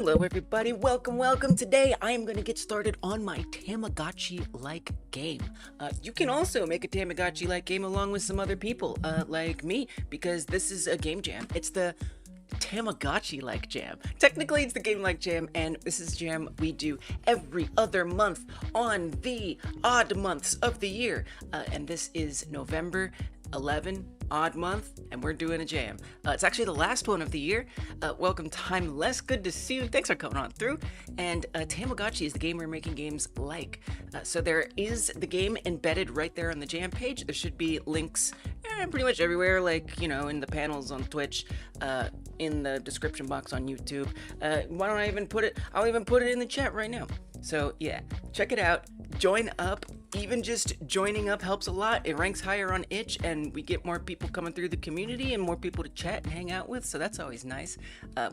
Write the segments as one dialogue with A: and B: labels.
A: Hello everybody, welcome. Today I am going to get started on my Tamagotchi-like game. You can also make a Tamagotchi-like game along with some other people, like me, because this is a game jam. It's the Tamagotchi-like jam. Technically it's the game-like jam, and this is jam we do every other month on the odd months of the year. And this is November 11, odd month, and we're doing a jam. It's actually the last one of the year. Welcome Timeless, good to see you. Thanks for coming on through. And Tamagotchi is the game we're making games like. So there is the game embedded right there on the jam page. There should be links pretty much everywhere, like, you know, in the panels on Twitch, in the description box on YouTube. Why don't I even put it, I'll even put it in the chat right now. So yeah, check it out, join up. Even just joining up helps a lot. It ranks higher on itch, and we get more people coming through the community and more people to chat and hang out with, so that's always nice.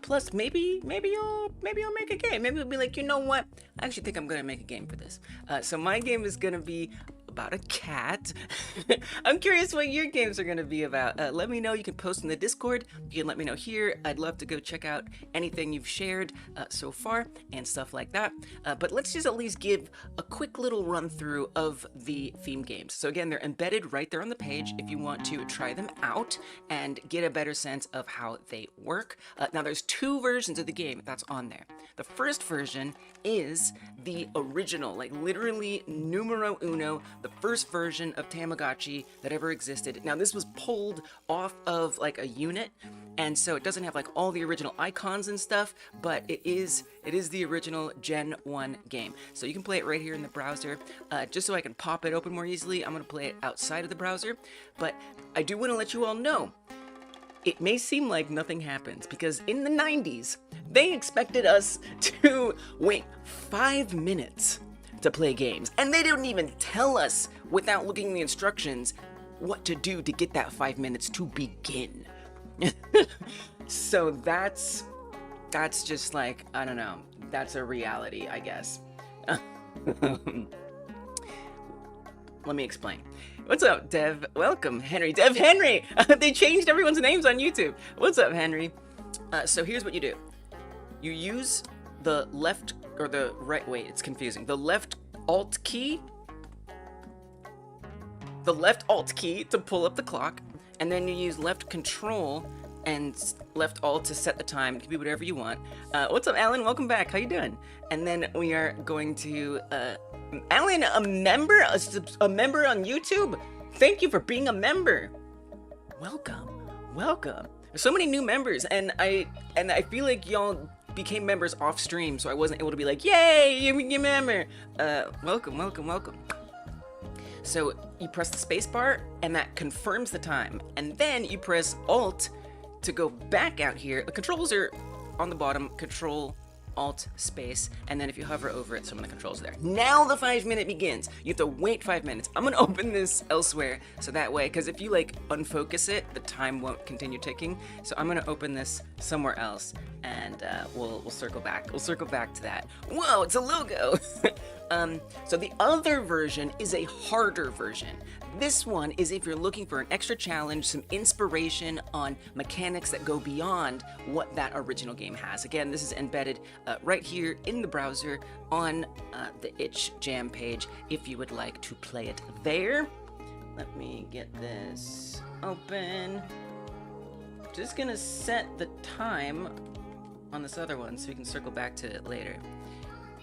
A: Plus, maybe you'll make a game. Maybe you'll be like, you know what? I actually think I'm gonna make a game for this. So my game is gonna be about a cat. I'm curious what your games are going to be about. Let me know. You can post in the Discord. You can let me know here. I'd love to go check out anything you've shared so far and stuff like that. But let's just at least give a quick little run through of the theme games. So again, they're embedded right there on the page if you want to try them out and get a better sense of how they work. Now there's two versions of the game that's on there. The first version is the original, like literally numero uno, the first version of Tamagotchi that ever existed. Now this was pulled off of like a unit, and so it doesn't have like all the original icons and stuff, but it is the original Gen 1 game. So you can play it right here in the browser. Just so I can pop it open more easily, I'm gonna play it outside of the browser, but I do want to let you all know it may seem like nothing happens, because in the 90s, they expected us to wait 5 minutes to play games. And they didn't even tell us, without looking at the instructions, what to do to get that 5 minutes to begin. So that's just like, I don't know, that's a reality, I guess. Let me explain. What's up, Dev? Welcome, Henry. Dev Henry! They changed everyone's names on YouTube. What's up, Henry? So here's what you do. You use the left or the right, wait, it's confusing. The left Alt key to pull up the clock, and then you use left Control and left Alt to set the time. It can be whatever you want. What's up, Alan? Welcome back. How you doing? And then we are going to, Alan, a member on YouTube? Thank you for being a member. Welcome. There's so many new members, and I feel like y'all became members off stream, so I wasn't able to be like, yay, you're a member. Welcome. So you press the space bar, and that confirms the time, and then you press Alt to go back out here. The controls are on the bottom, Control, Alt, space, and then if you hover over it, some of the controls are there. Now the 5 minute begins. You have to wait 5 minutes. I'm gonna open this elsewhere, so that way, because if you like unfocus it, the time won't continue ticking. So I'm gonna open this somewhere else, and we'll circle back. We'll circle back to that. Whoa, it's a logo. So the other version is a harder version. This one is if you're looking for an extra challenge, some inspiration on mechanics that go beyond what that original game has. Again, this is embedded right here in the browser on the itch jam page if you would like to play it there. Let me get this open. Just gonna set the time on this other one so we can circle back to it later.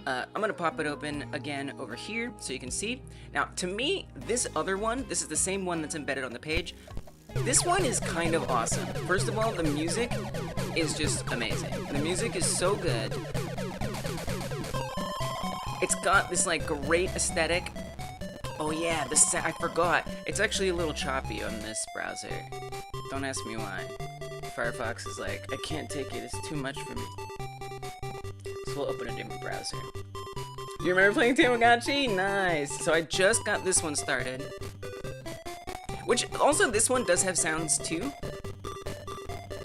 A: I'm gonna pop it open again over here so you can see. Now, to me, this other one, this is the same one that's embedded on the page. This one is kind of awesome. First of all, the music is just amazing. The music is so good. It's got this like great aesthetic. Oh yeah, I forgot. It's actually a little choppy on this browser. Don't ask me why. Firefox is like, I can't take it, it's too much for me. So we'll open a different browser. You remember playing Tamagotchi? Nice. So I just got this one started. Which, also this one does have sounds too.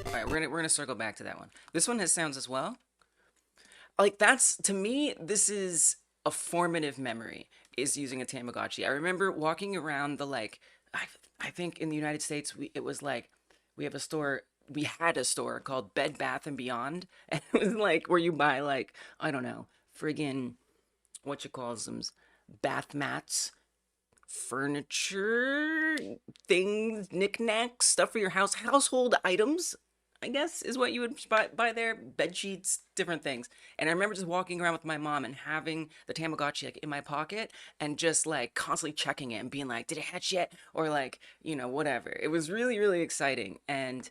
A: Alright, we're gonna circle back to that one. This one has sounds as well. Like, that's, to me, this is a formative memory, is using a Tamagotchi. I remember walking around the, like, I think in the United States, it was like, we have a store we had a store called Bed Bath and Beyond, and it was like where you buy like, I don't know, friggin' what you calls them, bath mats, furniture, things, knickknacks, stuff for your house, household items, I guess is what you would buy there. Bed sheets, different things. And I remember just walking around with my mom and having the Tamagotchi like in my pocket and just like constantly checking it and being like, did it hatch yet? Or like, you know, whatever. It was really, really exciting. And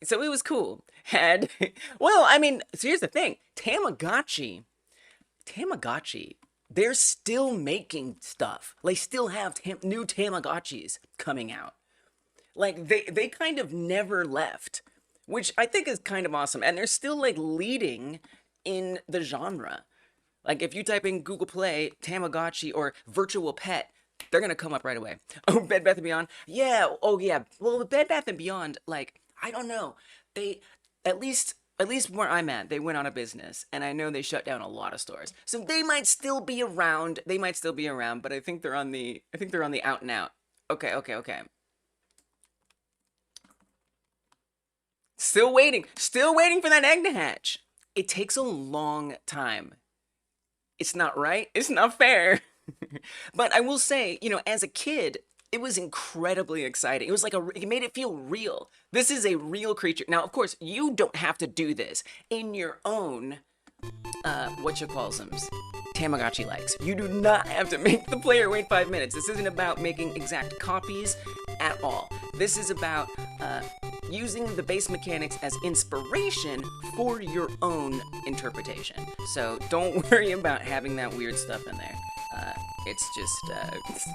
A: so it was cool. Had, well, I mean, so here's the thing. Tamagotchi, they're still making stuff. They still have new Tamagotchis coming out. Like they kind of never left, which I think is kind of awesome. And they're still like leading in the genre. Like if you type in Google Play Tamagotchi or virtual pet, they're gonna come up right away. Oh, Bed Bath & Beyond. Yeah. Oh yeah. Well, with Bed Bath & Beyond, like I don't know. They at least where I'm at, they went out of business, and I know they shut down a lot of stores. So they might still be around. But I think they're on the out and out. Okay. Still waiting for that egg to hatch. It takes a long time. It's not right. It's not fair. But I will say, you know, as a kid, it was incredibly exciting. It was like it made it feel real. This is a real creature. Now, of course, you don't have to do this in your own, Tamagotchi-likes. You do not have to make the player wait 5 minutes. This isn't about making exact copies at all. This is about using the base mechanics as inspiration for your own interpretation. So don't worry about having that weird stuff in there. It's just,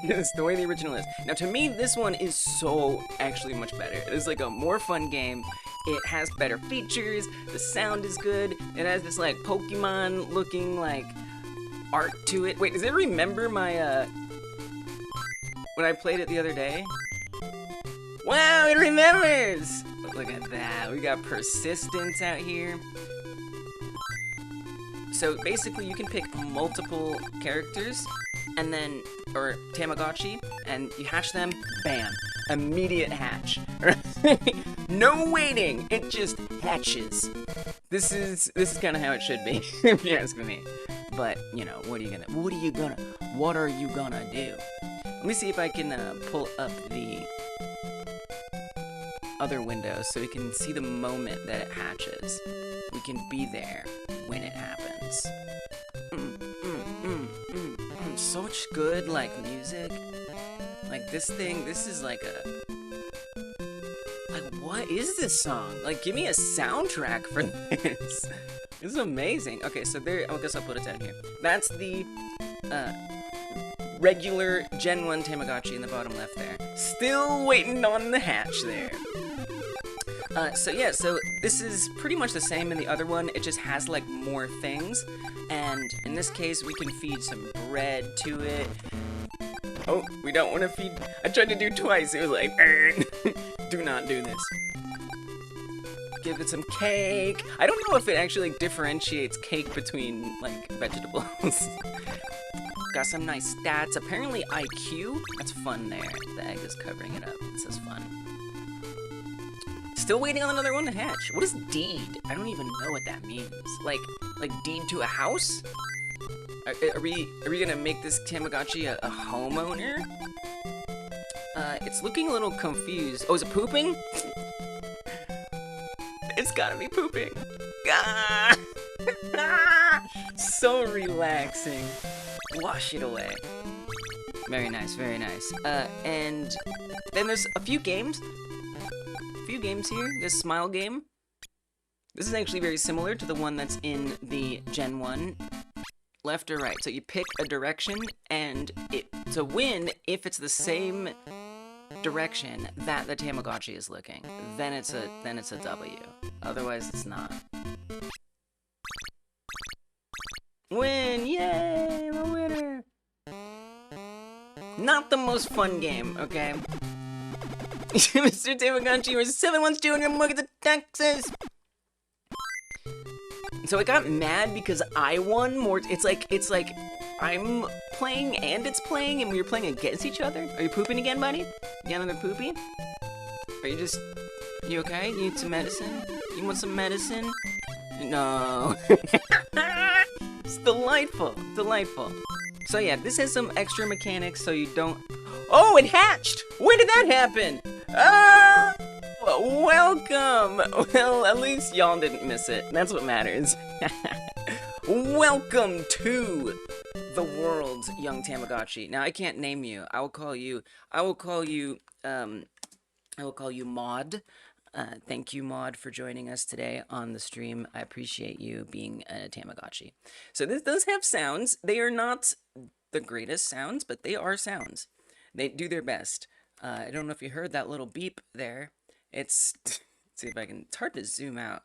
A: it's the way the original is. Now, to me, this one is so actually much better. It is like a more fun game. It has better features. The sound is good. It has this like Pokemon looking like art to it. Wait, does it remember my, when I played it the other day? Wow, it remembers! Look at that. We got persistence out here. So basically you can pick multiple characters and then, or Tamagotchi, and you hatch them, bam, immediate hatch. No waiting, it just hatches. This is kind of how it should be, if you ask me. But, you know, what are you gonna do? Let me see if I can pull up the other window so we can see the moment that it hatches. We can be there when it happens. Such good, like, music. Like, this is like what is this song? Like, give me a soundtrack for this. This is amazing. Okay, so there, I guess I'll put it down here. That's the, regular Gen 1 Tamagotchi in the bottom left there. Still waiting on the hatch there. So yeah, so this is pretty much the same in the other one, it just has like more things, and in this case we can feed some bread to it. Oh, we don't want to feed, I tried to do twice, it was like, do not do this. Give it some cake. I don't know if it actually like differentiates cake between like vegetables. Got some nice stats, apparently IQ, that's fun there, the egg is covering it up, it says fun. Still waiting on another one to hatch. What is deed? I don't even know what that means. Like deed to a house? Are we gonna make this Tamagotchi a homeowner? It's looking a little confused. Oh, is it pooping? It's gotta be pooping. Ah! So relaxing. Wash it away. Very nice, very nice. And then there's a few games here. This Smile game. This is actually very similar to the one that's in the Gen 1. Left or right. So you pick a direction, and to win, if it's the same direction that the Tamagotchi is looking, then it's a W. Otherwise, it's not. Win! Yay! I'm a winner! Not the most fun game, okay? Mr. Tamagotchi, we're 712 and you're to Texas! So I got mad because I won more. It's like I'm playing and it's playing and we're playing against each other. Are you pooping again, buddy? You got another poopy? Are you just You okay? You need some medicine? You want some medicine? No. It's delightful, delightful. So yeah, this has some extra mechanics so you don't... Oh, it hatched! When did that happen? Ah! Welcome! Well, at least y'all didn't miss it. That's what matters. Welcome to the world's young Tamagotchi. Now, I can't name you. I will call you Maud. Thank you, Maud, for joining us today on the stream. I appreciate you being a Tamagotchi. So this does have sounds. They are not the greatest sounds, but they are sounds. They do their best. I don't know if you heard that little beep there. It's, let's see if I can, it's hard to zoom out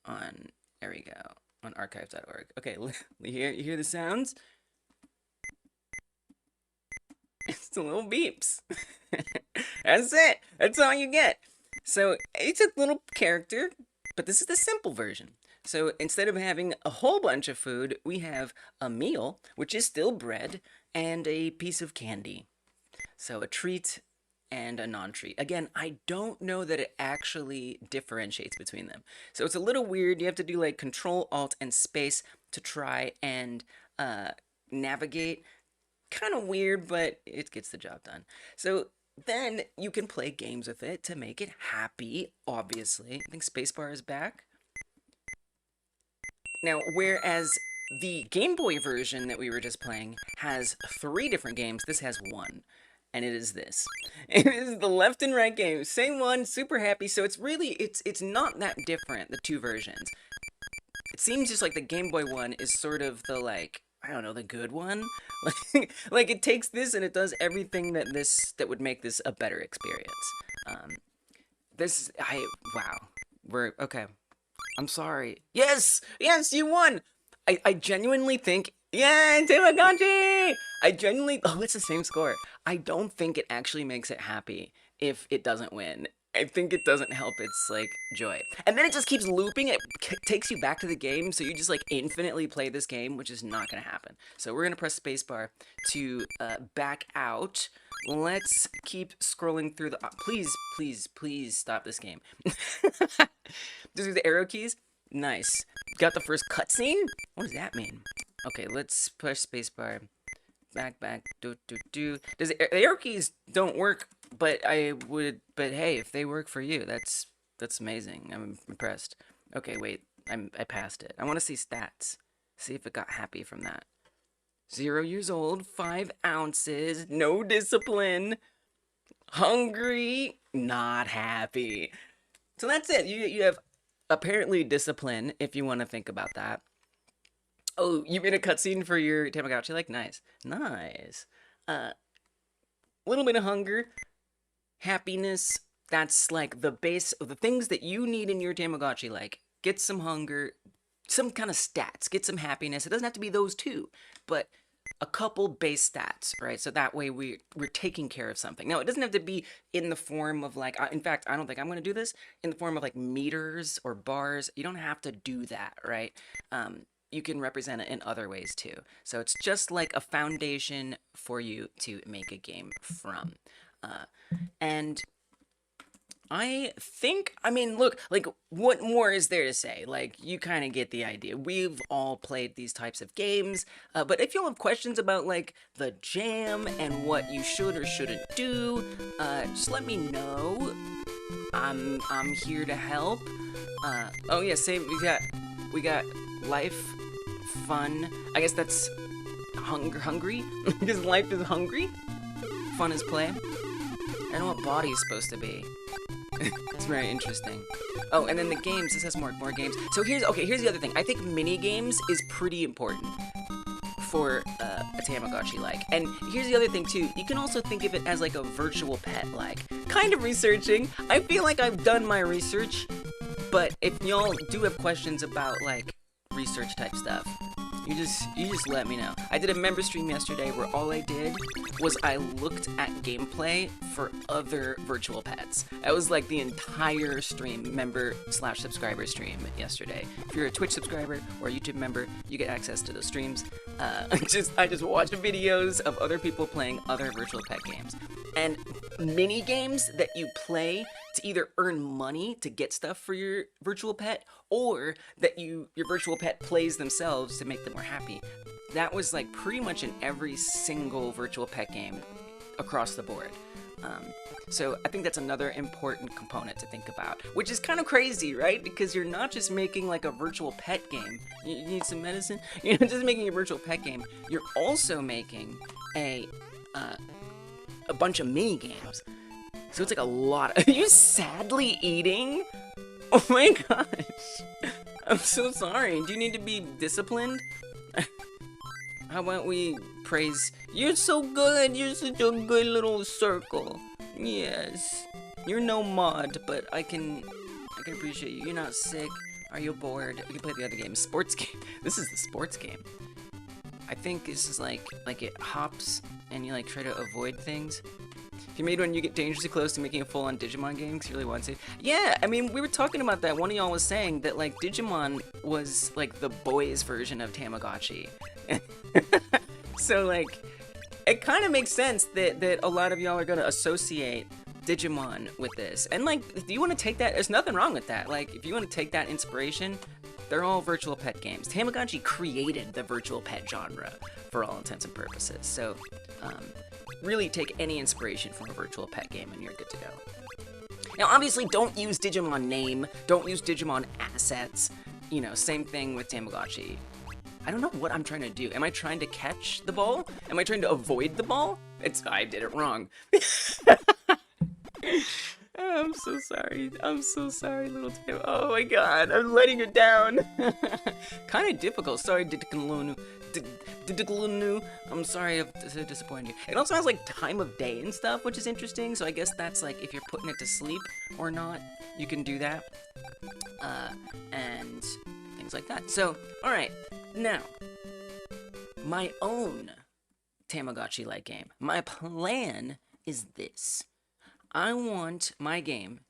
A: on, there we go, on archive.org. Okay, you hear the sounds? It's the little beeps. That's it. That's all you get. So it's a little character, but this is the simple version. So instead of having a whole bunch of food, we have a meal, which is still bread, and a piece of candy. So a treat and a non-treat. Again, I don't know that it actually differentiates between them. So it's a little weird. You have to do like Control, Alt, and Space to try and navigate. Kind of weird, but it gets the job done. So then you can play games with it to make it happy, obviously. I think Spacebar is back. Now, whereas the Game Boy version that we were just playing has 3 different games, this has 1. And it is this. It is the left and right game. Same one, super happy. So it's really, it's not that different, the 2 versions. It seems just like the Game Boy one is sort of the, like, I don't know, the good one? Like it takes this and it does everything that would make this a better experience. Wow. We're, okay. I'm sorry. Yes! Yes, you won! I genuinely think, yeah, Tamagotchi! Oh, it's the same score. I don't think it actually makes it happy if it doesn't win. I think it doesn't help its, like, joy. And then it just keeps looping. It takes you back to the game, so you just, like, infinitely play this game, which is not going to happen. So we're going to press spacebar to back out. Let's keep scrolling through the... please, please, please stop this game. Just do the arrow keys. Nice. Got the first cutscene? What does that mean? Okay, let's push spacebar. Back, do. The arrow keys don't work, but hey, if they work for you, that's amazing. I'm impressed. Okay, wait, I passed it. I want to see stats. See if it got happy from that. 0 years old, 5 ounces, no discipline, hungry, not happy. So that's it. You have apparently discipline, if you want to think about that. Oh, you made a cutscene for your Tamagotchi-like? Nice. Nice. Little bit of hunger. Happiness. That's like the base of the things that you need in your Tamagotchi-like. Get some hunger. Some kind of stats. Get some happiness. It doesn't have to be those 2. But a couple base stats, right? So that way we're taking care of something. Now, it doesn't have to be in the form of like... in fact, I don't think I'm going to do this. In the form of like meters or bars. You don't have to do that, right? You can represent it in other ways too. So it's just like a foundation for you to make a game from. And I think, I mean, look, like, what more is there to say? Like, you kind of get the idea. We've all played these types of games, but if you have questions about, like, the jam and what you should or shouldn't do, just let me know. I'm here to help. Oh yeah, we got life, fun. I guess that's hungry, because life is hungry. Fun is play. I know what body is supposed to be. It's very interesting. Oh, and then the games. This has more games. So here's the other thing. I think mini games is pretty important for a Tamagotchi-like. And here's the other thing too. You can also think of it as like a virtual pet-like. Kind of researching. I feel like I've done my research, but if y'all do have questions about like research type stuff, you just let me know. I did a member stream yesterday where all I did was I looked at gameplay for other virtual pets. That was like the entire stream, member/subscriber stream yesterday. If you're a Twitch subscriber or a YouTube member, you get access to those streams. I just watched videos of other people playing other virtual pet games. and mini games that you play to either earn money to get stuff for your virtual pet, or that your virtual pet plays themselves to make them more happy. That was like pretty much in every single virtual pet game across the board. So I think that's another important component to think about, which is kind of crazy, right? Because you're not just making like a virtual pet game. You need some medicine? You're not just making a virtual pet game. You're also making a bunch of mini games. So it's like a lot. Are you sadly eating? Oh my gosh. I'm so sorry. Do you need to be disciplined? How about we praise? You're so good. You're such a good little circle. Yes. You're no mod, but I can appreciate you. You're not sick. Are you bored? We can play the other game. Sports game. This is the sports game. I think this is like it hops and you like try to avoid things. If you made one, you get dangerously close to making a full-on Digimon game because you really want to. Yeah, I mean, we were talking about that. One of y'all was saying that like Digimon was like the boys' version of Tamagotchi. So like, it kind of makes sense that a lot of y'all are gonna associate Digimon with this. And like, if you want to take that, there's nothing wrong with that. Like, if you want to take that inspiration, they're all virtual pet games. Tamagotchi created the virtual pet genre for all intents and purposes. So, really take any inspiration from a virtual pet game and you're good to go. Now, obviously, don't use Digimon name, don't use Digimon assets. You know, same thing with Tamagotchi. I don't know what I'm trying to do. Am I trying to catch the ball? Am I trying to avoid the ball? I did it wrong. I'm so sorry. I'm so sorry, little Tam. Oh my god, I'm letting you down. Kind of difficult. Sorry, Didikalunu. I'm sorry to disappoint you. It also has like time of day and stuff, which is interesting. So I guess that's like if you're putting it to sleep or not, you can do that. And things like that. So, alright. Now, my own Tamagotchi-like game. My plan is this. I want my game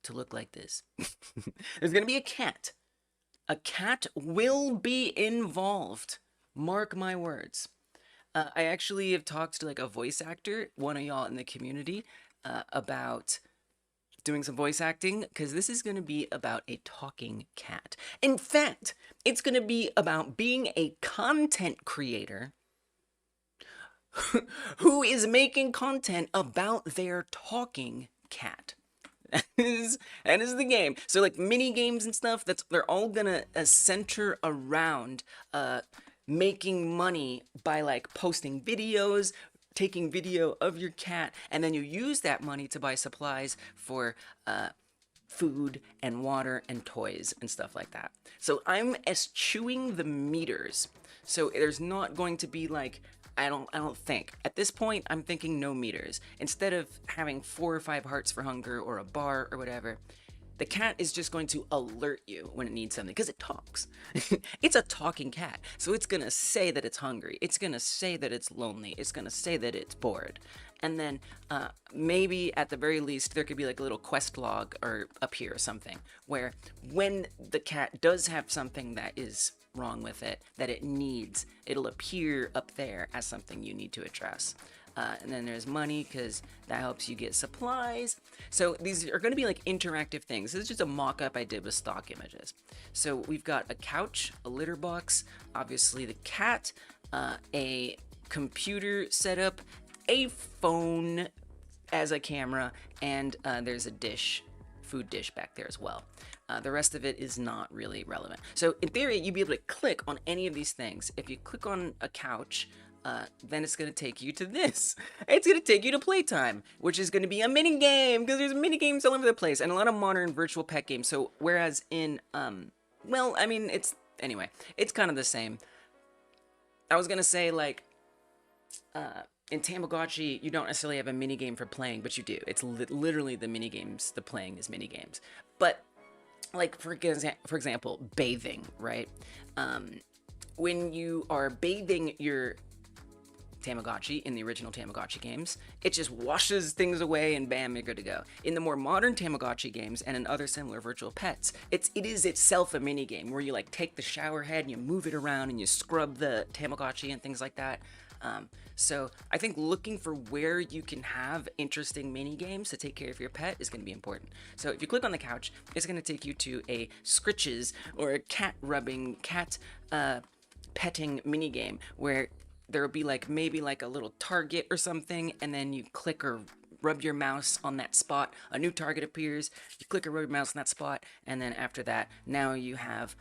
A: to look like this. There's gonna be a cat. A cat will be involved. Mark my words. I actually have talked to like a voice actor, one of y'all in the community, about doing some voice acting, because this is going to be about a talking cat. In fact, it's going to be about being a content creator who is making content about their talking cat. That is the game. So like mini games and stuff, they're all gonna center around making money by like posting videos, taking video of your cat, and then you use that money to buy supplies for food and water and toys and stuff like that. So I'm eschewing the meters. So there's not going to be like, I don't think. At this point, I'm thinking no meters. Instead of having 4 or 5 hearts for hunger or a bar or whatever, the cat is just going to alert you when it needs something, because it talks. It's a talking cat, so it's gonna say that it's hungry. It's gonna say that it's lonely. It's gonna say that it's bored. And then maybe at the very least, there could be like a little quest log or up here or something, where when the cat does have something that is wrong with it, that it needs, it'll appear up there as something you need to address. And then there's money, because that helps you get supplies. So these are going to be like interactive things. This is just a mock-up I did with stock images. So we've got a couch, a litter box, obviously the cat, a computer setup, a phone as a camera, and there's a dish, food dish back there as well. The rest of it is not really relevant. So in theory, you'd be able to click on any of these things. If you click on a couch, then it's going to take you to this. It's going to take you to playtime, which is going to be a mini game, because there's mini games all over the place, and a lot of modern virtual pet games. So whereas in, well, I mean, anyway, it's kind of the same. I was going to say, like, in Tamagotchi, you don't necessarily have a mini game for playing, but you do. It's literally the mini games, the playing is mini games. But, like, for example, bathing, right? When you are bathing your Tamagotchi in the original Tamagotchi games, it just washes things away and bam, you're good to go. In the more modern Tamagotchi games and in other similar virtual pets, it is itself a mini game where you like take the shower head and you move it around and you scrub the Tamagotchi and things like that. So I think looking for where you can have interesting mini games to take care of your pet is going to be important. So if you click on the couch, it's going to take you to a scritches or a cat rubbing, cat petting mini game where there'll be like maybe like a little target or something, and then you click or rub your mouse on that spot, a new target appears, you click or rub your mouse on that spot, and then after that, now you have,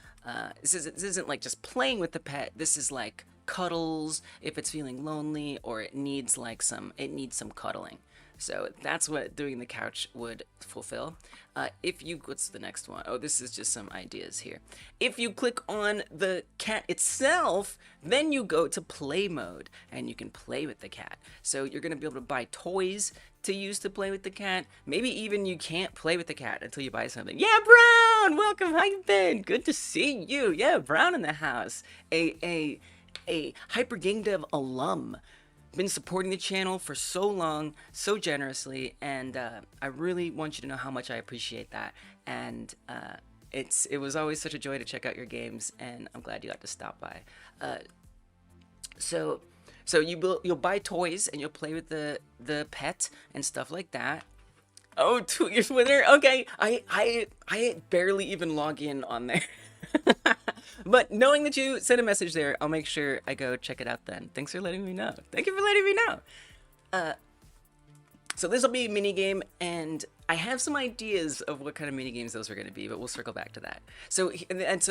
A: this isn't like just playing with the pet, this is like cuddles if it's feeling lonely or it needs some cuddling. So that's what doing the couch would fulfill. What's the next one? Oh, this is just some ideas here. If you click on the cat itself, then you go to play mode and you can play with the cat. So you're gonna be able to buy toys to use to play with the cat. Maybe even you can't play with the cat until you buy something. Yeah, Brown, welcome, how you been? Good to see you. Yeah, Brown in the house. A Hyper Game Dev alum. Been supporting the channel for so long, so generously, and I really want you to know how much I appreciate that. And it was always such a joy to check out your games, and I'm glad you got to stop by. So you'll buy toys and you'll play with the pet and stuff like that. Oh, 2 years with her. Okay, I barely even log in on there. But knowing that you sent a message there, I'll make sure I go check it out then. Thanks for letting me know. Thank you for letting me know. So this will be a mini game, and I have some ideas of what kind of mini games those are going to be, but we'll circle back to that. So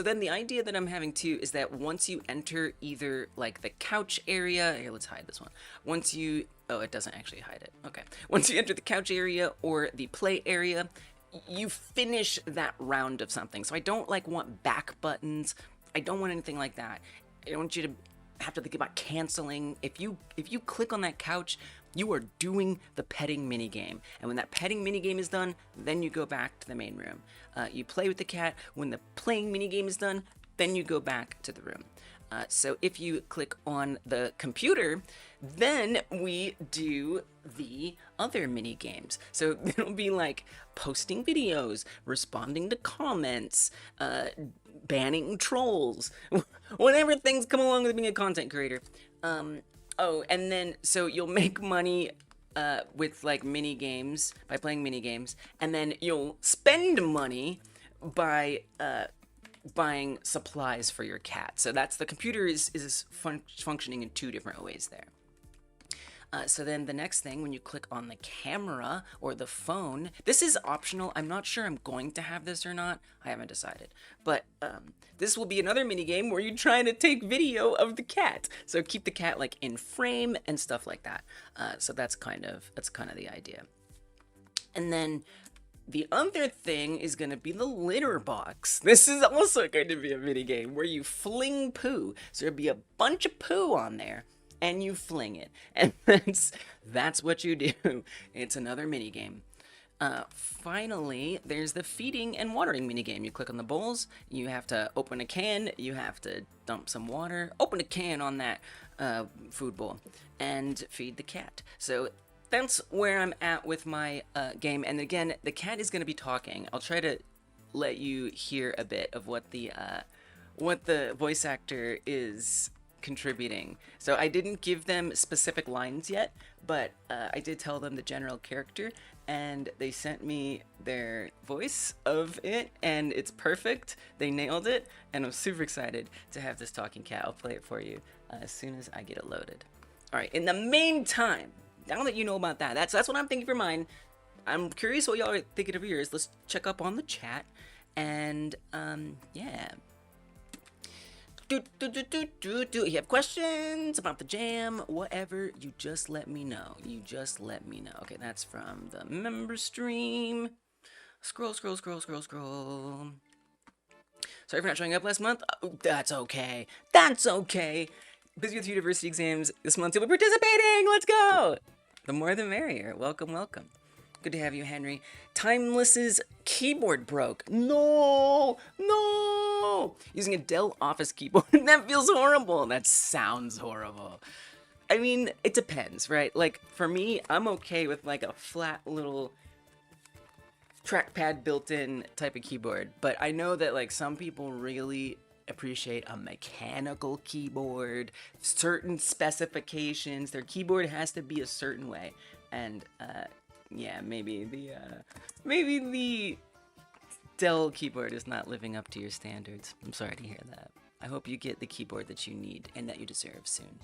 A: then the idea that I'm having too is that once you enter either like the couch area, here, let's hide this one. Oh, it doesn't actually hide it. Okay. Once you enter the couch area or the play area, you finish that round of something. So I don't want back buttons. I don't want anything like that. I don't want you to have to think about canceling. If you click on that couch, you are doing the petting mini game. And when that petting mini game is done, then you go back to the main room. You play with the cat. When the playing mini game is done, then you go back to the room. So if you click on the computer, then we do the other mini games. So it'll be like posting videos, responding to comments, banning trolls, whatever things come along with being a content creator. Oh, and then so you'll make money with like mini games by playing mini games, and then you'll spend money by buying supplies for your cat. So that's the computer is functioning in two different ways there. So then the next thing, when you click on the camera or the phone, this is optional. I'm not sure I'm going to have this or not. I haven't decided. But this will be another mini game where you're trying to take video of the cat. So keep the cat like in frame and stuff like that. So that's kind of the idea. And then the other thing is going to be the litter box. This is also going to be a mini game where you fling poo. So there'll be a bunch of poo on there, and you fling it, and that's what you do. It's another mini game. Finally, there's the feeding and watering mini game. You click on the bowls. You have to open a can. You have to dump some water. Open a can on that food bowl, and feed the cat. So that's where I'm at with my game. And again, the cat is going to be talking. I'll try to let you hear a bit of what the voice actor is contributing. So I didn't give them specific lines yet, but I did tell them the general character, and they sent me their voice of it, and it's perfect. They nailed it, and I'm super excited to have this talking cat. I'll play it for you as soon as I get it loaded. All right, in the meantime, now that you know about that, that's what I'm thinking for mine. I'm curious what y'all are thinking of yours. Let's check up on the chat, and yeah. You have questions about the jam, whatever, you just let me know. Okay, that's from the member stream. Scroll. Sorry for not showing up last month. Oh, that's okay. Busy with university exams this month. You'll be participating. Let's go. The more the merrier. Welcome. Good to have you, Henry. Timeless's keyboard broke. No! Using a Dell Office keyboard. That feels horrible. That sounds horrible. I mean, it depends, right? Like, for me, I'm okay with like a flat little trackpad built-in type of keyboard. But I know that like some people really appreciate a mechanical keyboard, certain specifications. Their keyboard has to be a certain way, and yeah, maybe the Dell keyboard is not living up to your standards. I'm sorry to hear that. I hope you get the keyboard that you need and that you deserve soon.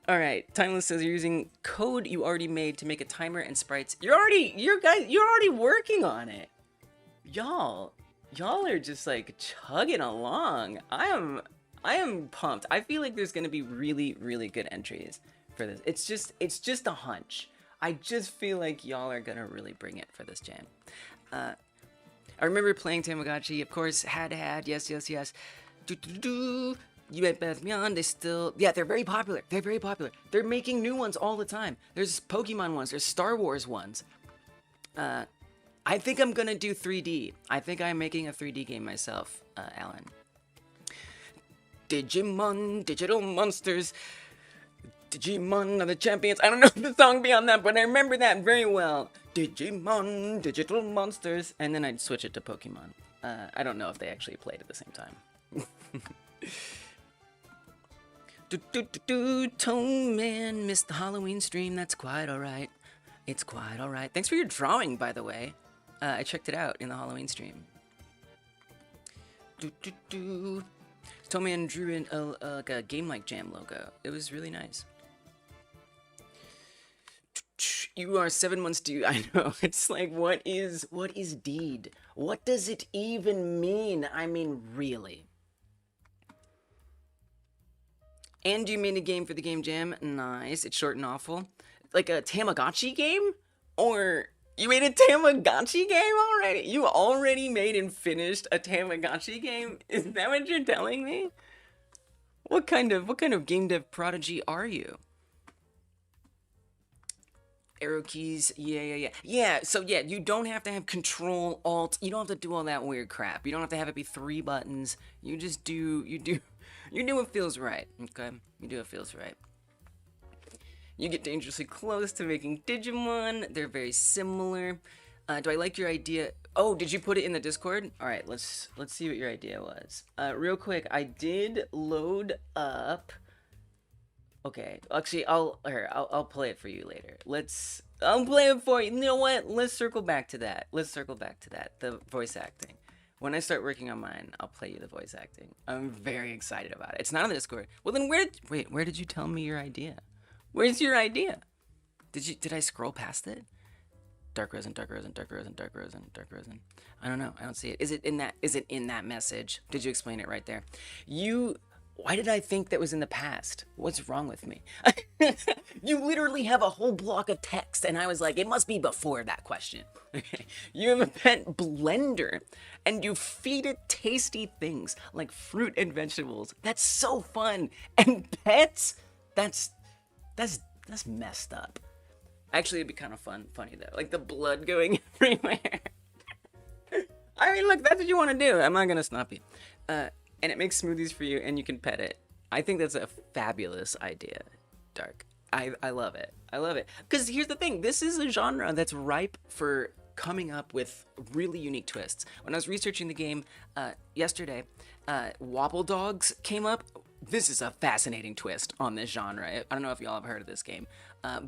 A: All right, Timeless says you're using code you already made to make a timer and sprites. You're already working on it. Y'all are just like chugging along. I am pumped. I feel like there's gonna be really, really good entries for this. It's just a hunch. I just feel like y'all are gonna really bring it for this jam. I remember playing Tamagotchi, of course, had, yes. You went Beth Beyond, they're very popular. They're making new ones all the time. There's Pokemon ones, there's Star Wars ones. I think I'm gonna do 3D. I think I'm making a 3D game myself, Alan. Digimon, Digital Monsters. Digimon are the champions. I don't know the song beyond that, but I remember that very well. Digimon, Digital Monsters. And then I'd switch it to Pokemon. I don't know if they actually played at the same time. Tone Man missed the Halloween stream. That's quite alright. It's quite alright. Thanks for your drawing, by the way. I checked it out in the Halloween stream. Tone Man drew in like a game-like jam logo. It was really nice. You are 7 months due. I know. It's like, what is deed? What does it even mean? I mean, really. And you made a game for the game jam. Nice. It's short and awful. Like a Tamagotchi game? Or you made a Tamagotchi game already? You already made and finished a Tamagotchi game? Is that what you're telling me? What kind of game dev prodigy are you? Arrow keys, yeah, so yeah, you don't have to have Control, Alt, you don't have to do all that weird crap. You don't have to have it be 3 buttons. You just do what feels right, okay? You do what feels right. You get dangerously close to making Digimon. They're very similar. Do I like your idea? Oh, did you put it in the Discord? All right, let's see what your idea was. Real quick, I did load up. Okay, actually, I'll play it for you later. I'll play it for you. You know what? Let's circle back to that. The voice acting. When I start working on mine, I'll play you the voice acting. I'm very excited about it. It's not on the Discord. Well, then where did you tell me your idea? Where's your idea? Did I scroll past it? Dark Rosen. I don't know. I don't see it. Is it in that message? Did you explain it right there? Why did I think that was in the past? What's wrong with me? You literally have a whole block of text, and I was like, it must be before that question. You have a pet blender, and you feed it tasty things like fruit and vegetables. That's so fun. And pets? That's messed up. Actually, it'd be kind of funny though. Like the blood going everywhere. I mean, look, that's what you want to do. I'm not gonna stop you. And it makes smoothies for you, and you can pet it. I think that's a fabulous idea, Dark. I love it. I love it. Because here's the thing. This is a genre that's ripe for coming up with really unique twists. When I was researching the game yesterday, Wobble Dogs came up. This is a fascinating twist on this genre. I don't know if y'all have heard of this game,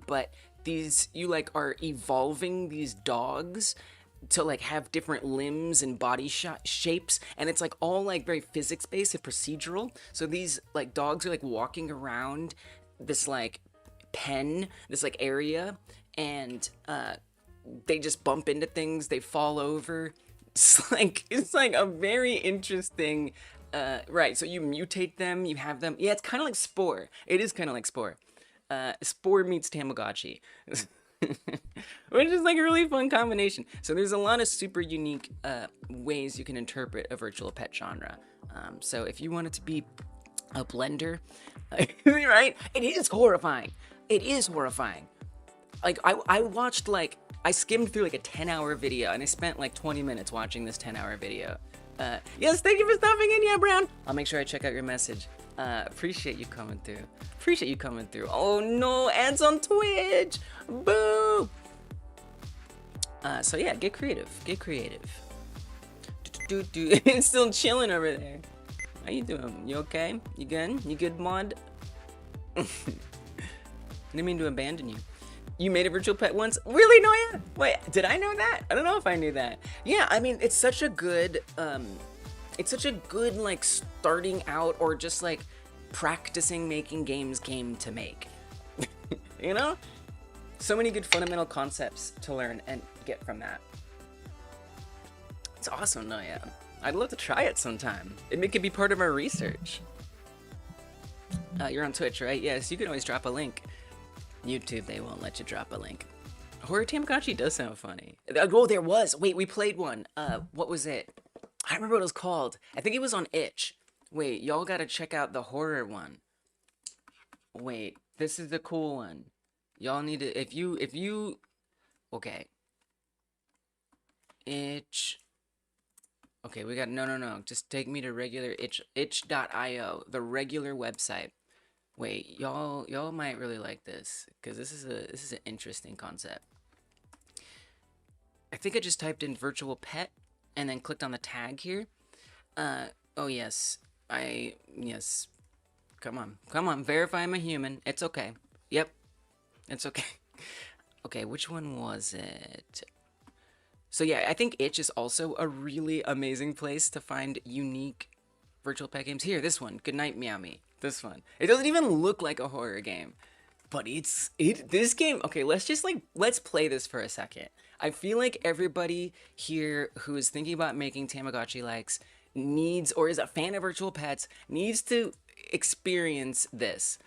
A: but you like are evolving these dogs to like have different limbs and body shapes, and it's like all like very physics based and procedural. So these like dogs are like walking around this like pen, this like area, and they just bump into things, they fall over. It's like a very interesting right, so you mutate them, you have them. Yeah, it's kind of like Spore. It is kind of like Spore. Spore meets Tamagotchi. Which is like a really fun combination. So there's a lot of super unique ways you can interpret a virtual pet genre. So if you want it to be a blender, right? It is horrifying. Like I skimmed through like a 10-hour video, and I spent like 20 minutes watching this 10-hour video. Yes, thank you for stopping in, yeah, Brown. I'll make sure I check out your message. Appreciate you coming through. Oh no, ads on Twitch. Boo. So yeah, get creative. It's still chilling over there. How you doing? You okay? You good? You good, mod? Didn't mean to abandon you. You made a virtual pet once? Really, Noya? Wait, did I know that? I don't know if I knew that. Yeah, I mean, it's such a good, like, starting out or just, like, practicing making games game to make. You know? So many good fundamental concepts to learn and get from that. It's awesome, Noya. I'd love to try it sometime. It could be part of our research. You're on Twitch, right? Yes, you can always drop a link. YouTube, they won't let you drop a link. Horror Tamagotchi does sound funny. Oh, there was. Wait, we played one. What was it? I don't remember what it was called. I think it was on Itch. Wait, y'all gotta check out the horror one. Wait, this is the cool one. Y'all need to, if you, okay. Itch. Okay, we got, no. Just take me to regular itch.io, the regular website. Wait, y'all might really like this, because this is an interesting concept. I think I just typed in virtual pet and then clicked on the tag here. Oh yes, yes. Come on, verify I'm a human. It's okay. Yep, it's okay. Okay, which one was it? So yeah, I think Itch is also a really amazing place to find unique virtual pet games. Here, this one, Goodnight Meow Me. This one. It doesn't even look like a horror game, but this game, okay, let's play this for a second. I feel like everybody here who is thinking about making Tamagotchi-likes needs, or is a fan of virtual pets, needs to experience this.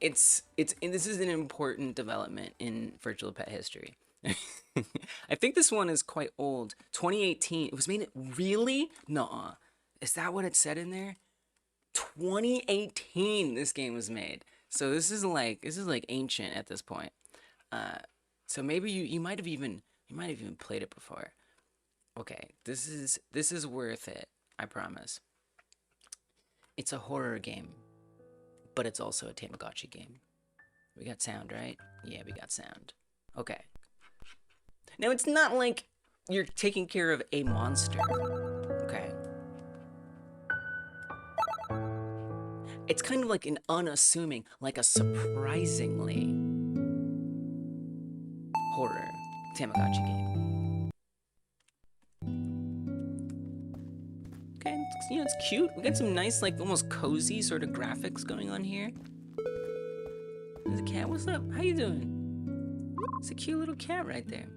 A: This is an important development in virtual pet history. I think this one is quite old. 2018. It was made, really? Nuh-uh. Is that what it said in there? 2018 this game was made. So this is like ancient at this point. So maybe you might have even played it before. Okay, this is worth it, I promise. It's a horror game, but it's also a Tamagotchi game. We got sound, right? Yeah, we got sound. Okay. Now it's not like you're taking care of a monster. Okay. It's kind of like an unassuming, like a surprisingly horror Tamagotchi game. Okay, it's cute. We got some nice, like, almost cozy sort of graphics going on here. There's a cat. What's up? How you doing? It's a cute little cat right there.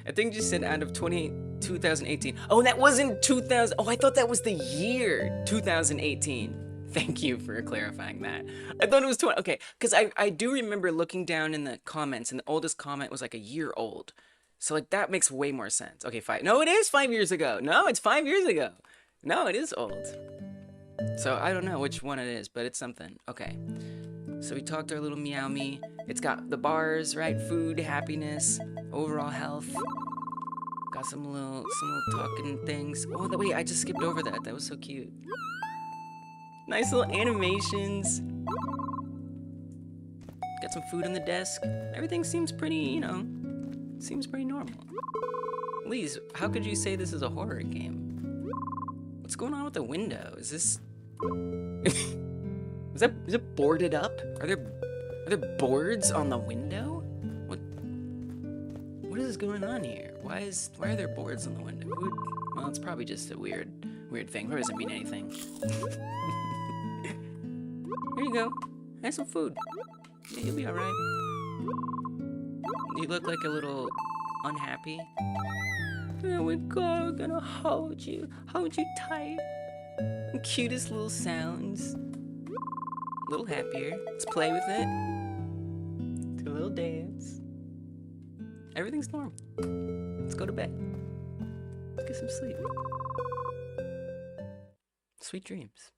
A: I think you said out of 2018. Oh, that wasn't 2000. Oh, I thought that was the year 2018. Thank you for clarifying that. I thought it was 20. Okay, because I do remember looking down in the comments, and the oldest comment was like a year old. So, like, that makes way more sense. Okay, no, it is 5 years ago. No, it's 5 years ago. No, it is old. So, I don't know which one it is, but it's something. Okay. So, we talked our little Meow Me. It's got the bars, right? Food, happiness, overall health. Got some little talking things. Oh, wait, I just skipped over that. That was so cute. Nice little animations. Got some food on the desk. Everything seems pretty, seems pretty normal. Lise, how could you say this is a horror game? What's going on with the window? Is this... is it boarded up? Are there boards on the window? What is going on here? Why are there boards on the window? Well, it's probably just a weird thing. Probably doesn't mean anything. Here you go. Have some food. Yeah, you'll be alright. You look like a little unhappy. There we go. We're gonna hold you tight. The cutest little sounds. A little happier. Let's play with it. Do a little dance. Everything's normal. Let's go to bed. Let's get some sleep. Sweet dreams.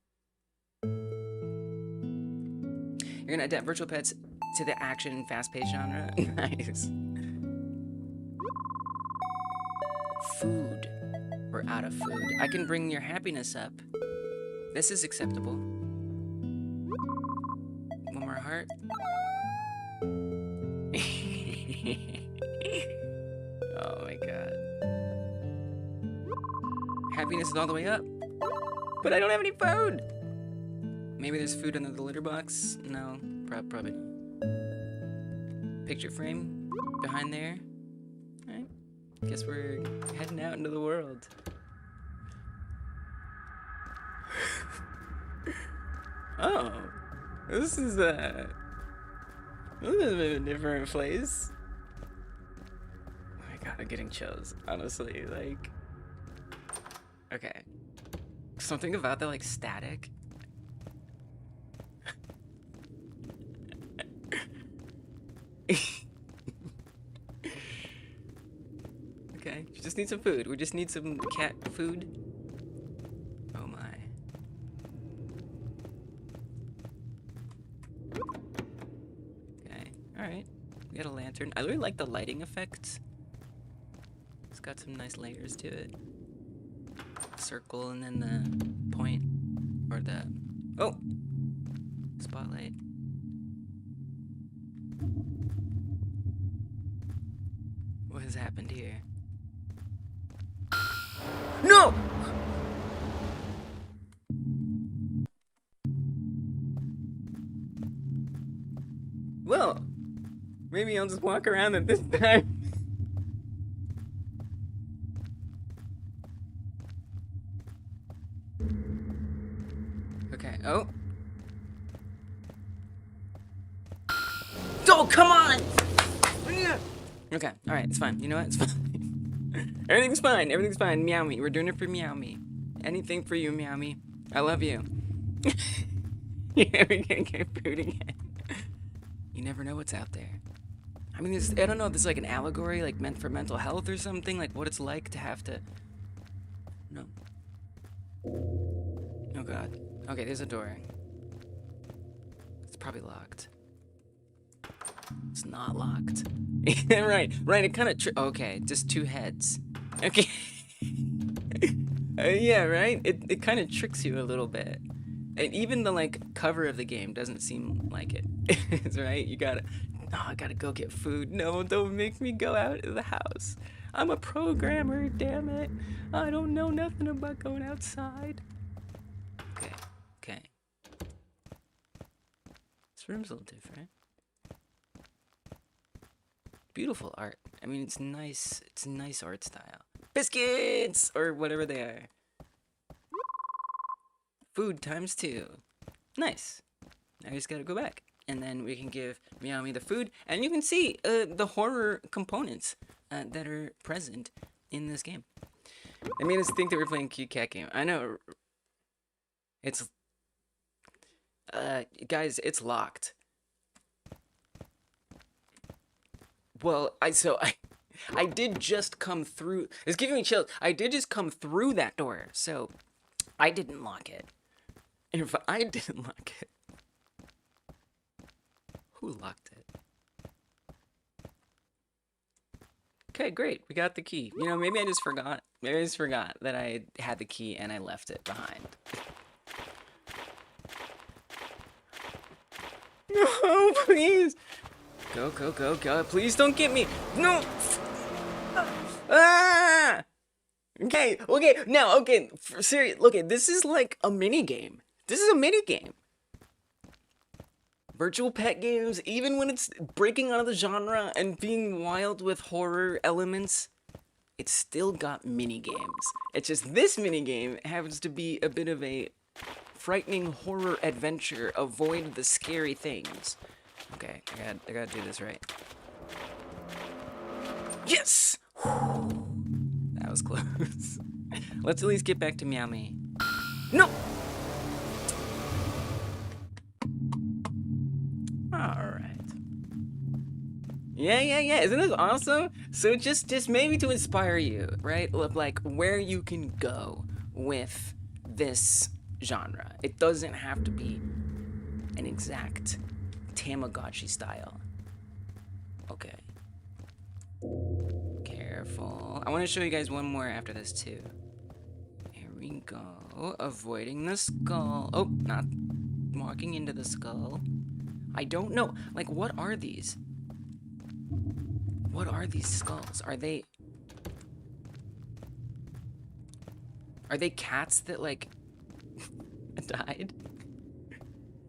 A: You're gonna adapt virtual pets to the action fast-paced genre? Nice. Food. We're out of food. I can bring your happiness up. This is acceptable. One more heart. Oh my god. Happiness is all the way up. But I don't have any food! Maybe there's food under the litter box? No, probably. Picture frame behind there. Alright. Guess we're heading out into the world. Oh. This is a bit of a different place. Oh my god, I'm getting chills, honestly, like. Okay. Something about the, like, static. Okay, we just need some food. We just need some cat food. Oh my. Okay, alright. We got a lantern. I really like the lighting effects. It's got some nice layers to it. Circle and then the point. Or the... Oh! Spotlight. What has happened here? No! Well, maybe I'll just walk around at this time. Okay, oh. Oh, come on! Okay, alright, it's fine. You know what? It's fine. Everything's fine. Everything's fine. Meow me. We're doing it for Meow me. Anything for you, Meow me. I love you. Yeah, we can get food again. You never know what's out there. I mean, I don't know if this is like an allegory, like meant for mental health or something, like what it's like to have to... No. Oh god. Okay, there's a door. It's probably locked. It's not locked. right, it kind of... Okay, just two heads. Okay. Yeah, right? It kind of tricks you a little bit. And even the, like, cover of the game doesn't seem like it. It's right? You gotta... Oh, I gotta go get food. No, don't make me go out of the house. I'm a programmer, damn it. I don't know nothing about going outside. Okay. This room's a little different. Beautiful art. I mean, it's nice. It's a nice art style. Biscuits! Or whatever they are. Food ×2. Nice. Now you just gotta go back. And then we can give Meow Me the food. And you can see the horror components that are present in this game. It made us think that we're playing a cute cat game. I know. It's... guys, it's locked. Well, I did just come through. It's giving me chills. I did just come through that door, so I didn't lock it. And if I didn't lock it, who locked it? Okay, great. We got the key. You know, maybe I just forgot. Maybe I just forgot that I had the key and I left it behind. No, please. Go. Please don't get me. No. Ah! Okay. Now, serious. Okay, this is like a mini game. This is a mini game. Virtual pet games, even when it's breaking out of the genre and being wild with horror elements, it's still got mini games. It's just this mini game happens to be a bit of a frightening horror adventure. Avoid the scary things. Okay, I gotta do this right. Yes! Whew. That was close. Let's at least get back to Meow Me. No! Alright. Yeah. Isn't this awesome? So just maybe to inspire you, right? Like where you can go with this genre. It doesn't have to be an exact Tamagotchi style. Okay. Careful. I want to show you guys one more after this too. Here we go. Avoiding the skull. Oh, not walking into the skull. I don't know. Like, what are these? What are these skulls? Are they... Are they cats that, like, died?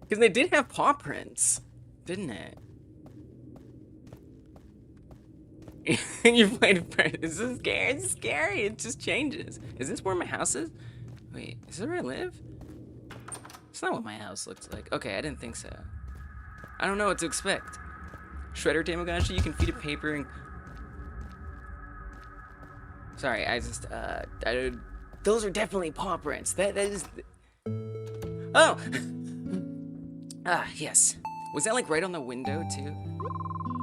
A: Because they did have paw prints, didn't it? You played it. This is scary. It's scary. It just changes. Is this where my house is? Wait, is this where I live? It's not what my house looks like. Okay, I didn't think so. I don't know what to expect. Shredder Tamagotchi, you can feed it paper and... Sorry, I just, those are definitely paw prints. That is... Oh! Ah, yes. Was that, like, right on the window, too?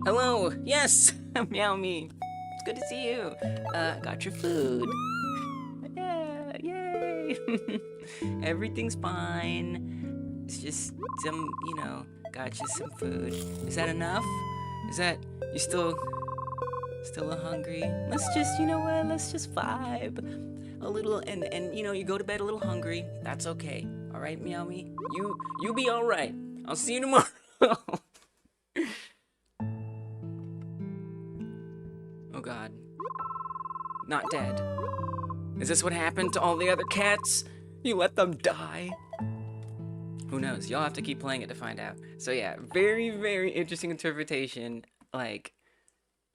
A: Hello! Yes! Meow me. It's good to see you. Got your food. Yeah, yay! Everything's fine. It's just some, you know, got you some food. Is that enough? Is that, you still a hungry? Let's just, you know what, let's just vibe a little and you know, you go to bed a little hungry. That's okay. All right, Meow me? You be all right. I'll see you tomorrow. Oh God. Not dead. Is this what happened to all the other cats? You let them die? Who knows? Y'all have to keep playing it to find out. So yeah, very, very interesting interpretation. Like,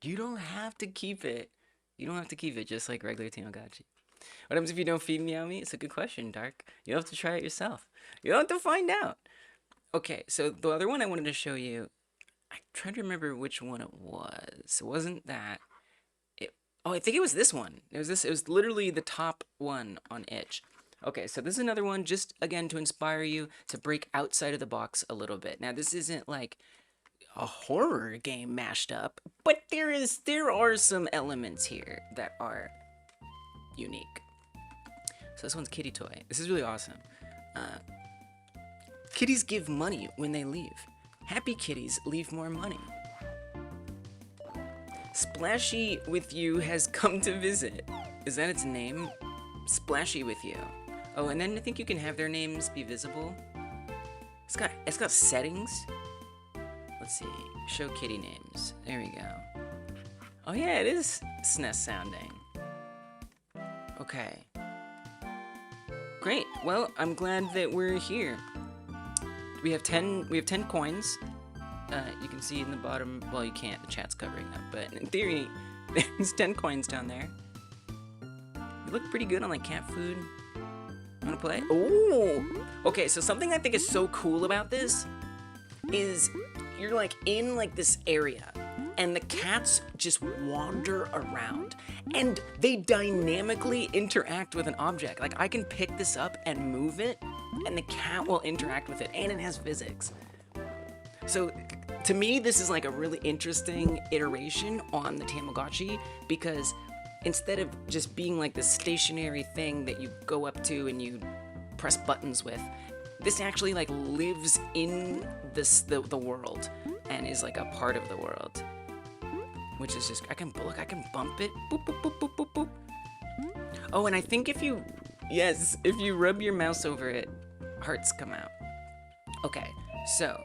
A: you don't have to keep it. You don't have to keep it just like regular Tamagotchi. What happens if you don't feed Meow me? It's a good question, Dark. You have to try it yourself. You don't have to find out. Okay, so the other one I wanted to show you, I'm trying to remember which one it was. It wasn't that. Oh, I think it was this one. It was literally the top one on Itch. Okay, so this is another one, just again to inspire you to break outside of the box a little bit. Now, this isn't like a horror game mashed up, but there are some elements here that are unique. So this one's kitty toy. This is really awesome. Kitties give money when they leave. Happy kitties leave more money. Splashy with you has come to visit. Is that its name? Splashy with you. Oh, and then I think you can have their names be visible. It's got settings. Let's see. Show kitty names. There we go. Oh yeah, it is SNES sounding. Okay. Great. Well, I'm glad that we're here. We have 10 coins. You can see in the bottom, well, you can't, the chat's covering up, but in theory, there's 10 coins down there. You look pretty good on like cat food. Wanna play? Oh! Okay, so something I think is so cool about this is you're like in like this area and the cats just wander around and they dynamically interact with an object. Like I can pick this up and move it and the cat will interact with it and it has physics. So to me, this is like a really interesting iteration on the Tamagotchi because instead of just being like this stationary thing that you go up to and you press buttons with, this actually like lives in the world and is like a part of the world, which is just I can bump it. Boop, boop, boop, boop, boop, boop. Oh, and I think if you rub your mouse over it, hearts come out. Okay, so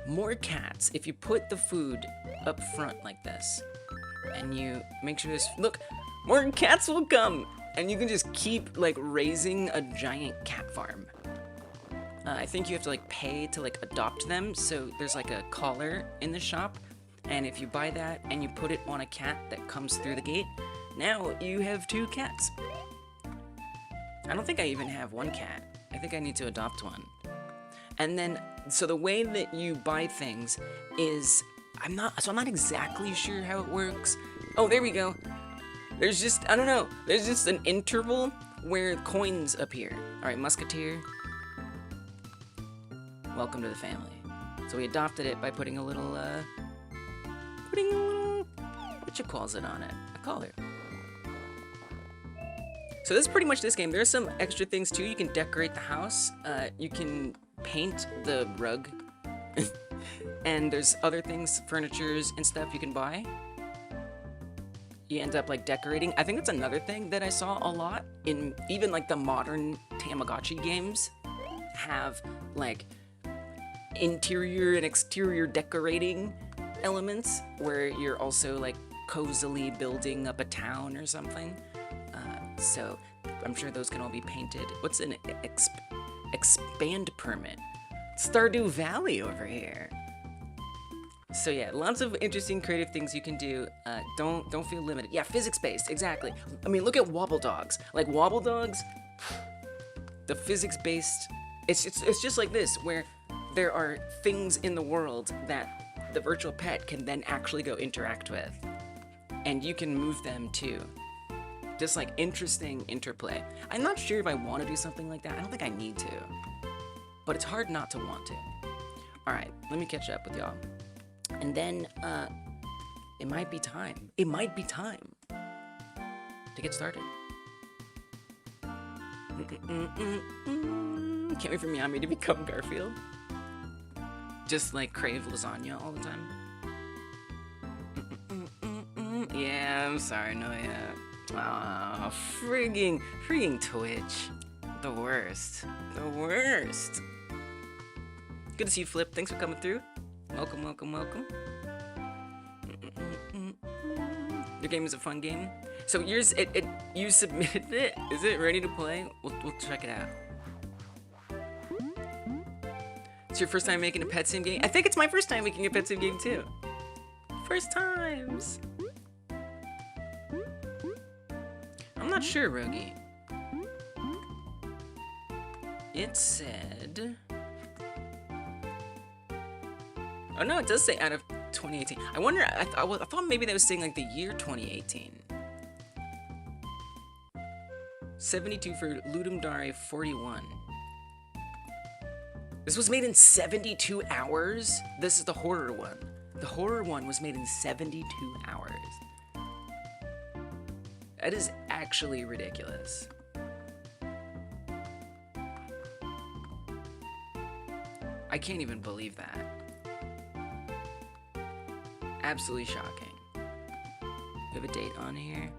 A: more cats. If you put the food up front like this, and you make sure this, look, more cats will come, and you can just keep like raising a giant cat farm. I think you have to like pay to like adopt them, so there's like a collar in the shop, and if you buy that and you put it on a cat that comes through the gate, now you have 2 cats. I don't think I even have 1 cat. I think I need to adopt one. And then, so the way that you buy things is, I'm not exactly sure how it works. Oh, there we go. There's just, I don't know, there's just an interval where coins appear. All right, Musketeer. Welcome to the family. So we adopted it by putting a little, what you calls it on it? A collar. So this is pretty much this game. There's some extra things too. You can decorate the house. You can paint the rug. And there's other things, furnitures and stuff you can buy. You end up like decorating. I think that's another thing that I saw a lot in even like the modern Tamagotchi games have like interior and exterior decorating elements where you're also like cozily building up a town or something. So I'm sure those can all be painted. What's an expand permit? Stardew Valley over here. So yeah, lots of interesting creative things you can do. Don't feel limited. Yeah, physics-based, exactly. I mean, look at Wobble Dogs. Like Wobble Dogs, the physics-based, it's just like this, where there are things in the world that the virtual pet can then actually go interact with. And you can move them too. Just like interesting interplay. I'm not sure if I want to do something like that. I don't think I need to. But it's hard not to want to. Alright, let me catch up with y'all. And then, it might be time. It might be time to get started. Can't wait for Miami to become Garfield. Just like crave lasagna all the time. Yeah, I'm sorry, no, yeah. Aw, frigging Twitch. The worst. The worst. Good to see you, Flip. Thanks for coming through. Welcome, welcome, welcome. Your game is a fun game. So yours, you submitted it? Is it ready to play? We'll check it out. It's your first time making a pet sim game? I think it's my first time making a pet sim game too. First times. I'm not sure, Rogi. It said... Oh no, it does say out of 2018. I wonder, I thought maybe that was saying like the year 2018. 72 for Ludum Dare 41. This was made in 72 hours? This is the horror one. The horror one was made in 72 hours. That is actually ridiculous. I can't even believe that. Absolutely shocking. We have a date on here.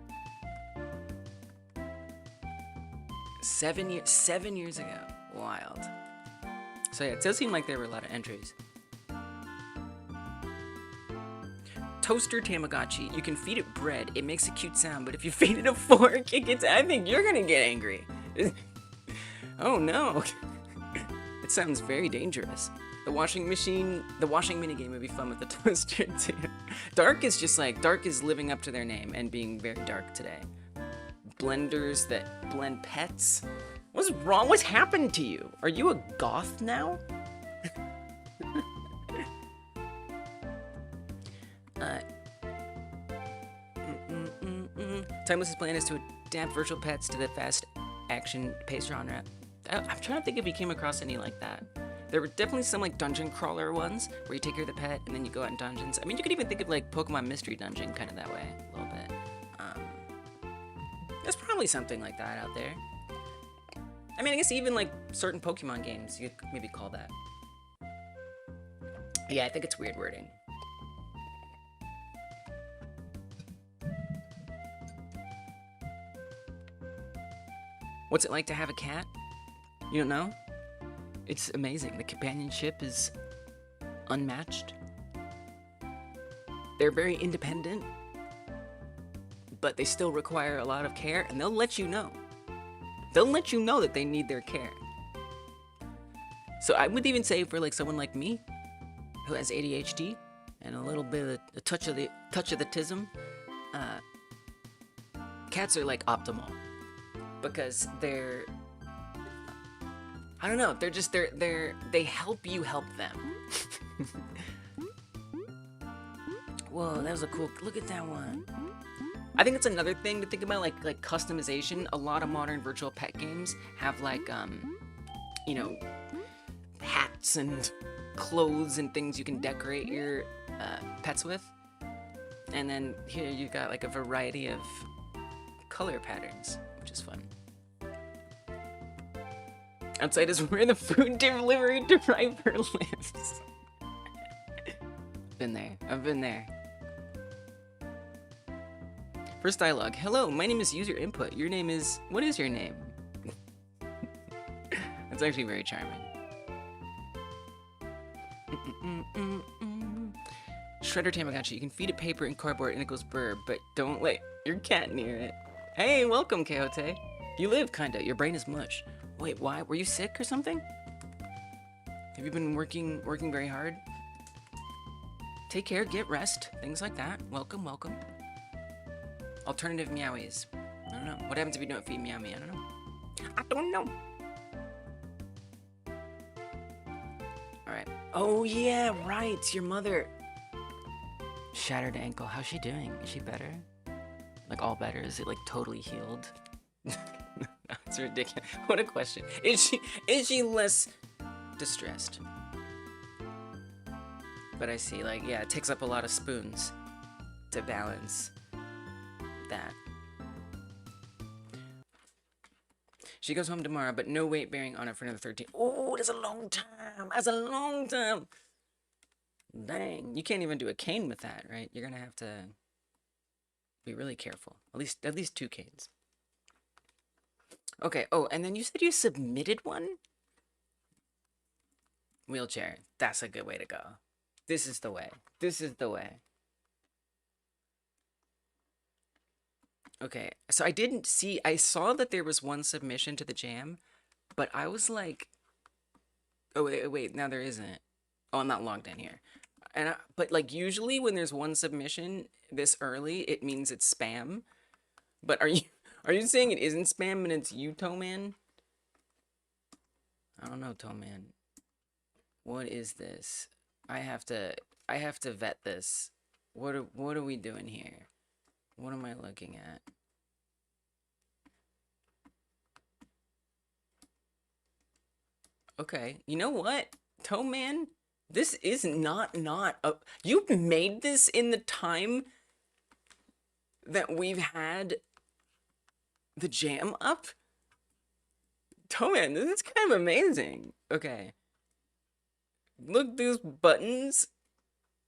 A: 7 years ago. Wild. So yeah, it does seem like there were a lot of entries. Toaster Tamagotchi. You can feed it bread. It makes a cute sound, but if you feed it a fork, it gets... I think you're gonna get angry. Oh no. It sounds very dangerous. The washing minigame would be fun with the toaster too. Dark is just like, Dark is living up to their name and being very dark today. Blenders that blend pets. What's wrong? What's happened to you? Are you a goth now? Timeless's plan is to adapt virtual pets to the fast action pace genre. I'm trying to think if we came across any like that. There were definitely some like dungeon crawler ones where you take care of the pet and then you go out in dungeons. I mean, you could even think of like Pokemon Mystery Dungeon kind of that way a little bit. There's probably something like that out there. I mean, I guess even like certain Pokemon games you could maybe call that. Yeah, I think it's weird wording. What's it like to have a cat? You don't know? It's amazing. The companionship is unmatched. They're very independent, but they still require a lot of care, and they'll let you know. They'll let you know that they need their care. So I would even say for like someone like me, who has ADHD and a little bit of a touch of the tism, cats are like optimal because they're, I don't know, they're just they help you help them. Whoa, that was a cool, look at that one. I think it's another thing to think about, like customization. A lot of modern virtual pet games have like, you know, hats and clothes and things you can decorate your pets with. And then here you got like a variety of color patterns, which is fun. Outside is where the food delivery driver lives. Been there. I've been there. First dialogue. Hello, my name is user input. Your name is... What is your name? That's actually very charming. Shredder Tamagotchi. You can feed it paper and cardboard and it goes burr, but don't let your cat near it. Hey, welcome, Keote. You live, kinda. Your brain is mush. Wait, why? Were you sick or something? Have you been working very hard? Take care, get rest, things like that. Welcome, welcome. Alternative meowies. I don't know. What happens if you don't feed meowie? I don't know. I don't know. Alright. Oh, yeah, right. Your mother. Shattered ankle. How's she doing? Is she better? Like, all better? Is it, like, totally healed? That's ridiculous. What a question. Is she less distressed? But I see, like, yeah, it takes up a lot of spoons to balance that. She goes home tomorrow, but no weight bearing on her for another 13. Oh, that's a long time. That's a long time. Dang. You can't even do a cane with that, right? You're gonna have to be really careful. At least 2 canes. Okay, oh, and then you said you submitted one? Wheelchair. That's a good way to go. This is the way. This is the way. Okay, so I saw that there was one submission to the jam, but I was like, oh, wait, now there isn't. Oh, I'm not logged in here. But like usually when there's one submission this early, it means it's spam. But are you saying it isn't spam and it's you, Toeman? I don't know, Toeman. What is this? I have to vet this. What are we doing here? What am I looking at? Okay, you know what, Toeman? This is not you made this in the time that we've had the jam up? Toeman, this is kind of amazing. Okay. Look, those buttons.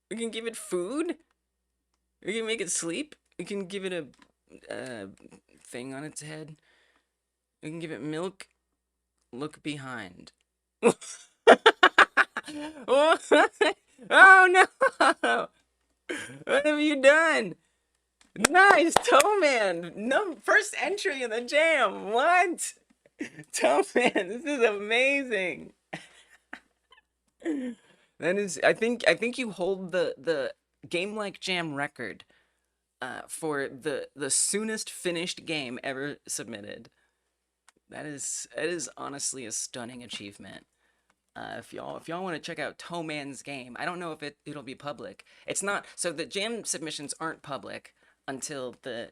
A: We can give it food. We can make it sleep. We can give it a thing on its head. We can give it milk. Look behind. Oh no! What have you done? Nice, Toeman! No, first entry in the jam. What? Toeman, this is amazing. That is, I think you hold the game like jam record for the soonest finished game ever submitted. That is honestly a stunning achievement. If y'all want to check out Toeman's game, I don't know if it'll be public. It's not, so the jam submissions aren't public until the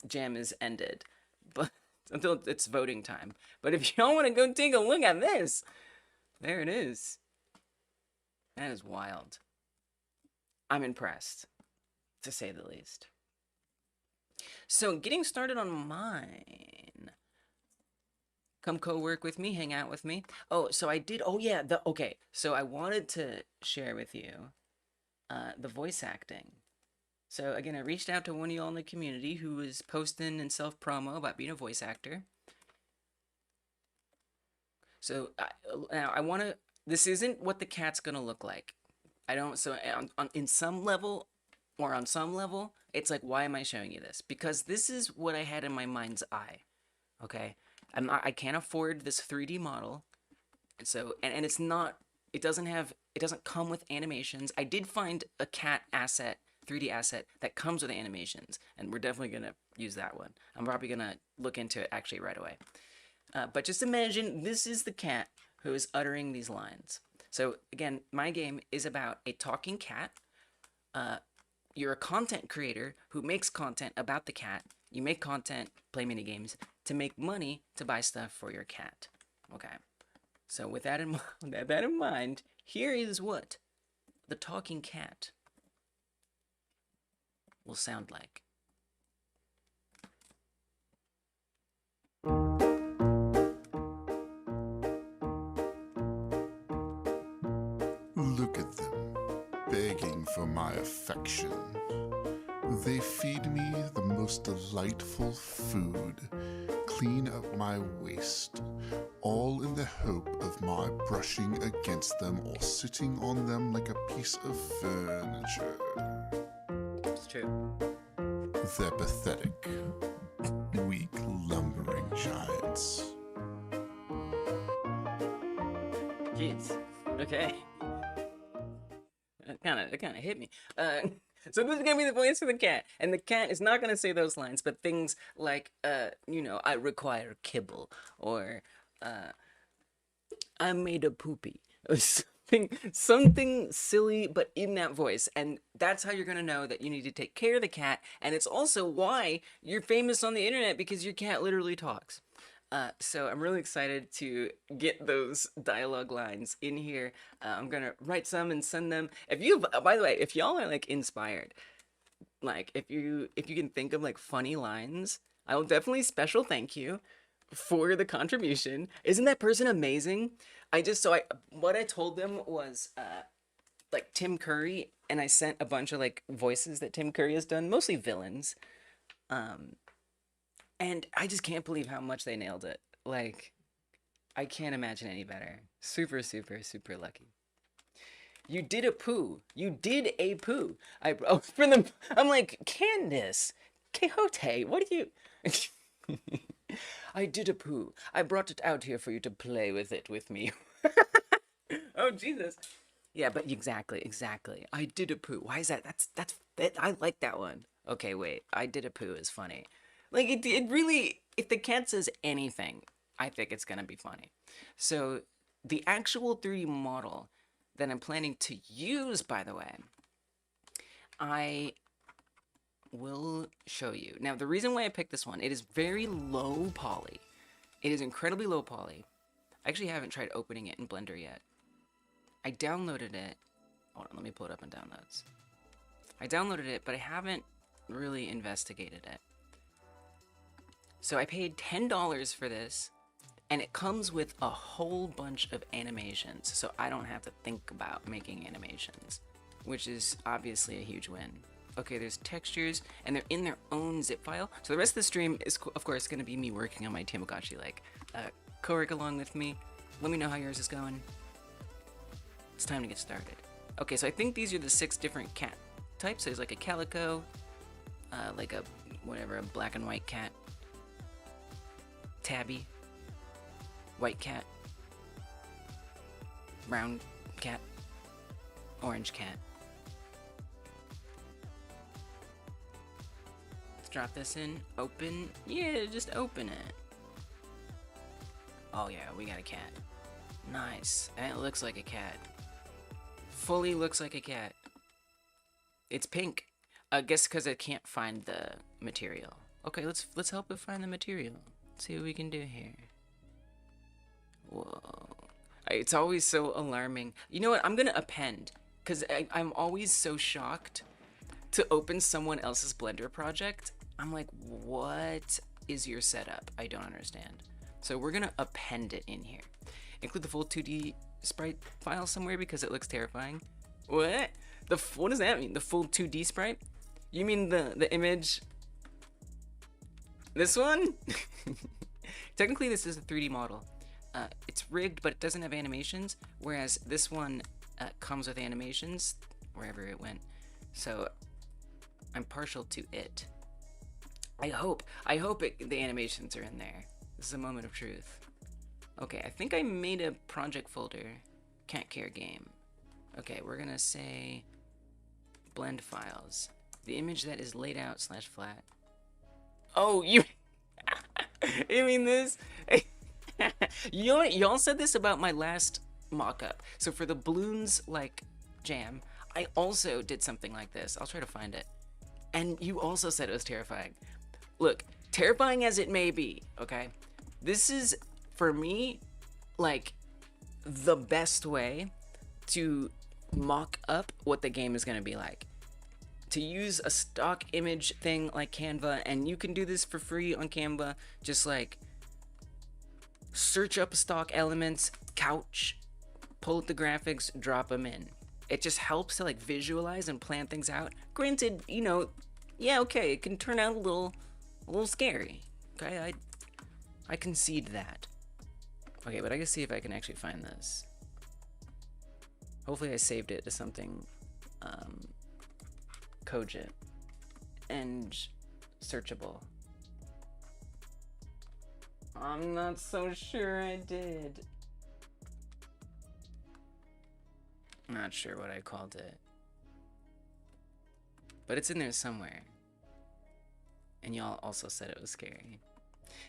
A: jam is ended, but until it's voting time. But if y'all want to go take a look at this, there it is. That is wild. I'm impressed, to say the least. So, getting started on mine. Come co-work with me, hang out with me. Oh, so I did, oh yeah, okay. So I wanted to share with you the voice acting. So again, I reached out to one of y'all in the community who was posting and self-promo about being a voice actor. So now I want to, this isn't what the cat's gonna look like. I don't, so in some level, or on some level, it's like, why am I showing you this? Because this is what I had in my mind's eye, okay? I can't afford this 3D model, and so, and it's not, it doesn't come with animations. I did find a cat asset, 3D asset, that comes with animations, and we're definitely gonna use that one. I'm probably gonna look into it actually right away. But just imagine this is the cat who is uttering these lines. So again, my game is about a talking cat. You're a content creator who makes content about the cat. You make content, play mini games to make money to buy stuff for your cat. Okay. So with that in mind, here is what the talking cat will sound like.
B: Look at them, begging for my affection. They feed me the most delightful food, clean up my waste, all in the hope of my brushing against them or sitting on them like a piece of furniture.
A: It's true.
B: They're pathetic, weak lumbering giants.
A: Jeez. Okay. It kind of hit me. So this is gonna be the voice for the cat, and the cat is not gonna say those lines, but things like, I require kibble, or, I made a poopy, or something silly, but in that voice, and that's how you're gonna know that you need to take care of the cat, and it's also why you're famous on the internet, because your cat literally talks. So I'm really excited to get those dialogue lines in here. I'm gonna write some and send them. If you, by the way, if y'all are like inspired, like if you can think of like funny lines, I will definitely special thank you for the contribution. Isn't that person amazing? What I told them was like Tim Curry, and I sent a bunch of like voices that Tim Curry has done, mostly villains. And I just can't believe how much they nailed it. Like, I can't imagine any better. Super, super, super lucky. You did a poo. You did a poo. I'm like, Candace, Quixote, what do you? I did a poo. I brought it out here for you to play with it with me. Oh, Jesus. Yeah, but exactly. I did a poo. Why is that? I like that one. Okay, wait. I did a poo is funny. Like, it really, if the cat says anything, I think it's gonna be funny. So, the actual 3D model that I'm planning to use, by the way, I will show you. Now, the reason why I picked this one, it is very low poly. It is incredibly low poly. I actually haven't tried opening it in Blender yet. I downloaded it. Hold on, let me pull it up in downloads. I downloaded it, but I haven't really investigated it. So I paid $10 for this, and it comes with a whole bunch of animations, so I don't have to think about making animations, which is obviously a huge win. Okay, there's textures, and they're in their own zip file. So the rest of the stream is, of course, going to be me working on my Tamagotchi-like. Co-work along with me. Let me know how yours is going. It's time to get started. Okay, so I think these are the 6 different cat types. There's like a calico, like a black and white cat, tabby, white cat, brown cat, orange cat. Let's drop this in. Open. Yeah, just open it. Oh yeah, we got a cat. Nice. And it looks like a cat. Fully looks like a cat. It's pink. I guess because it can't find the material. Okay, let's help it find the material. Let's see what we can do here. Whoa. It's always so alarming. You know what? I'm gonna append, because I'm always so shocked to open someone else's Blender project. I'm like, what is your setup? I don't understand. So we're gonna append it in here. Include the full 2D sprite file somewhere because it looks terrifying. What? What does that mean? The full 2D sprite? You mean the image? This one? Technically, this is a 3D model. It's rigged, but it doesn't have animations, whereas this one comes with animations wherever it went. So I'm partial to it. I hope the animations are in there. This is a moment of truth. Okay, I think I made a project folder, cat care game. Okay, we're gonna say blend files. The image that is laid out / flat. Oh, you mean this? You know what? Y'all said this about my last mock-up. So for the balloons like jam, I also did something like this. I'll try to find it. And you also said it was terrifying. Look, terrifying as it may be, okay? This is, for me, like the best way to mock up what the game is gonna be like. To use a stock image thing like Canva, and you can do this for free on Canva, just like search up stock elements, couch, pull up the graphics, drop them in. It just helps to like visualize and plan things out. Granted, you know, yeah, okay, it can turn out a little scary. Okay, I concede that. Okay, but I can see if I can actually find this. Hopefully I saved it to something cogent and searchable. I'm not so sure I did. Not sure what I called it. But it's in there somewhere. And y'all also said it was scary.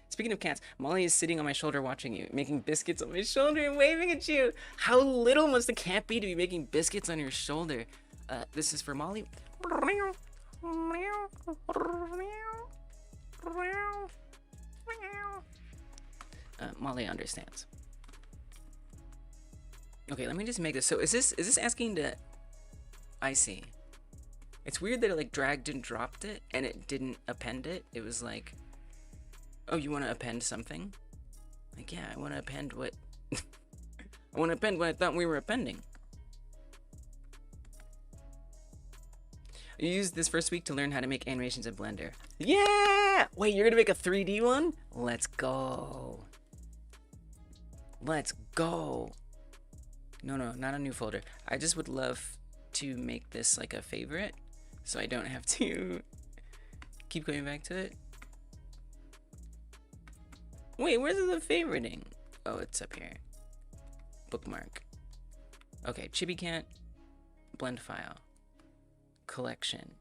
A: Speaking of cats, Molly is sitting on my shoulder watching you, making biscuits on my shoulder and waving at you. How little must a cat be to be making biscuits on your shoulder? This is for Molly. Molly understands. Okay, let me just make this. So is this asking to... I see. It's weird that it like dragged and dropped it and it didn't append it. It was like, oh, you want to append something? Like, yeah, I want to append what... I want to append what I thought we were appending. You used this first week to learn how to make animations in Blender. Yeah! Wait, you're gonna make a 3D one? Let's go. Let's go. No, not a new folder. I just would love to make this like a favorite so I don't have to keep going back to it. Wait, where's the favoriting? Oh, it's up here. Bookmark. Okay, Chibi Cat, blend file, collection,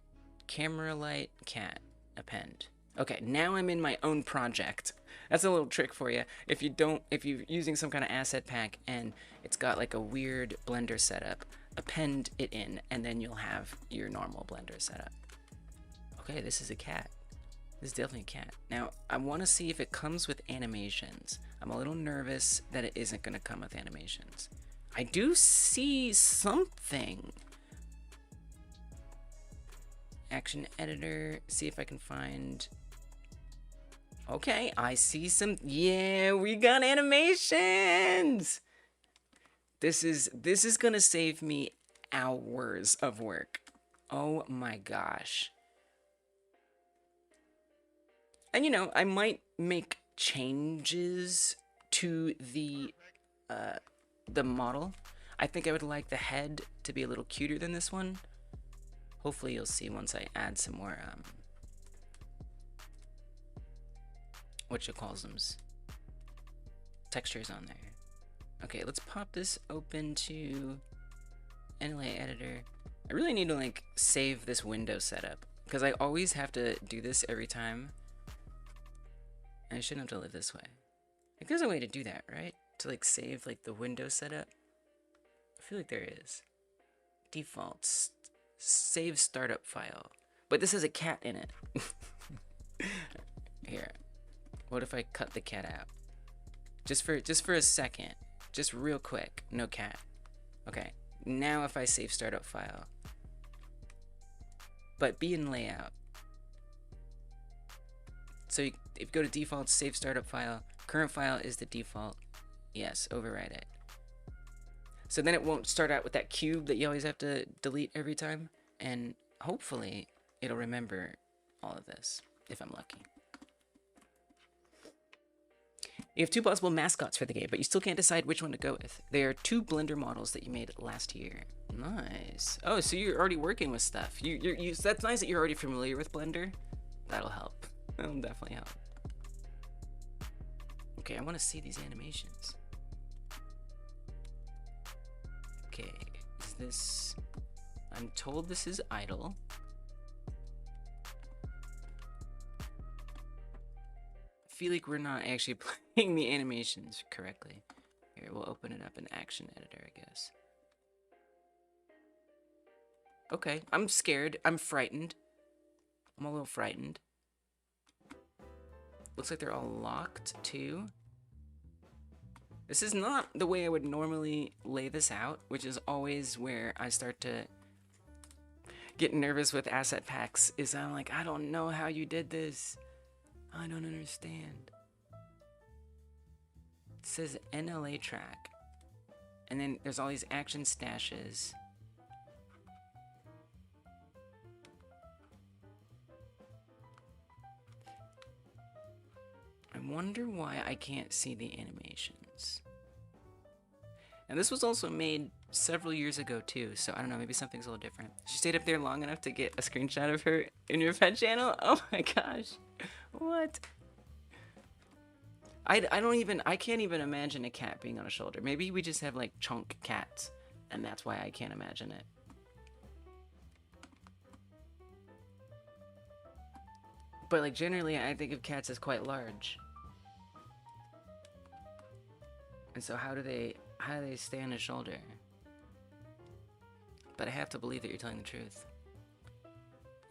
A: camera light, cat, append. Okay, now I'm in my own project. That's a little trick for you. If you're using some kind of asset pack and it's got like a weird Blender setup, append it in, and then you'll have your normal Blender setup. Okay, this is a cat. This is definitely a cat. Now, I want to see if it comes with animations. I'm a little nervous that it isn't going to come with animations. I do see something. Action editor, see if I can find... Okay, I see some... Yeah, we got animations! This is gonna save me hours of work. Oh my gosh. And you know, I might make changes to the model. I think I would like the head to be a little cuter than this one. Hopefully you'll see once I add some more, textures on there. Okay, let's pop this open to NLA editor. I really need to like save this window setup because I always have to do this every time. And I shouldn't have to live this way. Like there's a way to do that, right? To like save like the window setup. I feel like there is. Defaults. Save startup file. But this has a cat in it. Here. What if I cut the cat out? Just for a second. Just real quick. No cat. Okay. Now if I save startup file. But be in layout. So if you go to default, save startup file. Current file is the default. Yes, override it. So then it won't start out with that cube that you always have to delete every time. And hopefully it'll remember all of this, if I'm lucky. You have two possible mascots for the game, but you still can't decide which one to go with. They are two Blender models that you made last year. Nice. Oh, so you're already working with stuff. That's nice that you're already familiar with Blender. That'll help. That'll definitely help. Okay, I want to see these animations. Okay, is this... I'm told this is idle. I feel like we're not actually playing the animations correctly. Here, we'll open it up in Action Editor, I guess. Okay, I'm scared. I'm frightened. I'm a little frightened. Looks like they're all locked, too. This is not the way I would normally lay this out, which is always where I start to get nervous with asset packs, is I'm like, I don't know how you did this. I don't understand. It says NLA track. And then there's all these action stashes. I wonder why I can't see the animations. And this was also made several years ago too, so I don't know, maybe something's a little different. She stayed up there long enough to get a screenshot of her in your pet channel? Oh my gosh. What? I can't even imagine a cat being on a shoulder. Maybe we just have like chunk cats, and that's why I can't imagine it. But like generally, I think of cats as quite large. And so how do they stay on a shoulder? But I have to believe that you're telling the truth.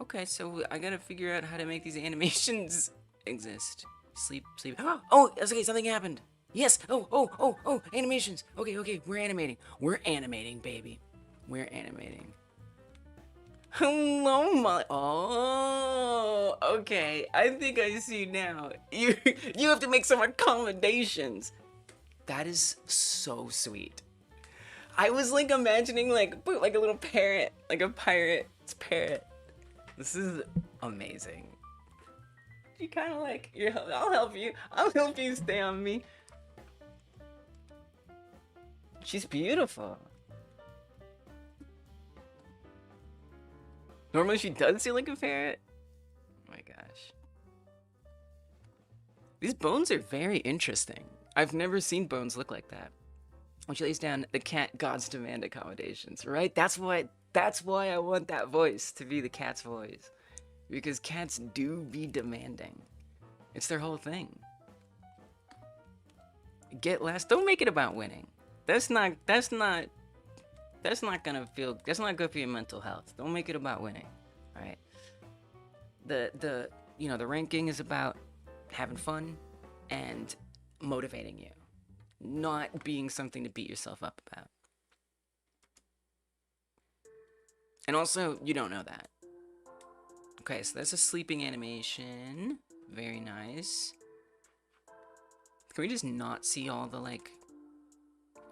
A: Okay, so I gotta figure out how to make these animations exist. Sleep. Oh, that's okay, something happened. Yes, oh, animations. Okay, we're animating. We're animating, baby. We're animating. Hello, Molly. Oh, okay. I think I see now. You have to make some accommodations. That is so sweet. I was like imagining like a little parrot, like a pirate's parrot. This is amazing. You kind of like, I'll help you. I'll help you stay on me. She's beautiful. Normally she does seem like a parrot. Oh my gosh. These bones are very interesting. I've never seen bones look like that. When she lays down, the cat gods demand accommodations, right? That's why I want that voice to be the cat's voice. Because cats do be demanding. It's their whole thing. Get last. Don't make it about winning. That's not good for your mental health. Don't make it about winning. Alright? The ranking is about having fun and motivating you. Not being something to beat yourself up about. And also, you don't know that. Okay, so that's a sleeping animation. Very nice. Can we just not see all the, like,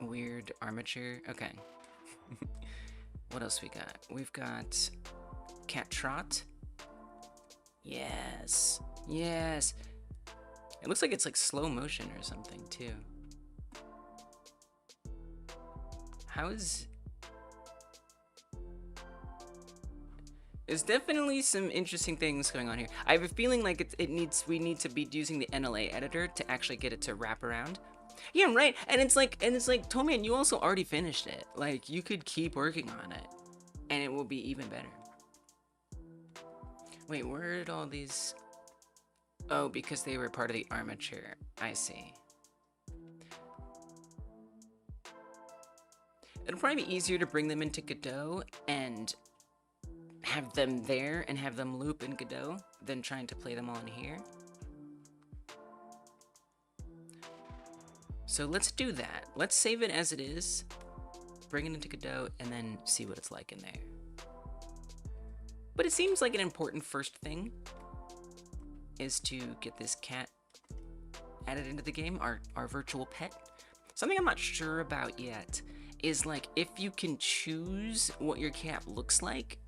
A: weird armature? Okay. What else we got? We've got cat trot. Yes. Yes. It looks like it's, like, slow motion or something, too. How is... There's definitely some interesting things going on here. I have a feeling like we need to be using the NLA editor to actually get it to wrap around. Yeah, right. And it's like, Toman, you also already finished it. Like, you could keep working on it, and it will be even better. Wait, where did all these? Oh, because they were part of the armature. I see. It'll probably be easier to bring them into Godot and have them there and have them loop in Godot than trying to play them all in here. So let's do that. Let's save it as it is, bring it into Godot, and then see what it's like in there. But it seems like an important first thing is to get this cat added into the game, our virtual pet. Something I'm not sure about yet is like if you can choose what your cat looks like,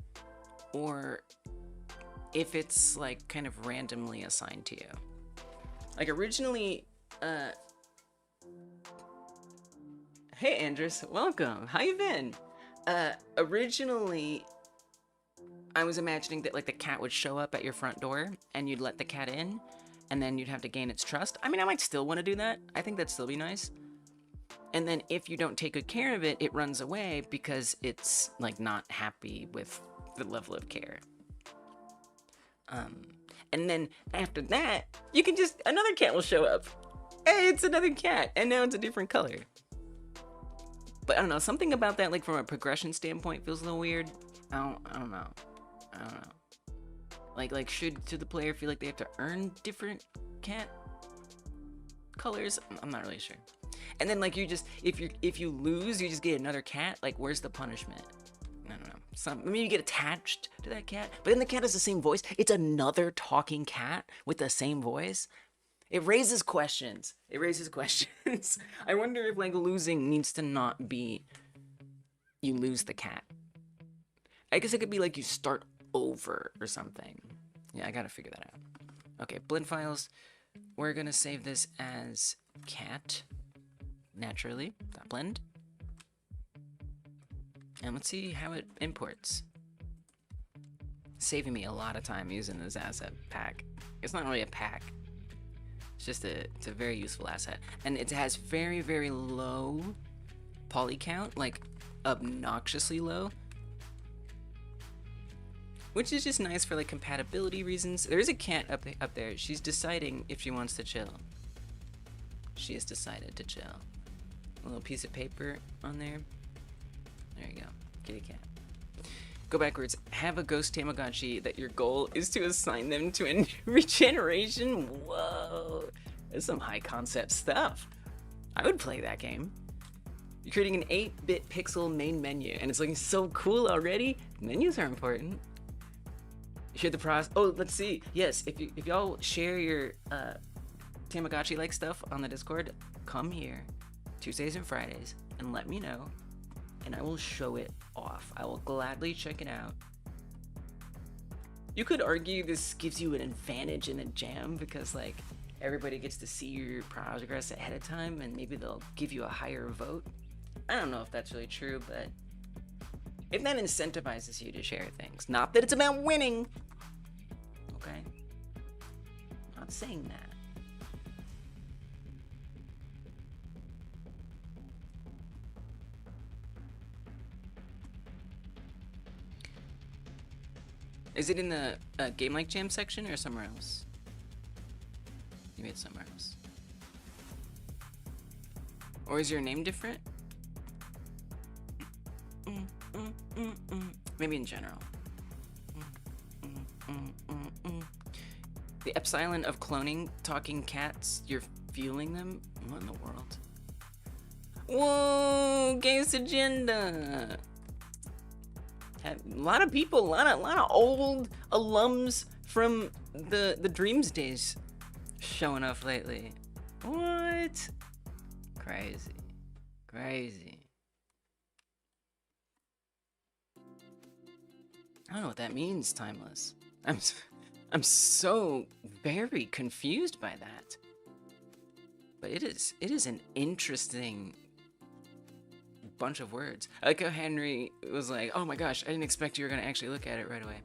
A: or if it's like kind of randomly assigned to you. Like originally, hey Andres, welcome. How you been? Originally, I was imagining that like the cat would show up at your front door and you'd let the cat in, and then you'd have to gain its trust. I mean, I might still want to do that. I think that'd still be nice. And then if you don't take good care of it, it runs away because it's like not happy with the level of care. And then after that, you can just, another cat will show up. Hey, it's another cat, and now it's a different color. But I don't know, something about that, like from a progression standpoint, feels a little weird. I don't know. Like should the player feel like they have to earn different cat colors? I'm not really sure. And then like you just, if you lose, you just get another cat. Like where's the punishment? I don't know. Maybe you get attached to that cat, but then the cat has the same voice. It's another talking cat with the same voice. It raises questions. I wonder if like losing needs to not be you lose the cat. I guess it could be like you start over or something. Yeah, I gotta figure that out. Okay, blend files. We're gonna save this as cat. Naturally, .blend. And let's see how it imports. Saving me a lot of time using this asset pack. It's not really a pack. It's It's a very useful asset, and it has very, very low poly count, like obnoxiously low, which is just nice for like compatibility reasons. There is a cat up there. She's deciding if she wants to chill. She has decided to chill. A little piece of paper on there. There you go. Kitty cat. Go backwards. Have a ghost Tamagotchi that your goal is to assign them to a regeneration. Whoa. That's some high concept stuff. I would play that game. You're creating an 8-bit pixel main menu, and it's looking so cool already. Menus are important. You share the process. Oh, let's see. Yes, if y'all share your Tamagotchi-like stuff on the Discord, come here Tuesdays and Fridays and let me know, and I will show it off. I will gladly check it out. You could argue this gives you an advantage in a jam because like everybody gets to see your progress ahead of time, and maybe they'll give you a higher vote. I don't know if that's really true, but if that incentivizes you to share things, not that it's about winning, okay? I'm not saying that. Is it in the Game Like Jam section or somewhere else? Maybe it's somewhere else. Or is your name different? Maybe in general. The epsilon of cloning talking cats, you're fueling them? What in the world? Whoa, Games Agenda! A lot of people, a lot of old alums from the Dreams days showing up lately. What? Crazy. I don't know what that means, Timeless. I'm so very confused by that. But it is an interesting bunch of words. I like how Henry was like, oh my gosh, I didn't expect you were gonna actually look at it right away.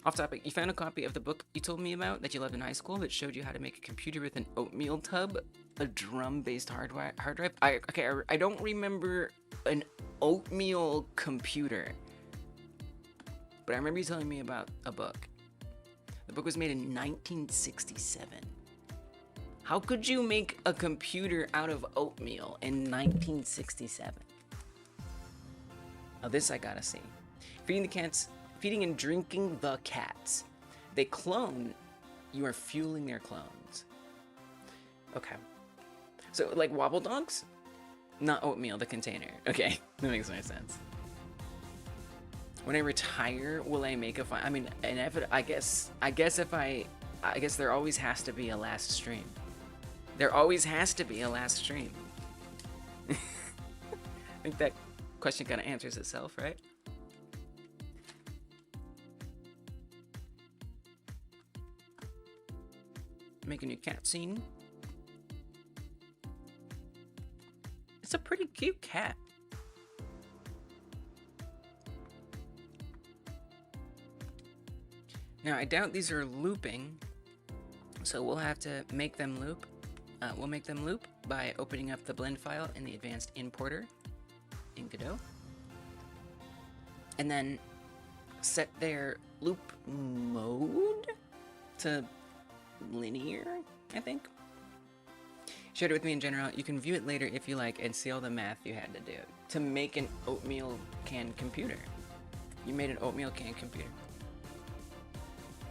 A: Off topic, you found a copy of the book you told me about that you loved in high school that showed you how to make a computer with an oatmeal tub, a drum-based hard drive. I don't remember an oatmeal computer, but I remember you telling me about a book. The book was made in 1967. How could you make a computer out of oatmeal in 1967? Oh, this I gotta see. Feeding and drinking the cats. They clone, you are fueling their clones. Okay. So, like Wobble Dogs? Not oatmeal, the container. Okay, that makes more sense. When I retire, will I make a I mean, I guess there always has to be a last stream. There always has to be a last stream. I think that question kind of answers itself, right? Make a new cat scene. It's a pretty cute cat. Now, I doubt these are looping, so we'll have to make them loop. We'll make them loop by opening up the blend file in the advanced importer in Godot. And then set their loop mode to linear, I think. Share it with me in general. You can view it later if you like and see all the math you had to do to make an oatmeal can computer. You made an oatmeal can computer.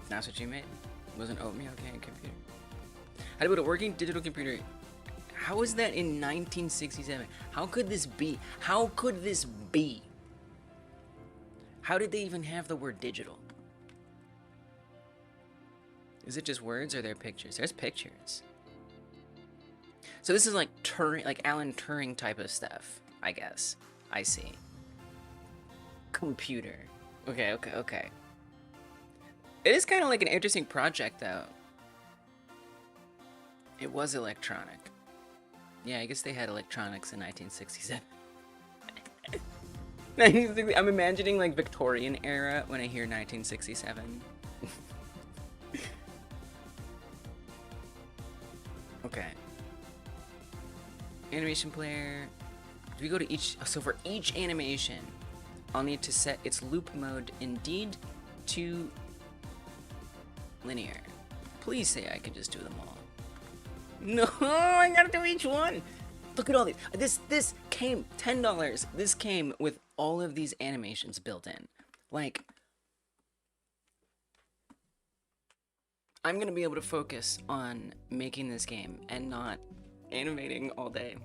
A: That's what you made. It was an oatmeal can computer. How to build a working digital computer. How is that in 1967? How could this be? How could this be? How did they even have the word digital? Is it just words or are there pictures? There's pictures. So this is like Turing, like Alan Turing type of stuff, I guess. I see. Computer. Okay. It is kind of like an interesting project, though. It was electronic. Yeah, I guess they had electronics in 1967. I'm imagining like Victorian era when I hear 1967. Animation player. Do we go to each? So for each animation, I'll need to set its loop mode indeed to linear. Please say I can just do them all. No, I gotta do each one. Look at all these. This came $10. This came with all of these animations built in. Like, I'm gonna be able to focus on making this game and not animating all day.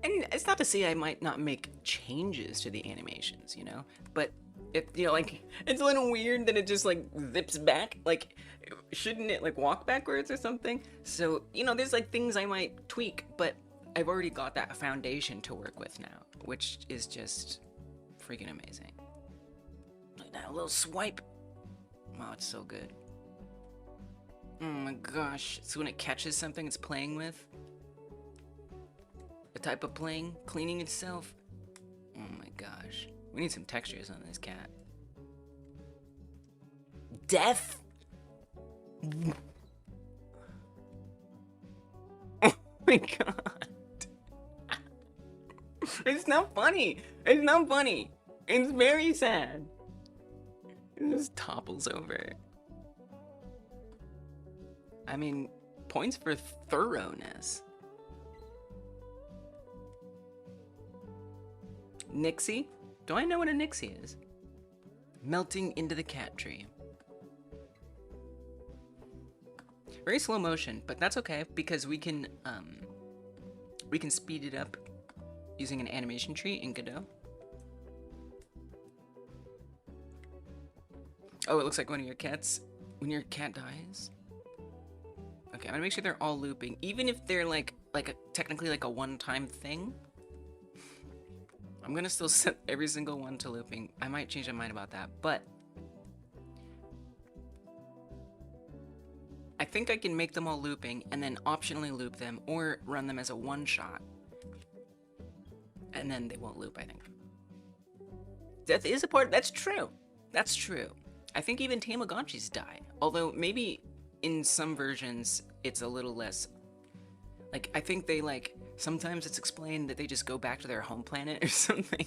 A: And it's not to say I might not make changes to the animations, you know? But, like, it's a little weird that it just, like, zips back. Like, shouldn't it, like, walk backwards or something? So, there's, like, things I might tweak, but I've already got that foundation to work with now, which is just freaking amazing. Look at that little swipe. Wow, it's so good. Oh my gosh. So when it catches something it's playing with, a type of playing, cleaning itself. Oh my gosh. We need some textures on this cat. Death? Oh my god. It's not funny. It's not funny. It's very sad. It just topples over. I mean, points for thoroughness. Nixie? Do I know what a Nixie is? Melting into the cat tree. Very slow motion, but that's okay because we can speed it up using an animation tree in Godot. Oh, it looks like one of your cats. When your cat dies. Okay, I'm gonna make sure they're all looping, even if they're technically like a one-time thing. I'm gonna still set every single one to looping. I might change my mind about that, but I think I can make them all looping and then optionally loop them or run them as a one-shot. And then they won't loop, I think. Death is a part, that's true. That's true. I think even Tamagotchis die. Although maybe in some versions it's a little less. Like, I think they sometimes it's explained that they just go back to their home planet or something.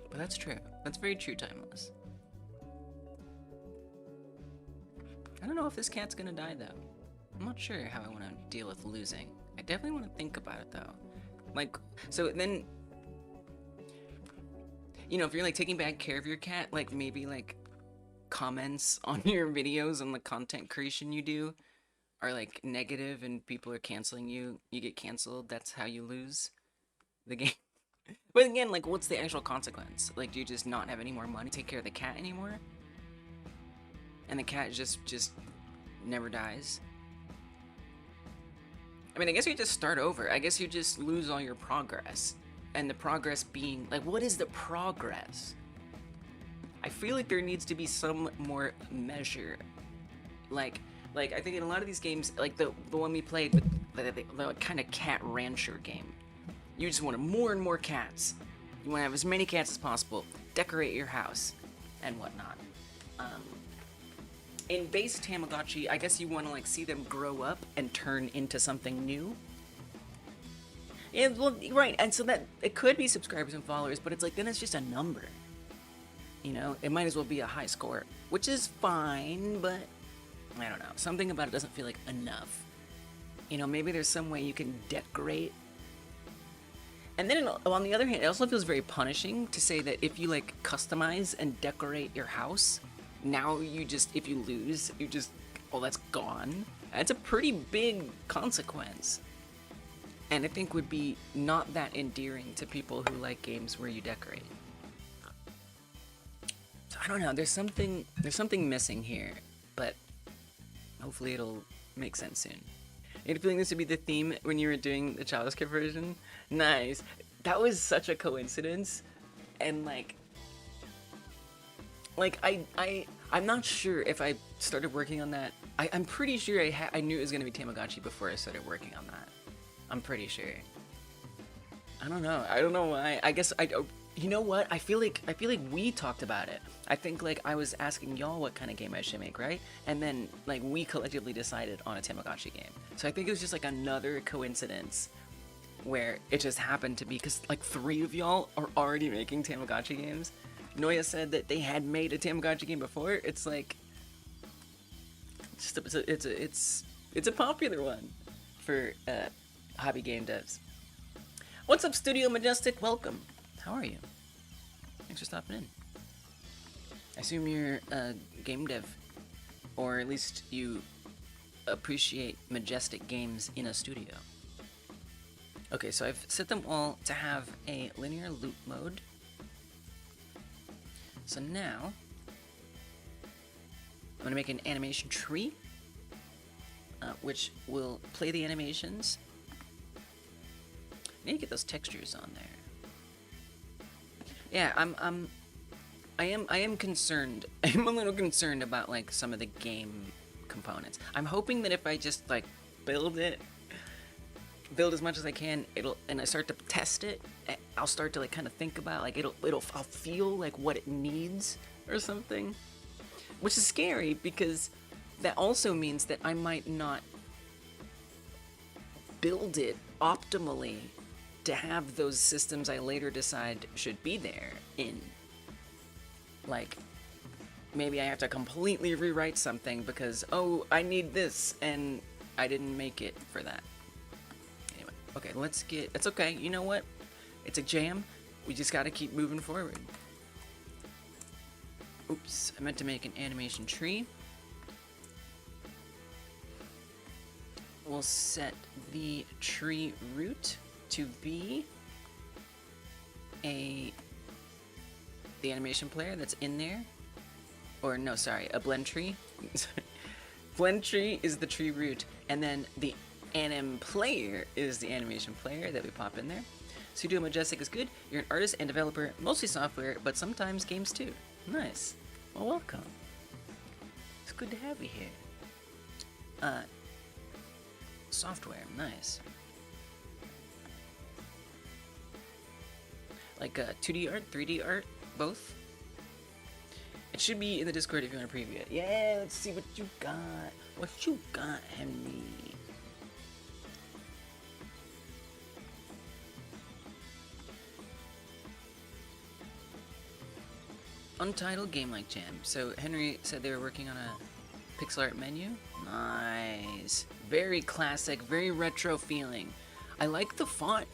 A: But that's true. That's very true, Timeless. I don't know if this cat's gonna die though. I'm not sure how I want to deal with losing. I definitely want to think about it though. So then, if you're taking bad care of your cat, maybe comments on your videos on the content creation you do are negative and people are canceling you, you get canceled, that's how you lose the game. But again, what's the actual consequence? Do you just not have any more money to take care of the cat anymore? And the cat just never dies? I mean, I guess you just start over. I guess you just lose all your progress. And the progress being, what is the progress? I feel like there needs to be some more measure. I think in a lot of these games, the one we played with, the kind of cat rancher game, you just want more and more cats. You want to have as many cats as possible, decorate your house, and whatnot. In base Tamagotchi, I guess you want to see them grow up and turn into something new. Yeah, well, right, and so that it could be subscribers and followers, but it's then it's just a number. It might as well be a high score, which is fine, but I don't know. Something about it doesn't feel like enough. Maybe there's some way you can decorate. And then on the other hand, it also feels very punishing to say that if you customize and decorate your house, now if you lose, that's gone. That's a pretty big consequence. And I think would be not that endearing to people who like games where you decorate. So I don't know, there's something missing here, but hopefully it'll make sense soon. You had a feeling this would be the theme when you were doing the JavaScript version? Nice. That was such a coincidence. And I'm not sure if I started working on that. I'm pretty sure I knew it was going to be Tamagotchi before I started working on that. I'm pretty sure. I don't know why. I guess You know what? I feel like we talked about it. I think like I was asking y'all what kind of game I should make, right? And then like we collectively decided on a Tamagotchi game. So I think it was just like another coincidence where it just happened to be because like 3 of y'all are already making Tamagotchi games. Noya said that they had made a Tamagotchi game before. It's like it's a popular one for hobby game devs. What's up, Studio Majestic? Welcome. How are you? Thanks for stopping in. I assume you're a game dev, or at least you appreciate majestic games in a studio. Okay, so I've set them all to have a linear loop mode. So now, I'm gonna make an animation tree, which will play the animations. I need to get those textures on there. Yeah, I am concerned. I'm a little concerned about like some of the game components. I'm hoping that if I just like build as much as I can, and I start to test it, I'll start to like kind of think about like I'll feel like what it needs or something, which is scary because that also means that I might not build it optimally to have those systems I later decide should be there in. Like, maybe I have to completely rewrite something because, oh, I need this, and I didn't make it for that. Anyway, okay, it's okay, you know what? It's a jam, we just gotta keep moving forward. Oops, I meant to make an animation tree. We'll set the tree root to be the animation player that's in there, or no, sorry, a blend tree. Blend tree is the tree root, and then the anim player is the animation player that we pop in there. Studio Majestic is good. You're an artist and developer, mostly software, but sometimes games too. Nice. Well, welcome. It's good to have you here. Software, nice. Like 2D art, 3D art, both. It should be in the Discord if you want to preview it. Yeah, let's see what you got. What you got, Henry? Untitled Game Like Jam. So Henry said they were working on a pixel art menu. Nice. Very classic, very retro feeling. I like the font.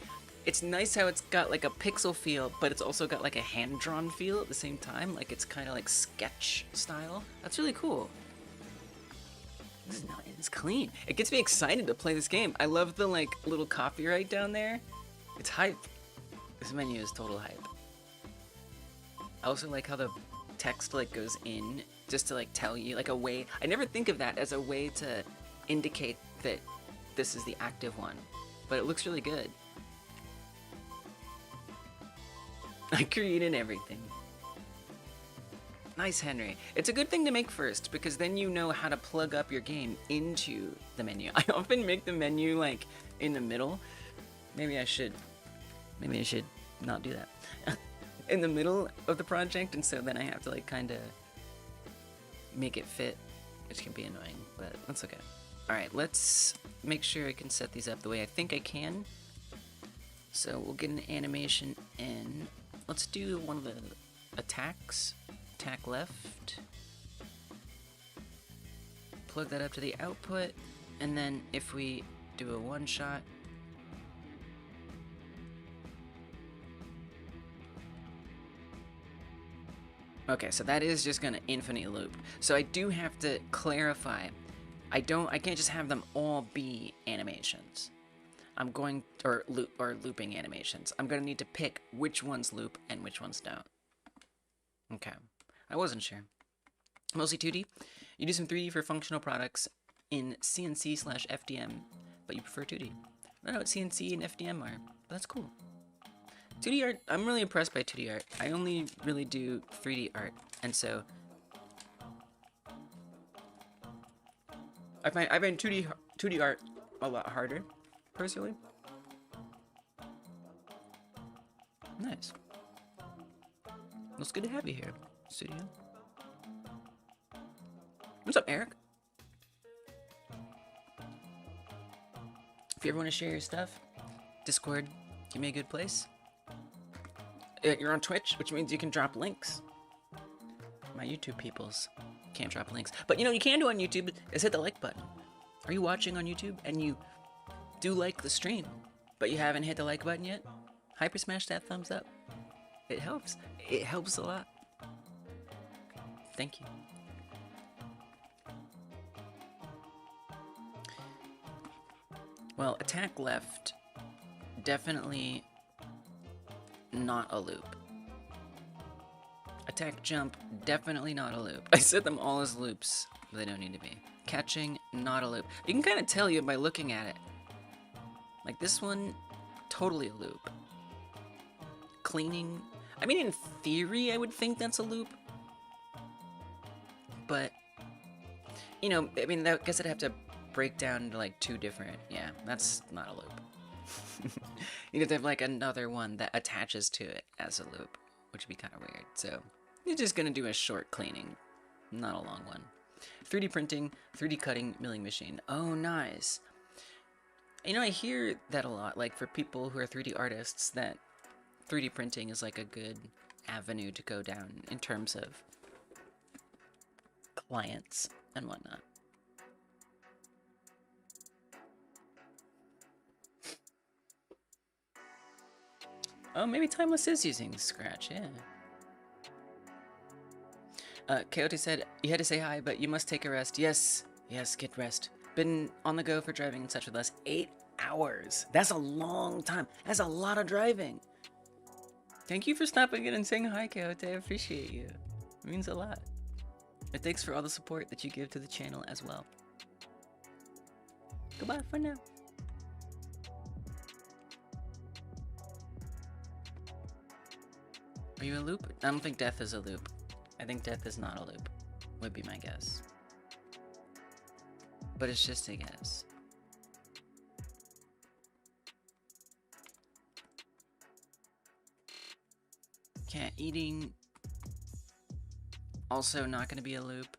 A: It's nice how it's got like a pixel feel, but it's also got like a hand-drawn feel at the same time. Like it's kind of like sketch style. That's really cool. This is not, it's clean. It gets me excited to play this game. I love the like little copyright down there. It's hype. This menu is total hype. I also like how the text like goes in just to like tell you like a way. I never think of that as a way to indicate that this is the active one, but it looks really good. I created everything. Nice, Henry. It's a good thing to make first, because then you know how to plug up your game into the menu. I often make the menu, like, in the middle. Maybe I should not do that. In the middle of the project, and so then I have to, like, kind of make it fit, which can be annoying, but that's okay. Alright, let's make sure I can set these up the way I think I can. So we'll get an animation in. Let's do one of the attacks. Attack left. Plug that up to the output. And then if we do a one shot. Okay, so that is just gonna infinitely loop. So I do have to clarify. I can't just have them all be animations. I'm going, or looping animations. I'm gonna need to pick which ones loop and which ones don't. Okay, I wasn't sure. Mostly 2D. You do some 3D for functional products in CNC/FDM, but you prefer 2D. I don't know what CNC and FDM are, but that's cool. 2D art, I'm really impressed by 2D art. I only really do 3D art, and so I find 2D art a lot harder. Personally. Nice. It's good to have you here, studio. What's up, Eric? If you ever want to share your stuff, Discord, give me a good place. You're on Twitch, which means you can drop links. My YouTube peoples can't drop links. But you know, you can do on YouTube is hit the like button. Are you watching on YouTube and you do like the stream, but you haven't hit the like button yet? Hyper smash that thumbs up. It helps. It helps a lot. Thank you. Well, attack left, definitely not a loop. Attack jump, definitely not a loop. I set them all as loops, but they don't need to be. Catching, not a loop. You can kind of tell you by looking at it. Like this one, totally a loop. Cleaning, I mean in theory I would think that's a loop. But, you know, I mean, I guess I'd have to break down into like two different, yeah, that's not a loop. You'd have to have like another one that attaches to it as a loop, which would be kind of weird. So you're just gonna do a short cleaning, not a long one. 3D printing, 3D cutting, milling machine. Oh, nice. You know, I hear that a lot, like for people who are 3D artists, that 3D printing is like a good avenue to go down in terms of clients and whatnot. Oh, maybe Timeless is using Scratch, yeah. Coyote said, you had to say hi, but you must take a rest. Yes, yes, get rest. Been on the go for driving and such with us. 8 hours. That's a long time. That's a lot of driving. Thank you for stopping in and saying hi, Coyote. I appreciate you. It means a lot. And thanks for all the support that you give to the channel as well. Goodbye for now. Are you a loop? I don't think death is a loop. I think death is not a loop, would be my guess. But it's just a guess. Cat eating. Also not gonna be a loop.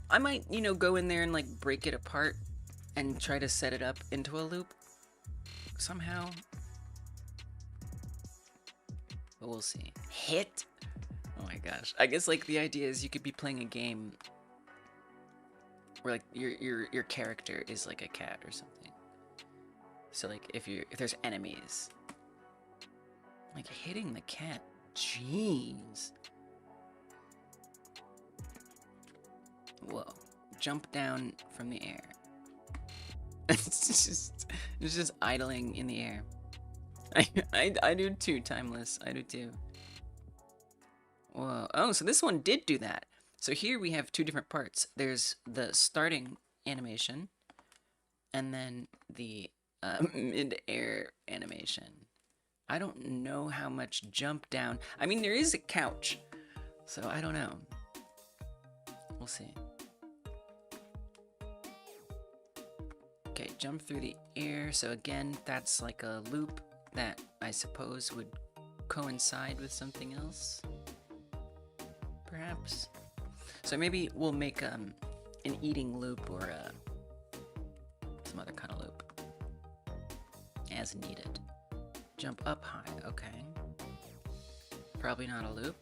A: I might, you know, go in there and like break it apart and try to set it up into a loop somehow. But we'll see. Hit? Oh my gosh. I guess like the idea is you could be playing a game where like your character is like a cat or something. So like if there's enemies, like hitting the cat. Jeez. Whoa. Jump down from the air. It's just idling in the air. I do too, Timeless. I do too. Whoa. Oh, so this one did do that. So here we have two different parts. There's the starting animation, and then the mid-air animation. I don't know how much jump down. I mean, there is a couch, so I don't know. We'll see. Okay, jump through the air. So again, that's like a loop that I suppose would coincide with something else, perhaps. So maybe we'll make an eating loop or some other kind of loop as needed. Jump up high, okay. Probably not a loop.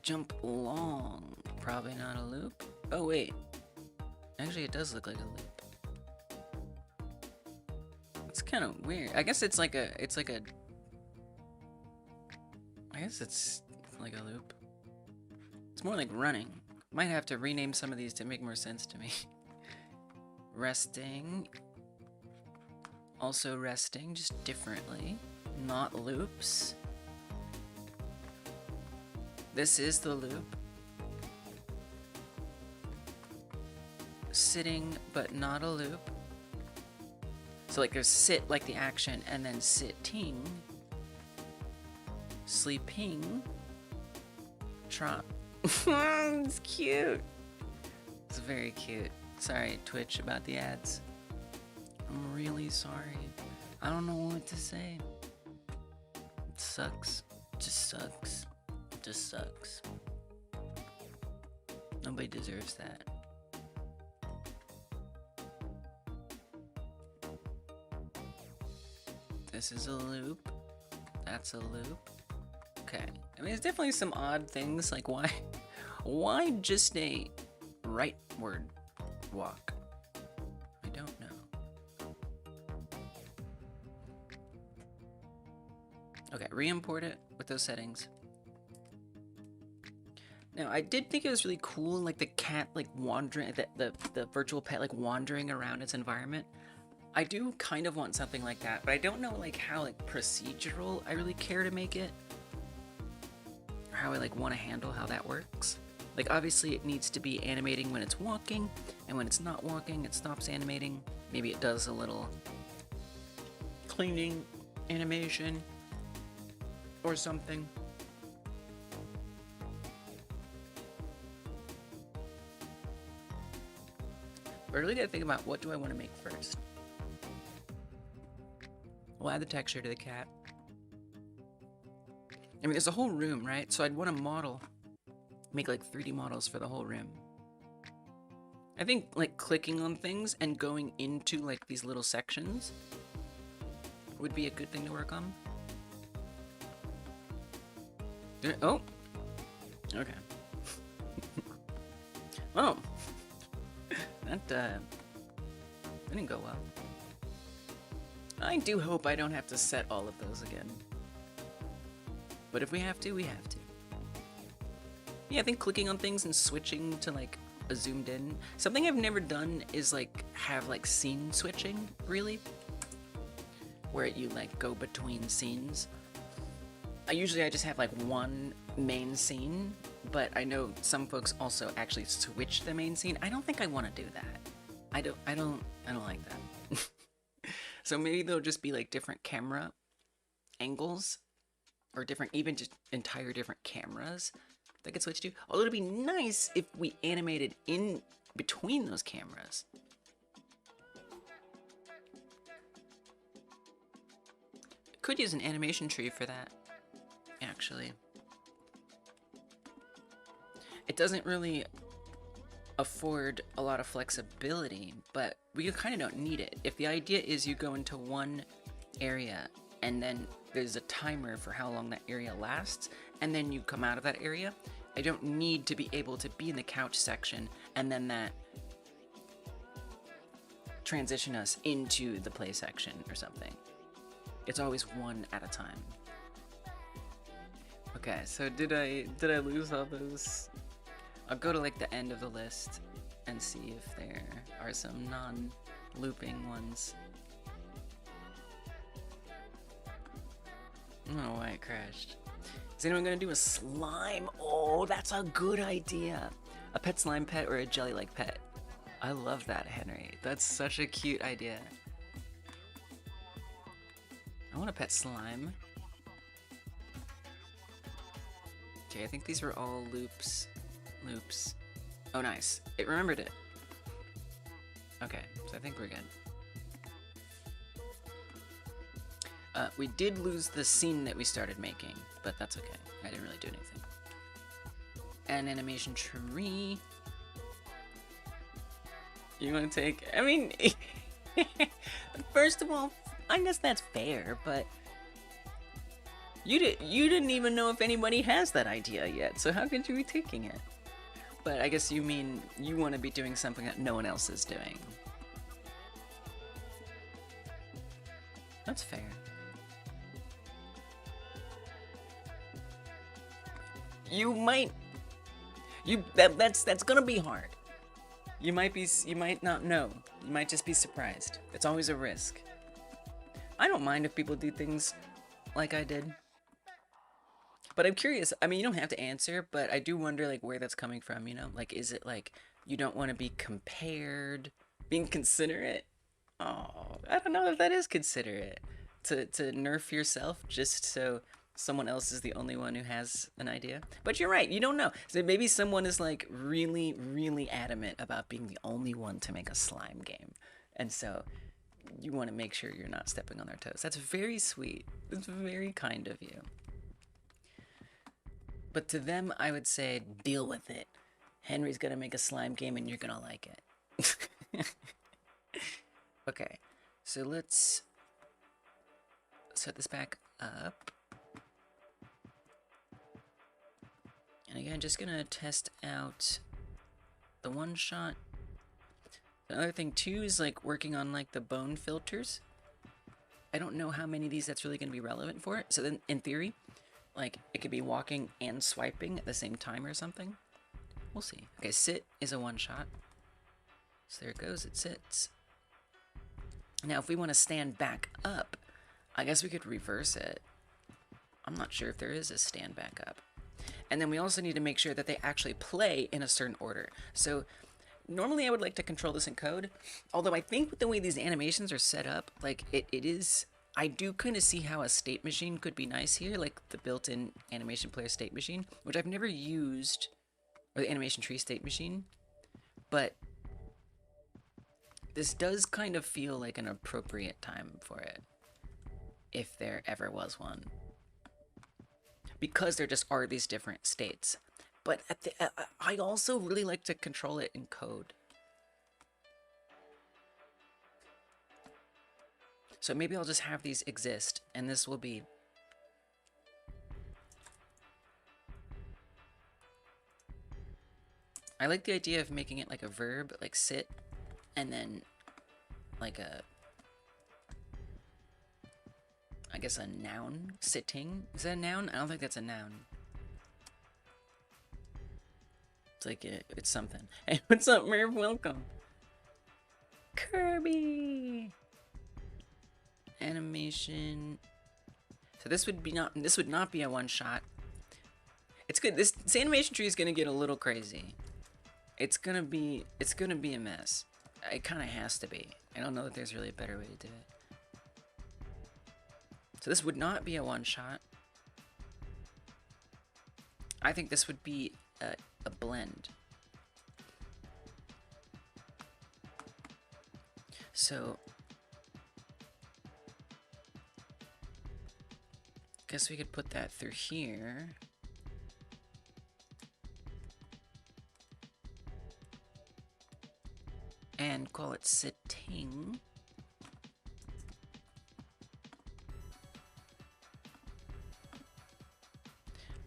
A: Jump long, probably not a loop. Oh wait, actually it does look like a loop. It's kind of weird. I guess it's like a, I guess it's like a loop. It's more like running. Might have to rename some of these to make more sense to me. Resting. Also resting, just differently. Not loops. This is the loop. Sitting, but not a loop. So like there's sit like the action, and then sitting. Sleeping. Trot. It's cute. It's very cute. Sorry, Twitch, about the ads. I'm really sorry. I don't know what to say. It sucks. It just sucks. It just sucks. Nobody deserves that. This is a loop. That's a loop. Okay. I mean, there's definitely some odd things, like why just a rightward walk? I don't know. Okay, re-import it with those settings. Now, I did think it was really cool, like the cat, like wandering, the virtual pet, like wandering around its environment. I do kind of want something like that, but I don't know like how like procedural I really care to make it, or how I like want to handle how that works. Like obviously it needs to be animating when it's walking, and when it's not walking, it stops animating. Maybe it does a little cleaning animation or something. But I really gotta think about what do I want to make first. We'll add the texture to the cat. I mean, there's a whole room, right? So I'd want to model, make like 3D models for the whole room. I think like clicking on things and going into like these little sections would be a good thing to work on. Oh, okay. Oh, that didn't go well. I do hope I don't have to set all of those again. But if we have to, we have to. Yeah, I think clicking on things and switching to like a zoomed in. Something I've never done is like have like scene switching, really. Where you like go between scenes. Usually I just have like one main scene, but I know some folks also actually switch the main scene. I don't think I want to do that. I don't like that. So maybe there'll just be like different camera angles, or different, even just entire different cameras that could switch to. Although it'd be nice if we animated in between those cameras. Could use an animation tree for that, actually. It doesn't really afford a lot of flexibility, but we kind of don't need it. If the idea is you go into one area and then there's a timer for how long that area lasts, and then you come out of that area, I don't need to be able to be in the couch section and then that transition us into the play section or something. It's always one at a time. Okay, so did I lose all those? I'll go to like the end of the list and see if there are some non-looping ones. I don't know why it crashed. Is anyone gonna do a slime? Oh, that's a good idea. A pet slime pet or a jelly-like pet. I love that, Henry. That's such a cute idea. I want a pet slime. Okay, I think these were all loops. Oh, nice. It remembered it. Okay, so I think we're good. We did lose the scene that we started making, but that's okay. I didn't really do anything. An animation tree. You want to take... I mean... First of all, I guess that's fair, but... You didn't even know if anybody has that idea yet, so how could you be taking it? But I guess you mean you want to be doing something that no one else is doing. That's fair. You might... That's gonna be hard. You might not know. You might just be surprised. It's always a risk. I don't mind if people do things like I did. But I'm curious, I mean, you don't have to answer, but I do wonder, like, where that's coming from, you know? Like, is it, like, you don't want to be compared, being considerate? Oh, I don't know if that is considerate. To nerf yourself just so someone else is the only one who has an idea. But you're right, you don't know. So maybe someone is, like, really, really adamant about being the only one to make a slime game. And so you want to make sure you're not stepping on their toes. That's very sweet. It's very kind of you. But to them, I would say, deal with it. Henry's gonna make a slime game and you're gonna like it. Okay, so let's set this back up. And again, just gonna test out the one shot. The other thing too is like working on like the bone filters. I don't know how many of these that's really gonna be relevant for it. So then in theory, like it could be walking and swiping at the same time or something. We'll see. Okay, sit is a one shot. So there it goes, it sits. Now if we want to stand back up, I guess we could reverse it. I'm not sure if there is a stand back up. And then we also need to make sure that they actually play in a certain order. So normally I would like to control this in code, although I think with the way these animations are set up, like it is, I do kind of see how a state machine could be nice here, like the built-in animation player state machine, which I've never used, or the animation tree state machine, but this does kind of feel like an appropriate time for it, if there ever was one. Because there just are these different states. But I also really like to control it in code. So maybe I'll just have these exist, and this will be... I like the idea of making it like a verb, like sit, and then like a... I guess a noun? Sitting? Is that a noun? I don't think that's a noun. It's like, it's something. Hey, what's up, Merv? Welcome. Kirby! Animation. So this would not be a one shot. It's good. This animation tree is gonna get a little crazy. It's gonna be a mess. It kind of has to be. I don't know that there's really a better way to do it. So this would not be a one shot. I think this would be a blend. So guess we could put that through here. And call it sitting.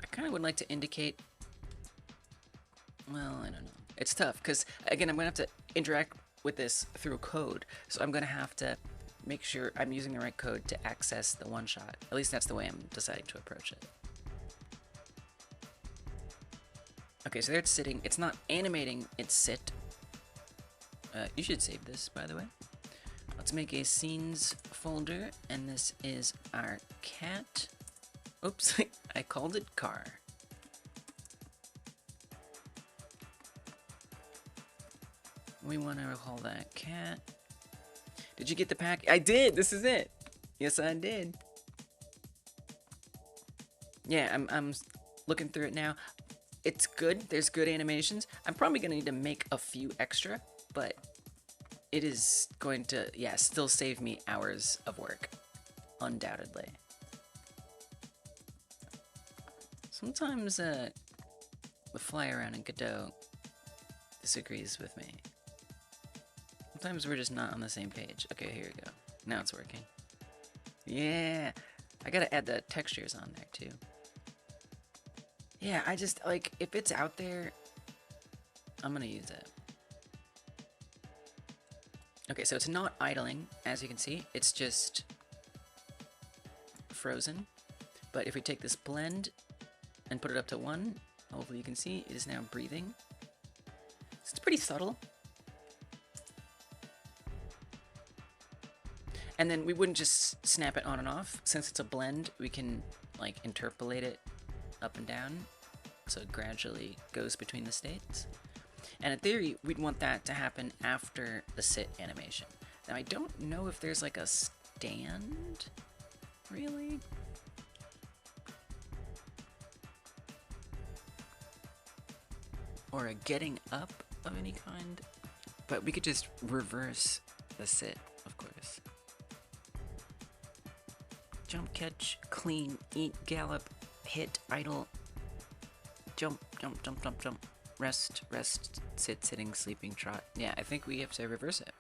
A: I kind of would like to indicate, well, I don't know. It's tough because, again, I'm going to have to interact with this through code. So I'm going to have to make sure I'm using the right code to access the one shot. At least that's the way I'm deciding to approach it. Okay, so there it's sitting. It's not animating, it's sit. You should save this, by the way. Let's make a scenes folder, and this is our cat. Oops, I called it car. We want to call that cat. Did you get the pack? I did! This is it! Yes, I did. Yeah, I'm looking through it now. It's good. There's good animations. I'm probably going to need to make a few extra, but it is going to, yeah, still save me hours of work. Undoubtedly. Sometimes the fly around in Godot disagrees with me. Sometimes we're just not on the same page. Okay, here we go. Now it's working. Yeah! I gotta add the textures on there too. Yeah, I just, like, if it's out there, I'm gonna use it. Okay, so it's not idling, as you can see. It's just frozen. But if we take this blend and put it up to 1, hopefully you can see it is now breathing. So it's pretty subtle. And then we wouldn't just snap it on and off. Since it's a blend, we can like interpolate it up and down, so it gradually goes between the states. And in theory, we'd want that to happen after the sit animation. Now, I don't know if there's like a stand, really? Or a getting up of any kind. But we could just reverse the sit, of course. Jump, catch, clean, eat, gallop, hit, idle, jump, jump, jump, jump, jump, rest, rest, sit, sitting, sleeping, trot. Yeah, I think we have to reverse it.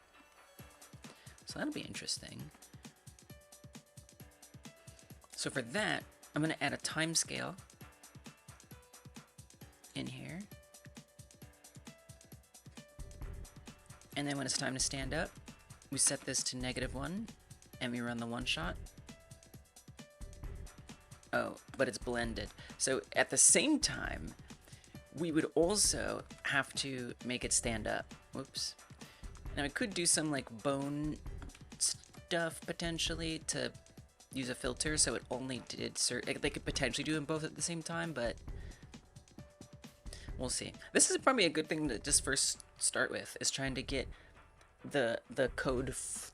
A: So that'll be interesting. So for that, I'm going to add a time scale in here. And then when it's time to stand up, we set this to -1 and we run the one shot. Oh, but it's blended. So at the same time, we would also have to make it stand up. Whoops. Now I could do some like bone stuff potentially to use a filter so it only did they could potentially do them both at the same time, but we'll see. This is probably a good thing to just first start with, is trying to get the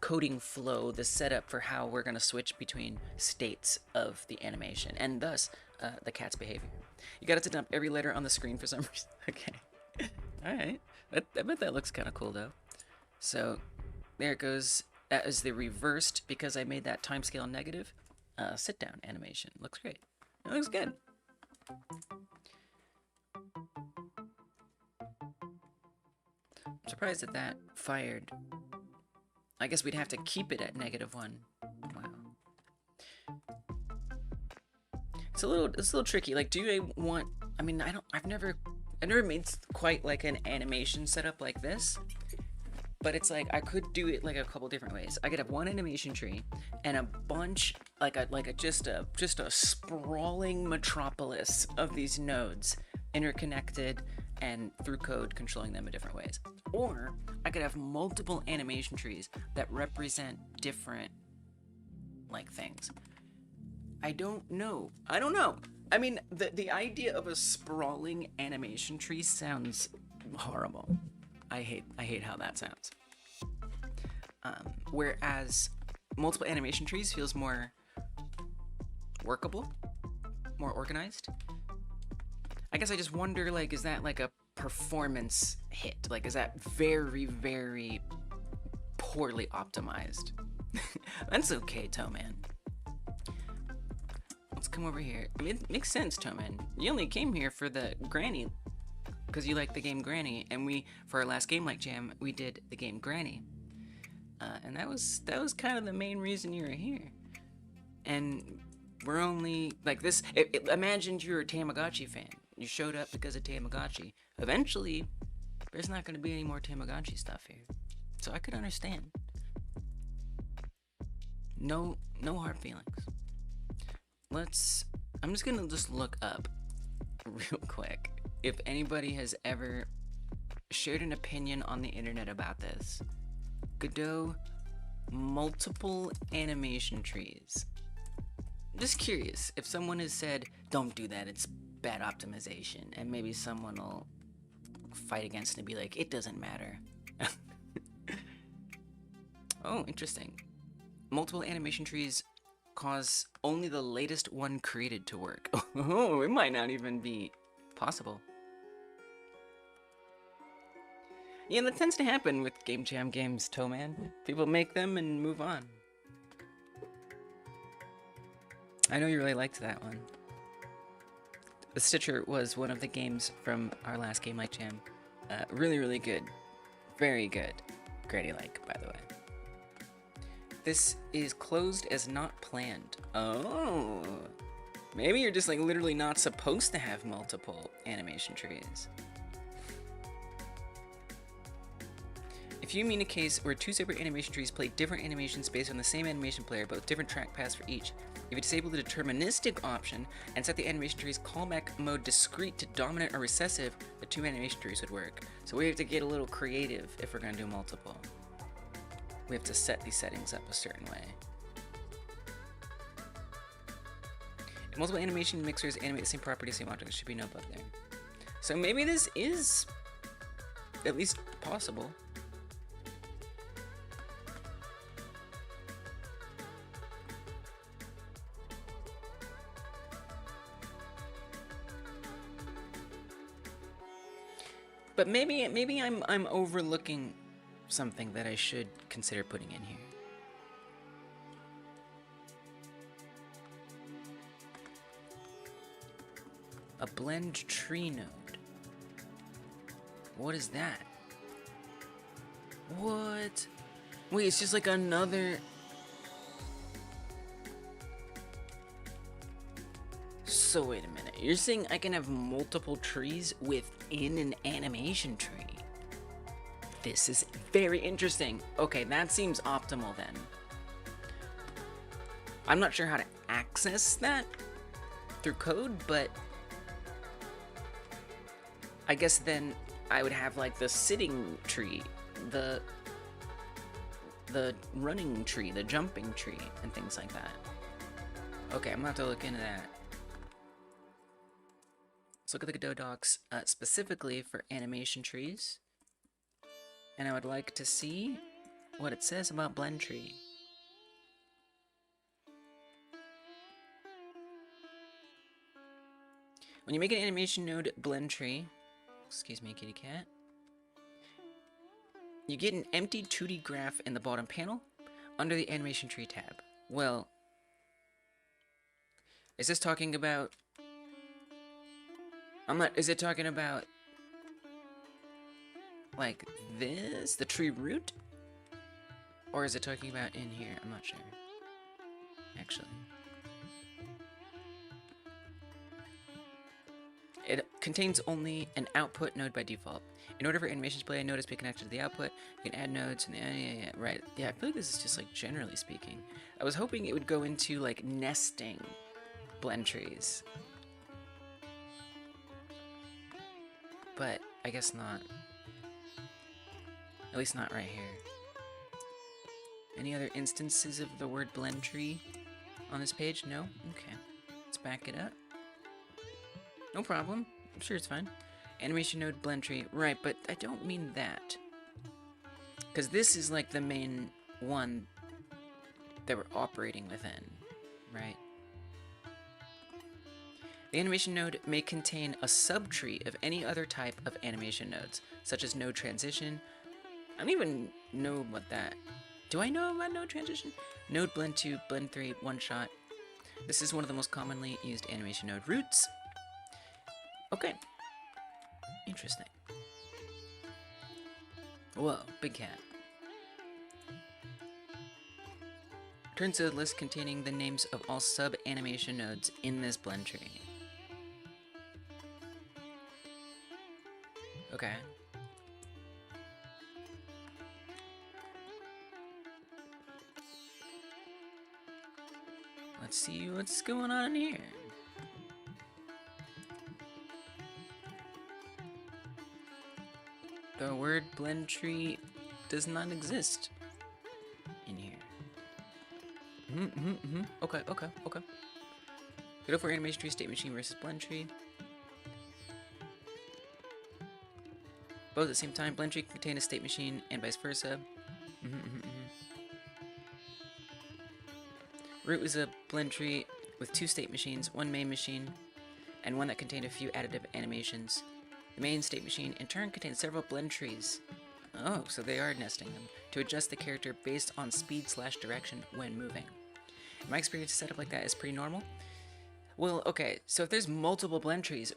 A: coding flow, the setup for how we're going to switch between states of the animation, and thus the cat's behavior. You got to dump every letter on the screen for some reason. Okay. Alright. I bet that looks kind of cool, though. So, there it goes. That is the reversed, because I made that timescale negative. Sit down animation. Looks great. It looks good. I'm surprised that that fired. I guess we'd have to keep it at -1. Wow. It's a little tricky. Like, do I want? I mean, I've never made quite like an animation setup like this. But it's like I could do it like a couple different ways. I could have one animation tree and a bunch, just a sprawling metropolis of these nodes interconnected and through code controlling them in different ways. Or I could have multiple animation trees that represent different like things. I don't know. I mean, the idea of a sprawling animation tree sounds horrible. I hate how that sounds. Whereas multiple animation trees feels more workable, more organized. I guess I just wonder, like, is that like a performance hit? Like, is that very, very poorly optimized? That's okay, Toeman. Let's come over here. I mean, it makes sense, Toeman. You only came here for the Granny, because you like the game Granny, and for our last Game Like Jam, we did the game Granny. And that was kind of the main reason you were here. And we're only, like this, imagine you're a Tamagotchi fan. You showed up because of Tamagotchi. Eventually, there's not going to be any more Tamagotchi stuff here. So I could understand. No hard feelings. I'm just going to just look up real quick if anybody has ever shared an opinion on the internet about this. Godot, multiple animation trees. Just curious if someone has said, don't do that, it's bad optimization, and maybe someone will fight against it and be like, it doesn't matter. Oh, interesting. Multiple animation trees cause only the latest one created to work. Oh, it might not even be possible. Yeah, that tends to happen with Game Jam games, Toeman. People make them and move on. I know you really liked that one. The Stitcher was one of the games from our last Game Like Jam. Really, really good. Very good. Granny-like, by the way. This is closed as not planned. Oh. Maybe you're just like literally not supposed to have multiple animation trees. If you mean a case where two separate animation trees play different animations based on the same animation player but with different track paths for each, if you disable the deterministic option and set the animation tree's callback mode discrete to dominant or recessive, the two animation trees would work. So we have to get a little creative if we're going to do multiple. We have to set these settings up a certain way. If multiple animation mixers animate the same property, same object, there should be no bug there. So maybe this is at least possible. But maybe I'm overlooking something that I should consider putting in here. A blend tree node. What is that? What? Wait, it's just like another... So wait a minute. You're saying I can have multiple trees within an animation tree? This is very interesting. Okay, that seems optimal then. I'm not sure how to access that through code, but I guess then I would have like the sitting tree, the running tree, the jumping tree, and things like that. Okay, I'm gonna have to look into that. Let's look at the Godot docs specifically for animation trees. And I would like to see what it says about blend tree. When you make an animation node blend tree, excuse me, kitty cat, you get an empty 2D graph in the bottom panel under the animation tree tab. Well, is this talking about... is it talking about like this, the tree root? Or is it talking about in here? I'm not sure, actually. It contains only an output node by default. In order for animations to play, a node is be connected to the output. You can add nodes and right. Yeah, I feel like this is just like generally speaking. I was hoping it would go into like nesting blend trees, but I guess not. At least not right here. Any other instances of the word blend tree on this page? No? Okay. Let's back it up. No problem. I'm sure it's fine. Animation node blend tree. Right, but I don't mean that. Because this is like the main one that we're operating within, right? The animation node may contain a subtree of any other type of animation nodes, such as node transition. I don't even know what that... Do I know about node transition? Node blend 2, blend 3, one shot. This is one of the most commonly used animation node roots. Okay. Interesting. Whoa, big cat. Return to the list containing the names of all sub-animation nodes in this blend tree. Okay. Let's see what's going on here. The word blend tree does not exist in here. Okay. Go for animation tree, state machine versus blend tree. Both at the same time, blend tree can contain a state machine and vice versa. Root is a blend tree with 2 state machines, 1 main machine, and 1 that contained a few additive animations. The main state machine in turn contains several blend trees. Oh, so they are nesting them to adjust the character based on speed/direction when moving. In my experience, a setup like that is pretty normal. Well, okay, so if there's multiple blend trees,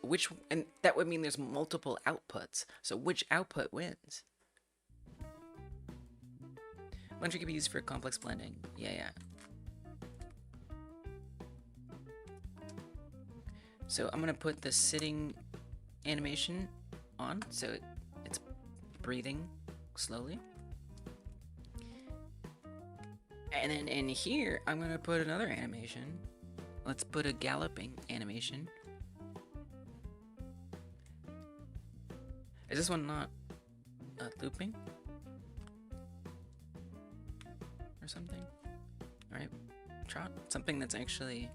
A: and that would mean there's multiple outputs. So which output wins? Blend tree can be used for complex blending. Yeah. So I'm gonna put the sitting animation on, so it's breathing slowly. And then in here, I'm gonna put another animation. Let's put a galloping animation. Is this one not looping? Or something? Alright, trot. Something that's actually...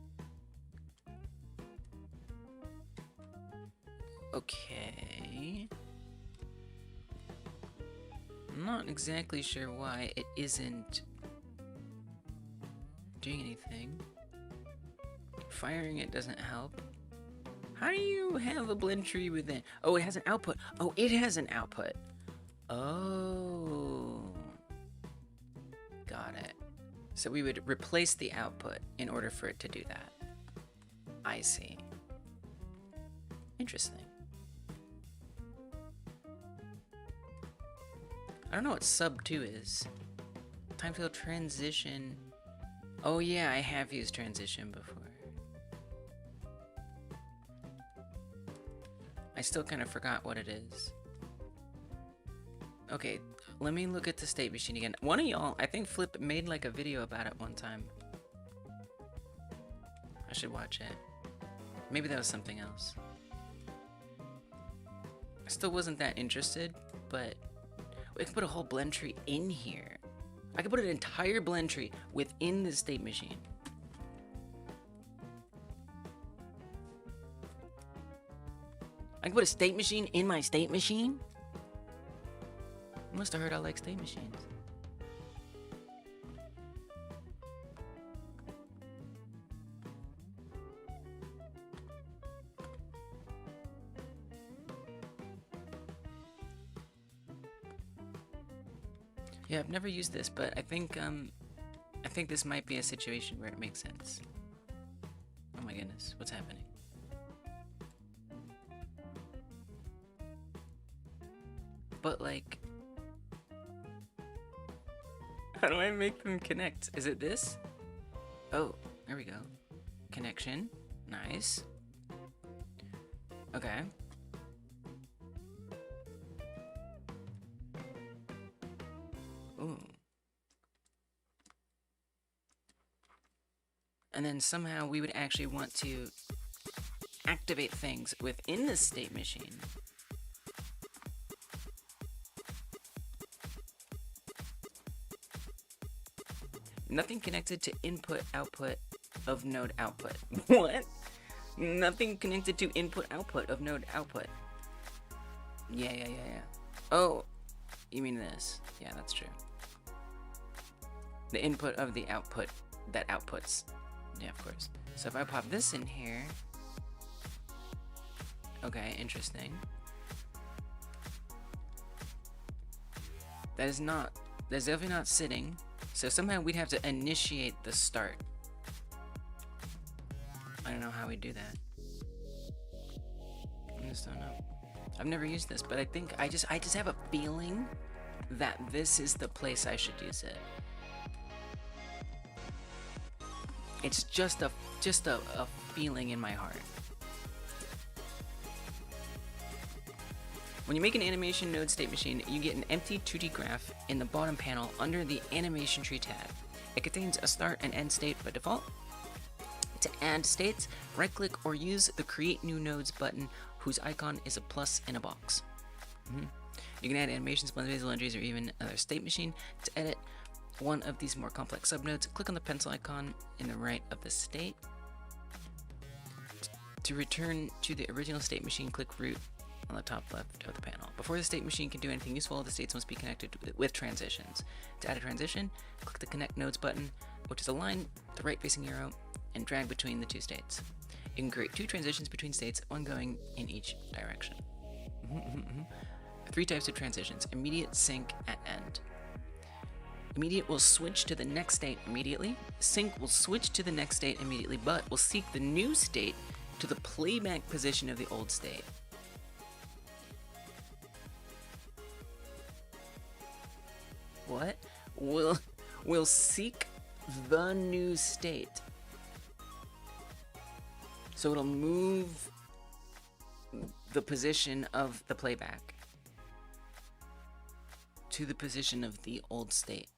A: Okay. I'm not exactly sure why it isn't doing anything. Firing it doesn't help. How do you have a blend tree within? Oh, it has an output. Oh, it has an output. Oh. Got it. So we would replace the output in order for it to do that. I see. Interesting. I don't know what sub 2 is. Time field transition. Oh yeah, I have used transition before. I still kind of forgot what it is. Okay, let me look at the state machine again. One of y'all, I think Flip made like a video about it one time. I should watch it. Maybe that was something else. I still wasn't that interested, but we could put a whole blend tree in here. I could put an entire blend tree within the state machine. I could put a state machine in my state machine? You must have heard I like state machines. Yeah, I've never used this, but I think this might be a situation where it makes sense. Oh my goodness, what's happening? But like, how do I make them connect? Is it this? Oh, there we go. Connection, nice. Okay. Ooh. And then somehow we would actually want to activate things within the state machine. Nothing connected to input output of node output. What? Nothing connected to input output of node output. Yeah. Oh, you mean this? Yeah, that's true. The input of the output that outputs. Yeah, of course. So if I pop this in here. Okay, interesting. That's definitely not sitting. So somehow we'd have to initiate the start. I don't know how we do that. I just don't know. I've never used this, but I think I just have a feeling that this is the place I should use it. It's just a feeling in my heart. When you make an animation node state machine, you get an empty 2D graph in the bottom panel under the animation tree tab. It contains a start and end state by default. To add states, right-click or use the Create New Nodes button, whose icon is a plus in a box. You can add animations, blend visual entries, or even another state machine. To edit one of these more complex subnodes, click on the pencil icon in the right of the state. To return to the original state machine, click Root on the top left of the panel. Before the state machine can do anything useful, the states must be connected with transitions. To add a transition, click the Connect Nodes button, which is a line with the right-facing arrow, and drag between the two states. You can create two transitions between states, one going in each direction. 3 types of transitions: immediate, sync, at end. Immediate will switch to the next state immediately. Sync will switch to the next state immediately, but will seek the new state to the playback position of the old state. What? Will seek the new state. So it'll move the position of the playback to the position of the old state.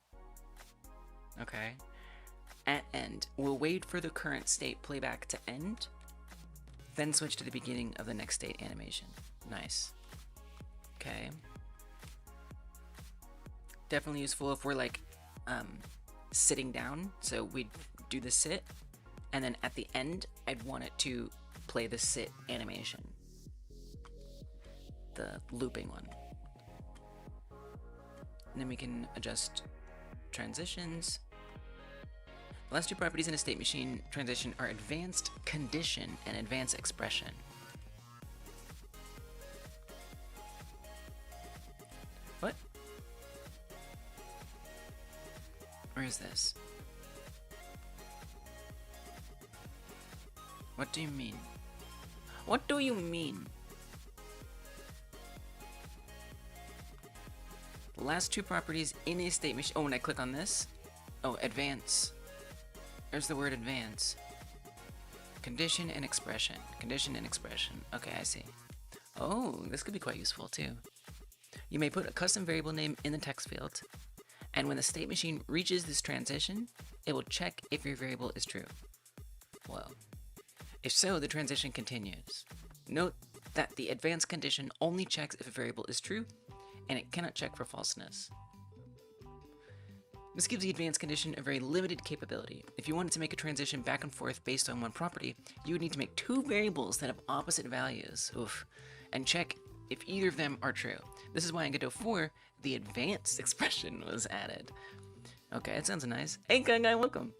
A: Okay. At end, we'll wait for the current state playback to end, then switch to the beginning of the next state animation. Nice. Okay. Definitely useful if we're like sitting down. So we'd do the sit, and then at the end, I'd want it to play the sit animation. The looping one. And then we can adjust transitions. The last two properties in a state machine transition are advanced condition and advanced expression. What? Where is this? What do you mean? What do you mean? last two properties in a state machine. Oh, when I click on this, oh, advance. There's the word advance. Condition and expression. Condition and expression. Okay, I see. Oh, this could be quite useful too. You may put a custom variable name in the text field, and when the state machine reaches this transition, it will check if your variable is true. Well, if so, the transition continues. Note that the advanced condition only checks if a variable is true, and it cannot check for falseness. This gives the advanced condition a very limited capability. If you wanted to make a transition back and forth based on one property, you would need to make two variables that have opposite values, and check if either of them are true. This is why in Godot 4, the advanced expression was added. Okay, that sounds nice. Hey, guy, welcome.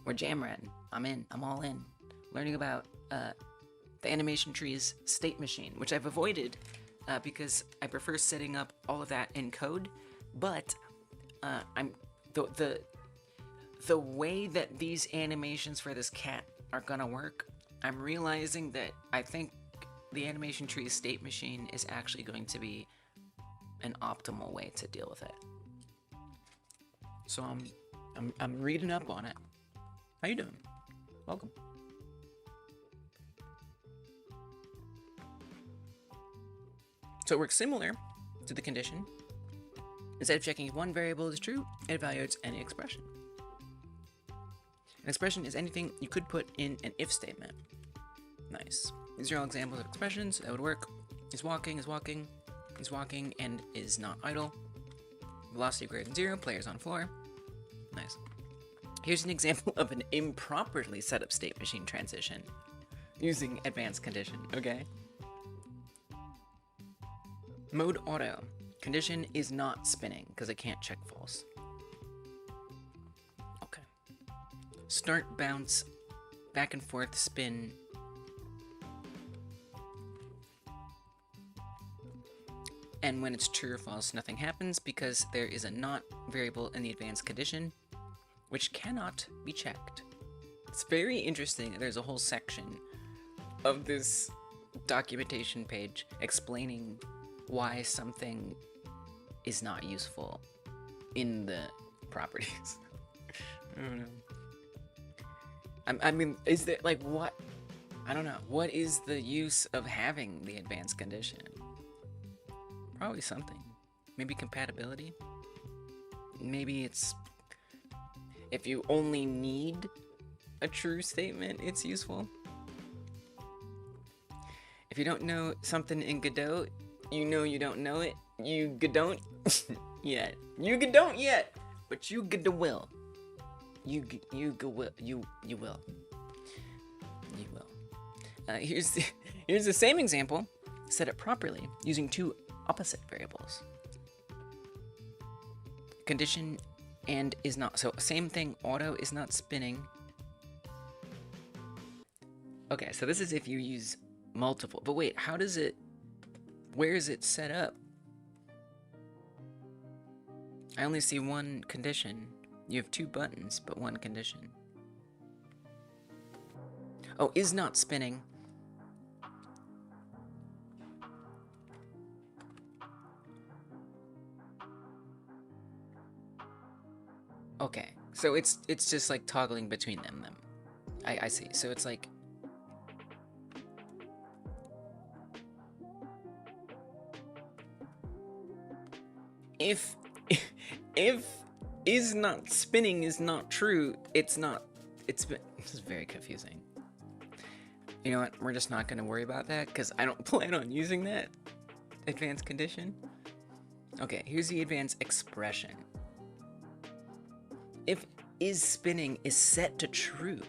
A: We're jam ratting. I'm in. I'm all in. Learning about the animation tree's state machine, which I've avoided because I prefer setting up all of that in code. But the way that these animations for this cat are gonna work, I'm realizing that I think the animation tree's state machine is actually going to be an optimal way to deal with it. So I'm reading up on it. How you doing? Welcome. So it works similar to the condition. Instead of checking if one variable is true, it evaluates any expression. An expression is anything you could put in an if statement. Nice. These are all examples of expressions that would work. Is walking, is walking, is walking, and is not idle. Velocity greater than 0, players on floor. Nice. Here's an example of an improperly set up state machine transition using advanced condition, okay? Mode auto. Condition is not spinning because it can't check false. Okay. Start, bounce, back and forth, spin. And when it's true or false, nothing happens because there is a not variable in the advanced condition, which cannot be checked. It's very interesting. There's a whole section of this documentation page explaining why something is not useful in the properties. I don't know. I mean, is there, like, what? I don't know. What is the use of having the advanced condition? Probably something. Maybe compatibility? Maybe it's... if you only need a true statement, it's useful. If you don't know something in Godot, you know you don't know it. You Godot yet. You Godot yet, but you Godot will. You will. You will. Here's the same example. Set it properly using two opposite variables. Condition and is not. So same thing. Auto is not spinning. Okay, so this is if you use multiple. But wait, how does it? Where is it set up? I only see one condition. You have two buttons, but one condition. Oh, is not spinning. Okay, so it's just like toggling between them. I see. So it's like if is not spinning is not true, it's not. This is very confusing. You know what? We're just not going to worry about that because I don't plan on using that advanced condition. Okay, here's the advanced expression. If is spinning is set to true.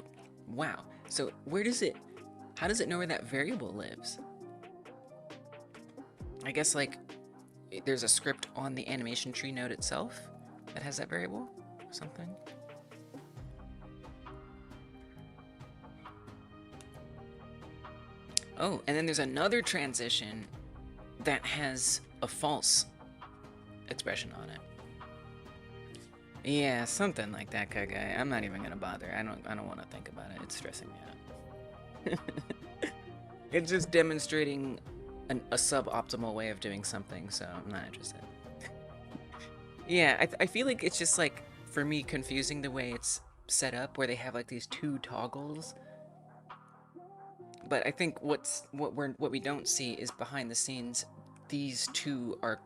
A: Wow. So how does it know where that variable lives? I guess like there's a script on the animation tree node itself that has that variable or something. Oh, and then there's another transition that has a false expression on it. Yeah, something like that, guy. I'm not even gonna bother. I don't want to think about it. It's stressing me out. It's just demonstrating a suboptimal way of doing something, so I'm not interested. Yeah, I feel like it's just like, for me, confusing the way it's set up, where they have like these two toggles. But I think what we don't see is behind the scenes, these two are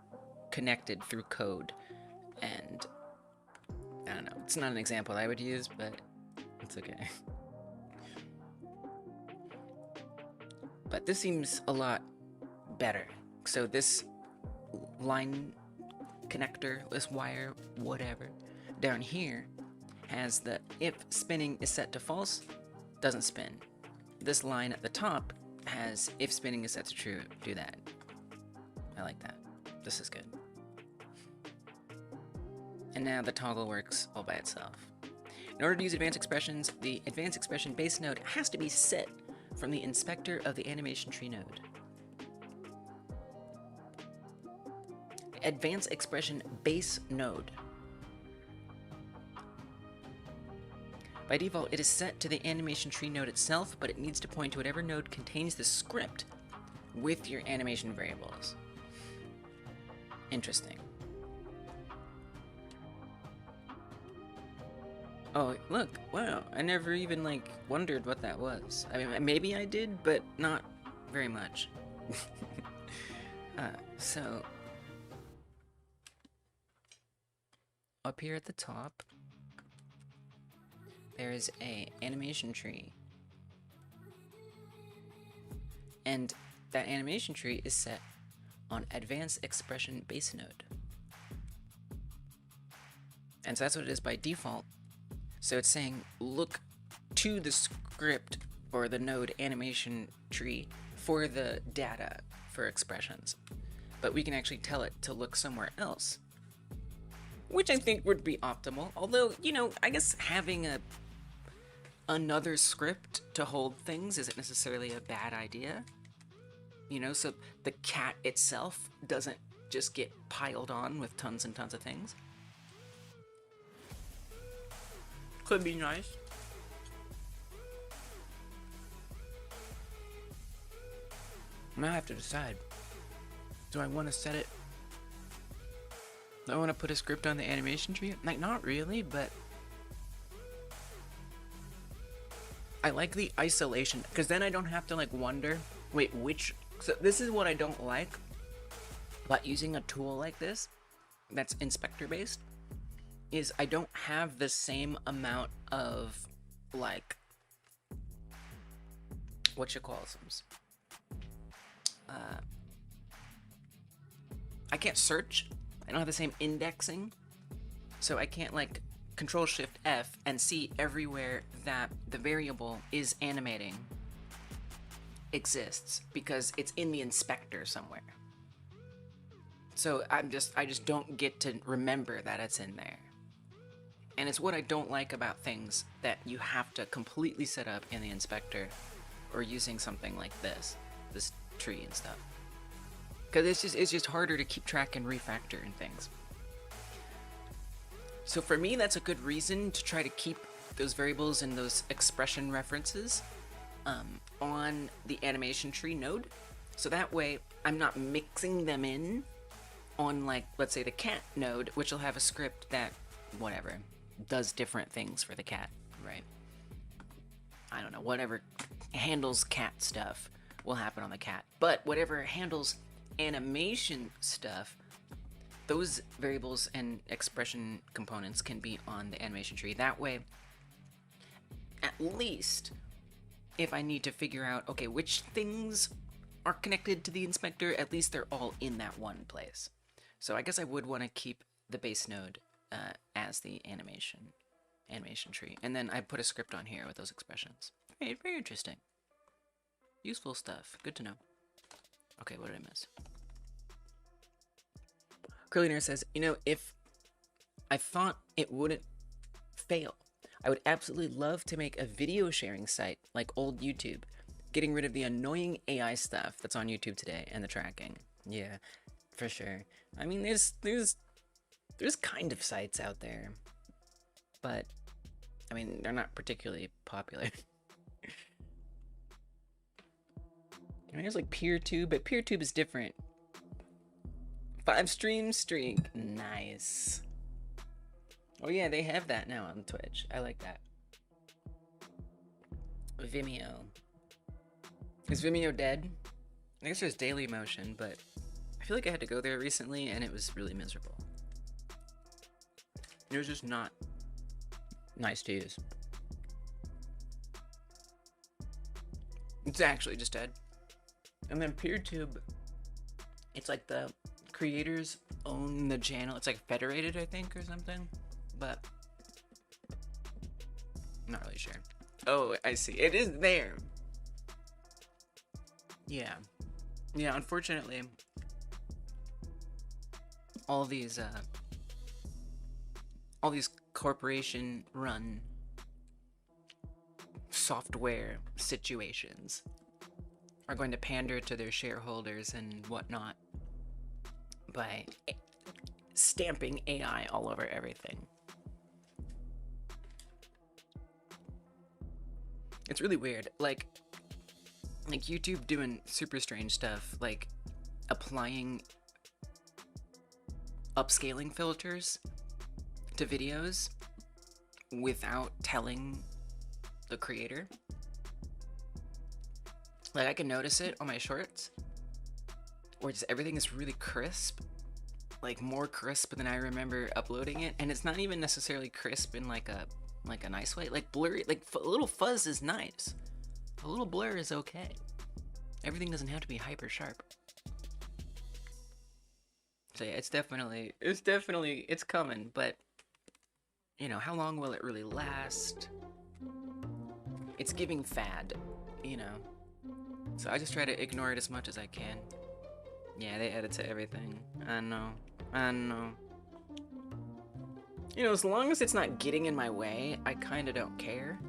A: connected through code, and I don't know. It's not an example I would use, but it's okay. But this seems a lot better. So this line connector, this wire, whatever, down here has the if spinning is set to false, doesn't spin. This line at the top has if spinning is set to true, do that. I like that. This is good. And now the toggle works all by itself. In order to use advanced expressions, the advanced expression base node has to be set from the inspector of the animation tree node. Advanced expression base node. By default, it is set to the animation tree node itself, but it needs to point to whatever node contains the script with your animation variables. Interesting. Oh, look, wow, I never even, like, wondered what that was. I mean, maybe I did, but not very much. So, up here at the top, there's a animation tree. And that animation tree is set on Advanced Expression Base Node. And so that's what it is by default. So it's saying, look to the script or the node animation tree for the data for expressions. But we can actually tell it to look somewhere else, which I think would be optimal. Although, you know, I guess having another script to hold things isn't necessarily a bad idea. You know, so the cat itself doesn't just get piled on with tons and tons of things. Could be nice. Now I have to decide. Do I want to set it? Do I want to put a script on the animation tree? Like, not really, but I like the isolation, because then I don't have to, like, wonder, wait, which... So this is what I don't like about using a tool like this that's inspector-based, is I don't have the same amount of, like, whatchamacallits. I can't search. I don't have the same indexing. So I can't, like, Control-Shift-F and see everywhere that the variable is animating exists, because it's in the inspector somewhere. So I just don't get to remember that it's in there. And it's what I don't like about things that you have to completely set up in the inspector, or using something like this tree and stuff. Because it's just harder to keep track and refactor and things. So for me, that's a good reason to try to keep those variables and those expression references on the animation tree node. So that way, I'm not mixing them in on, like, let's say the cat node, which will have a script that, whatever, does different things for the cat, right? I don't know, whatever handles cat stuff will happen on the cat. But whatever handles animation stuff, those variables and expression components can be on the animation tree. That way, at least, if I need to figure out, okay, which things are connected to the inspector, at least they're all in that one place. So I guess I would want to keep the base node as the animation tree. And then I put a script on here with those expressions. Very, very interesting. Useful stuff. Good to know. Okay, what did I miss? Curliner says, you know, if I thought it wouldn't fail, I would absolutely love to make a video sharing site like old YouTube, getting rid of the annoying AI stuff that's on YouTube today and the tracking. Yeah, for sure. I mean, there's kind of sites out there, but I mean, they're not particularly popular. I mean, there's like PeerTube, but PeerTube is different. 5 stream streak. Nice. Oh yeah, they have that now on Twitch. I like that. Vimeo. Is Vimeo dead? I guess there's Daily Motion, but I feel like I had to go there recently and it was really miserable. It was just not nice to use. It's actually just dead. And then PeerTube, it's like the creators own the channel. It's like federated, I think, or something. But I'm not really sure. Oh, I see. It is there. Yeah. Yeah, unfortunately, all these corporation-run software situations are going to pander to their shareholders and whatnot by stamping AI all over everything. It's really weird. Like YouTube doing super strange stuff, like applying upscaling filters to videos without telling the creator. Like I can notice it on my shorts, where just everything is really crisp, like more crisp than I remember uploading it, and it's not even necessarily crisp in like a nice way. Like blurry, like a little fuzz is nice. A little blur is okay. Everything doesn't have to be hyper sharp. So yeah, it's coming, but you know, how long will it really last? It's giving fad, you know. So I just try to ignore it as much as I can. Yeah, they edit to everything. I know. You know, as long as it's not getting in my way, I kind of don't care.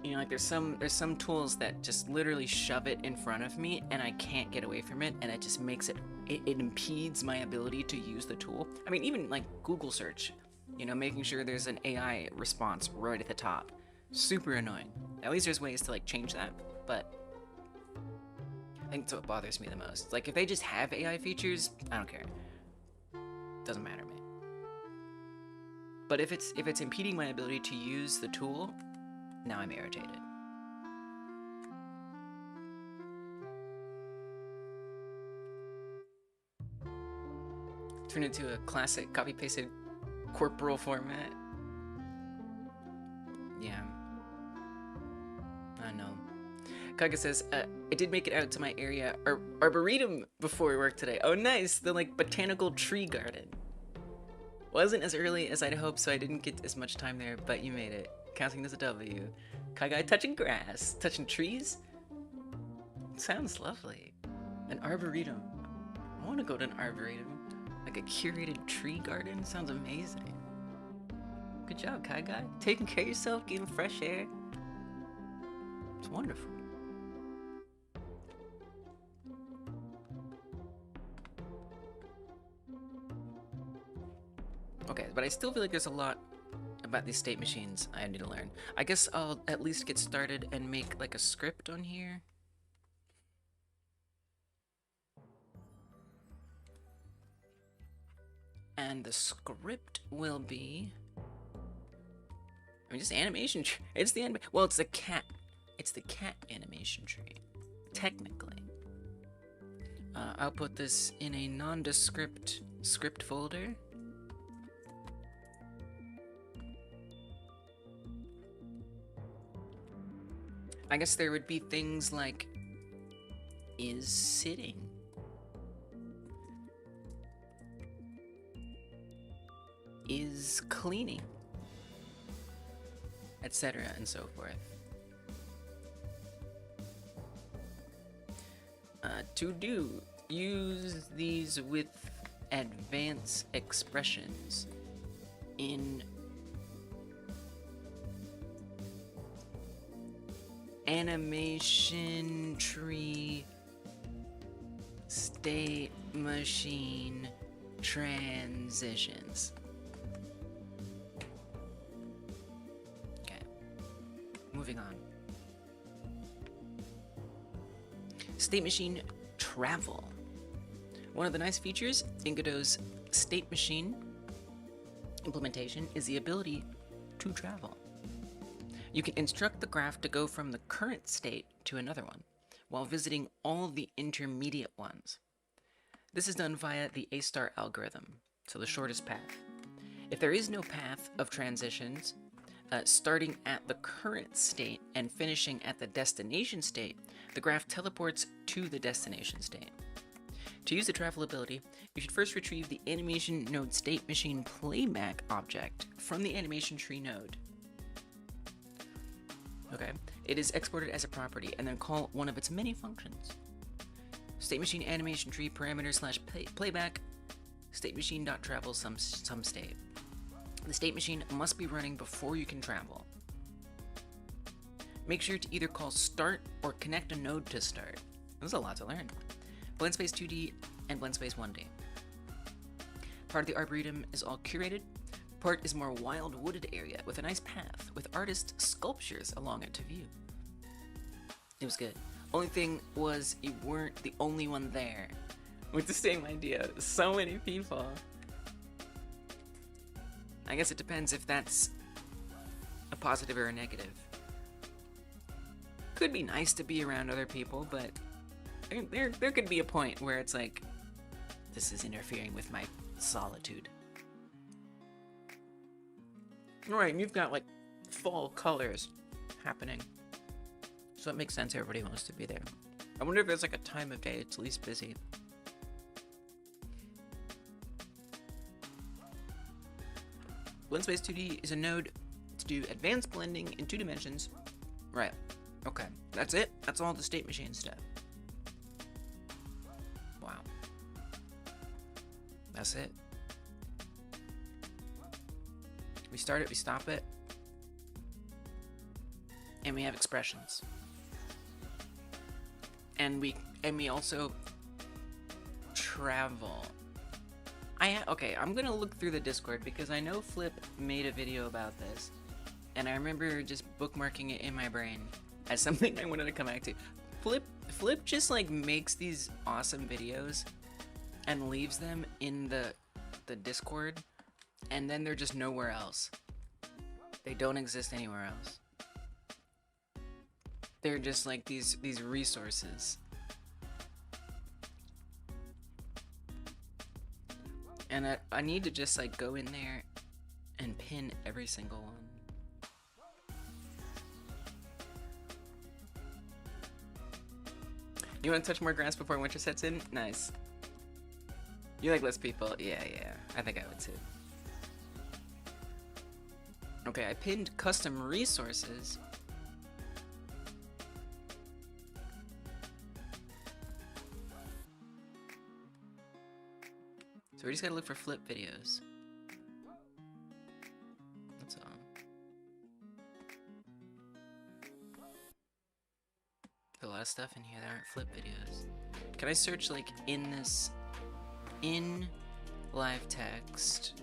A: You know, like there's some tools that just literally shove it in front of me and I can't get away from it, and it just makes it impedes my ability to use the tool. I mean, even like Google search, you know, making sure there's an AI response right at the top. Super annoying. At least there's ways to like change that, but I think that's what bothers me the most. Like if they just have AI features, I don't care. Doesn't matter to me. But if it's impeding my ability to use the tool, now I'm irritated. Turn into a classic copy-pasted corporal format. Yeah. I know. Kaga says, I did make it out to my area arboretum before work today. Oh nice, the like botanical tree garden. Wasn't as early as I'd hoped, so I didn't get as much time there, but you made it. Counting as a W. Kagai touching grass, touching trees. Sounds lovely. An arboretum. I want to go to an arboretum. Like a curated tree garden. Sounds amazing. Good job, Kagai. Taking care of yourself, getting fresh air. It's wonderful. Okay, but I still feel like there's a lot about these state machines I need to learn. I guess I'll at least get started and make like a script on here. And the will be, I mean, just animation tree. It's the well, it's the cat. It's the cat animation tree, technically. I'll put this in a nondescript script folder. I guess there would be things like is sitting, is cleaning, etc. and so forth. To do, use these with advanced expressions in animation tree state machine transitions. Okay, moving on. State machine travel. One of the nice features in Godot's state machine implementation is the ability to travel. You can instruct the graph to go from the current state to another one, while visiting all of the intermediate ones. This is done via the A-star algorithm, so the shortest path. If there is no path of transitions, starting at the current state and finishing at the destination state, the graph teleports to the destination state. To use the travel ability, you should first retrieve the animation node state machine playback object from the animation tree node. Okay, it is exported as a property and then call one of its many functions. State machine animation tree parameter slash playback state machine.travel some state. The state machine must be running before you can travel. Make sure to either call start or connect a node to start. There's a lot to learn. Blend space 2D and blend space 1D. Part of the arboretum is all curated. Part is more wild wooded area with a nice path with artist sculptures along it to view. It was good. Only thing was you weren't the only one there. With the same idea, so many people. I guess it depends if that's a positive or a negative. Could be nice to be around other people, but there could be a point where it's like, this is interfering with my solitude. Alright, and you've got like fall colors happening. So it makes sense everybody wants to be there. I wonder if there's like a time of day it's least busy. Blend Space 2D is a node to do advanced blending in 2 dimensions. Right. Okay. That's it? That's all the state machine stuff. Wow. That's it. We start it, we stop it. And we have expressions. And we also travel. Okay, I'm gonna look through the Discord because I know Flip made a video about this, and I remember just bookmarking it in my brain as something I wanted to come back to. Flip just like makes these awesome videos and leaves them in the Discord, and then they're just nowhere else. They don't exist anywhere else. They're just like these resources. And I need to just like go in there and pin every single one. You want to touch more grass before winter sets in? Nice. You like less people? Yeah. I think I would too. Okay, I pinned custom resources. So we just gotta look for Flip videos. That's all. There's a lot of stuff in here that aren't Flip videos. Can I search like in live text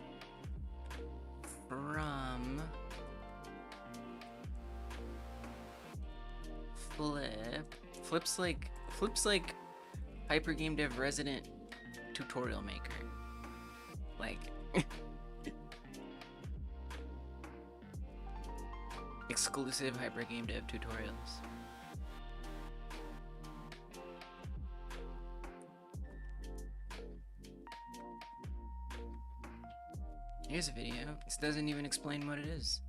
A: from Flip? Flip's like Hyper Game Dev resident tutorial maker. Like exclusive Hyper Game Dev tutorials. Here's a video. This doesn't even explain what it is.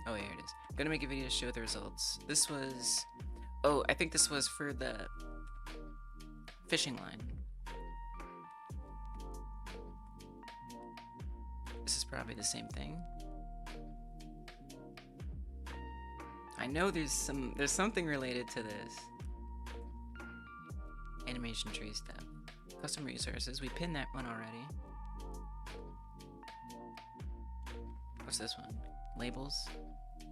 A: Oh, here it is. I'm gonna make a video to show the results. This was... Oh, I think this was for the fishing line. This is probably the same thing. I know there's something related to this. Animation tree stuff. Custom resources. We pinned that one already. What's this one? Labels?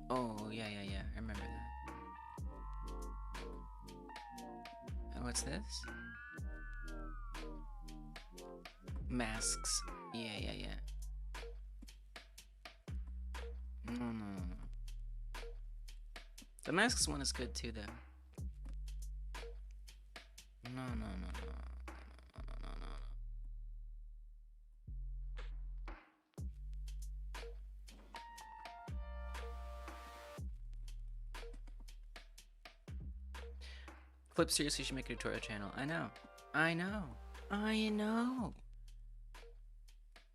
A: Oh, yeah. I remember that. And what's this? Masks. Yeah. No. The masks one is good too, though. No. Flip seriously should make a tutorial channel. I know. I know. I know.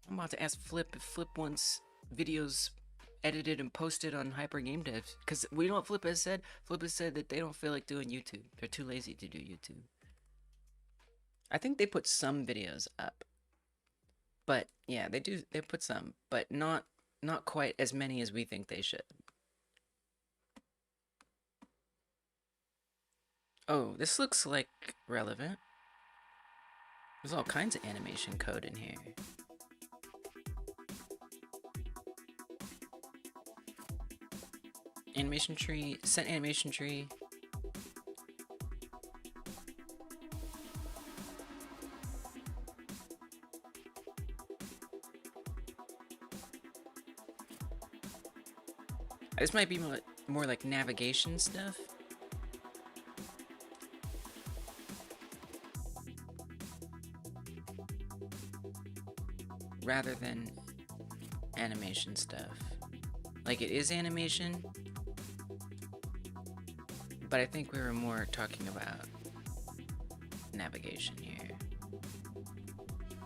A: I'm about to ask Flip if Flip wants videos edited and posted on Hyper Game Dev. Because we know what Flip has said? Flip has said that they don't feel like doing YouTube. They're too lazy to do YouTube. I think they put some videos up. But yeah, they do. They put some, but not quite as many as we think they should. Oh, this looks like relevant. There's all kinds of animation code in here. Animation tree, set animation tree. This might be more like navigation stuff. Rather than animation stuff. Like, it is animation, but I think we were more talking about navigation here.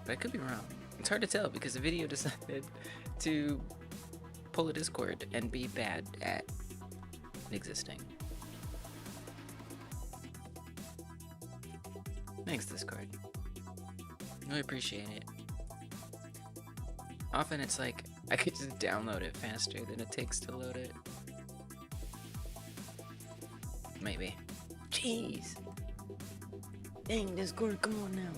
A: But I could be wrong. It's hard to tell because the video decided to pull a Discord and be bad at existing. Thanks, Discord. Really appreciate it. Often it's like, I could just download it faster than it takes to load it. Maybe. Jeez. Dang, Discord, come on now.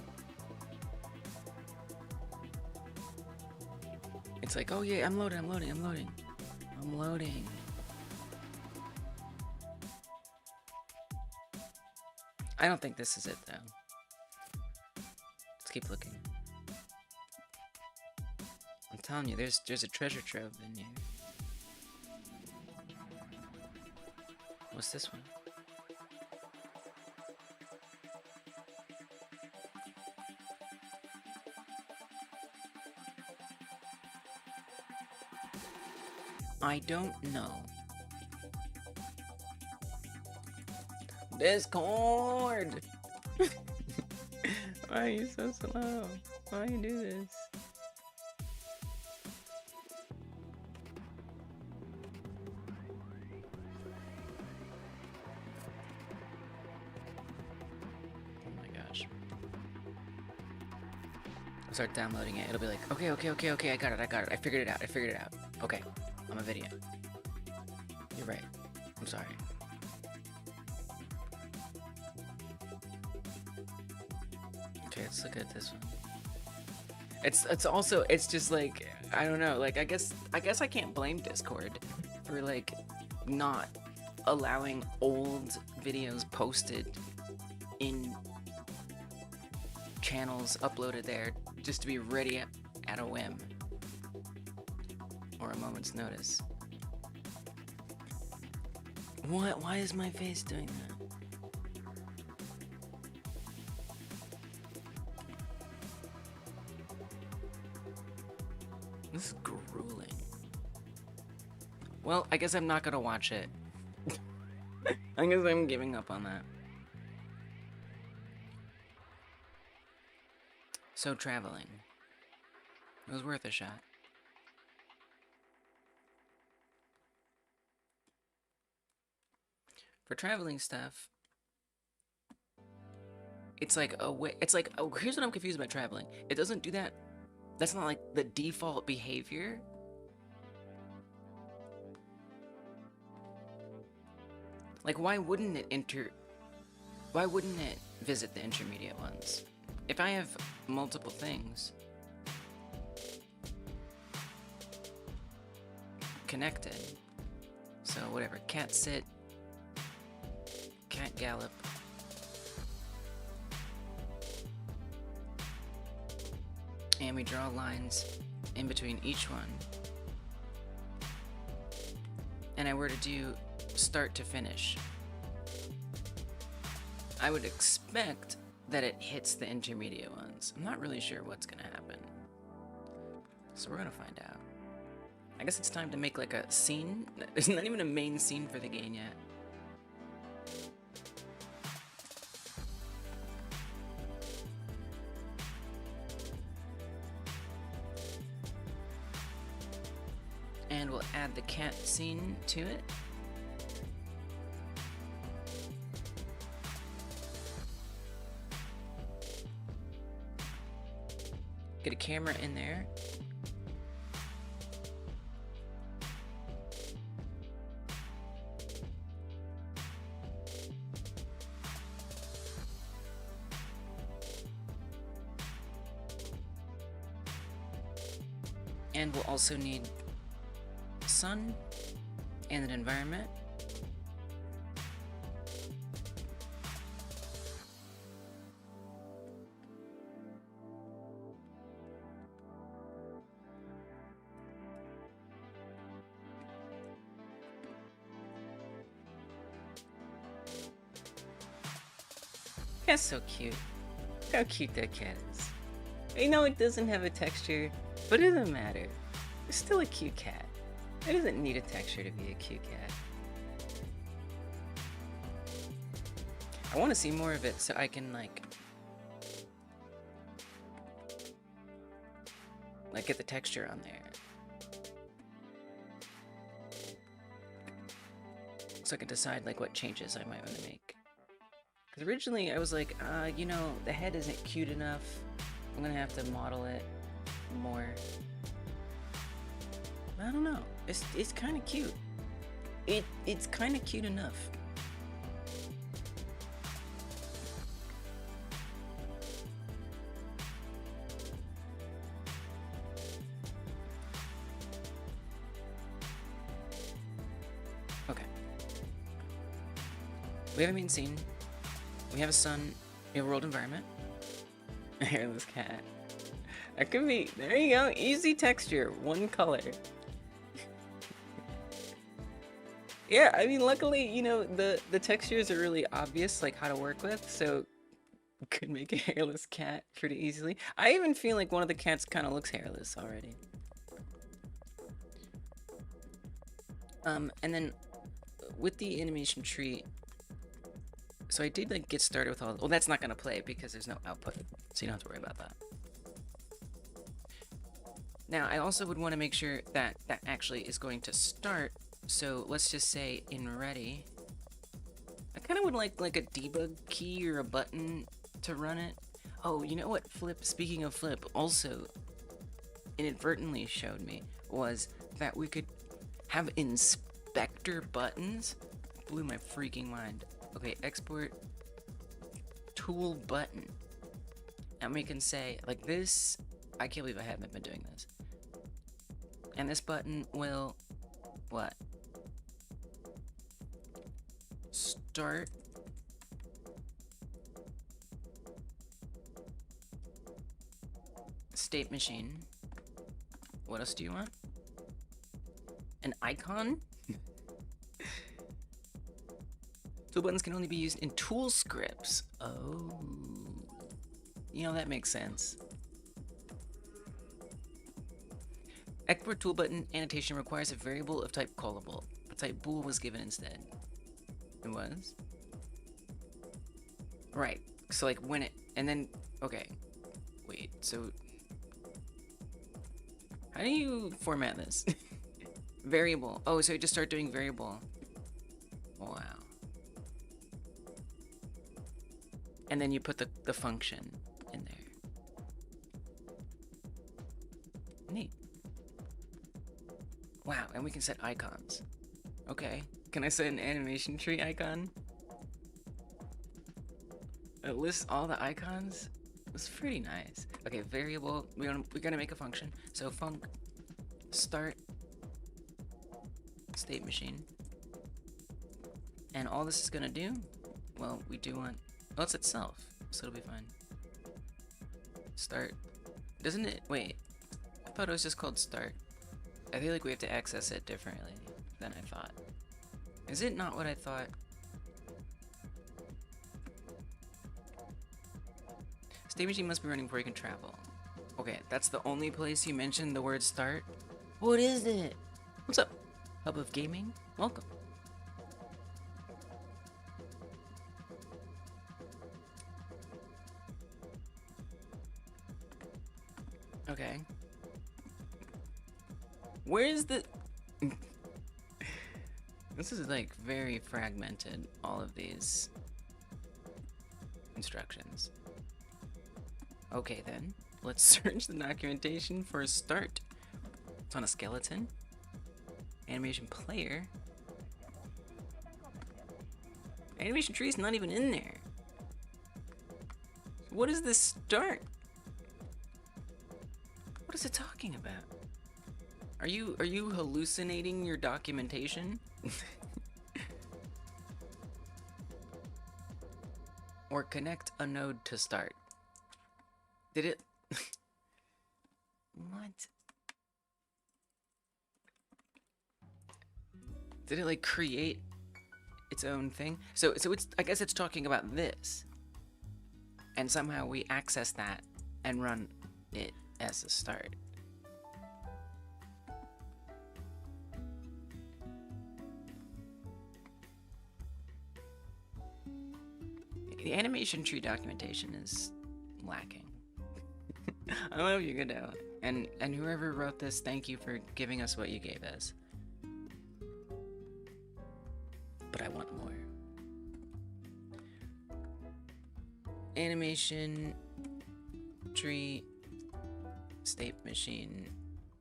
A: It's like, oh yeah, I'm loading. I don't think this is it though. Let's keep looking. I'm telling you, there's a treasure trove in here. What's this one? I don't know. Discord! Why are you so slow? Why you do this? Oh my gosh. I'll start downloading it. It'll be like, okay, I got it. I figured it out. Okay, I'm a video. You're right. I'm sorry. Okay, let's look at this one. It's also, it's just like, I don't know, like I guess I can't blame Discord for like not allowing old videos posted in channels uploaded there just to be ready at a whim or a moment's notice. What? Why is my face doing that? This is grueling. Well, I guess I'm not gonna watch it. I guess I'm giving up on that. So traveling. It was worth a shot. For traveling stuff, it's like, here's what I'm confused about traveling. It doesn't do that. That's not like the default behavior. Like, why wouldn't it visit the intermediate ones? If I have multiple things connected, so whatever, cat sit, cat gallop, and we draw lines in between each one, and I were to do start to finish, I would expect that it hits the intermediate ones. I'm not really sure what's gonna happen, so we're gonna find out. I guess it's time to make like a scene. There's not even a main scene for the game yet. And we'll add the cat scene to it. Get a camera in there. And we'll also need sun and an environment. That's so cute. How cute that cat is. I know it doesn't have a texture, but it doesn't matter. It's still a cute cat. It doesn't need a texture to be a cute cat. I want to see more of it so I can like get the texture on there. So I can decide like what changes I might want to make. Because originally I was like, you know, the head isn't cute enough. I'm gonna have to model it more. I don't know. It's kind of cute. It's kind of cute enough. Okay. We have a main scene. We have a sun. We have a world environment. A hairless cat. That could be. There you go. Easy texture. One color. Yeah, I mean, luckily, you know, the textures are really obvious, like how to work with, so could make a hairless cat pretty easily. I even feel like one of the cats kind of looks hairless already. And then with the animation tree, so I did like get started with all. Well, that's not gonna play because there's no output, so you don't have to worry about that. Now, I also would want to make sure that that actually is going to start. So let's just say in ready, I kind of would like a debug key or a button to run it. Oh, you know what Flip, speaking of Flip, also inadvertently showed me was that we could have inspector buttons. Blew my freaking mind. Okay, export tool button. And we can say like this, I can't believe I haven't been doing this. And this button will, what? Start state machine. What else do you want? An icon? Tool buttons can only be used in tool scripts. Oh. You know, that makes sense. Export tool button annotation requires a variable of type callable. The type bool was given instead. It was? Right. So like when it, and then, okay. Wait, so how do you format this? Variable. Oh, so you just start doing variable. Wow. And then you put the function in there. Neat. Wow, and we can set icons. Okay. Can I set an animation tree icon? It lists all the icons? It's pretty nice. Okay, variable, we're gonna make a function. So func start state machine. And all this is gonna do, well, we do want, oh, it's itself, so it'll be fine. Start, doesn't it, wait, I thought it was just called start. I feel like we have to access it differently than I thought. Is it not what I thought? State machine must be running before you can travel. Okay, that's the only place you mentioned the word start? What is it? What's up? Hub of Gaming? Welcome. Okay. Where's the... This is like very fragmented, all of these instructions. Okay then, let's search the documentation for a start. It's on a skeleton. Animation player. Animation tree is not even in there. What is this start? What is it talking about? Are you hallucinating your documentation? Or connect a node to start. Did it? What? Did it like create its own thing? So it's, I guess it's talking about this. And somehow we access that and run it as a start. The animation tree documentation is lacking. I love you, godot. And whoever wrote this, thank you for giving us what you gave us. But I want more. Animation tree state machine.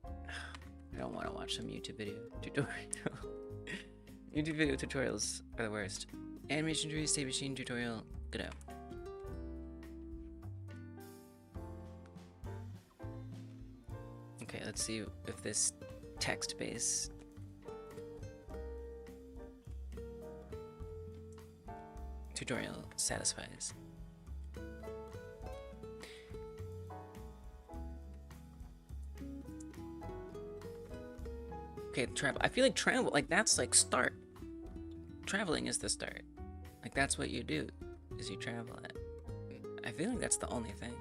A: I don't want to watch some YouTube video tutorial. YouTube video tutorials are the worst. Animation tree state machine tutorial. Godot. Okay, let's see if this text base tutorial satisfies. Okay, travel. I feel like travel, like that's like start. Traveling is the start. Like that's what you do, is you travel it. I feel like that's the only thing.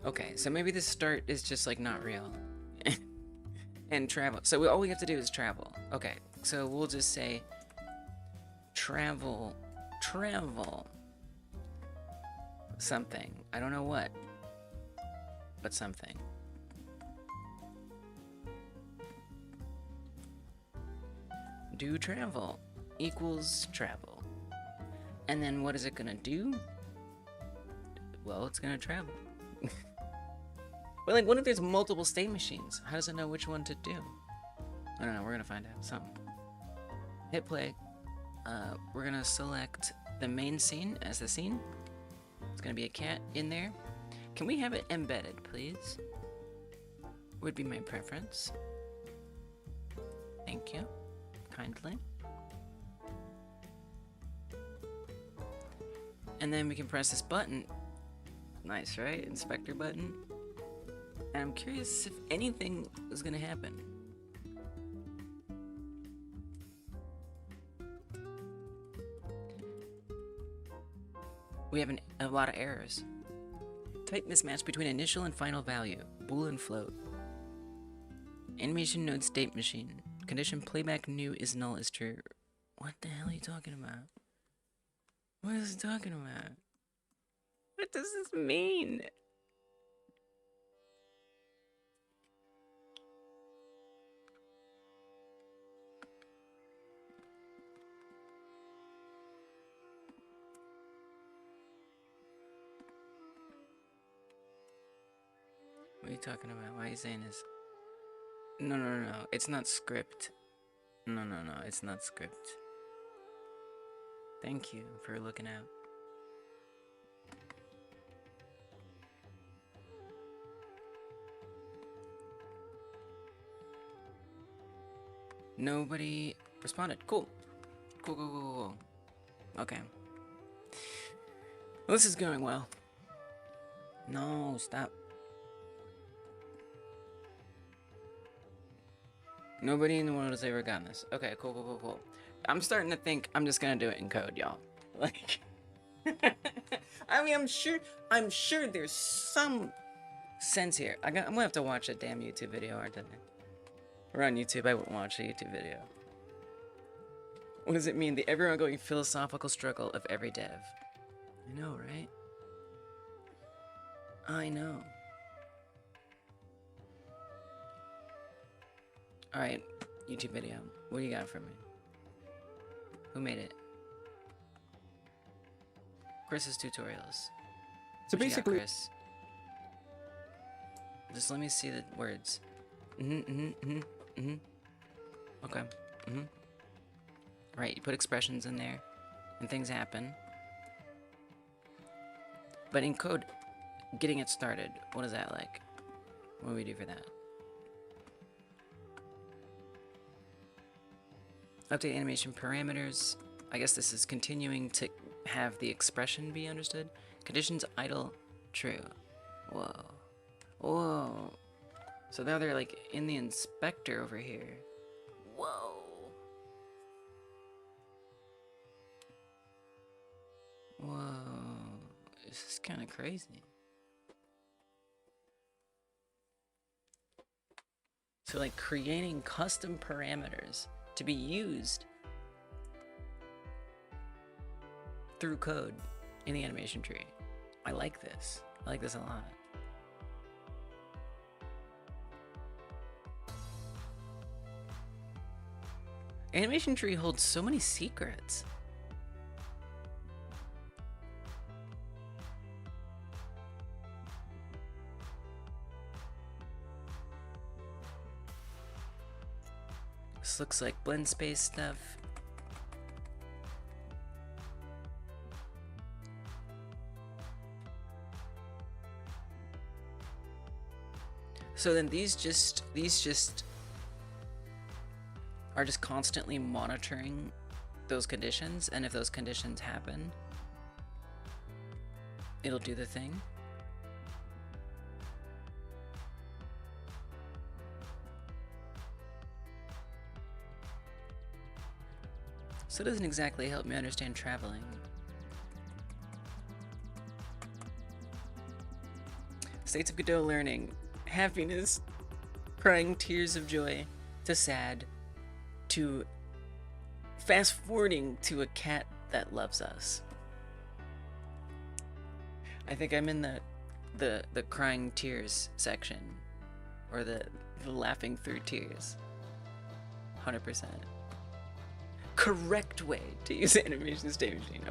A: Okay, so maybe this start is just like not real. And travel. So all we have to do is travel. Okay, so we'll just say travel something. I don't know what, but something. Do travel equals travel. And then what is it gonna do? Well, it's gonna travel. But like, what if there's multiple state machines? How does it know which one to do? I don't know, we're gonna find out something. Hit play. We're gonna select the main scene as the scene. It's gonna be a cat in there. Can we have it embedded, please? Would be my preference. Thank you. Kindly. And then we can press this button. Nice, right? Inspector button. And I'm curious if anything is gonna happen. We have a lot of errors. Type mismatch between initial and final value. Boolean float. Animation node state machine. Condition playback new is null is true. What the hell are you talking about? What is it talking about? What does this mean? What are you talking about? Why are you saying this? No, it's not script. No, it's not script. Thank you for looking out. Nobody responded. Cool. Cool. Okay. Well, this is going well. No, stop. Nobody in the world has ever gotten this. Okay, cool. I'm starting to think I'm just gonna do it in code, y'all. Like, I mean, I'm sure there's some sense here. I'm gonna have to watch a damn YouTube video, aren't I? We're on YouTube. I won't watch a YouTube video. What does it mean? The ever-ongoing philosophical struggle of every dev. I know, right? I know. Alright, YouTube video. What do you got for me? Who made it? Chris's tutorials.
C: So
A: What you got,
C: basically,
A: Chris? Just let me see the words. Okay. Right, you put expressions in there, and things happen. But in code, getting it started, what is that like? What do we do for that? Update animation parameters. I guess this is continuing to have the expression be understood. Conditions idle, true. Whoa. Whoa. So now they're like in the inspector over here. Whoa. Whoa. This is kind of crazy. So like creating custom parameters to be used through code in the animation tree. I like this. I like this a lot. Animation tree holds so many secrets. This looks like blend space stuff. So then these just are just constantly monitoring those conditions, and if those conditions happen, it'll do the thing. So it doesn't exactly help me understand traveling. States of Godot learning. Happiness, crying tears of joy, to sad, to fast forwarding to a cat that loves us. I think I'm in the crying tears section, or the laughing through tears. 100%. Correct way to use animation state machine.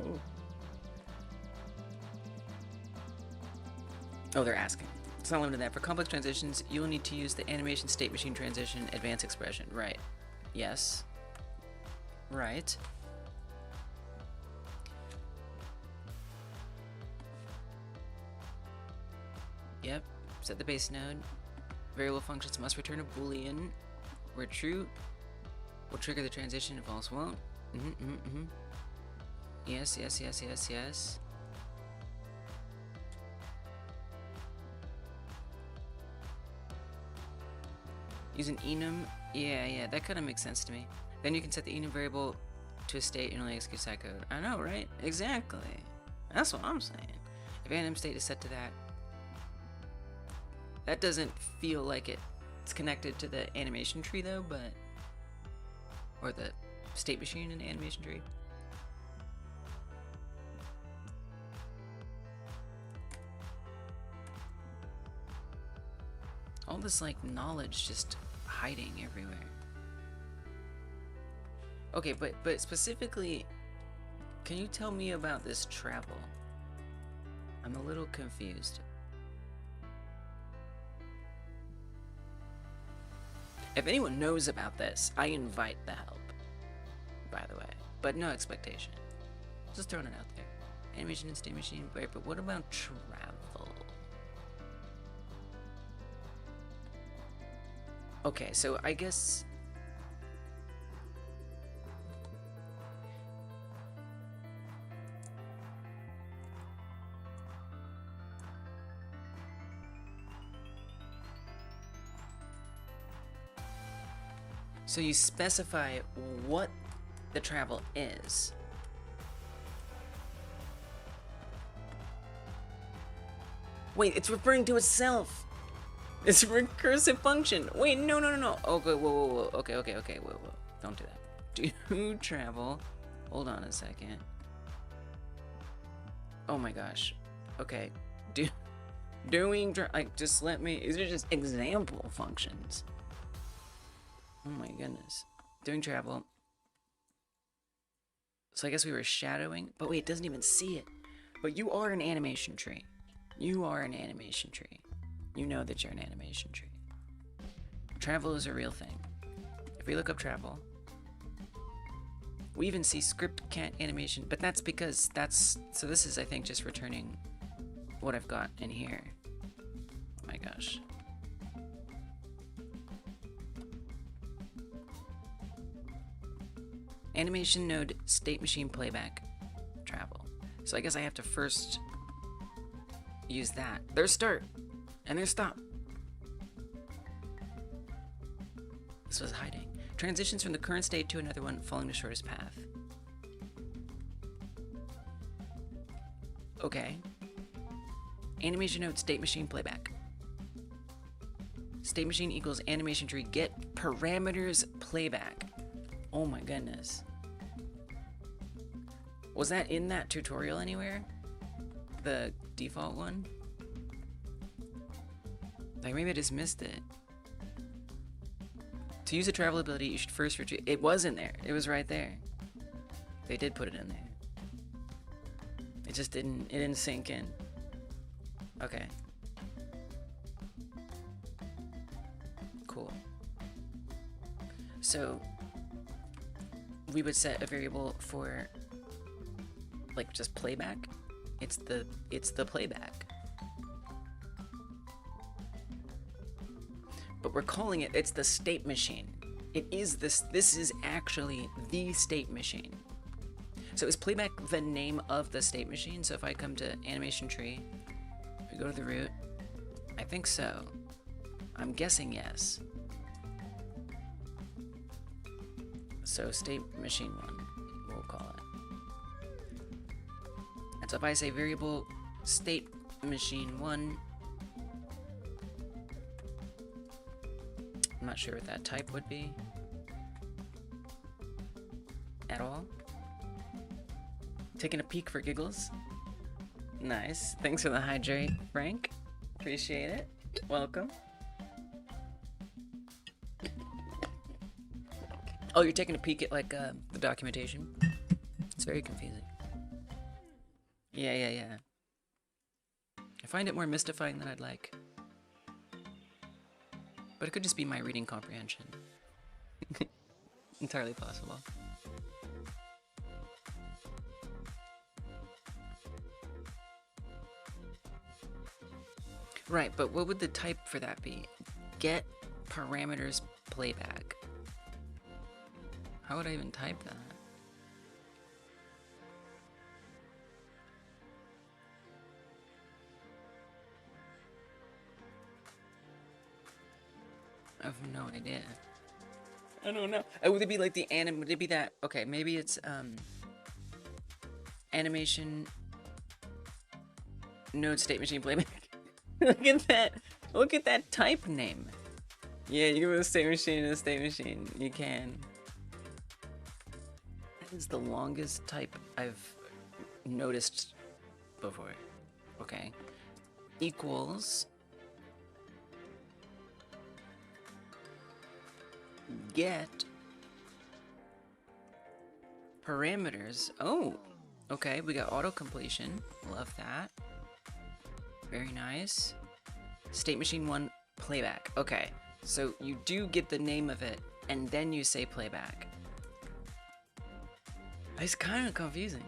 A: Oh, they're asking. It's not limited to that. For complex transitions, you'll need to use the animation state machine transition advanced expression. Right. Yes. Right. Yep. Set the base node. Variable functions must return a boolean where true will trigger the transition and false won't. Yes, yes, yes, yes, yes. Use an enum. Yeah, that kind of makes sense to me. Then you can set the enum variable to a state and only execute side code. I know, right? Exactly. That's what I'm saying. If enum state is set to that, that doesn't feel like it's connected to the animation tree though, but or the state machine in the animation tree. All this like knowledge just hiding everywhere. Okay, but specifically, can you tell me about this travel? I'm a little confused. If anyone knows about this, I invite the help, by the way, but no expectation. Just throwing it out there. Animation and state machine, but what about travel? Okay, so I guess so you specify what the travel is. Wait, it's referring to itself. It's a recursive function. Wait, no. Okay, whoa. Okay, whoa. Don't do that. Do travel. Hold on a second. Oh my gosh. Okay. Doing, like, just let me, these are just example functions. Oh my goodness. Doing travel. So I guess we were shadowing. But wait, it doesn't even see it. But you are an animation tree. You are an animation tree. You know that you're an animation tree. Travel is a real thing. If we look up travel, we even see script can't animation, but that's because that's, so this is, I think, just returning what I've got in here. Oh my gosh. Animation node state machine playback travel. So I guess I have to first use that. There's start and there's stop. This was hiding. Transitions from the current state to another one following the shortest path. Okay. Animation node state machine playback. State machine equals animation tree get parameters playback. Oh my goodness. Was that in that tutorial anywhere? The default one? Like maybe I just missed it. To use a travel ability, you should first retrieve. It was in there. It was right there. They did put it in there. It just didn't. It didn't sink in. Okay. Cool. So we would set a variable for like just playback. It's the playback. But we're calling it, it's the state machine. It is this is actually the state machine. So is playback the name of the state machine? So if I come to animation tree, we go to the root, I think so. I'm guessing yes. So state machine 1, we'll call it. And so if I say variable state machine 1, I'm not sure what that type would be at all. Taking a peek for giggles. Nice. Thanks for the hydrate, Frank. Appreciate it. Welcome. Oh, you're taking a peek at like the documentation? It's very confusing. Yeah. I find it more mystifying than I'd like. But it could just be my reading comprehension. Entirely possible. Right, but what would the type for that be? Get parameters playback. How would I even type that? I have no idea. I don't know. Would it be like the anim? Would it be that? Okay, maybe it's animation node state machine playback. Look at that! Look at that type name. Yeah, you can put a state machine in a state machine. You can. That is the longest type I've noticed before. Okay. Equals get parameters. Oh, okay. We got auto completion. Love that. Very nice. State machine 1 playback. Okay, so you do get the name of it and then you say playback. It's kind of confusing.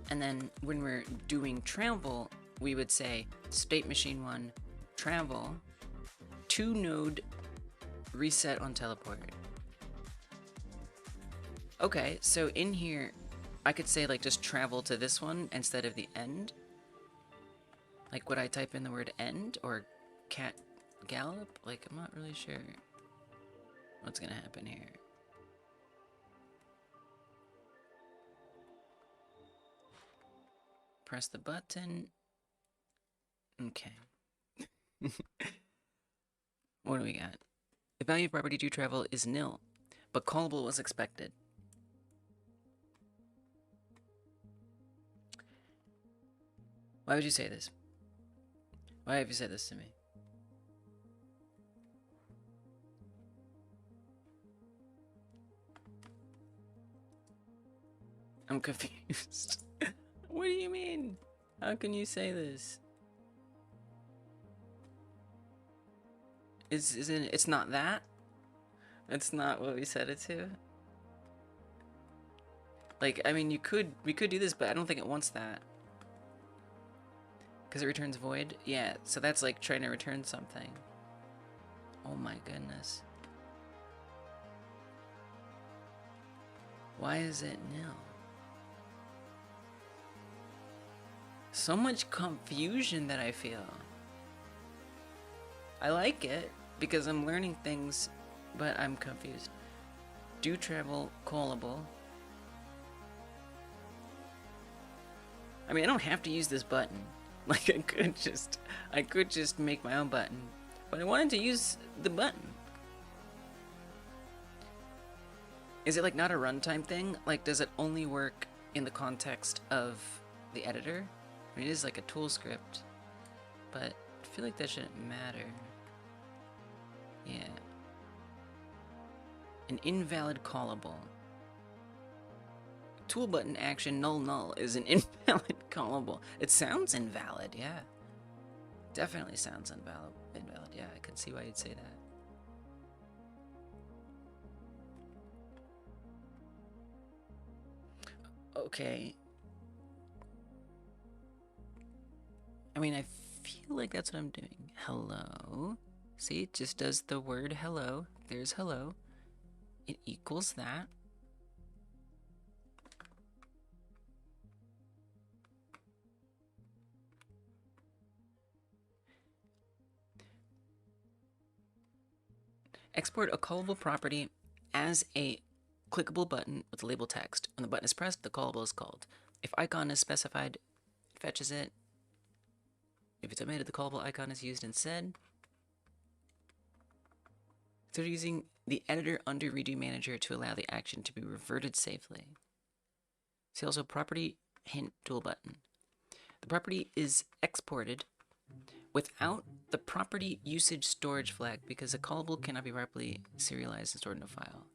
A: And then when we're doing travel, we would say state machine 1 travel to node reset on teleport. Okay, so in here I could say like just travel to this one instead of the end. Like would I type in the word end or cat gallop? Like I'm not really sure what's gonna happen here. Press the button. Okay. What do we got? The value of property to travel is nil, but callable was expected. Why would you say this? Why have you said this to me? I'm confused. What do you mean? How can you say this? It's not that? It's not what we set it to? Like, I mean, we could do this, but I don't think it wants that. Because it returns void? Yeah, so that's like trying to return something. Oh my goodness. Why is it nil? So much confusion that I feel. I like it because I'm learning things, but I'm confused. Do travel callable. I mean, I don't have to use this button. Like, I could just make my own button, but I wanted to use the button. Is it like not a runtime thing? Like, does it only work in the context of the editor? I mean, it is like a tool script, but I feel like that shouldn't matter. Yeah. An invalid callable. Tool button action null is an invalid callable. It sounds invalid, yeah. Definitely sounds invalid, yeah. I can see why you'd say that. Okay. I mean, I feel like that's what I'm doing. Hello. See, it just does the word hello. There's hello. It equals that. Export a callable property as a clickable button with label text. When the button is pressed, the callable is called. If icon is specified, it fetches it. If it's omitted, the callable icon is used instead. So using the editor under redo manager to allow the action to be reverted safely. See also property hint tool button. The property is exported without the property usage storage flag because a callable cannot be properly serialized and stored in a file.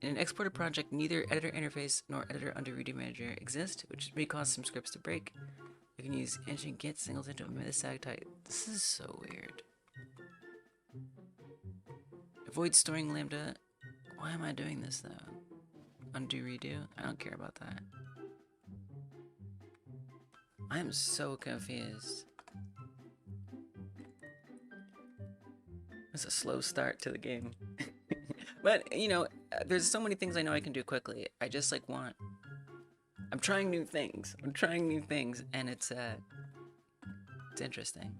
A: In an exported project, neither editor interface nor editor under redo manager exist, which may cause some scripts to break. You can use engine get singleton to omit the static type. This is so weird. Avoid storing lambda. Why am I doing this though? Undo redo? I don't care about that. I am so confused. It's a slow start to the game. But, you know, there's so many things I know I can do quickly. I just, like, I'm trying new things. And it's interesting.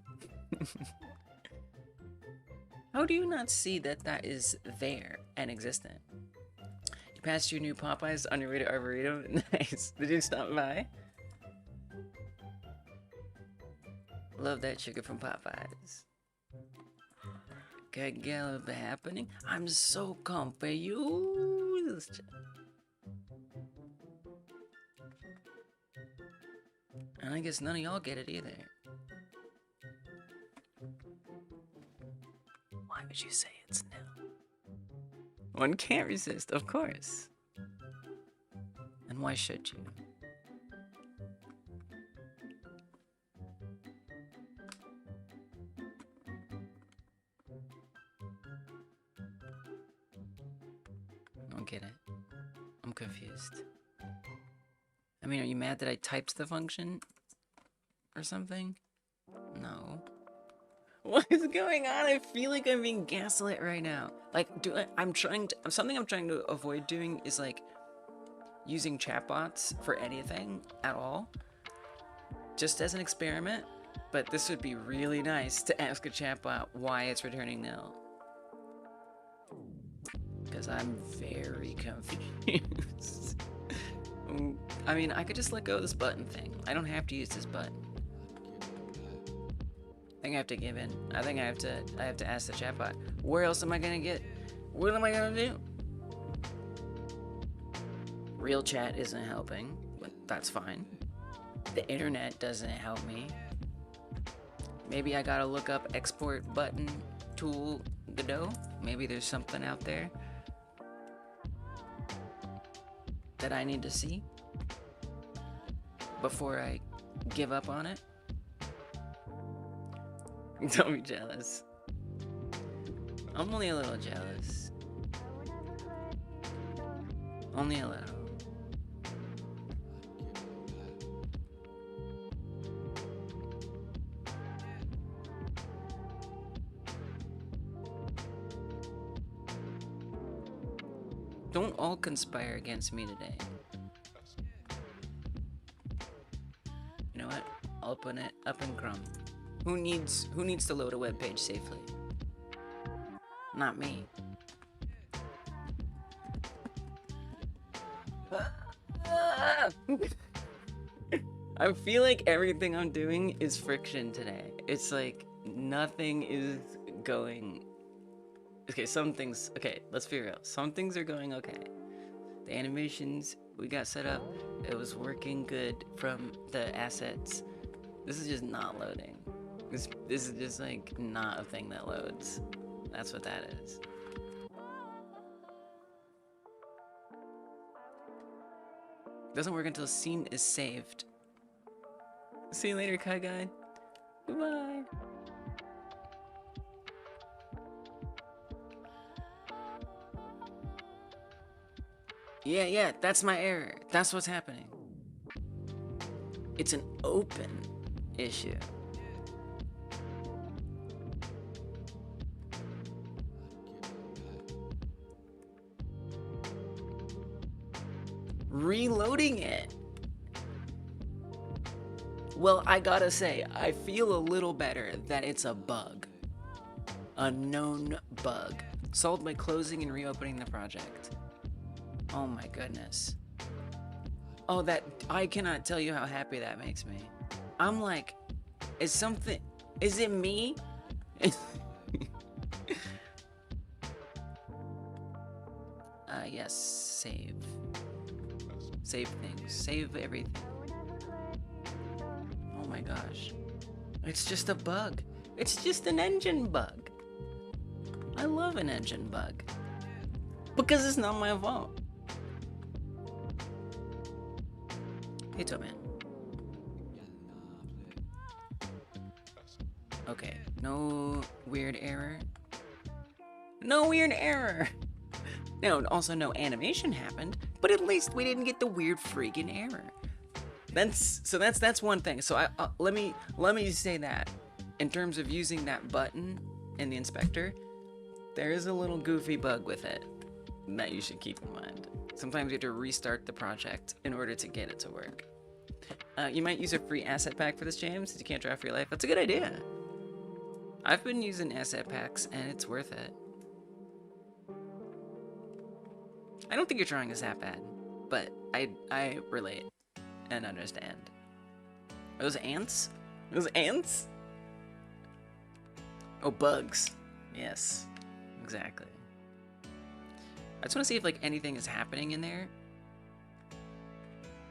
A: How do you not see that that is there and existent? You passed your new Popeyes on your way to Arboretum? Nice. Did you stop by? Love that chicken from Popeyes. Can get a little bit happening? I'm so confused. And I guess none of y'all get it either. Why would you say it's nil? One can't resist, of course. And why should you? I don't get it. I'm confused. I mean, are you mad that I typed the function? Or something? No. What is going on? I feel like I'm being gaslit right now. Like, something I'm trying to avoid doing is like using chatbots for anything at all. Just as an experiment. But this would be really nice to ask a chatbot why it's returning nil. Because I'm very confused. I mean, I could just let go of this button thing. I don't have to use this button. I think I have to give in. I think I have to ask the chatbot. Where else am I gonna get? What am I gonna do? Real chat isn't helping, but that's fine. The internet doesn't help me. Maybe I gotta look up export button tool godot. Maybe there's something out there that I need to see. before I give up on it. Don't be jealous. I'm only a little jealous. Only a little. Don't all conspire against me today. You know what? I'll open it up in Chrome. Who needs to load a web page safely? Not me. I feel like everything I'm doing is friction today. It's like nothing is going. Okay, some things. Okay, let's be real. Some things are going okay. The animations we got set up, it was working good from the assets. This is just not loading. This is just like not a thing that loads. That's what that is. Doesn't work until scene is saved. See you later, Kai Guy. Goodbye. Yeah, that's my error. That's what's happening. It's an open issue. Reloading it. Well, I gotta say, I feel a little better that it's a bug. A known bug. Solved by closing and reopening the project. Oh my goodness. Oh, that, I cannot tell you how happy that makes me. I'm like, is it me? Yes, save. Save things, save everything. Oh my gosh. It's just a bug. It's just an engine bug. I love an engine bug. Because it's not my fault. Hey, Toman. Okay, no weird error. No weird error! No, also no animation happened, but at least we didn't get the weird freaking error. That's one thing. So let me say that in terms of using that button in the inspector, there is a little goofy bug with it that you should keep in mind. Sometimes you have to restart the project in order to get it to work. You might use a free asset pack for this, James, since you can't draw for your life. That's a good idea. I've been using asset packs, and it's worth it. I don't think your drawing is that bad, but I relate and understand. Are those ants? Those ants? Oh, bugs. Yes, exactly. I just want to see if like anything is happening in there.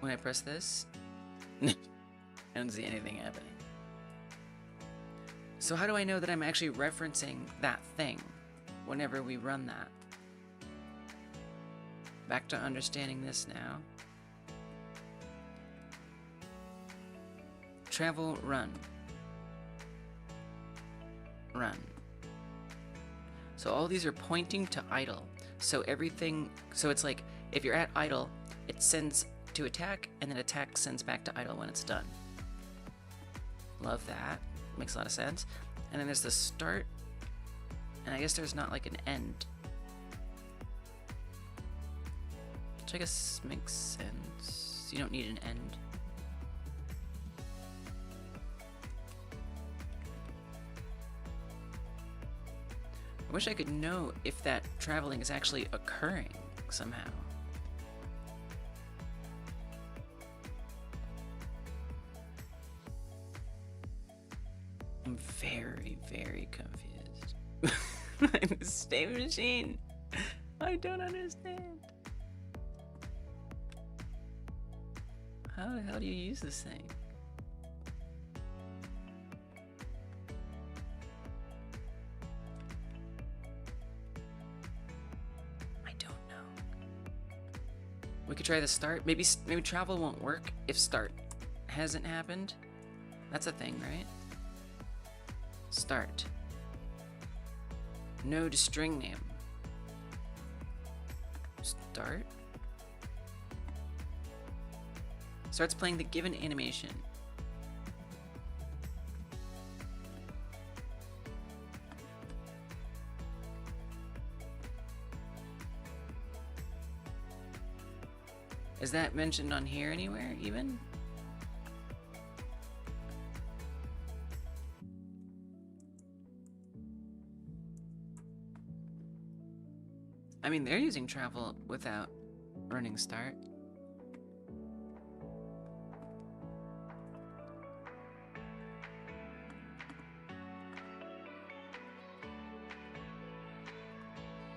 A: When I press this, I don't see anything happening. So how do I know that I'm actually referencing that thing whenever we run that? Back to understanding this now. Travel, run. Run. So all these are pointing to idle. So everything, so it's like, if you're at idle, it sends to attack, and then attack sends back to idle when it's done. Love that. Makes a lot of sense. And then there's the start, and I guess there's not like an end. Which I guess makes sense. You don't need an end. I wish I could know if that traveling is actually occurring somehow. I'm very, very confused. State machine. I don't understand. How the hell do you use this thing? I don't know. We could try the start. Maybe travel won't work if start hasn't happened. That's a thing, right? Start. Node string name. Start. Starts playing the given animation. Is that mentioned on here anywhere, even? I mean, they're using travel without running start.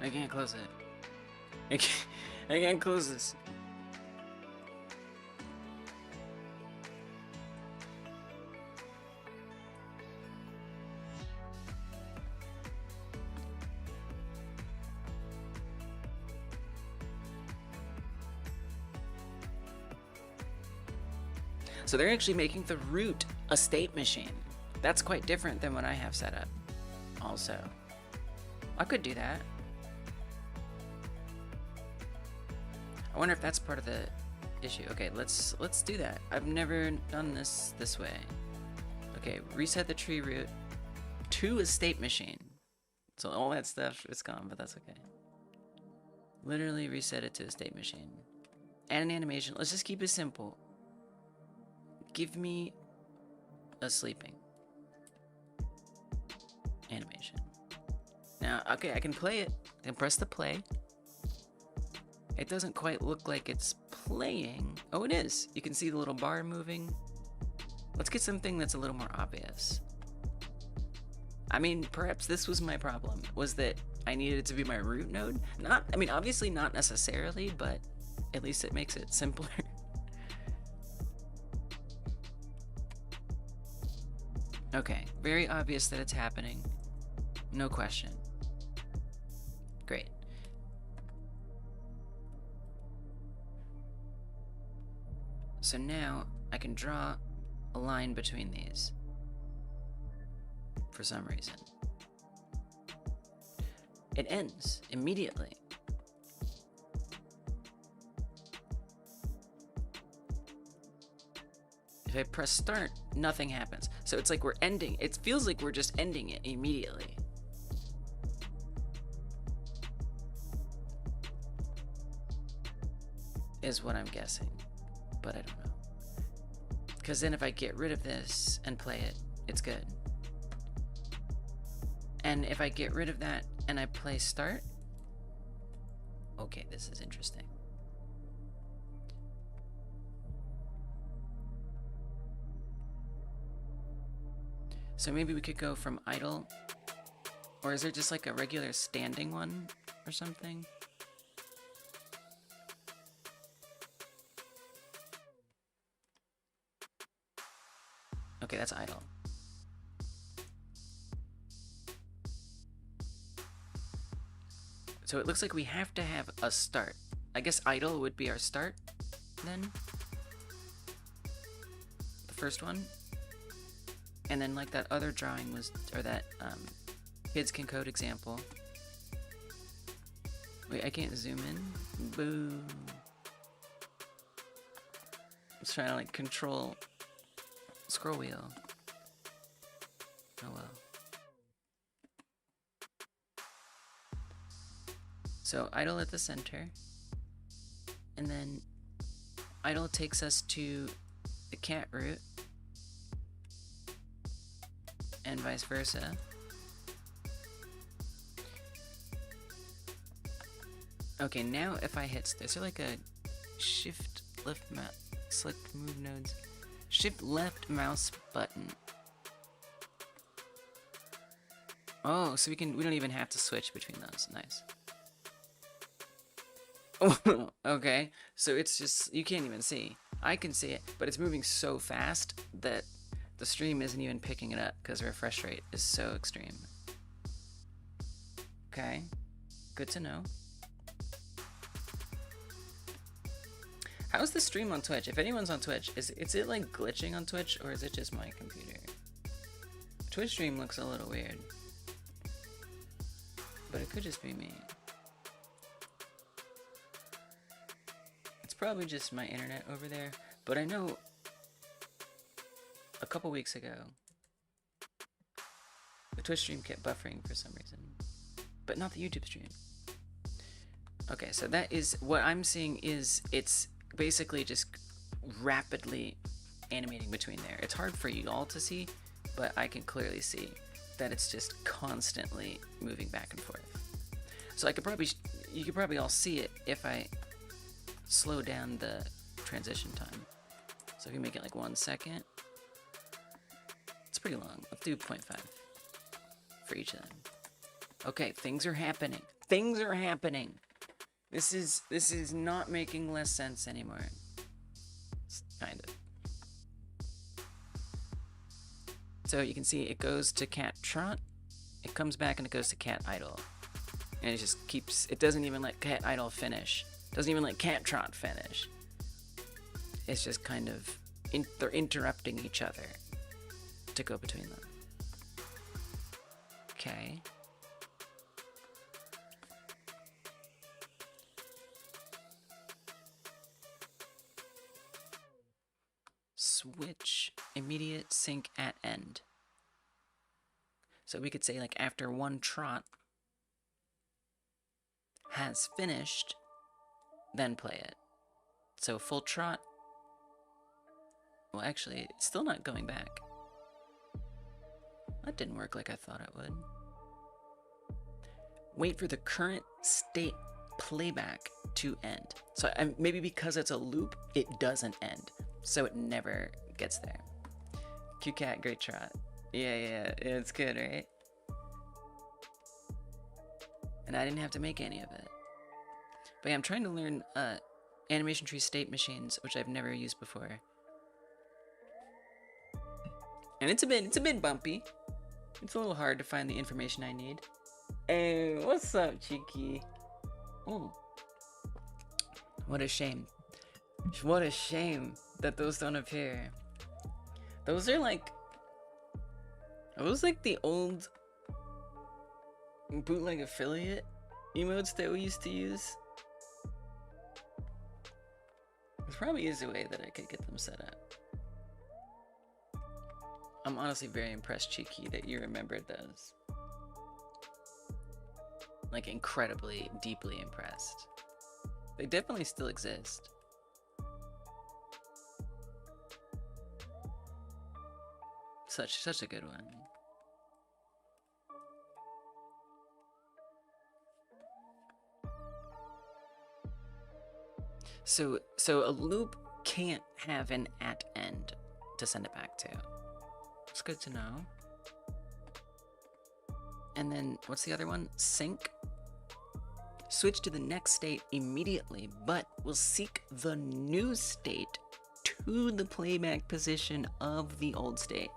A: I can't close it. I can't close this. So they're actually making the root a state machine. That's quite different than what I have set up. Also, I could do that. I wonder if that's part of the issue. Okay, let's do that. I've never done this way. Okay, reset the tree root to a state machine. So all that stuff is gone, but that's okay. Literally reset it to a state machine. Add an animation. Let's just keep it simple. Give me a sleeping animation. Now, okay, I can play it. I can press the play. It doesn't quite look like it's playing. Oh, it is. You can see the little bar moving. Let's get something that's a little more obvious. I mean, perhaps this was my problem, was that I needed it to be my root node. I mean, obviously not necessarily, but at least it makes it simpler. Okay, very obvious that it's happening. No question. Great. So now I can draw a line between these for some reason. It ends immediately. If I press start, nothing happens. So it's like we're ending. It feels like we're just ending it immediately. Is what I'm guessing. But I don't know. Because then if I get rid of this and play it, it's good. And if I get rid of that and I play start, okay, this is interesting. So maybe we could go from idle, or is there just like a regular standing one or something? Okay, that's idle. So it looks like we have to have a start. I guess idle would be our start then. The first one. And then like that other drawing was, or that kids can code example. Wait, I can't zoom in. Boo. I was trying to like control scroll wheel. Oh well. So idle at the center. And then idle takes us to the cat root. And vice versa. Okay, now if I hit, is there like a shift left mouse, select move nodes, shift left mouse button? Oh, so we don't even have to switch between those. Nice. Oh, okay, so it's just, you can't even see. I can see it, but it's moving so fast that the stream isn't even picking it up because the refresh rate is so extreme. Okay, good to know. How's the stream on Twitch? If anyone's on Twitch, is it like glitching on Twitch, or is it just my computer? Twitch stream looks a little weird, but it could just be me. It's probably just my internet over there, but I know a couple weeks ago the Twitch stream kept buffering for some reason, but not the YouTube stream. Okay, so that is what I'm seeing. Is it's basically just rapidly animating between there. It's hard for you all to see, but I can clearly see that it's just constantly moving back and forth. So you could probably all see it if I slow down the transition time. So if you make it like 1 second, it's pretty long. Let's do 0.5 for each of them. Okay, things are happening. Things are happening. This is not making less sense anymore. Kind of. So you can see it goes to cat trot, it comes back and it goes to cat idle. And it just keeps, it doesn't even let cat idle finish. Doesn't even let cat trot finish. It's just kind of, they're interrupting each other to go between them. Okay. Switch immediate sync at end. So we could say like after one trot has finished, then play it. So full trot. Well, actually, it's still not going back. That didn't work like I thought it would. Wait for the current state playback to end. So maybe because it's a loop, it doesn't end. So it never gets there. QCat, great trot. Yeah, it's good, right? And I didn't have to make any of it. But yeah, I'm trying to learn animation tree state machines, which I've never used before. And it's a bit bumpy. It's a little hard to find the information I need. Hey, what's up, Cheeky? Oh. What a shame. What a shame that those don't appear. Those are like the old bootleg affiliate emotes that we used to use. There probably is a way that I could get them set up. I'm honestly very impressed, Cheeky, that you remembered those. Like, incredibly, deeply impressed. They definitely still exist. Such a good one. So a loop can't have an at end to send it back to. It's good to know. And then what's the other one? Sync. Switch to the next state immediately, but will seek the new state to the playback position of the old state.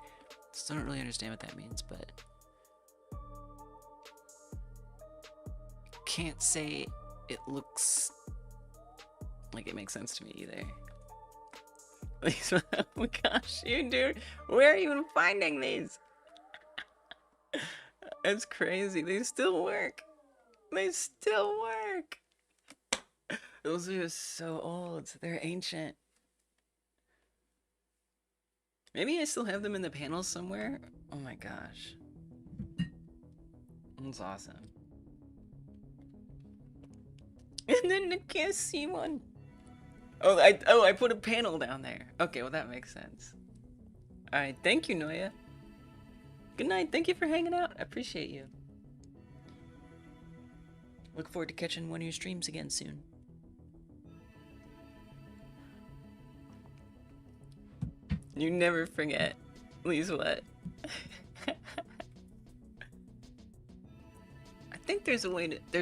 A: Still don't really understand what that means, but can't say it looks like it makes sense to me either. Oh my gosh, you dude, where are you even finding these? It's crazy. They still work. They still work. Those are so old. They're ancient. Maybe I still have them in the panels somewhere. Oh my gosh. That's awesome. And then I can't see one. Oh, I put a panel down there. Okay, well that makes sense. Alright, thank you, Noya. Good night, thank you for hanging out. I appreciate you. Look forward to catching one of your streams again soon. You never forget. Please what? I think there's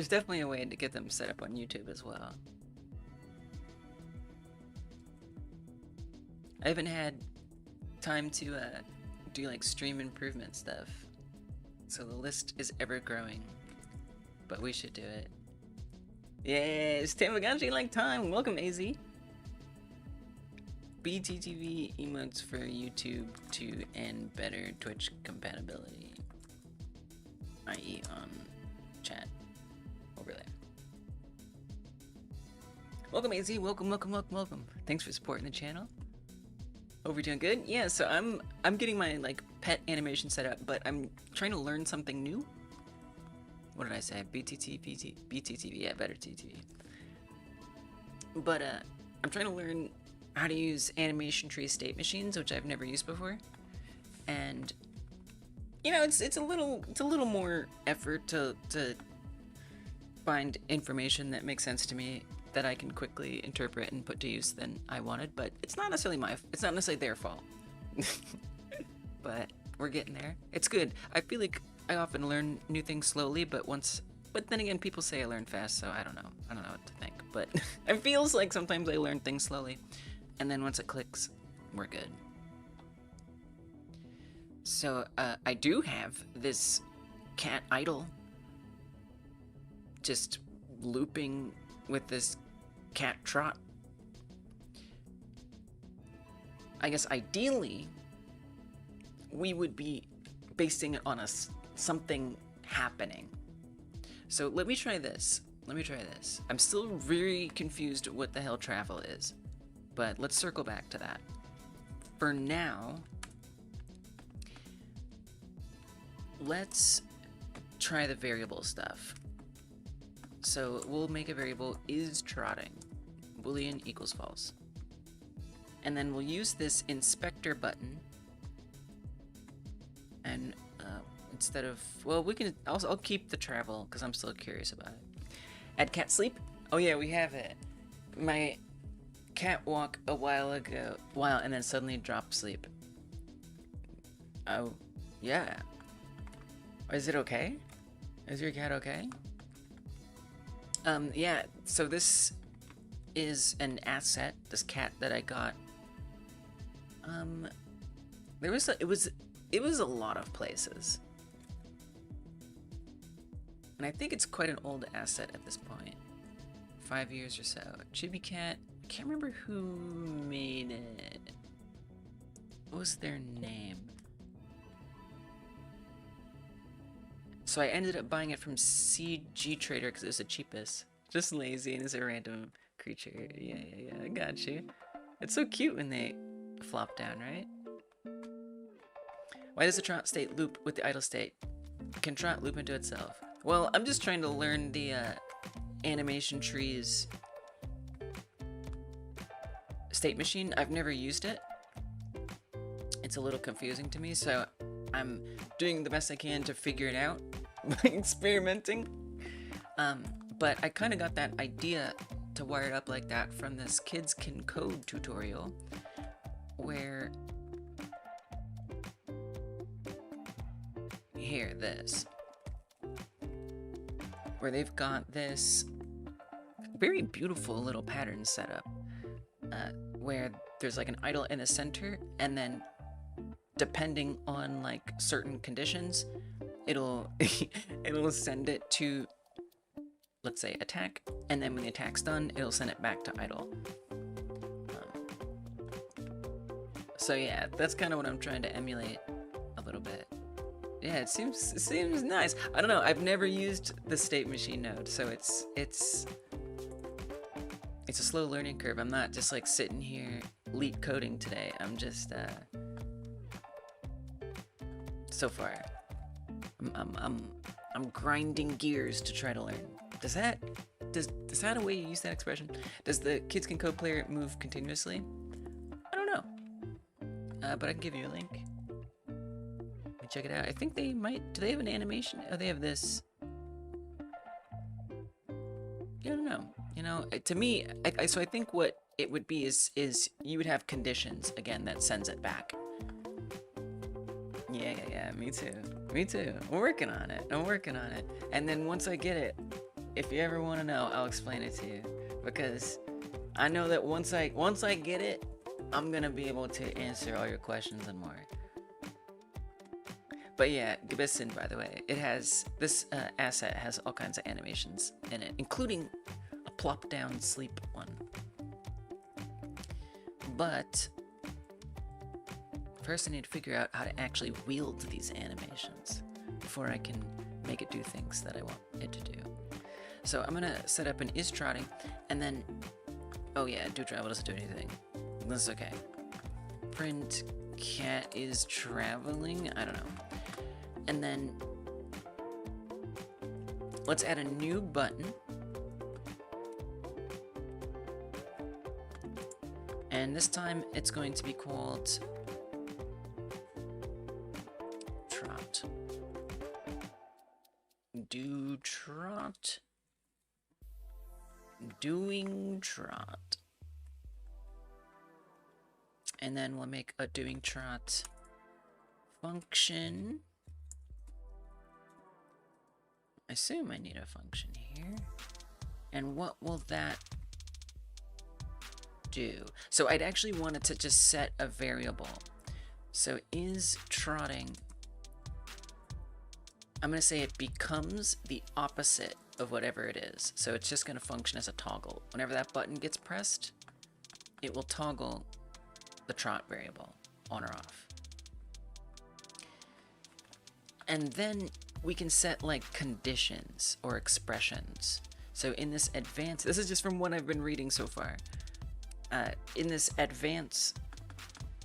A: definitely a way to get them set up on YouTube as well. I haven't had time to do like stream improvement stuff, so the list is ever growing, but we should do it. Yeah, it's Tamagotchi-like time. Welcome, AZ. BTTV emotes for YouTube to and better Twitch compatibility, i.e. on chat overlay. Welcome AZ, welcome. Thanks for supporting the channel. Hope you're doing good. Yeah, so I'm getting my like pet animation set up, but I'm trying to learn something new. What did I say? BTTV, yeah, better TTV. But I'm trying to learn how to use animation tree state machines, which I've never used before. And you know, it's a little more effort to find information that makes sense to me that I can quickly interpret and put to use than I wanted, but it's not necessarily their fault. But we're getting there. It's good. I feel like I often learn new things slowly, but then again, people say I learn fast, so I don't know what to think. But it feels like sometimes I learn things slowly, and then once it clicks, we're good. So I do have this cat idle just looping with this cat trot. I guess ideally we would be basing it on something happening. So let me try this. I'm still very confused what the hell travel is, but let's circle back to that. For now, let's try the variable stuff. So we'll make a variable is trotting, boolean equals false. And then we'll use this inspector button. And instead of, well, I'll keep the travel because I'm still curious about it. Add cat sleep. Oh yeah, we have it. My cat walk a while ago, and then suddenly dropped sleep. Oh, yeah. Is it okay? Is your cat okay? Yeah, so this is an asset, this cat that I got. It was a lot of places. And I think it's quite an old asset at this point. 5 years or so. Chibi Cat, I can't remember who made it. What was their name? So I ended up buying it from CG Trader because it was the cheapest. Just lazy and it's a random creature. Yeah, I got you. It's so cute when they flop down, right? Why does the trot state loop with the idle state? Can trot loop into itself? Well, I'm just trying to learn the animation trees state machine. I've never used it. It's a little confusing to me, so I'm doing the best I can to figure it out by experimenting. But I kind of got that idea to wire it up like that from this Kids Can Code tutorial where where they've got this very beautiful little pattern set up where there's like an idle in the center, and then depending on like certain conditions, it'll send it to, let's say, attack, and then when the attack's done, it'll send it back to idle. So yeah, that's kind of what I'm trying to emulate a little bit. Yeah, it seems nice. I don't know. I've never used the state machine node, so it's a slow learning curve. I'm not just like sitting here leak coding today. I'm just so far I'm grinding gears to try to learn. Is that a way you use that expression? Does the Kids Can Code player move continuously? I don't know. But I can give you a link. Let me check it out. I think they might. Do they have an animation? Oh, they have this. I don't know. You know, to me, so I think what it would be is you would have conditions again that sends it back. Yeah. Me too. I'm working on it. And then once I get it, if you ever want to know, I'll explain it to you, because I know that once I get it, I'm gonna be able to answer all your questions and more. But yeah, Gibison, by the way, it has this asset has all kinds of animations in it, including a plop down sleep one. But First I need to figure out how to actually wield these animations before I can make it do things that I want it to do. So I'm gonna set up an is trotting, and then, oh yeah, do travel doesn't do anything. That's okay. Print cat is traveling, I don't know. And then let's add a new button. And this time it's going to be called trot. Do trot. Doing trot. And then we'll make a doing trot function. I assume I need a function here. And what will that do? So I'd actually want it to just set a variable. So is trotting, I'm going to say it becomes the opposite of whatever it is. So it's just going to function as a toggle. Whenever that button gets pressed, it will toggle the trot variable on or off. And then we can set like conditions or expressions. So in this advanced, this is just from what I've been reading so far. In this advanced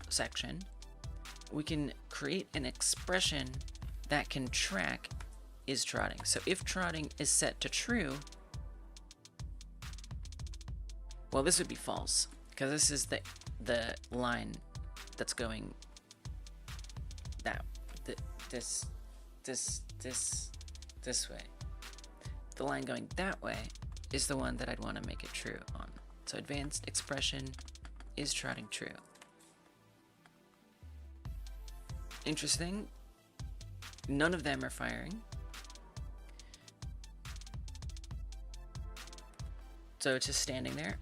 A: section, we can create an expression that can track is trotting. So if trotting is set to true, well, this would be false because this is the line that's going that this way. The line going that way is the one that I'd want to make it true on. So advanced expression is trotting true. Interesting. None of them are firing. So it's just standing there.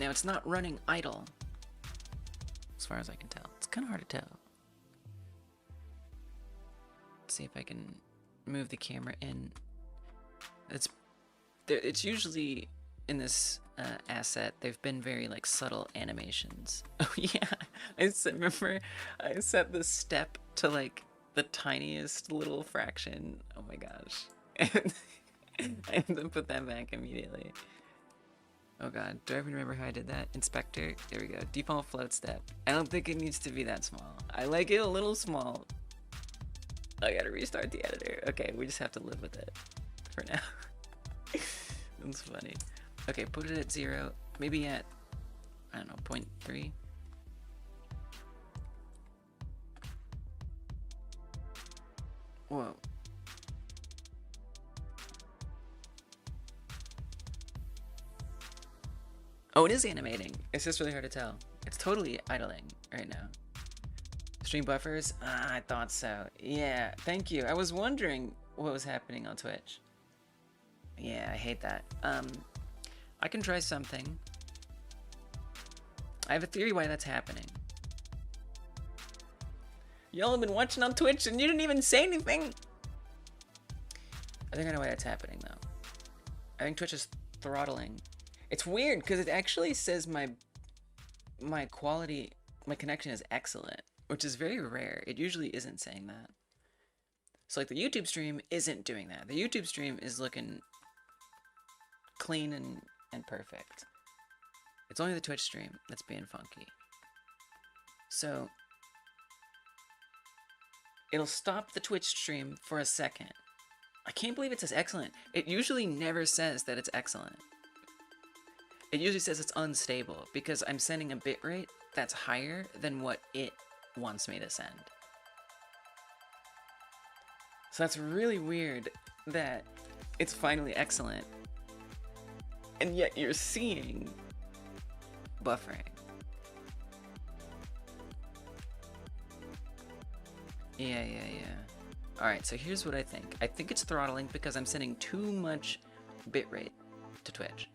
A: Now it's not running idle, as far as I can tell. It's kind of hard to tell. Let's see if I can move the camera in. It's usually in this asset, they've been very like subtle animations. Oh yeah, remember I set the step to like the tiniest little fraction. Oh my gosh. And I have to put that back immediately. Oh god, do I even remember how I did that? Inspector, there we go. Default float step. I don't think it needs to be that small. I like it a little small. I gotta restart the editor. Okay, we just have to live with it for now. That's funny. Okay, put it at 0. Maybe at, I don't know, 0.3. Whoa. Oh, it is animating. It's just really hard to tell. It's totally idling right now. Stream buffers? Ah, I thought so. Yeah, thank you. I was wondering what was happening on Twitch. Yeah, I hate that. I can try something. I have a theory why that's happening. Y'all have been watching on Twitch and you didn't even say anything. I think I know why that's happening though. I think Twitch is throttling. It's weird because it actually says my quality, my connection is excellent, which is very rare. It usually isn't saying that. So like the YouTube stream isn't doing that. The YouTube stream is looking clean and perfect. It's only the Twitch stream that's being funky. So it'll stop the Twitch stream for a second. I can't believe it says excellent. It usually never says that it's excellent. It usually says it's unstable because I'm sending a bitrate that's higher than what it wants me to send. So that's really weird that it's finally excellent, and yet you're seeing buffering. Yeah. Alright, so here's what I think. I think it's throttling because I'm sending too much bitrate to Twitch.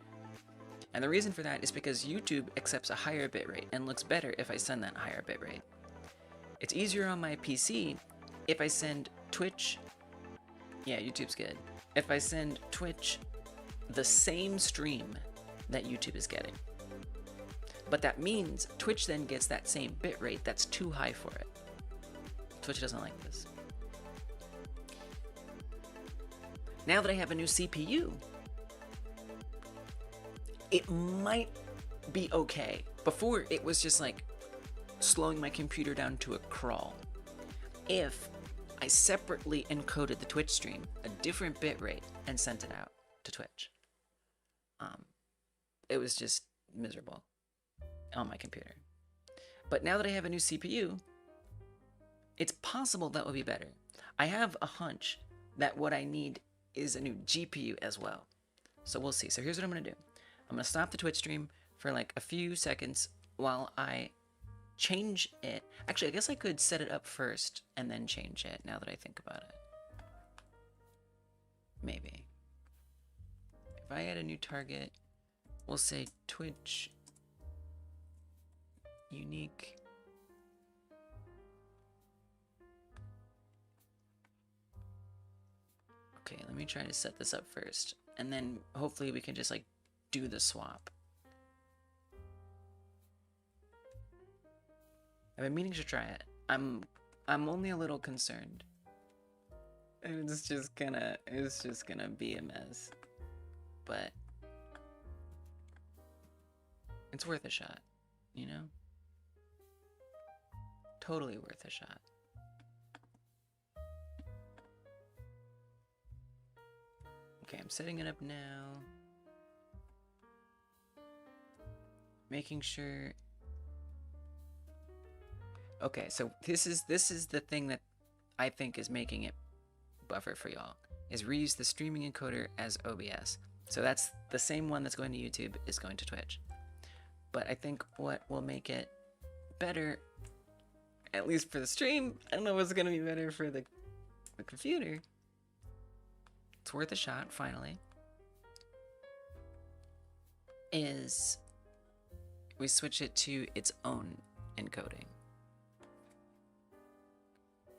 A: And the reason for that is because YouTube accepts a higher bitrate and looks better if I send that higher bitrate. It's easier on my PC if I send Twitch. Yeah, YouTube's good. If I send Twitch the same stream that YouTube is getting. But that means Twitch then gets that same bitrate that's too high for it. Twitch doesn't like this. Now that I have a new CPU, it might be okay. Before, it was just like slowing my computer down to a crawl. If I separately encoded the Twitch stream, a different bitrate, and sent it out to Twitch. It was just miserable on my computer. But now that I have a new CPU, it's possible that will be better. I have a hunch that what I need is a new GPU as well. So we'll see. So here's what I'm going to do. I'm going to stop the Twitch stream for like a few seconds while I change it. Actually, I guess I could set it up first and then change it now that I think about it. Maybe. If I add a new target, we'll say Twitch unique. Okay, let me try to set this up first, and then hopefully we can just like do the swap. I've been meaning to try it. I'm only a little concerned. And it's just gonna be a mess. But it's worth a shot, you know? Totally worth a shot. Okay, I'm setting it up now. Making sure. Okay, so this is the thing that I think is making it buffer for y'all. Is reuse the streaming encoder as OBS. So that's the same one that's going to YouTube is going to Twitch. But I think what will make it better, at least for the stream, I don't know what's going to be better for the computer. It's worth a shot, finally. Is we switch it to its own encoding.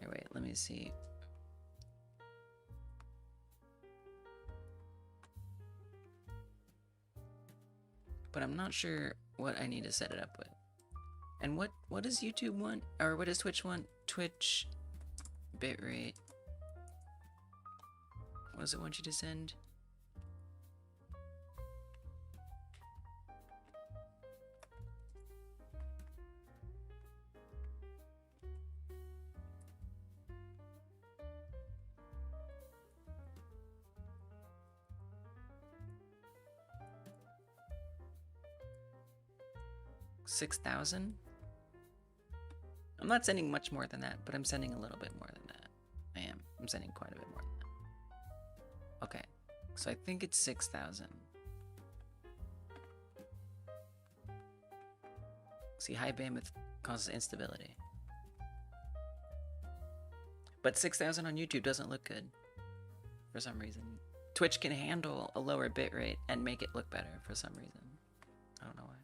A: Here, wait, let me see. But I'm not sure what I need to set it up with. And what does YouTube want? Or what does Twitch want? Twitch bitrate. What does it want you to send? $6,000? I'm not sending much more than that, but I'm sending a little bit more than that. I'm sending quite a bit more than that. Okay, so I think it's 6,000. See, high bandwidth causes instability. But 6,000 on YouTube doesn't look good for some reason. Twitch can handle a lower bitrate and make it look better for some reason. I don't know why.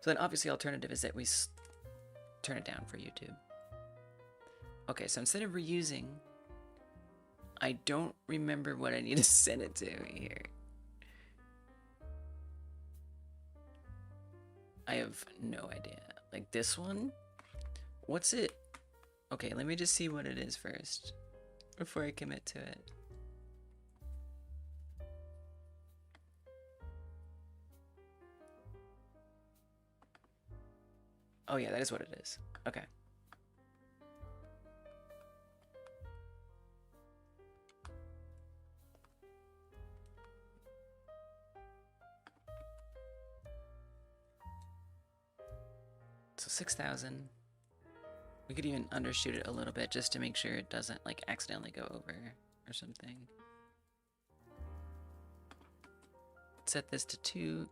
A: So then obviously alternative is that we turn it down for YouTube. Okay, so instead of reusing, I don't remember what I need to send it to here. I have no idea. Like this one? What's it? Okay, let me just see what it is first before I commit to it. Oh yeah, that is what it is. Okay. So 6,000. We could even undershoot it a little bit just to make sure it doesn't like accidentally go over or something. Set this to 2.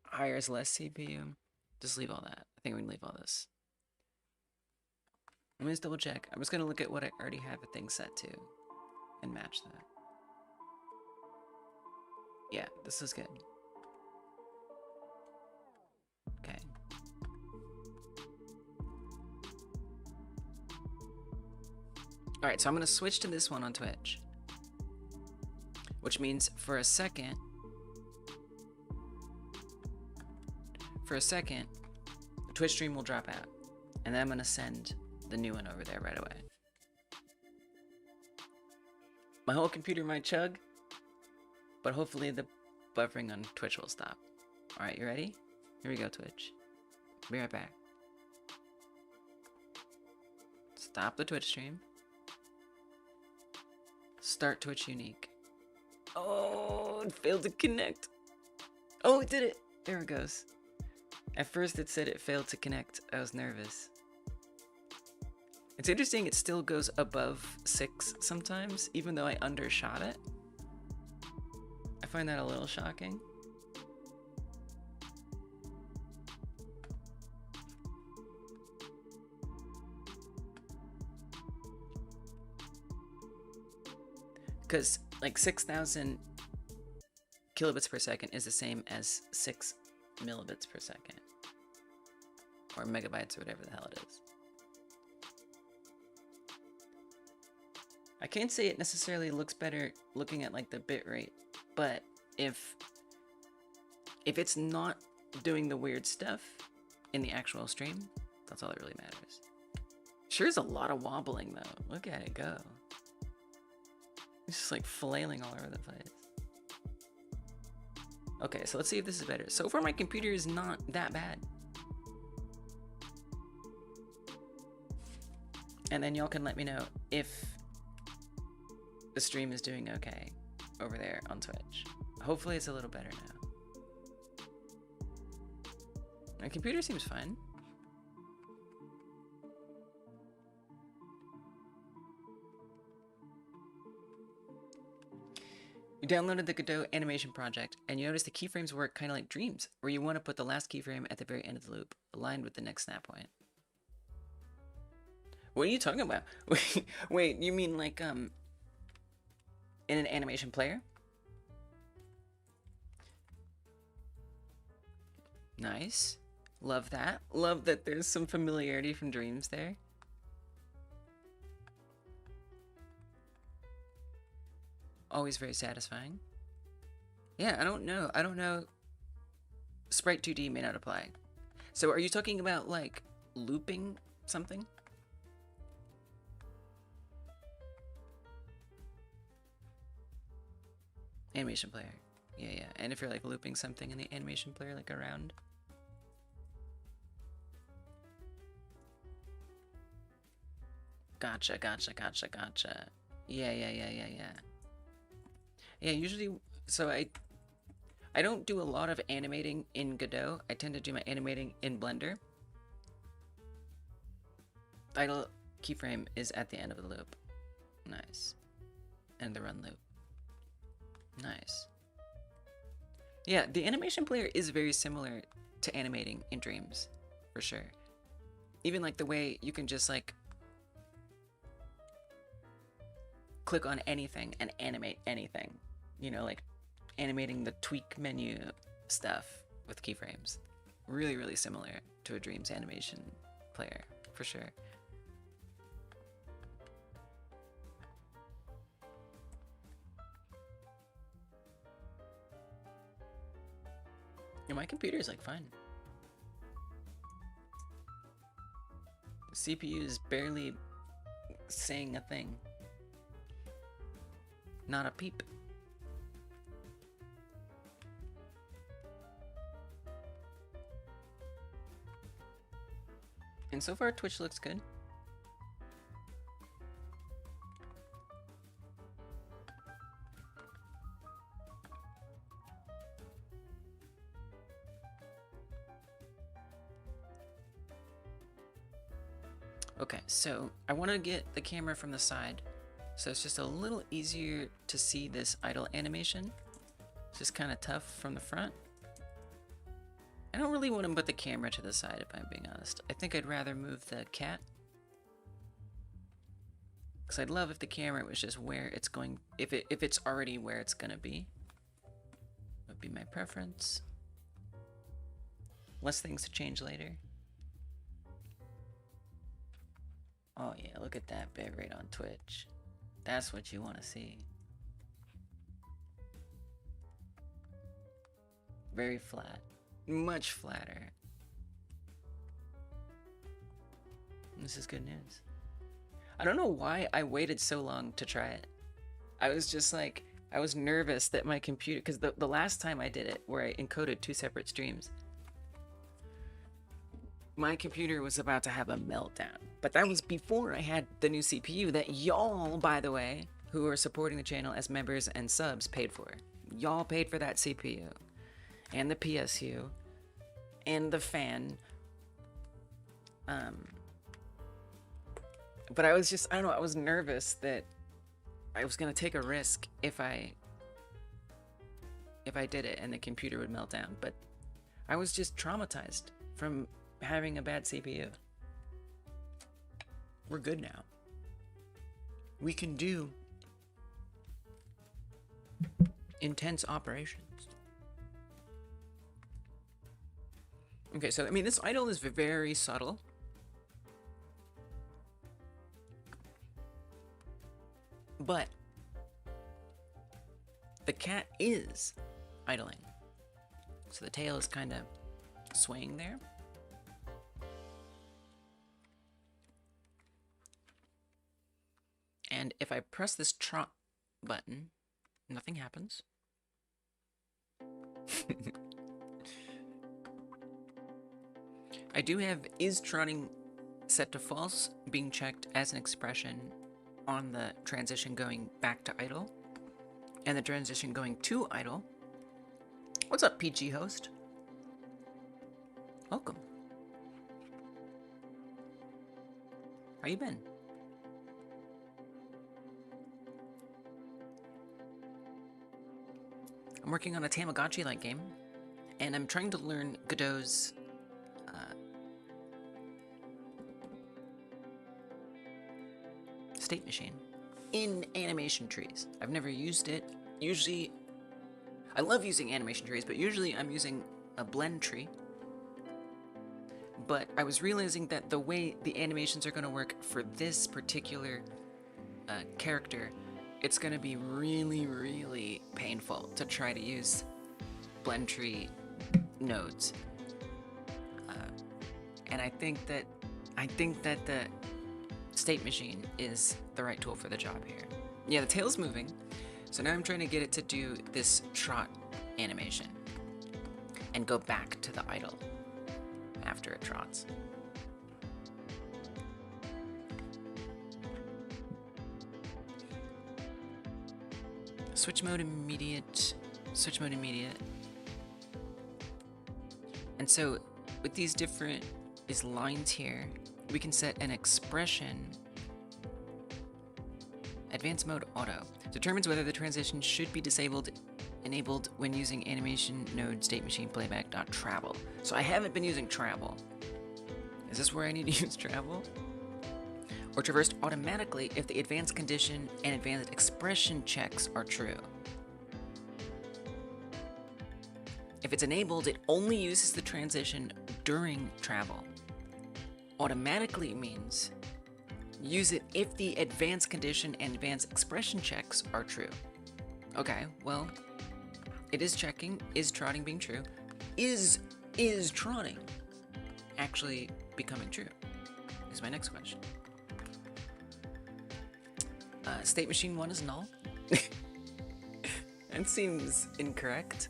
A: Higher is less CPU. Just leave all that. I think we can leave all this. Let me just double check. I'm just going to look at what I already have the thing set to and match that. Yeah, this is good. Okay. Alright, so I'm going to switch to this one on Twitch. which means for a second, the Twitch stream will drop out, and then I'm gonna send the new one over there right away. My whole computer might chug, but hopefully the buffering on Twitch will stop. All right, you ready? Here we go, Twitch. Be right back. Stop the Twitch stream. Start Twitch Unique. Oh, it failed to connect. Oh, it did it. There it goes. At first it said it failed to connect. I was nervous. It's interesting it still goes above 6 sometimes, even though I undershot it. I find that a little shocking. Because like 6,000 kilobits per second is the same as 6 millibits per second. Or megabytes or whatever the hell it is. I can't say it necessarily looks better looking at like the bit rate, but if it's not doing the weird stuff in the actual stream, that's all that really matters. Sure is a lot of wobbling though. Look at it go. It's just like flailing all over the place. Okay, so let's see if this is better. So far my computer is not that bad. And then y'all can let me know if the stream is doing okay over there on Twitch. Hopefully it's a little better now. My computer seems fine. You downloaded the Godot animation project, and you notice the keyframes work kind of like Dreams, where you want to put the last keyframe at the very end of the loop, aligned with the next snap point. What are you talking about? Wait, you mean like, in an animation player? Nice. Love that. Love that there's some familiarity from Dreams there. Always very satisfying. Yeah, I don't know. Sprite 2D may not apply. So are you talking about like looping something? Animation player. Yeah. And if you're like looping something in the animation player, like around. Gotcha. Yeah. Yeah, usually, so I don't do a lot of animating in Godot. I tend to do my animating in Blender. Idle keyframe is at the end of the loop. Nice. And the run loop. Nice. Yeah, the animation player is very similar to animating in Dreams, for sure. Even like the way you can just like click on anything and animate anything. You know, like animating the tweak menu stuff with keyframes. Really, really similar to a Dreams animation player, for sure. Yeah, my computer is like fine. The CPU is barely saying a thing. Not a peep. And so far, Twitch looks good. Okay, so I want to get the camera from the side, so it's just a little easier to see this idle animation. It's just kind of tough from the front. I don't really want to put the camera to the side, if I'm being honest. I think I'd rather move the cat. Because I'd love if the camera was just where it's going, if it's already where it's gonna be. Would be my preference. Less things to change later. Oh yeah, look at that bitrate on Twitch. That's what you want to see. Very flat. Much flatter. This is good news. I don't know why I waited so long to try it. I was just like, I was nervous that my computer, because the last time I did it, where I encoded 2 separate streams, my computer was about to have a meltdown. But that was before I had the new CPU that y'all, by the way, who are supporting the channel as members and subs, paid for. Y'all paid for that CPU, and the PSU, and the fan. But I was just, I don't know, I was nervous that I was gonna take a risk if I did it and the computer would melt down. But I was just traumatized from having a bad CPU. We're good now. We can do intense operations. Okay, so I mean, this idle is very subtle. But the cat is idling. So the tail is kind of swaying there. And if I press this trot button, nothing happens. I do have is trotting set to false being checked as an expression on the transition going back to idle and the transition going to idle. What's up, PG host? Welcome. How you been? I'm working on a Tamagotchi-like game, and I'm trying to learn Godot's state machine in animation trees. I've never used it. Usually, I love using animation trees, but usually I'm using a blend tree. But I was realizing that the way the animations are going to work for this particular character, it's going to be really, really painful to try to use blend tree nodes. And I think that the state machine is the right tool for the job here. Yeah, the tail's moving, so now I'm trying to get it to do this trot animation and go back to the idle after it trots. Switch mode immediate, switch mode immediate. And so with these lines here, we can set an expression. Advanced mode auto determines whether the transition should be enabled when using animation node state machine playback.travel. So I haven't been using travel. Is this where I need to use travel? Or traversed automatically if the advanced condition and advanced expression checks are true. If it's enabled, it only uses the transition during travel. Automatically means use it if the advanced condition and advanced expression checks are true. Okay, well, it is checking, is trotting being true? Is trotting actually becoming true? Is my next question. State machine 1 is null. That seems incorrect.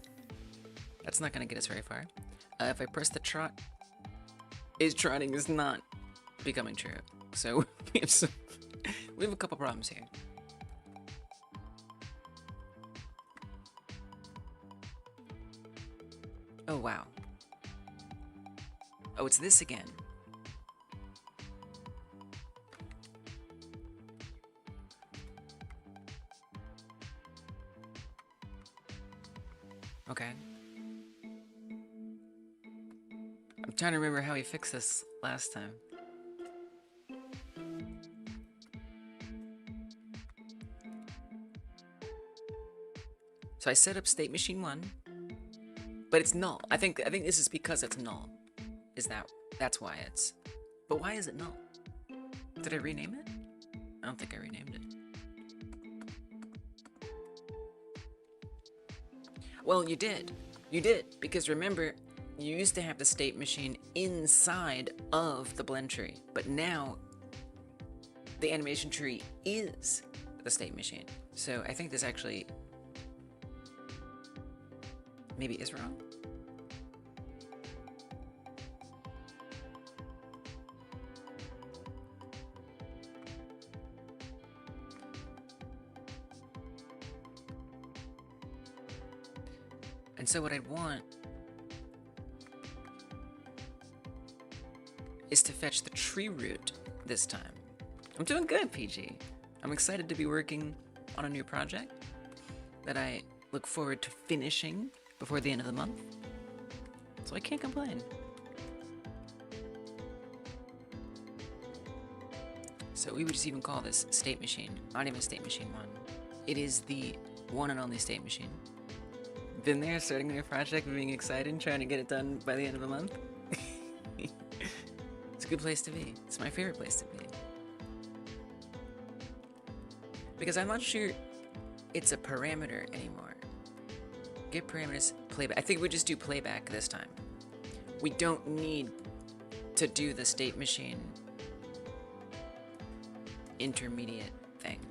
A: That's not gonna get us very far. If I press the trot, is trotting is not becoming true. So we have a couple problems here. Oh wow. Oh, it's this again. Okay. I'm trying to remember how we fixed this last time. So I set up state machine 1, but it's null. I think this is because it's null. That's why it's. But why is it null? Did I rename it? I don't think I renamed it. Well, you did. You did, because remember, you used to have the state machine inside of the blend tree, but now the animation tree is the state machine. So I think this actually maybe is wrong. And so what I'd want is to fetch the tree root this time. I'm doing good, PG. I'm excited to be working on a new project that I look forward to finishing before the end of the month. So I can't complain. So we would just even call this state machine, not even state machine 1. It is the one and only state machine. Been there, starting a new project, being excited, trying to get it done by the end of the month. It's a good place to be. It's my favorite place to be. Because I'm not sure it's a parameter anymore. Get parameters, playback. I think we just do playback this time. We don't need to do the state machine intermediate thing.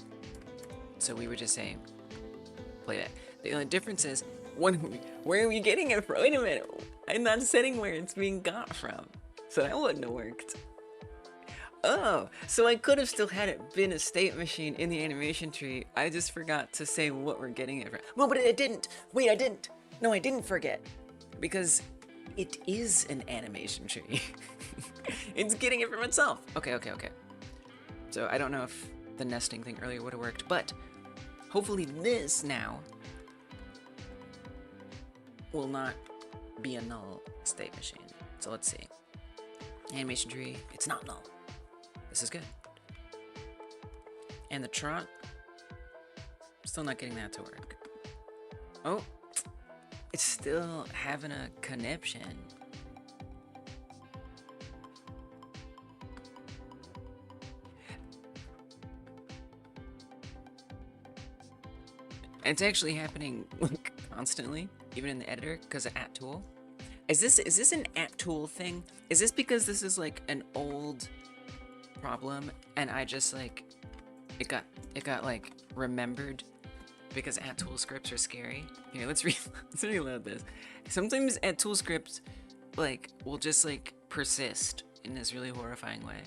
A: So we would just say playback. The only difference is, where are we getting it from? Wait a minute, I'm not setting where it's being got from. So that wouldn't have worked. Oh, so I could have still had it been a state machine in the animation tree. I just forgot to say what we're getting it from. No, but I didn't. Wait, I didn't. No, I didn't forget. Because it is an animation tree. It's getting it from itself. Okay. So I don't know if the nesting thing earlier would have worked, but hopefully this now will not be a null state machine. So let's see. Animation tree, it's not null. This is good. And the trot, still not getting that to work. Oh, it's still having a conniption. And it's actually happening constantly, even in the editor, because of @tool. Is this an @tool thing? Is this because this is like an old problem and I just like it got like remembered because @tool scripts are scary? Here, let's reload this. Sometimes @tool scripts like will just like persist in this really horrifying way.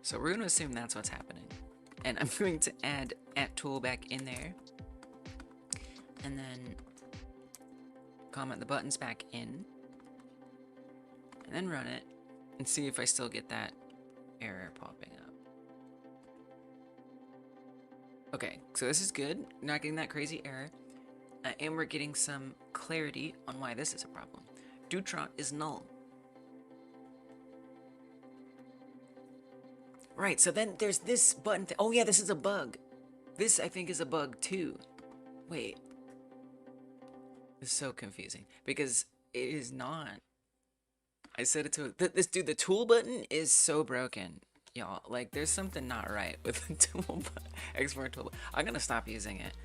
A: So we're gonna assume that's what's happening. And I'm going to add @tool back in there. And then comment the buttons back in. And then run it and see if I still get that error popping up. Okay, so this is good. Not getting that crazy error. And we're getting some clarity on why this is a problem. Do-trot is null. Right, so then there's this button. Oh yeah, this is a bug. This, I think, is a bug too. Wait. It's so confusing because it is not. I said it to this dude. The tool button is so broken, y'all. Like, there's something not right with the tool button. Export tool. I'm gonna stop using it.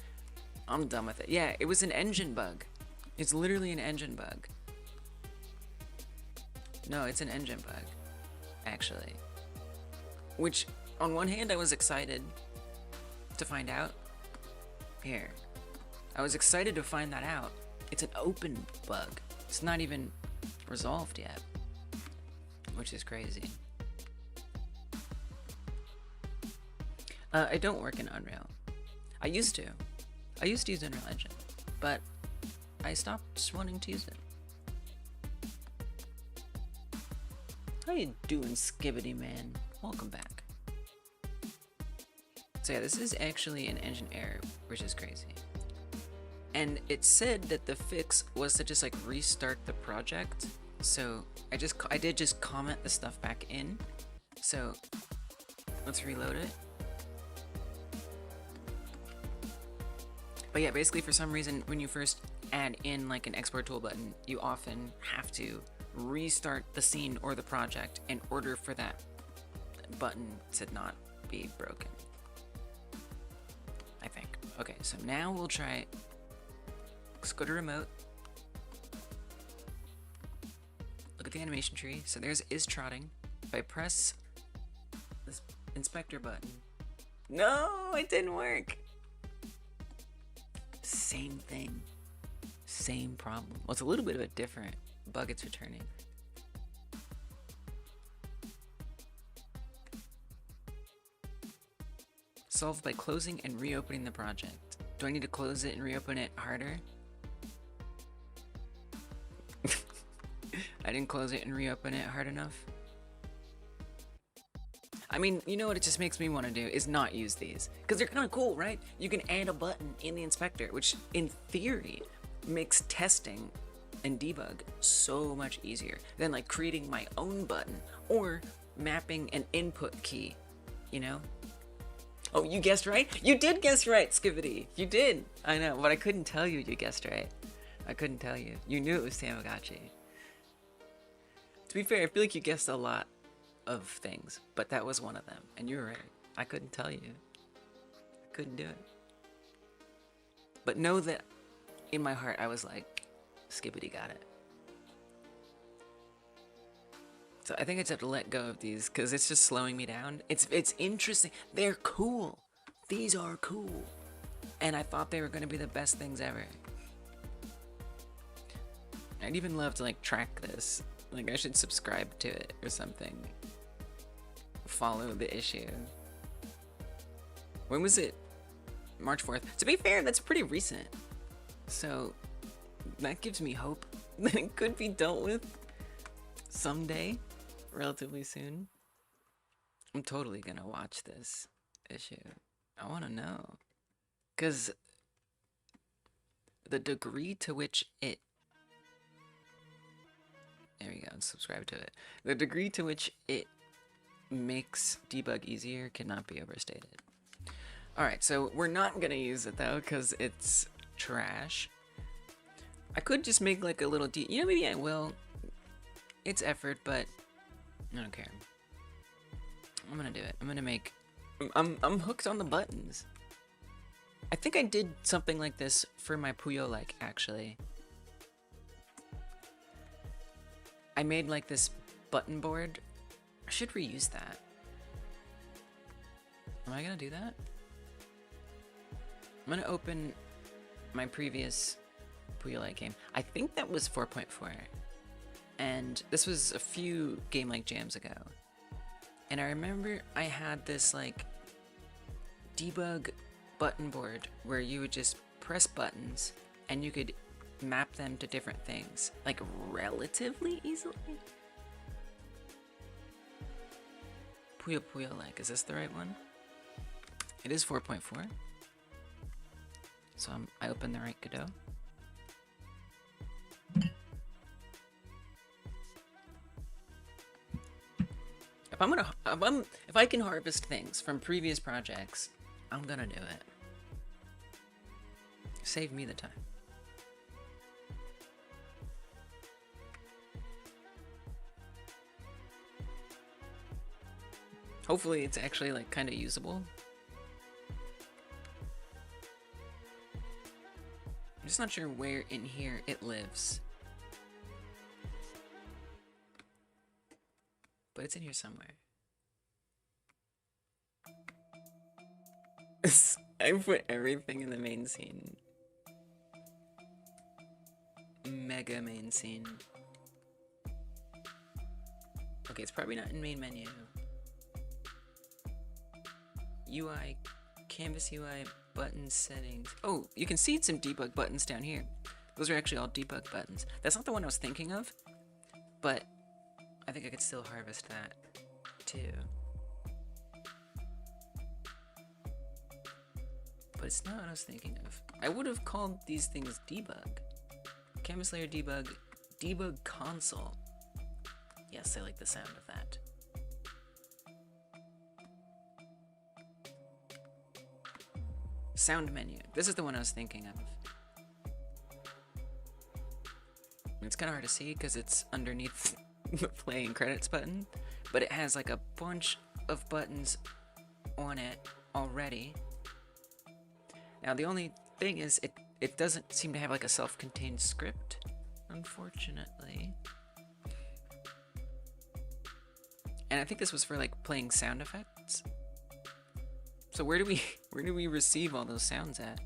A: I'm done with it. Yeah, it was an engine bug. It's literally an engine bug. No, it's an engine bug, actually. Which, on one hand, I was excited to find out. Here. I was excited to find that out. It's an open bug. It's not even resolved yet. Which is crazy. I don't work in Unreal. I used to. I used to use Unreal Engine. But I stopped wanting to use it. How you doing, Skibbity Man? Welcome back. So yeah, this is actually an engine error, which is crazy. And it said that the fix was to just like restart the project. So I did just comment the stuff back in. So let's reload it. But yeah, basically for some reason, when you first add in like an export tool button, you often have to restart the scene or the project in order for that button to not be broken. I think. Okay, so now we'll try. Let's go to remote. the animation tree. So there's is trotting. If I press this inspector button, no, it didn't work. Same thing, same problem. Well, it's a little bit of a different bug it's returning. Solved by closing and reopening the project. Do I need to close it and reopen it harder? I didn't close it and reopen it hard enough. I mean, you know what it just makes me want to do is not use these. Because they're kind of cool, right? You can add a button in the inspector, which in theory makes testing and debug so much easier than like creating my own button or mapping an input key, you know? Oh, you guessed right? You did guess right, Skibbity. You did. I know, but I couldn't tell you guessed right. I couldn't tell you. You knew it was Tamagotchi. To be fair, I feel like you guessed a lot of things, but that was one of them, and you were right. I couldn't tell you. I couldn't do it. But know that in my heart, I was like, Skibbity got it. So I think I just have to let go of these because it's just slowing me down. It's interesting. They're cool. These are cool. And I thought they were going to be the best things ever. I'd even love to like track this. Like I should subscribe to it or something. Follow the issue. When was it? March 4th. To be fair, that's pretty recent. So that gives me hope that it could be dealt with someday. Relatively soon. I'm totally gonna watch this issue. I want to know, because the degree to which it, there we go, subscribe to it. The degree to which it makes debug easier cannot be overstated. Alright, so we're not gonna use it though because it's trash. I could just make like a little you know, maybe I will. It's effort, but I don't care. I'm gonna do it. I'm gonna make... I'm hooked on the buttons. I think I did something like this for my Puyo-like, actually. I made like this button board. I should reuse that. Am I gonna do that? I'm gonna open my previous Puyo-like game. I think that was 4.4. And this was a few Game Like Jams ago. And I remember I had this like debug button board where you would just press buttons and you could map them to different things, like relatively easily. Puyo-like, is this the right one? It is 4.4. So I opened the right godot. If I can harvest things from previous projects, I'm gonna do it. Save me the time. Hopefully it's actually like kind of usable. I'm just not sure where in here it lives. But it's in here somewhere. I put everything in the main scene. Mega main scene. Okay, it's probably not in main menu. UI, canvas UI, button settings. Oh, you can see some debug buttons down here. Those are actually all debug buttons. That's not the one I was thinking of, but I think I could still harvest that too. But it's not what I was thinking of. I would have called these things debug. Canvas layer debug, debug console. Yes, I like the sound of that. Sound menu. This is the one I was thinking of. It's kind of hard to see because it's underneath the play and credits button, but it has like a bunch of buttons on it already. Now the only thing is it doesn't seem to have like a self-contained script, unfortunately. And I think this was for like playing sound effects. So where do we receive all those sounds at?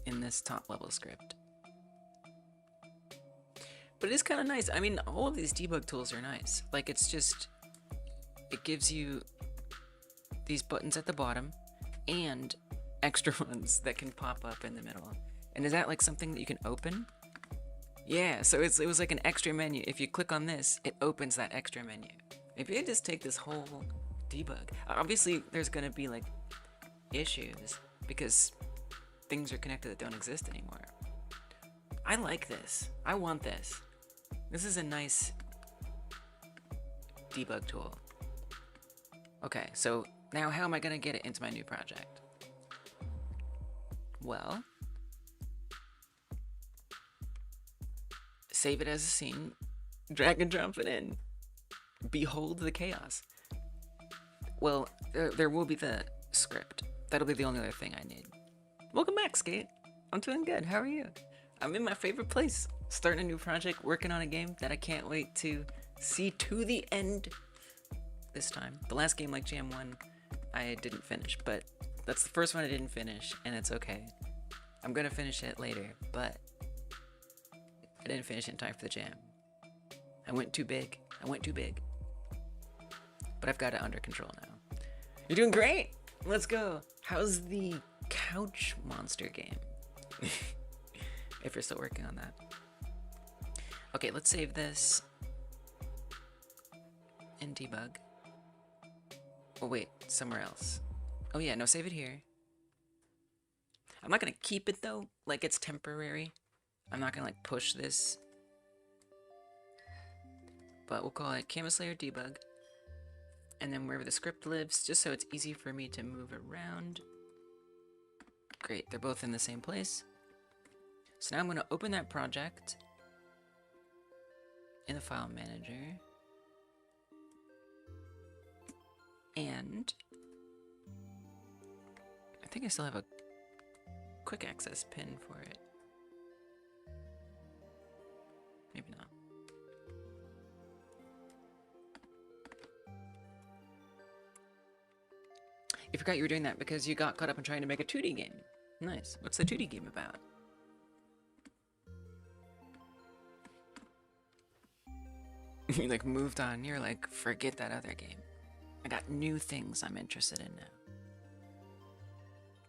A: In this top level script. But it is kind of nice. I mean, all of these debug tools are nice. Like, it's just, it gives you these buttons at the bottom and extra ones that can pop up in the middle. And is that like something that you can open? Yeah, so it was like an extra menu. If you click on this, it opens that extra menu. If you just take this whole debug, obviously there's gonna be like issues because things are connected that don't exist anymore. I like this. I want this. This is a nice debug tool. Okay, so now how am I gonna get it into my new project? Well, save it as a scene, drag and drop it in. Behold the chaos. Well, there will be the script. That'll be the only other thing I need. Welcome back, Skate. I'm doing good. How are you? I'm in my favorite place. Starting a new project, working on a game that I can't wait to see to the end this time. The last game, like Jam 1, I didn't finish, but that's the first one I didn't finish, and it's okay. I'm gonna finish it later, but I didn't finish it in time for the jam. I went too big. But I've got it under control now. You're doing great! Let's go! How's the couch monster game? If you're still working on that. Okay, let's save this in debug. Oh wait, somewhere else. Oh yeah, no, save it here. I'm not gonna keep it though, like it's temporary. I'm not gonna like push this. But we'll call it Canvas Layer Debug. And then wherever the script lives, just so it's easy for me to move around. Great, they're both in the same place. So now I'm gonna open that project in the file manager. And I think I still have a quick access pin for it. Maybe not. You forgot you were doing that because you got caught up in trying to make a 2D game. Nice. What's the 2D game about? You like moved on. You're like, forget that other game. I got new things I'm interested in now.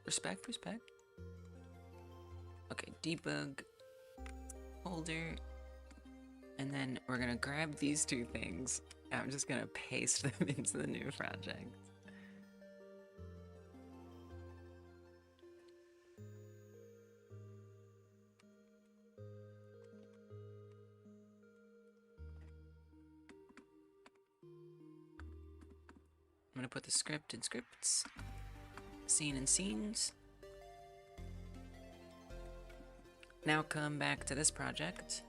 A: Respect, respect. Okay, debug, folder, and then we're gonna grab these two things. And I'm just gonna paste them into the new project. I'm gonna put the script in scripts, scene in scenes. Now come back to this project.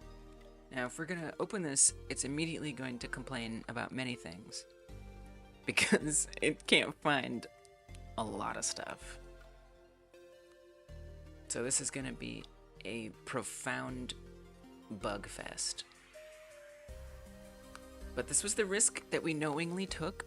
A: Now if we're gonna open this, it's immediately going to complain about many things because it can't find a lot of stuff. So this is gonna be a profound bug fest. But this was the risk that we knowingly took.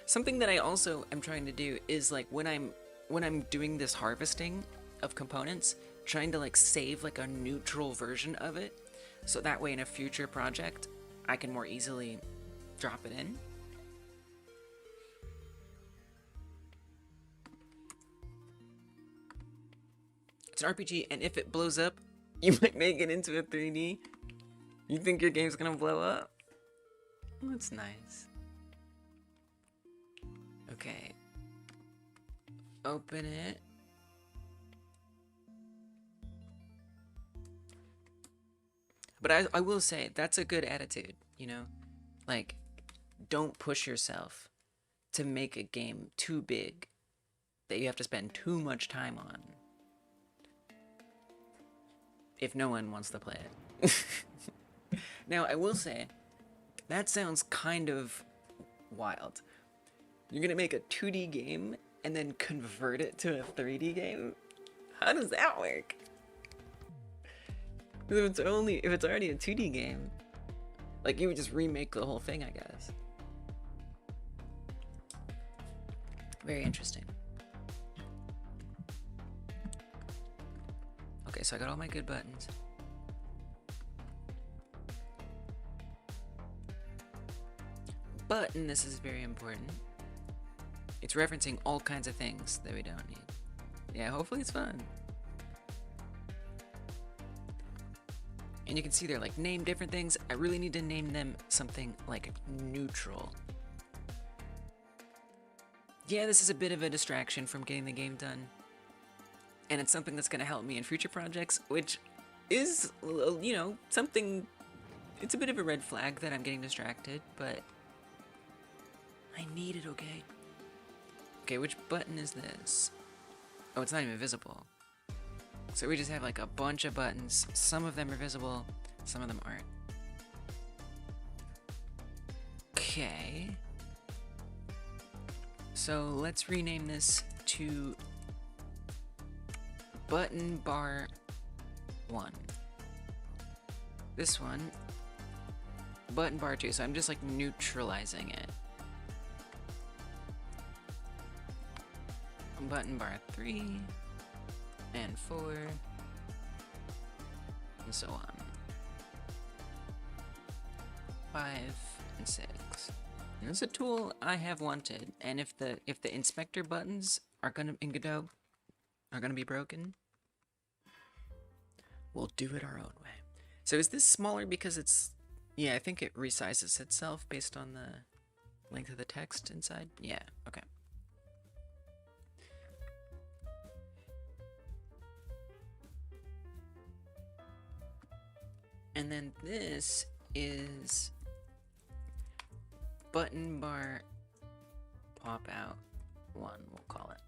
A: Something that I also am trying to do is like when I'm doing this harvesting of components, trying to like save like a neutral version of it, so that way in a future project I can more easily drop it in. It's an RPG, and if it blows up, you might make it into a 3D. You think your game's gonna blow up? That's nice. Okay. Open it. But I will say, that's a good attitude, you know? Like, don't push yourself to make a game too big that you have to spend too much time on if no one wants to play it. Now, I will say, that sounds kind of wild. You're gonna make a 2D game and then convert it to a 3D game? How does that work? If it's already a 2D game, like you would just remake the whole thing, I guess. Very interesting. Okay, so I got all my good buttons. But, and this is very important, it's referencing all kinds of things that we don't need. Yeah, hopefully it's fun. And you can see they're like name different things. I really need to name them something like neutral. Yeah, this is a bit of a distraction from getting the game done. And it's something that's going to help me in future projects, which is, you know, something, it's a bit of a red flag that I'm getting distracted, but I need it, okay? Okay, which button is this? Oh, it's not even visible. So we just have like a bunch of buttons. Some of them are visible, some of them aren't. Okay. So let's rename this to button bar 1. This one, button bar 2. So I'm just like neutralizing it. Button bar 3 and 4 and so on. 5 and 6. And this is a tool I have wanted, and if the inspector buttons are gonna in Godot are gonna be broken, we'll do it our own way. So is this smaller because it's, yeah, I think it resizes itself based on the length of the text inside? Yeah, okay. And then this is button bar pop out 1, we'll call it.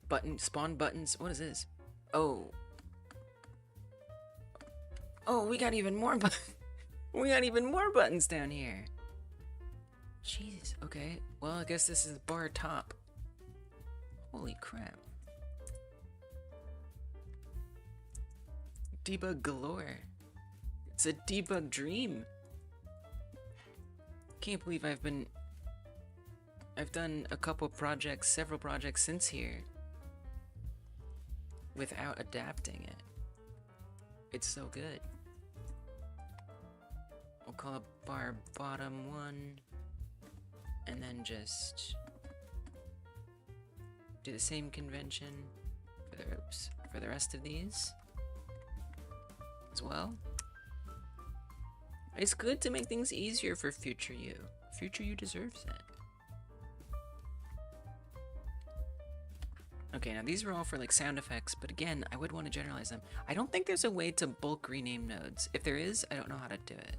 A: Button, spawn buttons, what is this? Oh. Oh, we got even more we got even more buttons down here. Jeez, okay. Well, I guess this is bar top. Holy crap. Debug galore. It's a debug dream. Can't believe I've done a couple projects, several projects since here without adapting it. It's so good. We'll call it bar bottom 1 and then just do the same convention for the rest of these as well. It's good to make things easier for future you. Future you deserves it. Okay, now these were all for like sound effects, but again, I would want to generalize them. I don't think there's a way to bulk rename nodes. If there is, I don't know how to do it.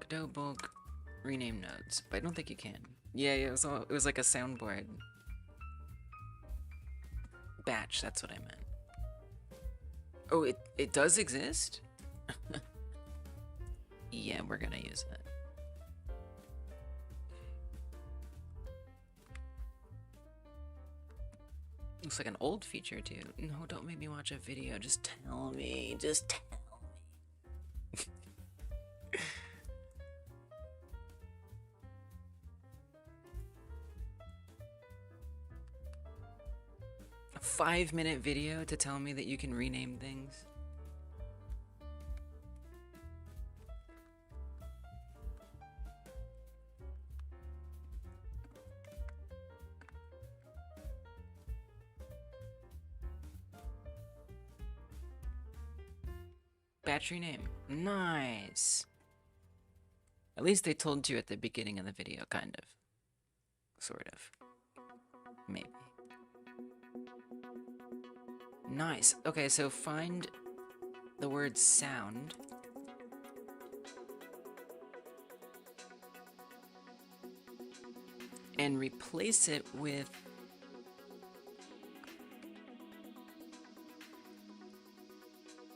A: Godot bulk rename nodes, but I don't think you can. Yeah, it was like a soundboard. Batch, that's what I meant. Oh, it does exist? Yeah, we're gonna use it. Looks like an old feature too. No, don't make me watch a video. Just tell me. Just tell me. 5-minute video to tell me that you can rename things? Battery name. Nice. At least they told you at the beginning of the video, kind of. Sort of. Maybe. Nice. Okay, so find the word sound. And replace it with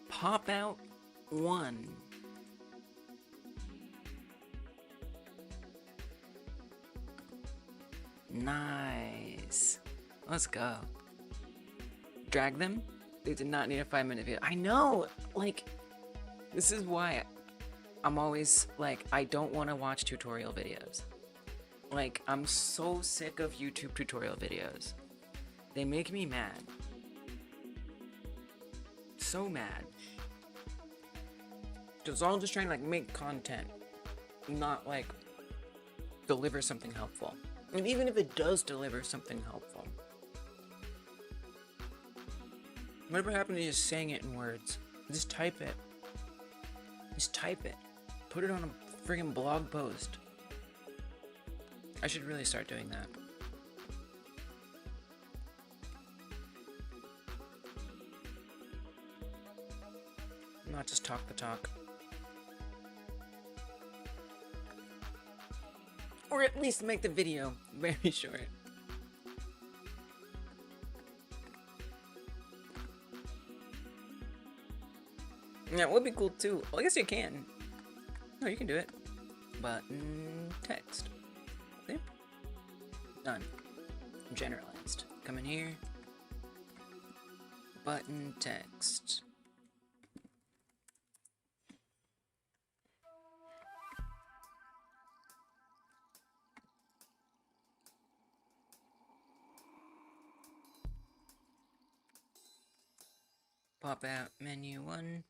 A: pop out 1. Nice. Nice. Let's go. Drag them? They did not need a 5-minute video. I know! Like, this is why I'm always like, I don't want to watch tutorial videos. Like, I'm so sick of YouTube tutorial videos. They make me mad. So mad. It's all just trying to like make content, not like deliver something helpful. And even if it does deliver something helpful, whatever happened to just saying it in words? Just type it. Just type it. Put it on a friggin' blog post. I should really start doing that. Not just talk the talk. Or at least make the video very short. Yeah, it would be cool too. Well, I guess you can. No, you can do it. Button text. See? Done. Generalized. Come in here. Button text. Pop out menu 1.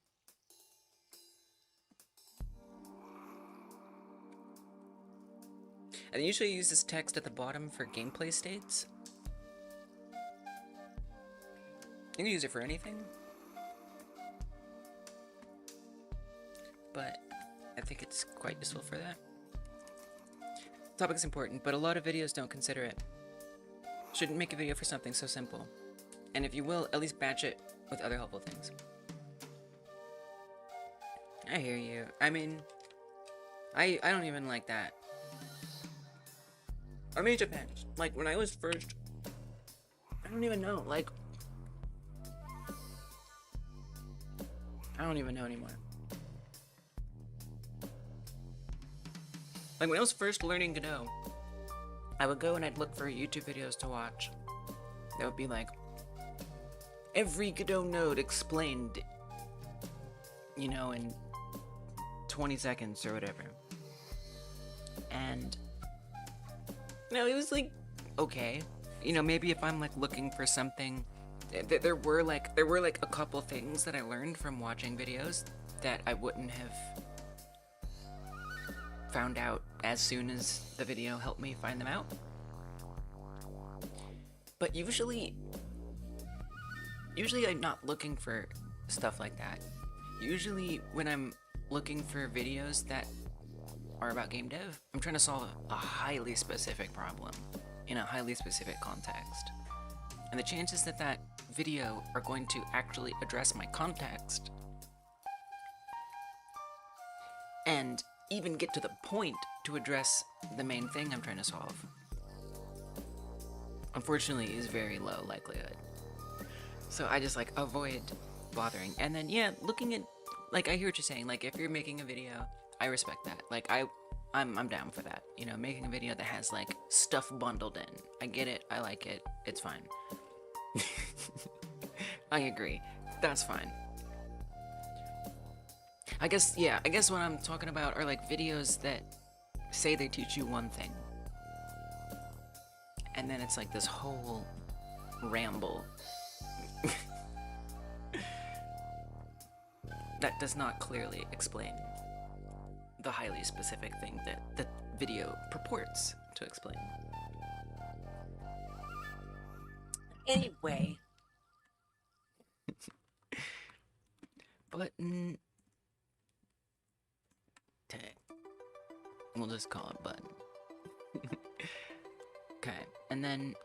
A: I usually use this text at the bottom for gameplay states. You can use it for anything. But I think it's quite useful for that. The topic is important, but a lot of videos don't consider it. Shouldn't make a video for something so simple. And if you will, at least batch it with other helpful things. I hear you. I mean, I don't even like that. I mean, it depends. Like, when I was first, I don't even know. Like, I don't even know anymore. Like, when I was first learning Godot, I would go and I'd look for YouTube videos to watch. That would be like, every Godot node explained, you know, in 20 seconds or whatever. And, you know, it was like, okay. You know, maybe if I'm like looking for something, there were like a couple things that I learned from watching videos that I wouldn't have found out as soon as the video helped me find them out. But usually I'm not looking for stuff like that. Usually when I'm looking for videos that are about game dev, I'm trying to solve a highly specific problem in a highly specific context. And the chances that that video are going to actually address my context and even get to the point to address the main thing I'm trying to solve, unfortunately, is very low likelihood. So I just like avoid bothering. And then yeah, looking at, like, I hear what you're saying. Like, if you're making a video, I respect that. Like, I'm down for that. You know, making a video that has like stuff bundled in. I get it. I like it. It's fine. I agree. That's fine. I guess what I'm talking about are like videos that say they teach you one thing, and then it's like this whole ramble that does not clearly explain the highly specific thing that the video purports to explain. Anyway. Button tag. We'll just call it button. Okay, and then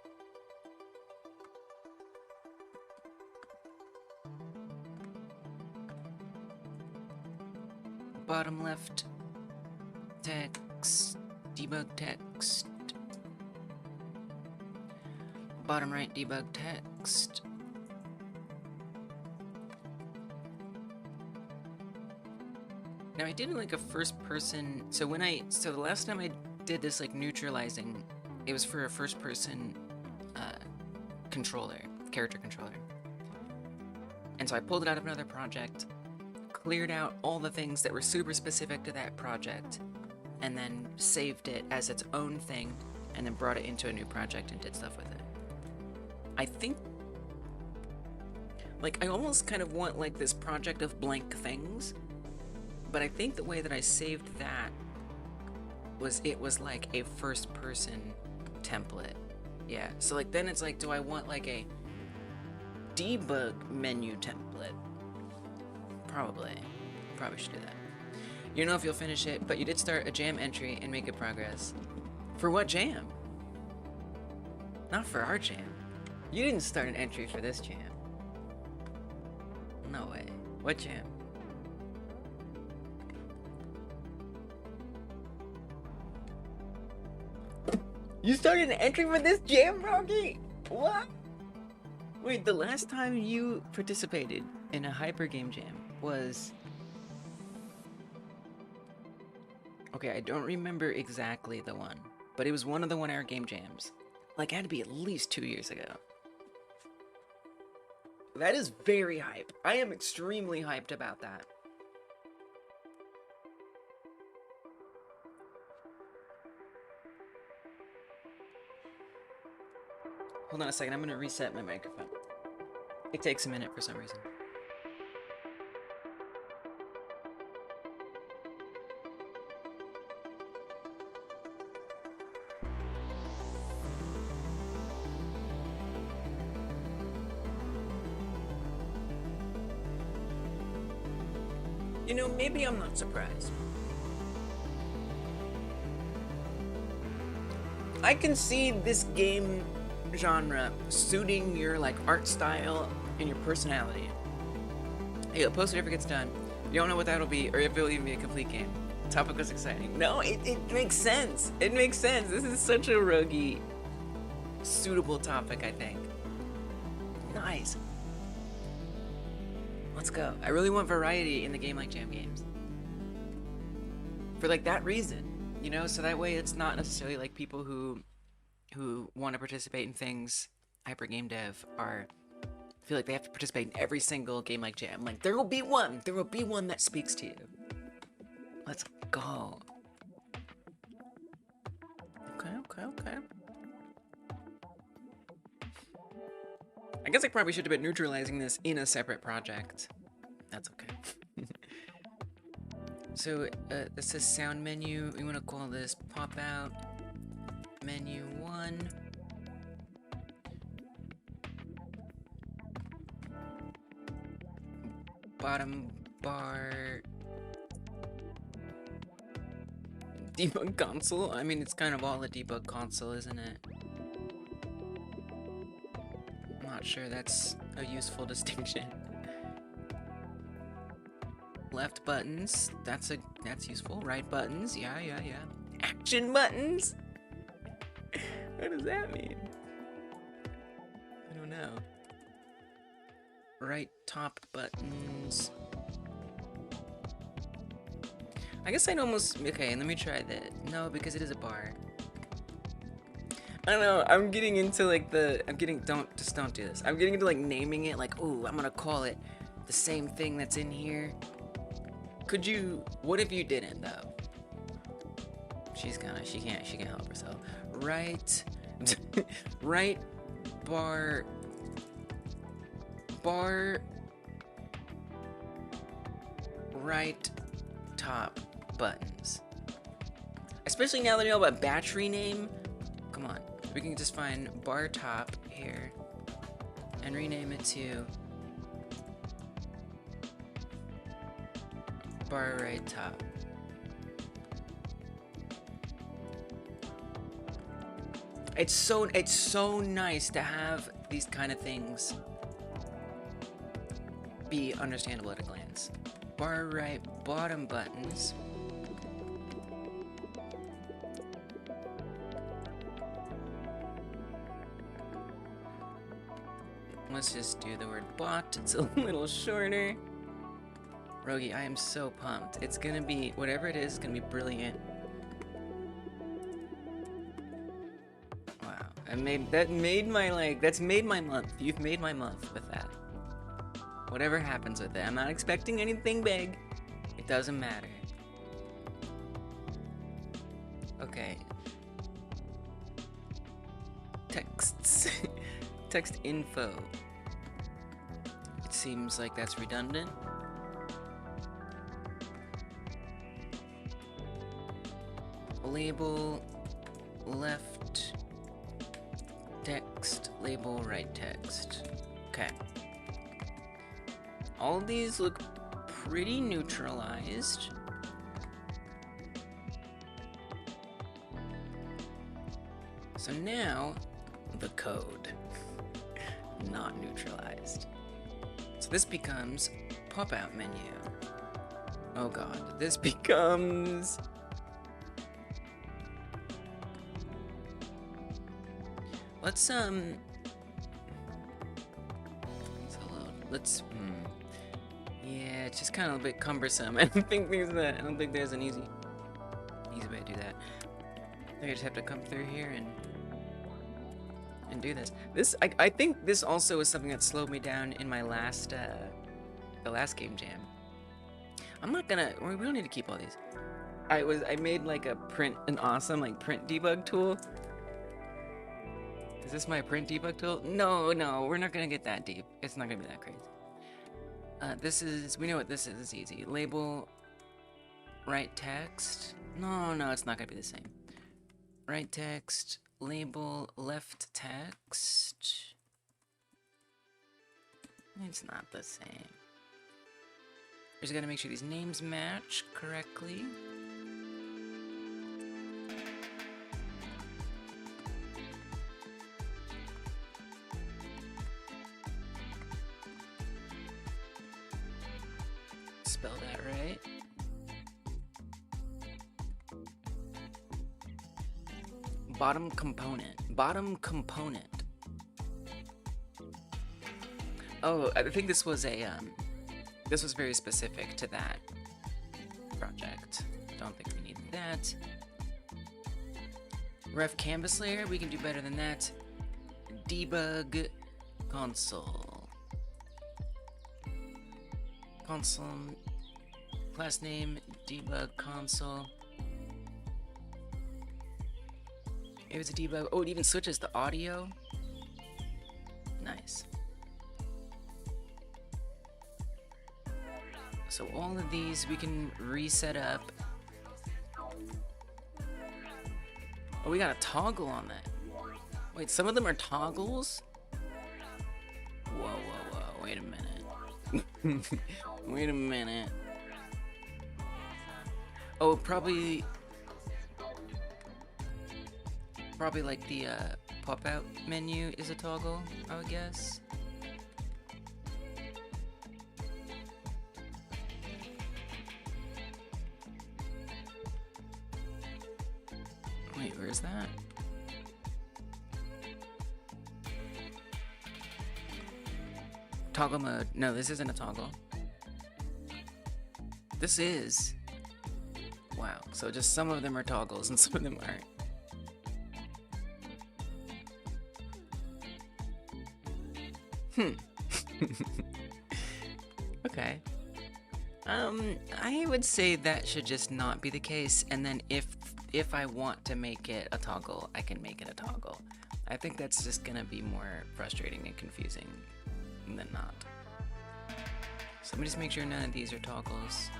A: bottom left text, debug text. Bottom right debug text. Now I did like a first person, so the last time I did this like neutralizing, it was for a first person character controller. And so I pulled it out of another project, cleared out all the things that were super specific to that project, and then saved it as its own thing, and then brought it into a new project and did stuff with it. I think, like, I almost kind of want, like, this project of blank things, but I think the way that I saved that was, it was like a first-person template. Yeah, so, like, then it's like, do I want, like, a debug menu template? Probably should do that. You don't know if you'll finish it, but you did start a jam entry and make good progress. For what jam? Not for our jam. You didn't start an entry for this jam. No way. What jam? You started an entry for this jam, Rocky? What? Wait, the last time you participated in a hyper game jam was... Okay, I don't remember exactly the one, but it was one of the 1 hour game jams. Like, it had to be at least 2 years ago. That is very hype. I am extremely hyped about that. Hold on a second, I'm gonna reset my microphone. It takes a minute for some reason. You know, maybe I'm not surprised. I can see this game genre suiting your, like, art style and your personality. Hey, I'll post it if it gets done. You don't know what that'll be, or if it'll even be a complete game. Topic was exciting. No, it makes sense. It makes sense. This is such a roguey, suitable topic, I think. Nice. Let's go. I really want variety in the game like jam games. For, like, that reason, you know? So that way it's not necessarily like people who want to participate in things, hyper game dev, feel like they have to participate in every single game like jam. Like, there will be one that speaks to you. Let's go. Okay. I guess I probably should have been neutralizing this in a separate project. That's okay. So, this says sound menu. We want to call this pop out menu 1. Bottom bar debug console. I mean, it's kind of all a debug console, isn't it? I'm not sure that's a useful distinction. Left buttons, that's useful. Right buttons, yeah. Action buttons? What does that mean? I don't know. Right top buttons. I guess I'd almost, okay, let me try that. No, because it is a bar. I don't know, I'm getting into like don't do this. I'm getting into like naming it, like, ooh, I'm gonna call it the same thing that's in here. Could you, what if you didn't though? She can't help herself. Right bar right top buttons. Especially now that I know about battery name. Come on, we can just find bar top here and rename it to bar right top. It's so nice to have these kind of things be understandable at a glance. Bar right bottom buttons. Let's just do the word bot. It's a little shorter. Rogi, I am so pumped. It's gonna be, whatever it is, it's gonna be brilliant. Wow. That's made my month. You've made my month with that. Whatever happens with it, I'm not expecting anything big. It doesn't matter. Okay. Texts. Text info. It seems like that's redundant. Label left text, label right text. Okay. All of these look pretty neutralized. So now, the code. Not neutralized. So this becomes pop-out menu. Oh god, this becomes... yeah, it's just kind of a bit cumbersome. I don't think there's an easy way to do that. I think I just have to come through here and do this. I think this also is something that slowed me down in my last the last game jam. I'm not gonna. We don't need to keep all these. I made like an awesome like print debug tool. Is this my print debug tool? No, we're not gonna get that deep. It's not gonna be that crazy. We know what this is. It's easy. Label right text. No, it's not gonna be the same. Right text, label left text. It's not the same. Just gotta make sure these names match correctly. Spell that right. Bottom component. Oh, I think this was this was very specific to that project. Don't think we need that. Ref canvas layer, we can do better than that. Debug console. Console class name, debug console. It was a debug. Oh, it even switches the audio. Nice. So all of these we can reset up. Oh, we got a toggle on that. Wait, some of them are toggles? Whoa. Wait a minute. Wait a minute. Oh, probably like the pop-out menu is a toggle, I would guess. Wait, where's that? Toggle mode. No, this isn't a toggle. This is. Wow, so just some of them are toggles and some of them aren't. Okay. I would say that should just not be the case, and then if I want to make it a toggle, I can make it a toggle. I think that's just gonna be more frustrating and confusing than not. So let me just make sure none of these are toggles.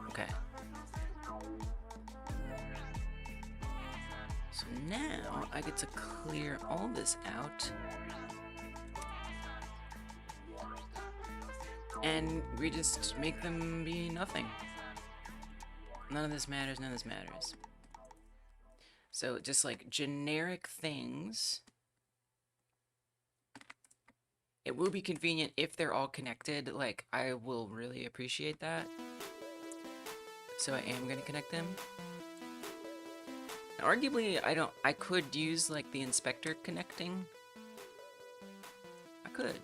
A: Okay. So now I get to clear all this out. And we just make them be nothing. None of this matters, none of this matters. So just like generic things. It will be convenient if they're all connected. Like, I will really appreciate that. So I am gonna connect them. Arguably, I could use like the inspector connecting. I could.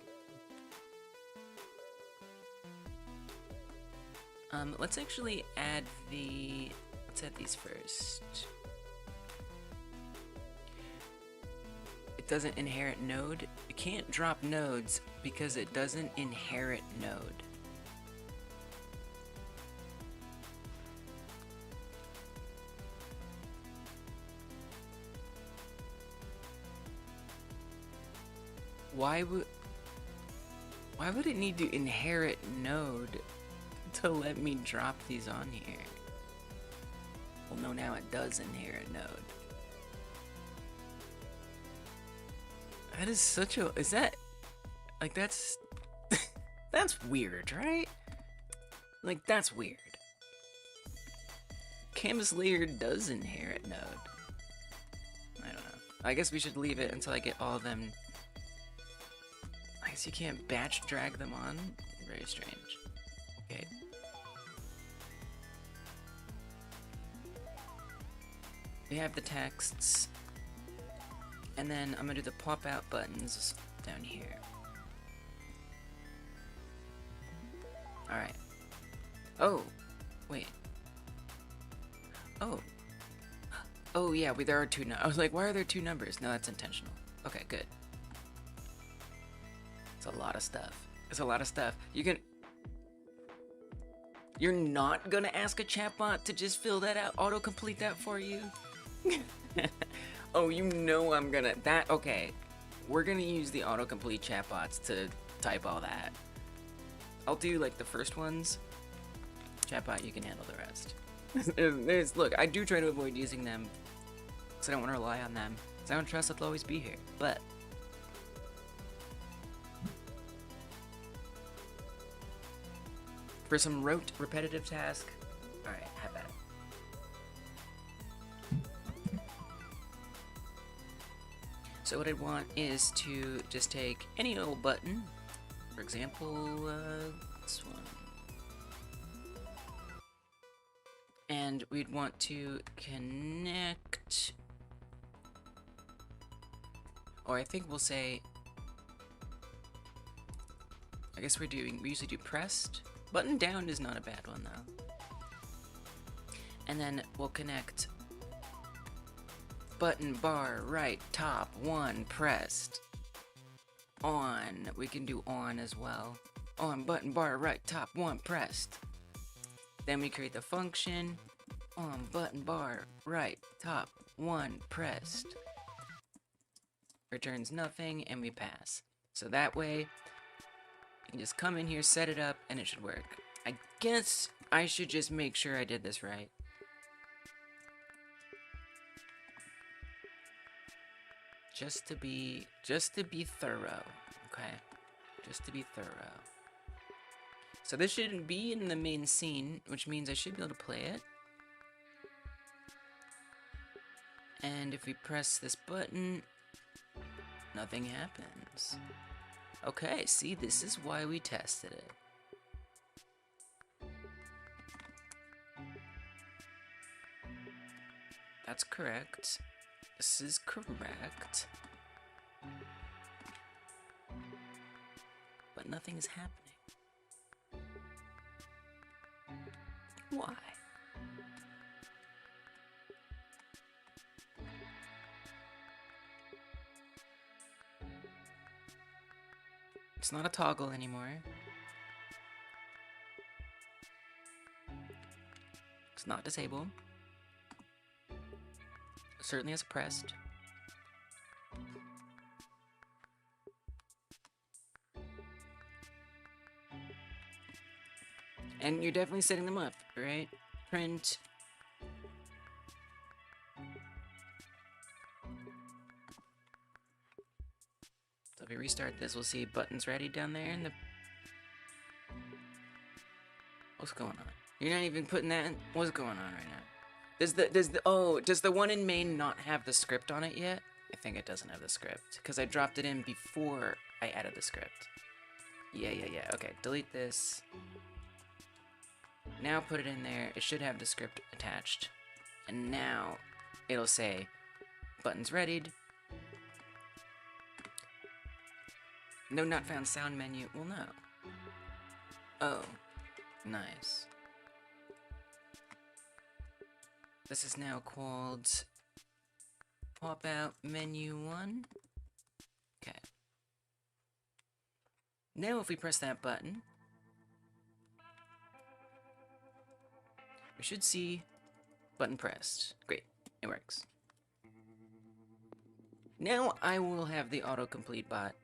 A: Let's actually add let's add these first. doesn't inherit node. You can't drop nodes because it doesn't inherit node. Why would it need to inherit node to let me drop these on here? Well, no, now it does inherit node. That is such a... Is that... Like, that's... That's weird, right? Like, that's weird. Canvas layer does inherit node. I don't know. I guess we should leave it until I get all of them... I guess you can't batch drag them on? Very strange. Okay. We have the texts. And then I'm gonna do the pop out buttons down here. Alright. Oh! Wait. Oh. Oh yeah, there are two I was like, why are there two numbers? No, that's intentional. Okay, good. It's a lot of stuff. It's a lot of stuff. You're not gonna ask a chatbot to just fill that out, autocomplete that for you? Oh, you know I'm gonna... Okay. We're gonna use the autocomplete chatbots to type all that. I'll do, like, the first ones. Chatbot, you can handle the rest. Look, I do try to avoid using them, because I don't want to rely on them. Because I don't trust that they'll always be here. But... for some rote, repetitive task... Alright, have at it. So what I want is to just take any old button, for example, this one, and we'd want to connect, or I think we'll say, I guess we usually do pressed. Button down is not a bad one though. And then we'll connect button bar right top 1 pressed on. We can do on as well. On button bar right top 1 pressed. Then we create the function on button bar right top 1 pressed. Returns nothing and we pass. So that way you can just come in here, set it up, and it should work. I guess I should just make sure I did this right. Just to be thorough, okay? Just to be thorough. So this shouldn't be in the main scene, which means I should be able to play it. And if we press this button, nothing happens. Okay, see, this is why we tested it. That's correct. This is correct. But nothing is happening. Why? It's not a toggle anymore. It's not disabled. It certainly has pressed. And you're definitely setting them up, right? Print. So if we restart this, we'll see buttons ready down there in the... What's going on? You're not even putting that in? What's going on right now? Does the one in main not have the script on it yet? I think it doesn't have the script, because I dropped it in before I added the script. Yeah, okay, delete this. Now put it in there. It should have the script attached. And now it'll say, buttons readied. No not found sound menu. Well, no. Oh, nice. This is now called pop out menu 1. Now if we press that button, we should see button pressed. Great, it works. Now I will have the autocomplete bot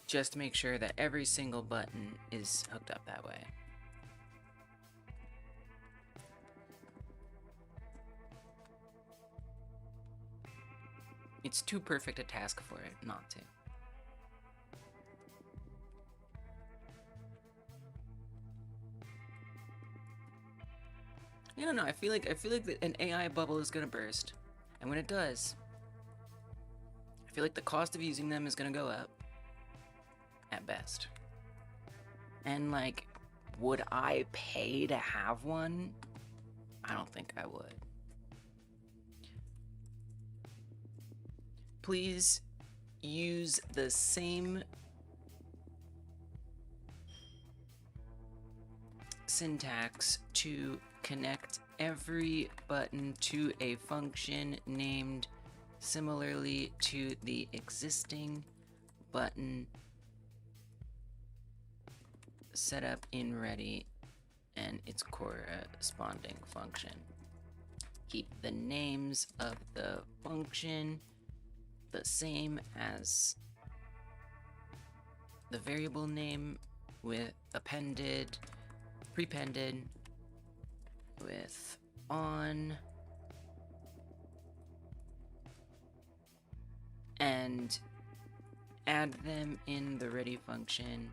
A: just to make sure that every single button is hooked up that way. It's too perfect a task for it not to. I don't know, I feel like an AI bubble is gonna burst. And when it does, I feel like the cost of using them is gonna go up. At best. And like, would I pay to have one? I don't think I would. Please use the same syntax to connect every button to a function named similarly to the existing button set up in ready and its corresponding function. Keep the names of the function the same as the variable name with appended, prepended with on, and add them in the ready function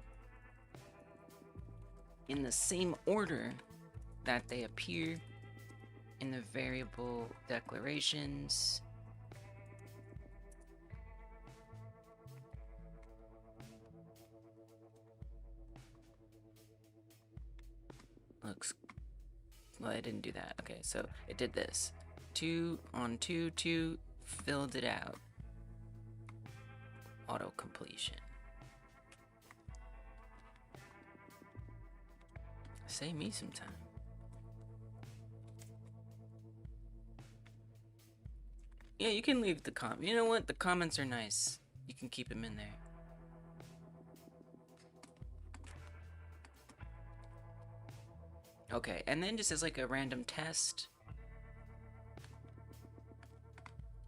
A: in the same order that they appear in the variable declarations. Looks, well, I didn't do that. Okay, so it did this. 2 on 2, 2, filled it out. Auto completion. Save me some time. Yeah, you can leave the You know what? The comments are nice. You can keep them in there. Okay, and then just as like a random test,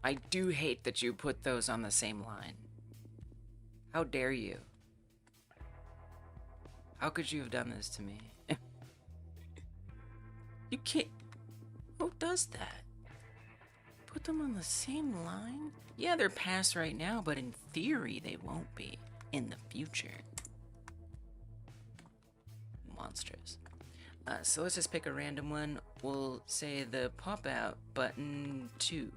A: I do hate that you put those on the same line. How dare you? How could you have done this to me? You can't. Who does that? Put them on the same line? Yeah, they're passed right now, but in theory, they won't be in the future. Monstrous. So let's just pick a random one. We'll say the pop out button 2.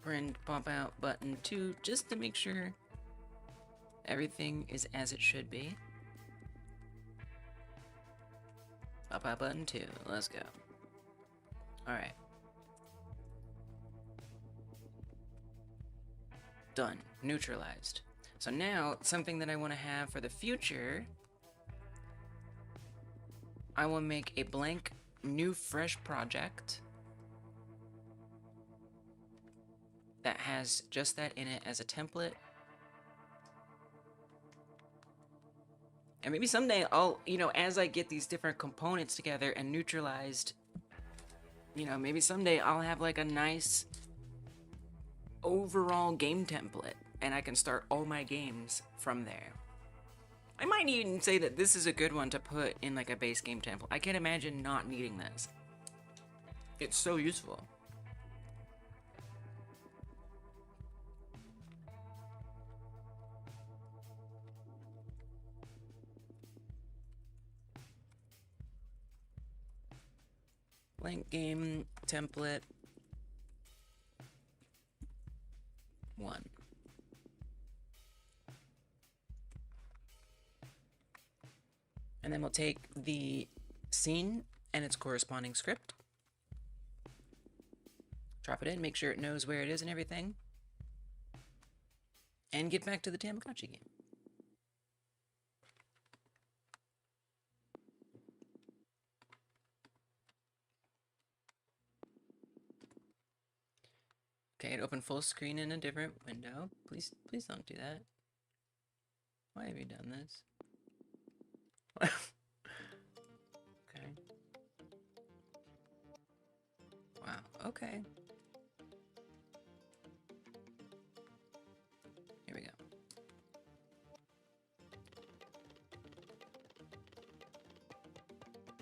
A: Print pop out button 2, just to make sure everything is as it should be. Pop out button 2, let's go. Alright. Done, neutralized. So now, something that I want to have for the future, I will make a blank, new, fresh project that has just that in it as a template. And maybe someday I'll, as I get these different components together and neutralized, maybe someday I'll have like a nice overall game template and I can start all my games from there. I might even say that this is a good one to put in like a base game template. I can't imagine not needing this. It's so useful. Blank game template 1. And then we'll take the scene and its corresponding script, drop it in, make sure it knows where it is and everything, and get back to the Tamagotchi game. Okay, it opened full screen in a different window. Please don't do that. Why have you done this? Okay. Wow, okay. Here we go.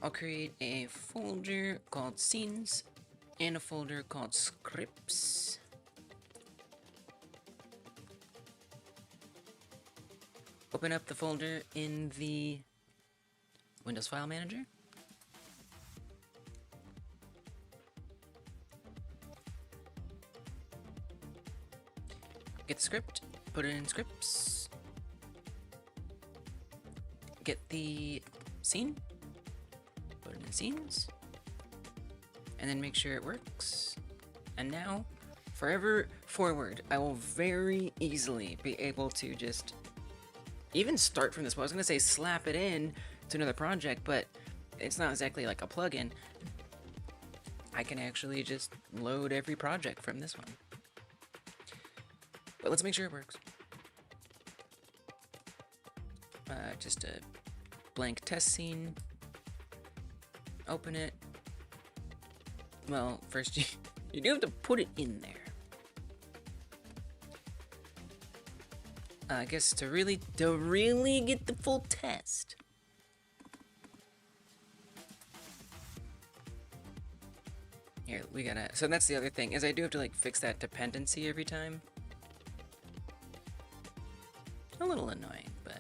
A: I'll create a folder called scenes and a folder called scripts. Open up the folder in the Windows File Manager. Get the script, put it in scripts. Get the scene, put it in scenes. And then make sure it works. And now, forever forward, I will very easily be able to just even start from this point. I was gonna say slap it in to another project, but it's not exactly like a plugin. I can actually just load every project from this one. But let's make sure it works. Just a blank test scene. Open it. Well, first you do have to put it in there. I guess to really get the full test. Here, we gotta, so that's the other thing, is I do have to like fix that dependency every time. A little annoying, but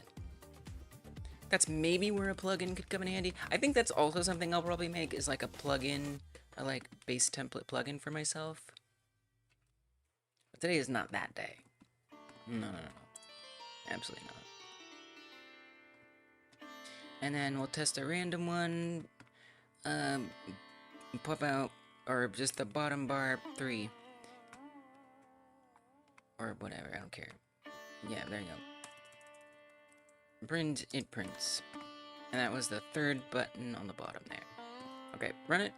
A: that's maybe where a plugin could come in handy. I think that's also something I'll probably make, is like a plugin, a like base template plugin for myself. But today is not that day. No. Absolutely not. And then we'll test a random one. Pop out, or just the bottom bar 3. Or whatever, I don't care. Yeah, there you go. Print, it prints. And that was the 3rd button on the bottom there. Okay, run it.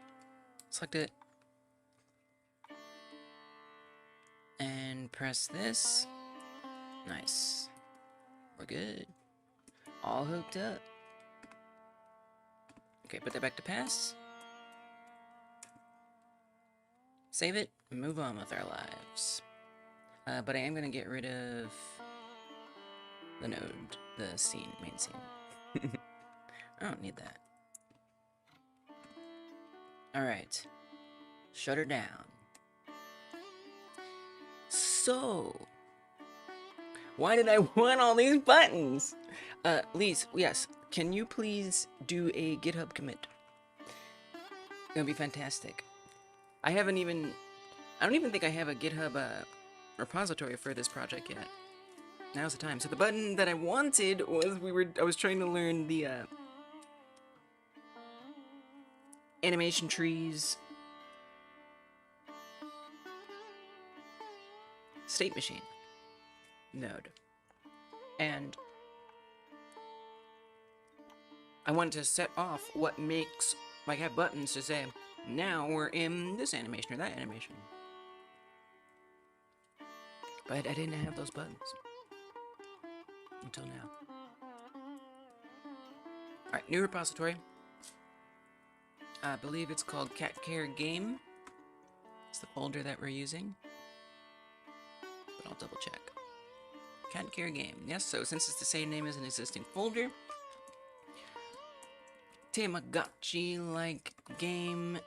A: Select it. And press this. Nice. We're good. All hooked up. Okay, put that back to pass. Save it, and move on with our lives. But I am gonna get rid of the node, the scene, main scene. I don't need that. Alright. Shut her down. So, why did I want all these buttons? Lise, yes, can you please do a GitHub commit? That'd be fantastic. I don't even think I have a GitHub repository for this project yet. Now's the time. So the button that I wanted was I was trying to learn the animation trees state machine node. And I wanted to set off what makes, like, have buttons to say, now we're in this animation or that animation. But I didn't have those buttons until now. Alright, new repository. I believe it's called Cat Care Game. It's the folder that we're using. But I'll double check. Cat Care Game. Yes, so since it's the same name as an existing folder, Tamagotchi-like game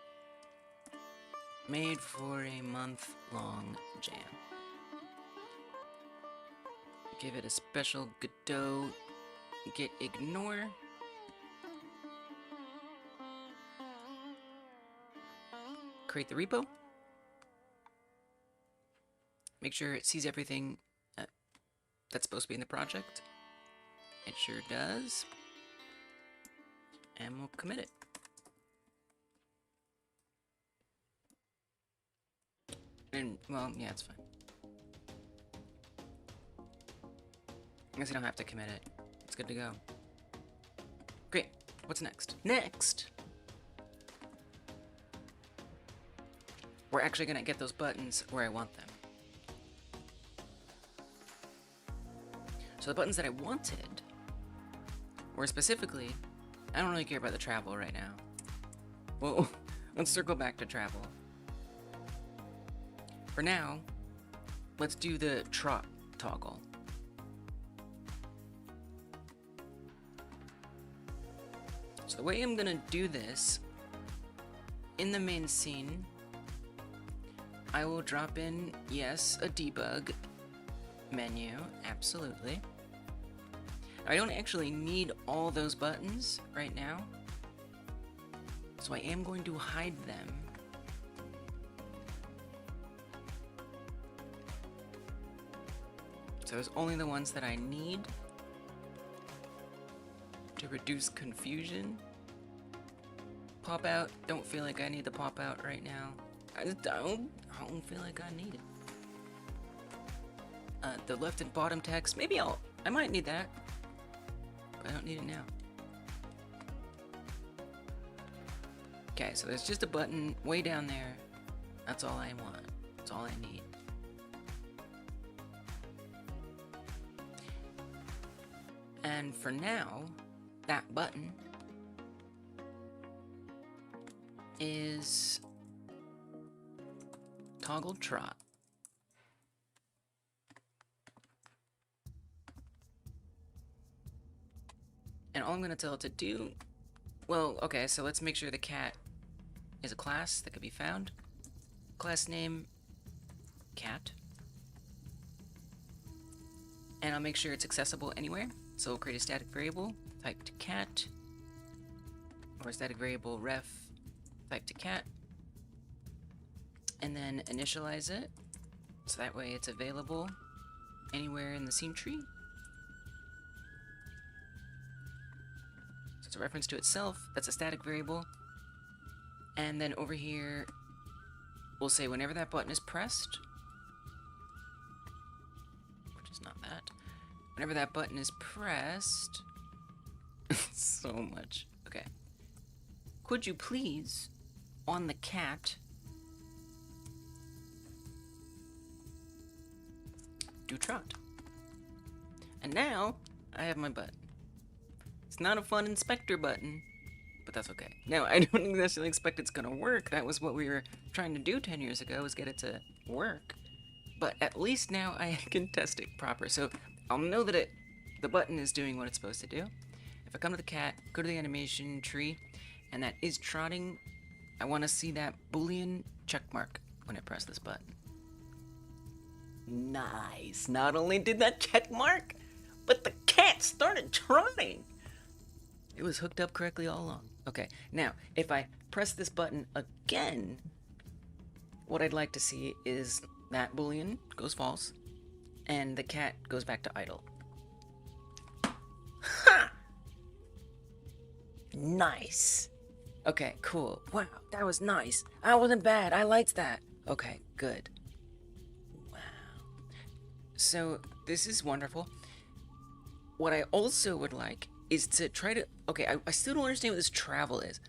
A: made for a month-long jam. Give it a special godot git ignore. Create the repo. Make sure it sees everything that's supposed to be in the project. It sure does. And we'll commit it. And, well, yeah, it's fine. I guess you don't have to commit it. It's good to go. Great. What's next? Next! We're actually gonna get those buttons where I want them. So the buttons that I wanted were specifically, I don't really care about the travel right now. Well, let's circle back to travel. For now, let's do the trot toggle. So the way I'm gonna do this, in the main scene, I will drop in, yes, a debug menu, absolutely. I don't actually need all those buttons right now, so I am going to hide them. So there's only the ones that I need to reduce confusion. Pop out, don't feel like I need the pop out right now. I don't feel like I need it. The left and bottom text, maybe I might need that. But I don't need it now. Okay, so there's just a button way down there. That's all I want. That's all I need. And for now, that button is toggle trot. And all I'm going to tell it to do, well, okay, so let's make sure the cat is a class that could be found. Class name, cat. And I'll make sure it's accessible anywhere. So we'll create a static variable, type to cat, or a static variable ref, type to cat, and then initialize it, so that way it's available anywhere in the scene tree. So it's a reference to itself, that's a static variable. And then over here, we'll say whenever that button is pressed, which is not that, whenever that button is pressed, so much, okay. Could you please, on the cat, do trot? And now, I have my button. It's not a fun inspector button, but that's okay. Now, I don't necessarily expect it's gonna work. That was what we were trying to do 10 years ago, was get it to work. But at least now I can test it proper. So I'll know that the button is doing what it's supposed to do. If I come to the cat, go to the animation tree, and that is trotting, I want to see that Boolean check mark when I press this button. Nice. Not only did that check mark, but the cat started trotting. It was hooked up correctly all along. Okay, now, if I press this button again, what I'd like to see is that Boolean goes false, and the cat goes back to idle. Ha! Nice. Okay, cool. Wow, that was nice. I wasn't bad. I liked that. Okay, good. Wow. So, this is wonderful. What I also would like is to try to... Okay, I still don't understand what this travel is.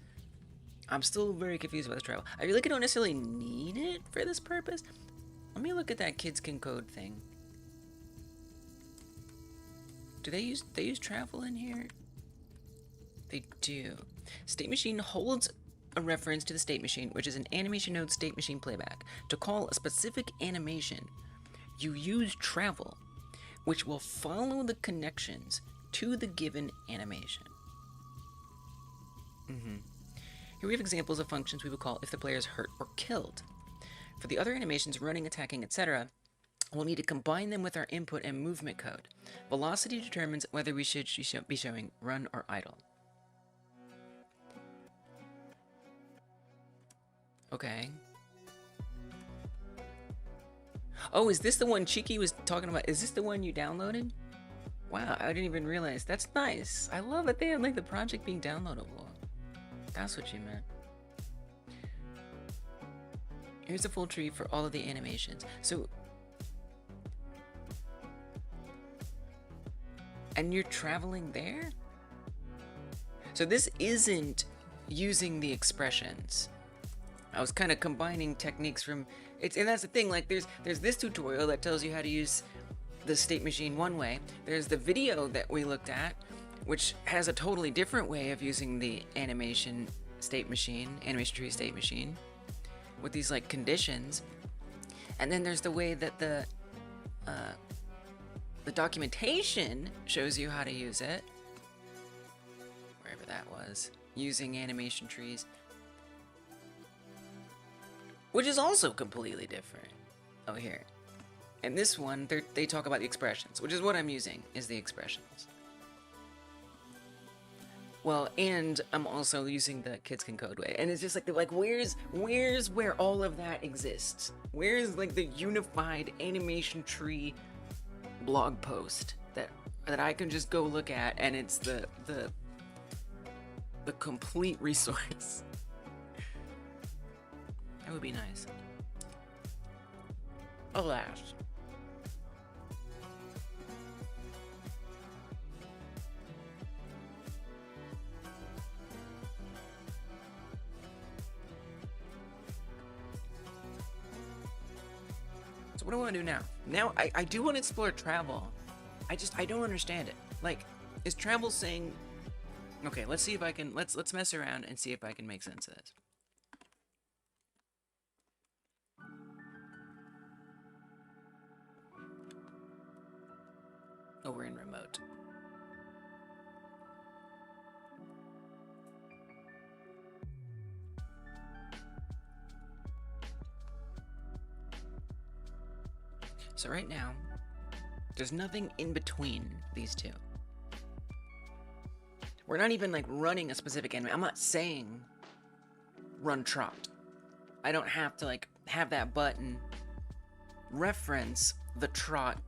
A: I'm still very confused about this travel. I feel like I don't necessarily need it for this purpose. Let me look at that Kids Can Code thing. Do they use travel in here? They do. State machine holds a reference to the state machine, which is an animation node state machine playback. To call a specific animation, you use travel, which will follow the connections to the given animation. Here we have examples of functions we would call if the player is hurt or killed. For the other animations, running, attacking, etc., we'll need to combine them with our input and movement code. Velocity determines whether we should be showing run or idle. Okay. Oh, is this the one Cheeky was talking about? Is this the one you downloaded? Wow, I didn't even realize. That's nice. I love that they have like the project being downloadable. That's what you meant. Here's a full tree for all of the animations. So, and you're traveling there? So this isn't using the expressions. I was kind of combining techniques from and that's the thing, like there's this tutorial that tells you how to use the state machine one way. There's the video that we looked at, which has a totally different way of using the animation tree state machine, with these like conditions. And then there's the way that the documentation shows you how to use it, wherever that was, using animation trees, which is also completely different. Oh, here. And this one, they talk about the expressions, which is what I'm using, is the expressions. Well, and I'm also using the Kids Can Code way, and it's just like where's where all of that exists? Where's like the unified animation tree blog post that I can just go look at, and it's the complete resource? That would be nice. Alas. So what do I want to do now? Now I do want to explore travel. I don't understand it. Like, is travel saying, okay, let's see if I can, let's mess around and see if I can make sense of this. Oh, we're in remote. So right now, there's nothing in between these two. We're not even like running a specific anime. I'm not saying run trot. I don't have to like have that button reference the trot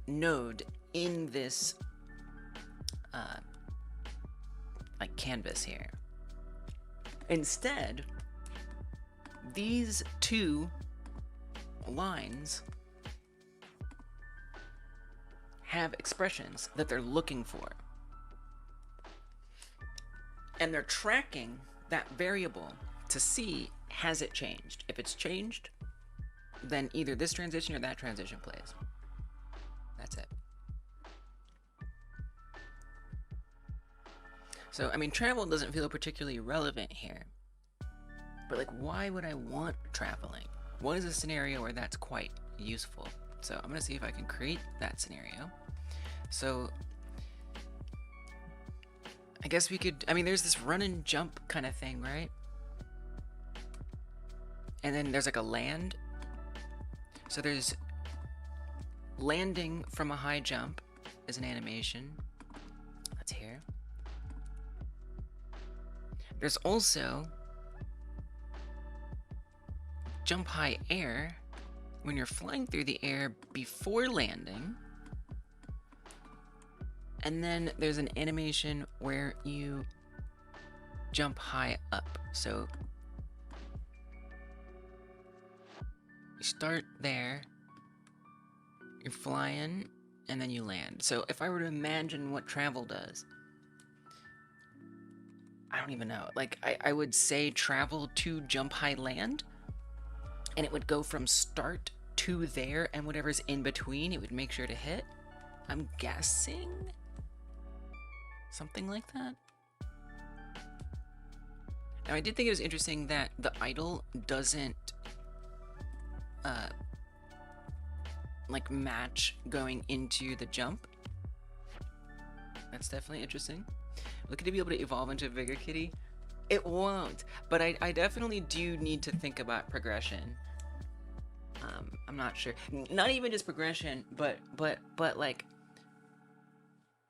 A: node in this like canvas here. Instead, these two lines have expressions that they're looking for, and they're tracking that variable to see, has it changed? If it's changed, then either this transition or that transition plays. That's it. So, I mean, travel doesn't feel particularly relevant here, but like, why would I want traveling? What is a scenario where that's quite useful? So I'm gonna see if I can create that scenario. So I guess we could, I mean, there's this run and jump kind of thing, right? And then there's like a land. So there's landing from a high jump is an animation. That's here. There's also jump high air when you're flying through the air before landing. And then there's an animation where you jump high up. So you start there, you're flying, and then you land. So if I were to imagine what travel does, I don't even know. Like, I would say travel to jump high land, and it would go from start to there, and whatever's in between, it would make sure to hit. I'm guessing something like that. Now, I did think it was interesting that the idle doesn't like match going into the jump. That's definitely interesting. Look at it be able to evolve into a bigger kitty. It won't, but I definitely do need to think about progression. I'm not sure. Not even just progression, but like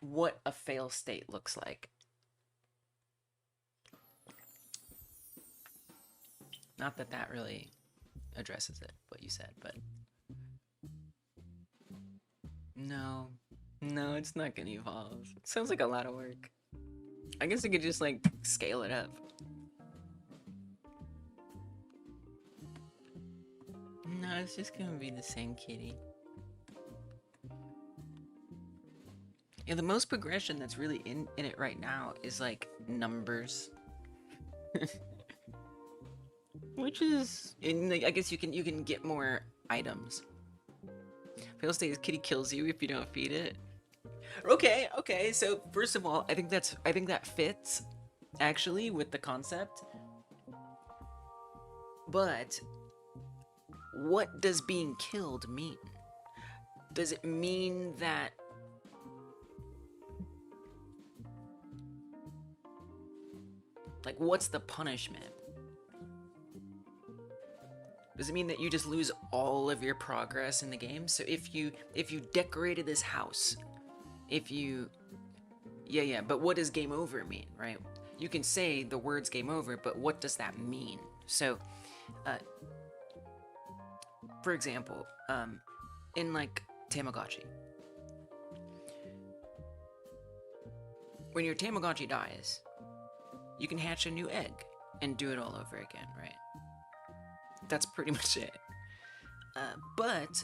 A: what a fail state looks like. Not that that really addresses it, what you said, but no, it's not gonna evolve. It sounds like a lot of work. I guess I could just like scale it up. No, it's just gonna be the same kitty. Yeah, the most progression that's really in it right now is like numbers. Which is, like, I guess you can get more items. Fail state is kitty kills you if you don't feed it. Okay, okay. So first of all, I think that fits actually with the concept. But what does being killed mean? Does it mean that like what's the punishment? Does it mean that you just lose all of your progress in the game? So if you decorated this house, if you yeah, but what does game over mean, right? You can say the words game over, but what does that mean? So for example, in like Tamagotchi, when your Tamagotchi dies, you can hatch a new egg and do it all over again, right? That's pretty much it. But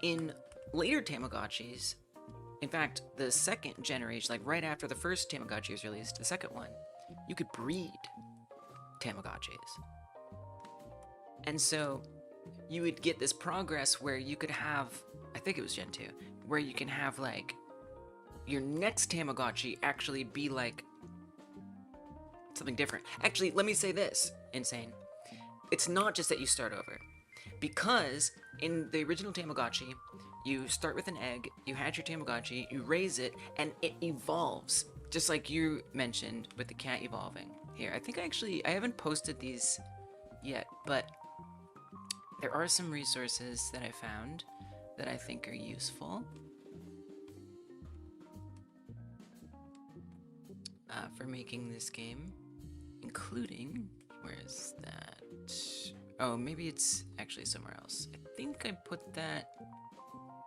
A: in later Tamagotchis, in fact, the second generation, like right after the first Tamagotchi was released, the second one, you could breed Tamagotchis. And so you would get this progress where you could have, I think it was Gen 2, where you can have like your next Tamagotchi actually be like something different. Actually, let me say this, Insane. It's not just that you start over. Because in the original Tamagotchi, you start with an egg, you hatch your Tamagotchi, you raise it, and it evolves. Just like you mentioned with the cat evolving. Here, I think I haven't posted these yet, but there are some resources that I found that I think are useful. For making this game, including, where is that? Oh, maybe it's actually somewhere else. I think I put that,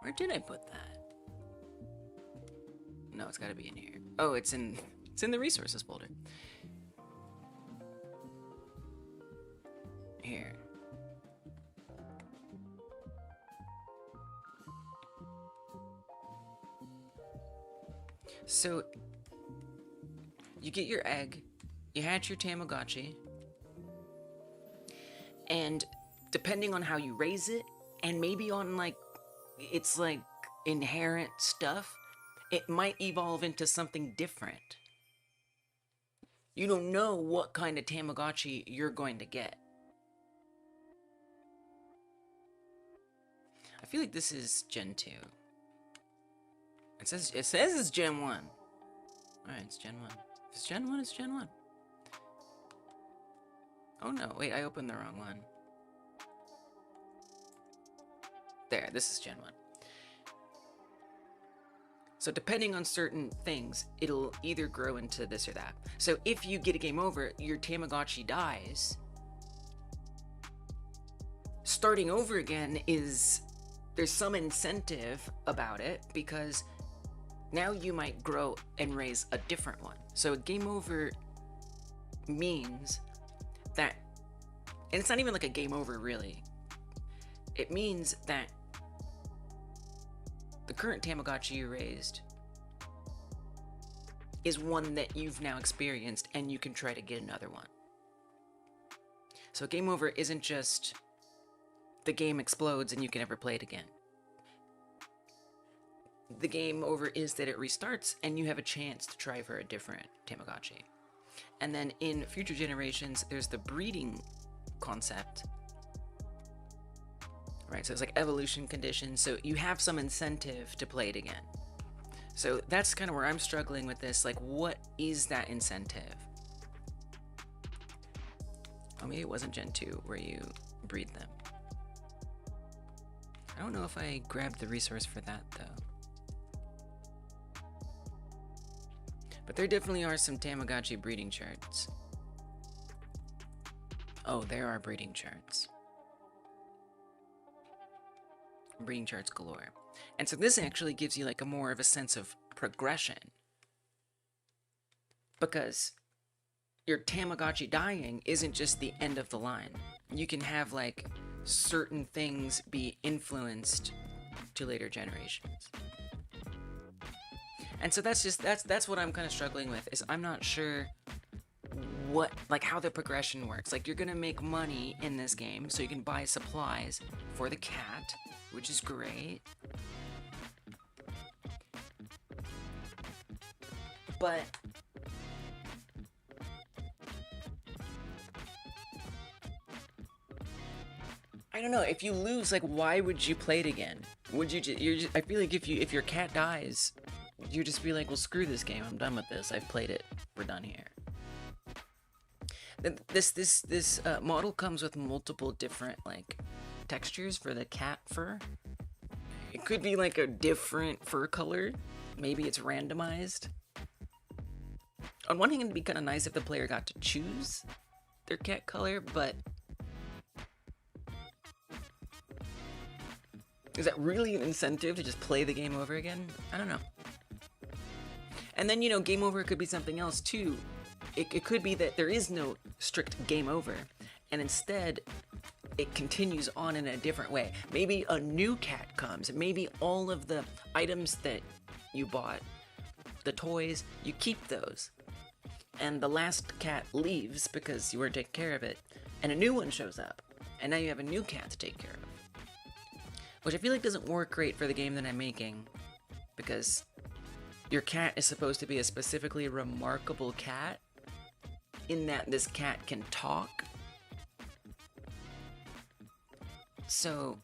A: where did I put that? No, it's gotta be in here. Oh, it's in the resources folder. Here. So, you get your egg, you hatch your Tamagotchi, and depending on how you raise it, and maybe on like, it's like inherent stuff, it might evolve into something different. You don't know what kind of Tamagotchi you're going to get. I feel like this is Gen 2. It says it's Gen 1. Alright, it's Gen 1. If it's Gen 1, it's Gen 1. Oh no, wait, I opened the wrong one. There, this is Gen 1. So depending on certain things, it'll either grow into this or that. So if you get a game over, your Tamagotchi dies, starting over again there's some incentive about it, because now you might grow and raise a different one. So a game over means that, and it's not even like a game over really, it means that the current Tamagotchi you raised is one that you've now experienced, and you can try to get another one. So game over isn't just the game explodes and you can never play it again. The game over is that it restarts and you have a chance to try for a different Tamagotchi. And then in future generations, there's the breeding concept. Right, so it's like evolution conditions, so you have some incentive to play it again. So that's kind of where I'm struggling with this, like what is that incentive? Oh, maybe it wasn't Gen 2 where you breed them. I don't know if I grabbed the resource for that though. But there definitely are some Tamagotchi breeding charts. Oh, there are breeding charts. Breeding charts galore. And so this actually gives you like a more of a sense of progression. Because your Tamagotchi dying isn't just the end of the line. You can have like certain things be influenced to later generations. And so that's what I'm kind of struggling with, is I'm not sure what, like how the progression works. Like you're gonna make money in this game, so you can buy supplies for the cat, which is great. But I don't know, if you lose, like, why would you play it again? Would you I feel like if your cat dies, you just be like, well, screw this game, I'm done with this, I've played it, we're done here. This model comes with multiple different, like, textures for the cat fur. It could be like a different fur color, maybe it's randomized. On one hand, it'd be kind of nice if the player got to choose their cat color, but is that really an incentive to just play the game over again? I don't know. And then, you know, game over could be something else too. It could be that there is no strict game over, and instead it continues on in a different way. Maybe a new cat comes, and maybe all of the items that you bought, the toys, you keep those. And the last cat leaves because you weren't taking care of it, and a new one shows up, and now you have a new cat to take care of. Which I feel like doesn't work great for the game that I'm making, because your cat is supposed to be a specifically remarkable cat, in that this cat can talk. So,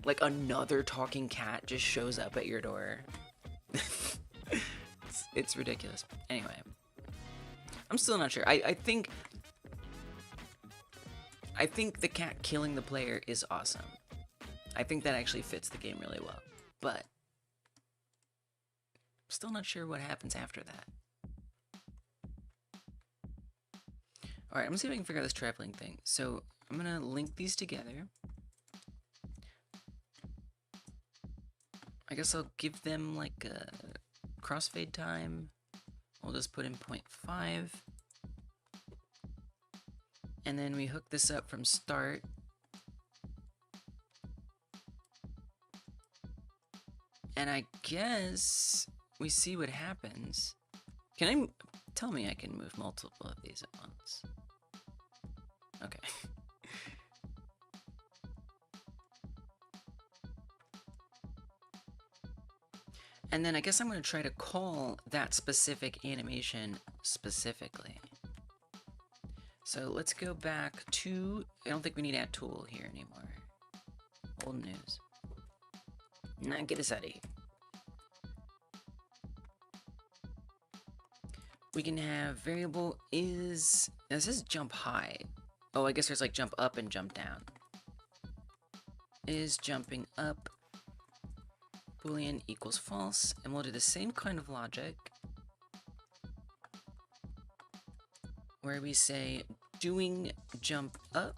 A: like, another talking cat just shows up at your door. It's ridiculous. Anyway, I'm still not sure. I think the cat killing the player is awesome. I think that actually fits the game really well. But I'm still not sure what happens after that. Alright, I'm gonna see if I can figure out this traveling thing. So, I'm gonna link these together. I guess I'll give them like a crossfade time. We'll just put in 0.5. And then we hook this up from start. And I guess we see what happens. Can I tell me I can move multiple of these at once? Okay. And then I guess I'm going to try to call that specific animation specifically. So let's go back to, I don't think we need add tool here anymore. Old news. Nah, get us out of here. We can have variable is, now this is jump high. Oh, I guess there's like jump up and jump down. Is jumping up Boolean equals false, and we'll do the same kind of logic where we say doing jump up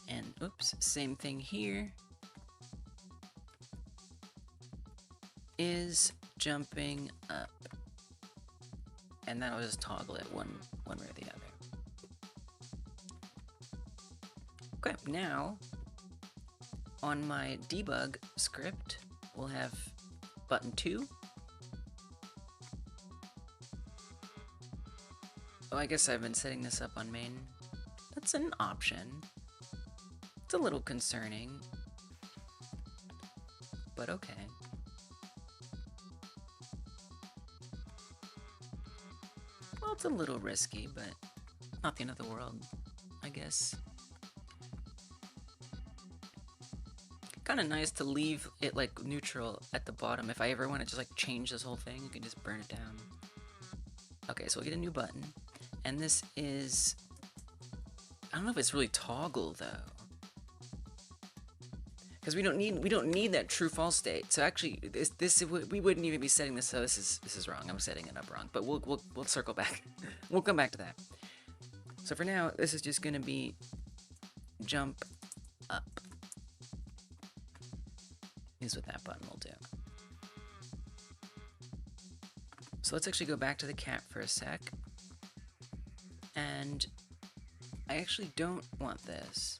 A: and oops, same thing here is jumping up, and that'll just toggle it one way or the other. Okay, now on my debug script, we'll have button 2. Oh, I guess I've been setting this up on main. That's an option. It's a little concerning, but okay. Well, it's a little risky, but not the end of the world, I guess. Kind of nice to leave it like neutral at the bottom. If I ever want to just like change this whole thing, you can just burn it down. Okay, so we'll get a new button, and this is, I don't know if it's really toggle though, because we don't need that true false state. So actually, we wouldn't even be setting this. So this is wrong. I'm setting it up wrong. But we'll circle back. We'll come back to that. So for now, this is just gonna be jump up. Is what that button will do. So let's actually go back to the cat for a sec. And I actually don't want this.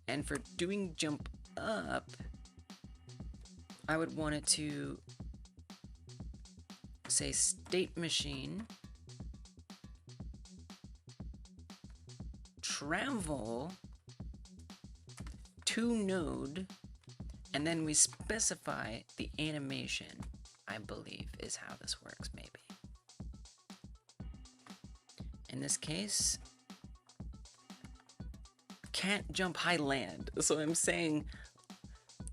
A: And for doing jump up, I would want it to say state machine travel to node, and then we specify the animation, I believe is how this works, maybe. In this case, can't jump high land, so I'm saying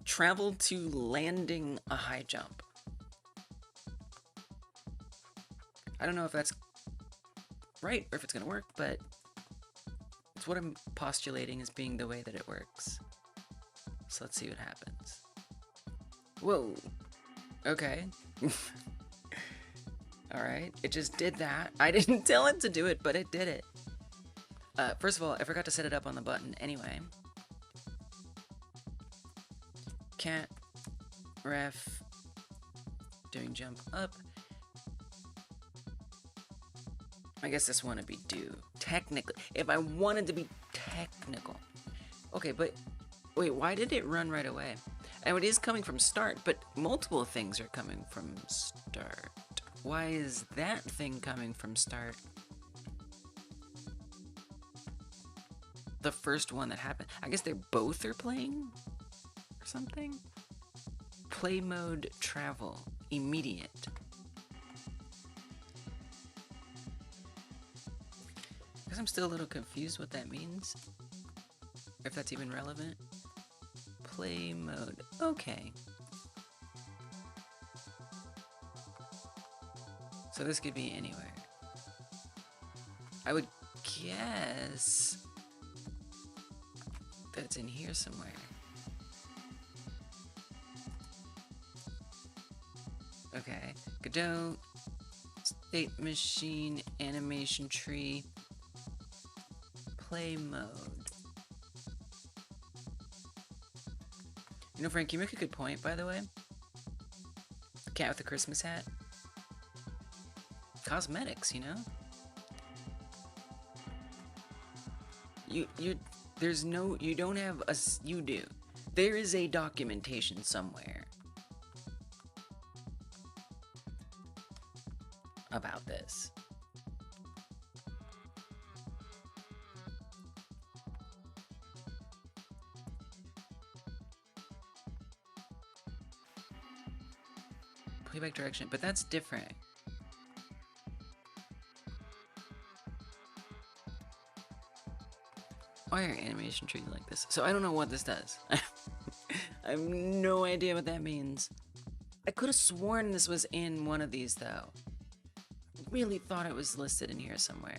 A: travel to landing a high jump. I don't know if that's right or if it's gonna work, but it's what I'm postulating as being the way that it works. So let's see what happens. Whoa. Okay. Alright, it just did that. I didn't tell it to do it, but it did it. First of all, I forgot to set it up on the button anyway. Can't ref doing jump up. I guess this one would be do. Technically, if I wanted to be technical. Okay, but wait, why did it run right away? And it is coming from start, but multiple things are coming from start. Why is that thing coming from start? The first one that happened. I guess they're both are playing or something? Play mode travel. Immediate. I guess I'm still a little confused what that means. Or if that's even relevant. Play mode. Okay. So this could be anywhere. I would guess that it's in here somewhere. Okay. Godot, state machine, animation tree, play mode. You know, Frank, you make a good point, by the way. Cat with the Christmas hat. Cosmetics, you know? There's no, you don't have a, you do. There is a documentation somewhere about this. Playback direction, but that's different. Why are animation trees like this? So I don't know what this does. I have no idea what that means. I could have sworn this was in one of these though. Really thought it was listed in here somewhere.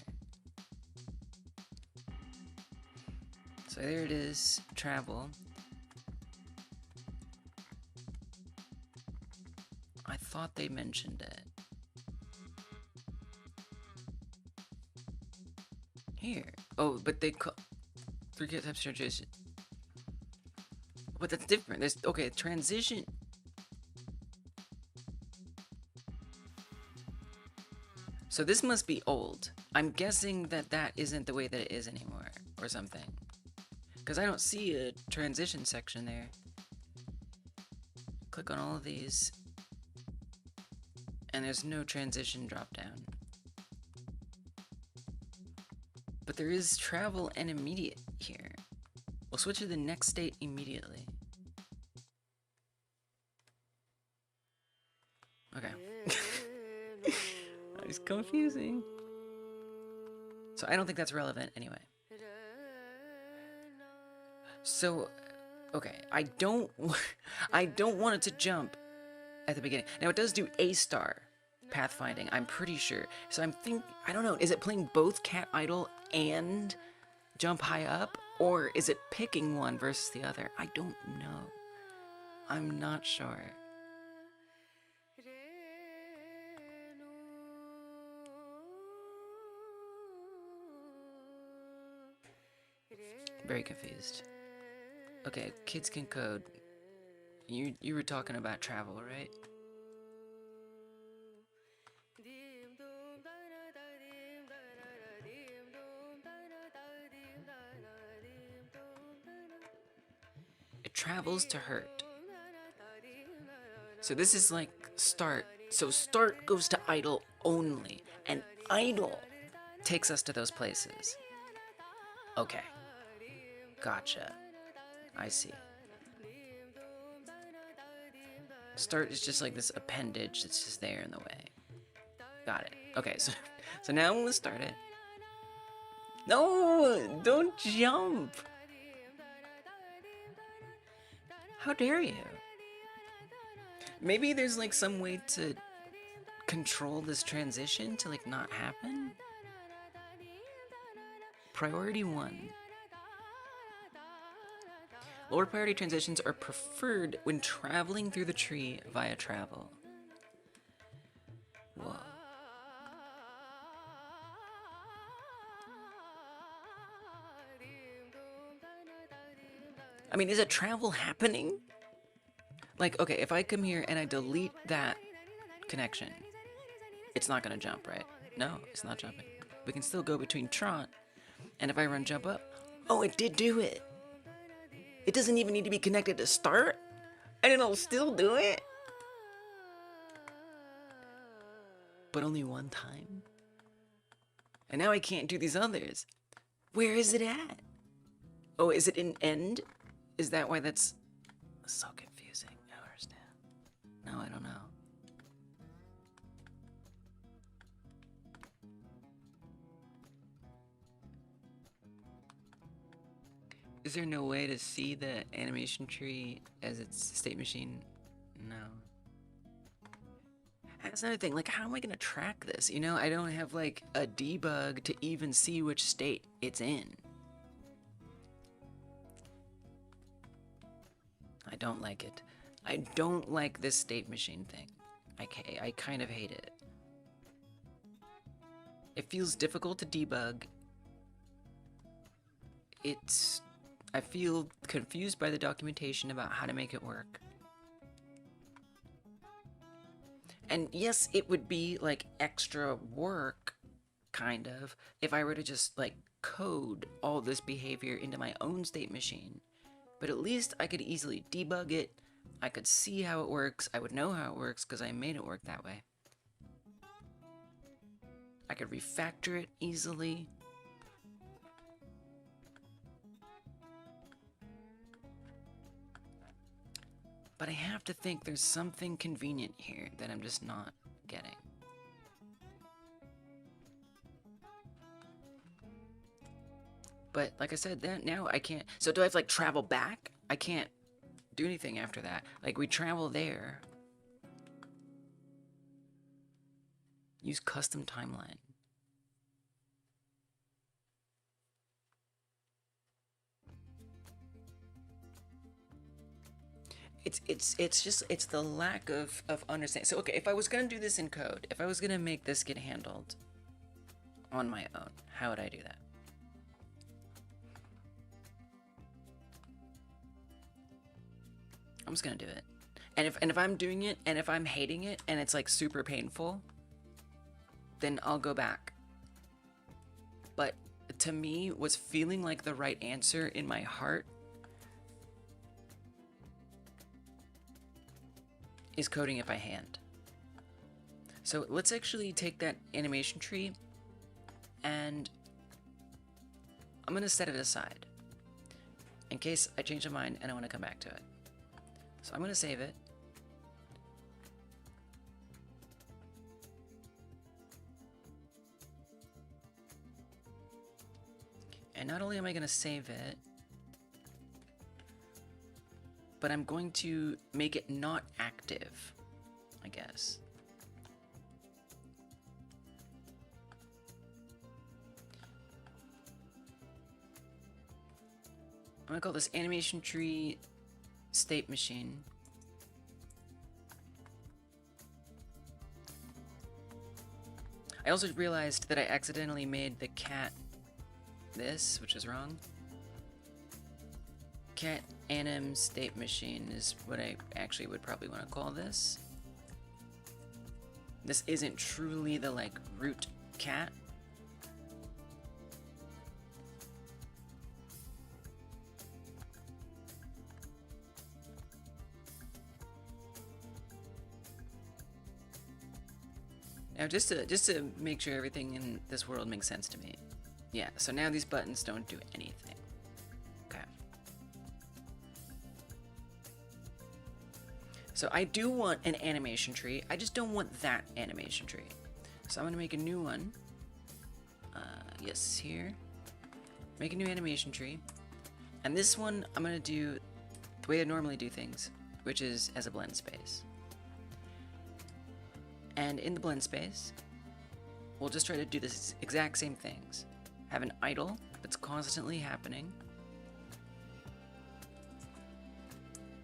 A: So there it is, travel. I thought they mentioned it. Here. Oh, but they call 3 types of transition. But that's different. There's okay, transition. So this must be old. I'm guessing that that isn't the way that it is anymore or something. Because I don't see a transition section there. Click on all of these. And there's no transition drop down. But there is travel and immediate here. We'll switch to the next state immediately. Okay. It's confusing. So I don't think that's relevant anyway. So, okay, I don't want it to jump at the beginning. Now it does do A star pathfinding, I'm pretty sure. So I don't know, is it playing both cat idle and jump high up? Or is it picking one versus the other? I don't know. I'm not sure. Very confused. Okay, kids can code. You were talking about travel, right? It travels to hurt. So this is like start. So start goes to idle only, and idle takes us to those places. Okay. Gotcha. I see. Start is just like this appendage that's just there in the way. Got it. Okay, so now I'm gonna start it. No! Don't jump! How dare you? Maybe there's like some way to control this transition to like not happen? Priority 1. Lower priority transitions are preferred when traveling through the tree via travel. Whoa. I mean, is a travel happening? Like, okay, if I come here and I delete that connection, it's not gonna jump, right? No, it's not jumping. We can still go between Tron, and if I run jump up, oh, it did do it. It doesn't even need to be connected to start, and it'll still do it. But only one time. And now I can't do these others. Where is it at? Oh, is it in end? Is that why that's so confusing? I don't understand. No, I don't know. Is there no way to see the animation tree as its state machine? No. That's another thing, like how am I gonna track this? You know, I don't have like a debug to even see which state it's in. I don't like it. I don't like this state machine thing. I kind of hate it. It feels difficult to debug. I feel confused by the documentation about how to make it work. And yes, it would be like extra work, kind of, if I were to just like code all this behavior into my own state machine. But at least I could easily debug it. I could see how it works. I would know how it works because I made it work that way. I could refactor it easily. But I have to think there's something convenient here that I'm just not getting. But like I said, that now I can't. So do I have to like travel back? I can't do anything after that. Like we travel there. Use custom timeline. It's the lack of understanding. So okay, if I was gonna do this in code, if I was gonna make this get handled on my own, how would I do that? I'm just gonna do it. And if I'm doing it and if I'm hating it and it's like super painful, then I'll go back. But to me, what's feeling like the right answer in my heart is coding it by hand. So let's actually take that animation tree and I'm gonna set it aside in case I change my mind and I wanna come back to it. So I'm gonna save it. And not only am I gonna save it, but I'm going to make it not active, I guess. I'm gonna call this animation tree state machine. I also realized that I accidentally made the cat this, which is wrong. Cat anim state machine is what I actually would probably want to call this. This isn't truly the like root cat. Now just to make sure everything in this world makes sense to me. Yeah, so now these buttons don't do anything. Okay. So I do want an animation tree. I just don't want that animation tree. So I'm gonna make a new one. Yes, here. Make a new animation tree. And this one, I'm gonna do the way I normally do things, which is as a blend space. And in the blend space, we'll just try to do this exact same things. Have an idle that's constantly happening.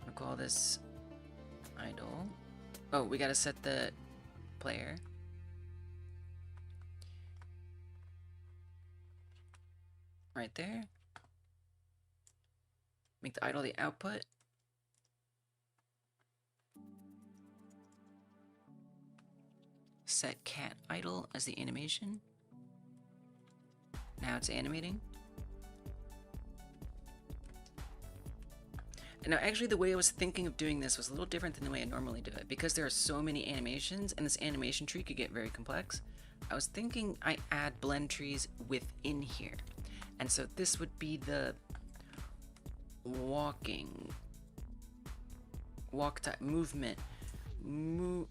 A: I'll call this idle. Oh, we gotta set the player. Right there. Make the idle the output. Set cat idle as the animation. Now it's animating. And now actually the way I was thinking of doing this was a little different than the way I normally do it. Because there are so many animations and this animation tree could get very complex, I was thinking I add blend trees within here. And so this would be the walk type, movement, I'm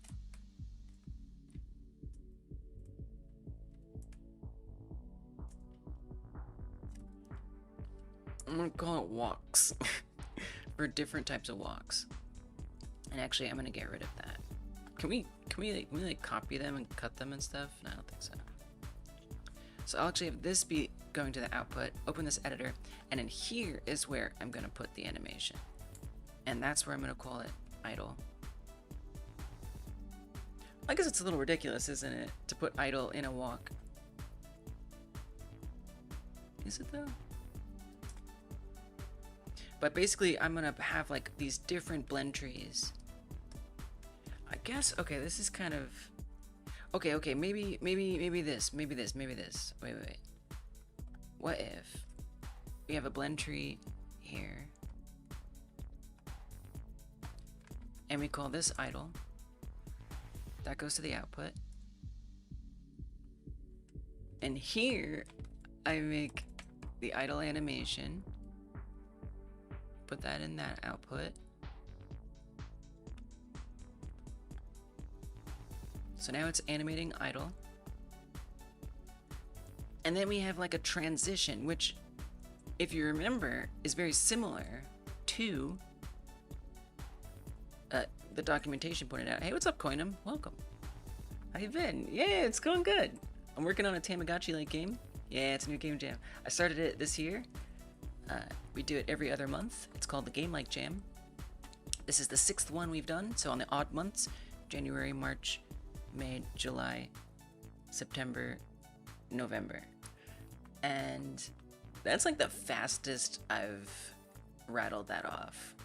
A: gonna call it walks for different types of walks. And actually I'm gonna get rid of that. Can we like copy them and cut them and stuff? No, I don't think so. So I'll actually have this be going to the output, open this editor, and in here is where I'm gonna put the animation. And that's where I'm gonna call it idle. I guess it's a little ridiculous, isn't it, to put idle in a walk? Is it though? But basically I'm gonna have like these different blend trees. I guess, okay, this is kind of, okay, maybe this. Wait. What if we have a blend tree here, and we call this idle. That goes to the output. And here, I make the idle animation. Put that in that output. So now it's animating idle. And then we have like a transition, which, if you remember, is very similar to the documentation pointed out. Hey, what's up, Coinum? Welcome. How you been? Yeah, it's going good. I'm working on a Tamagotchi-like game. Yeah, it's a new game jam. I started it this year. We do it every other month. It's called the Game Like Jam. This is the 6th one we've done. So on the odd months, January, March, May, July, September, November. And that's like the fastest I've rattled that off.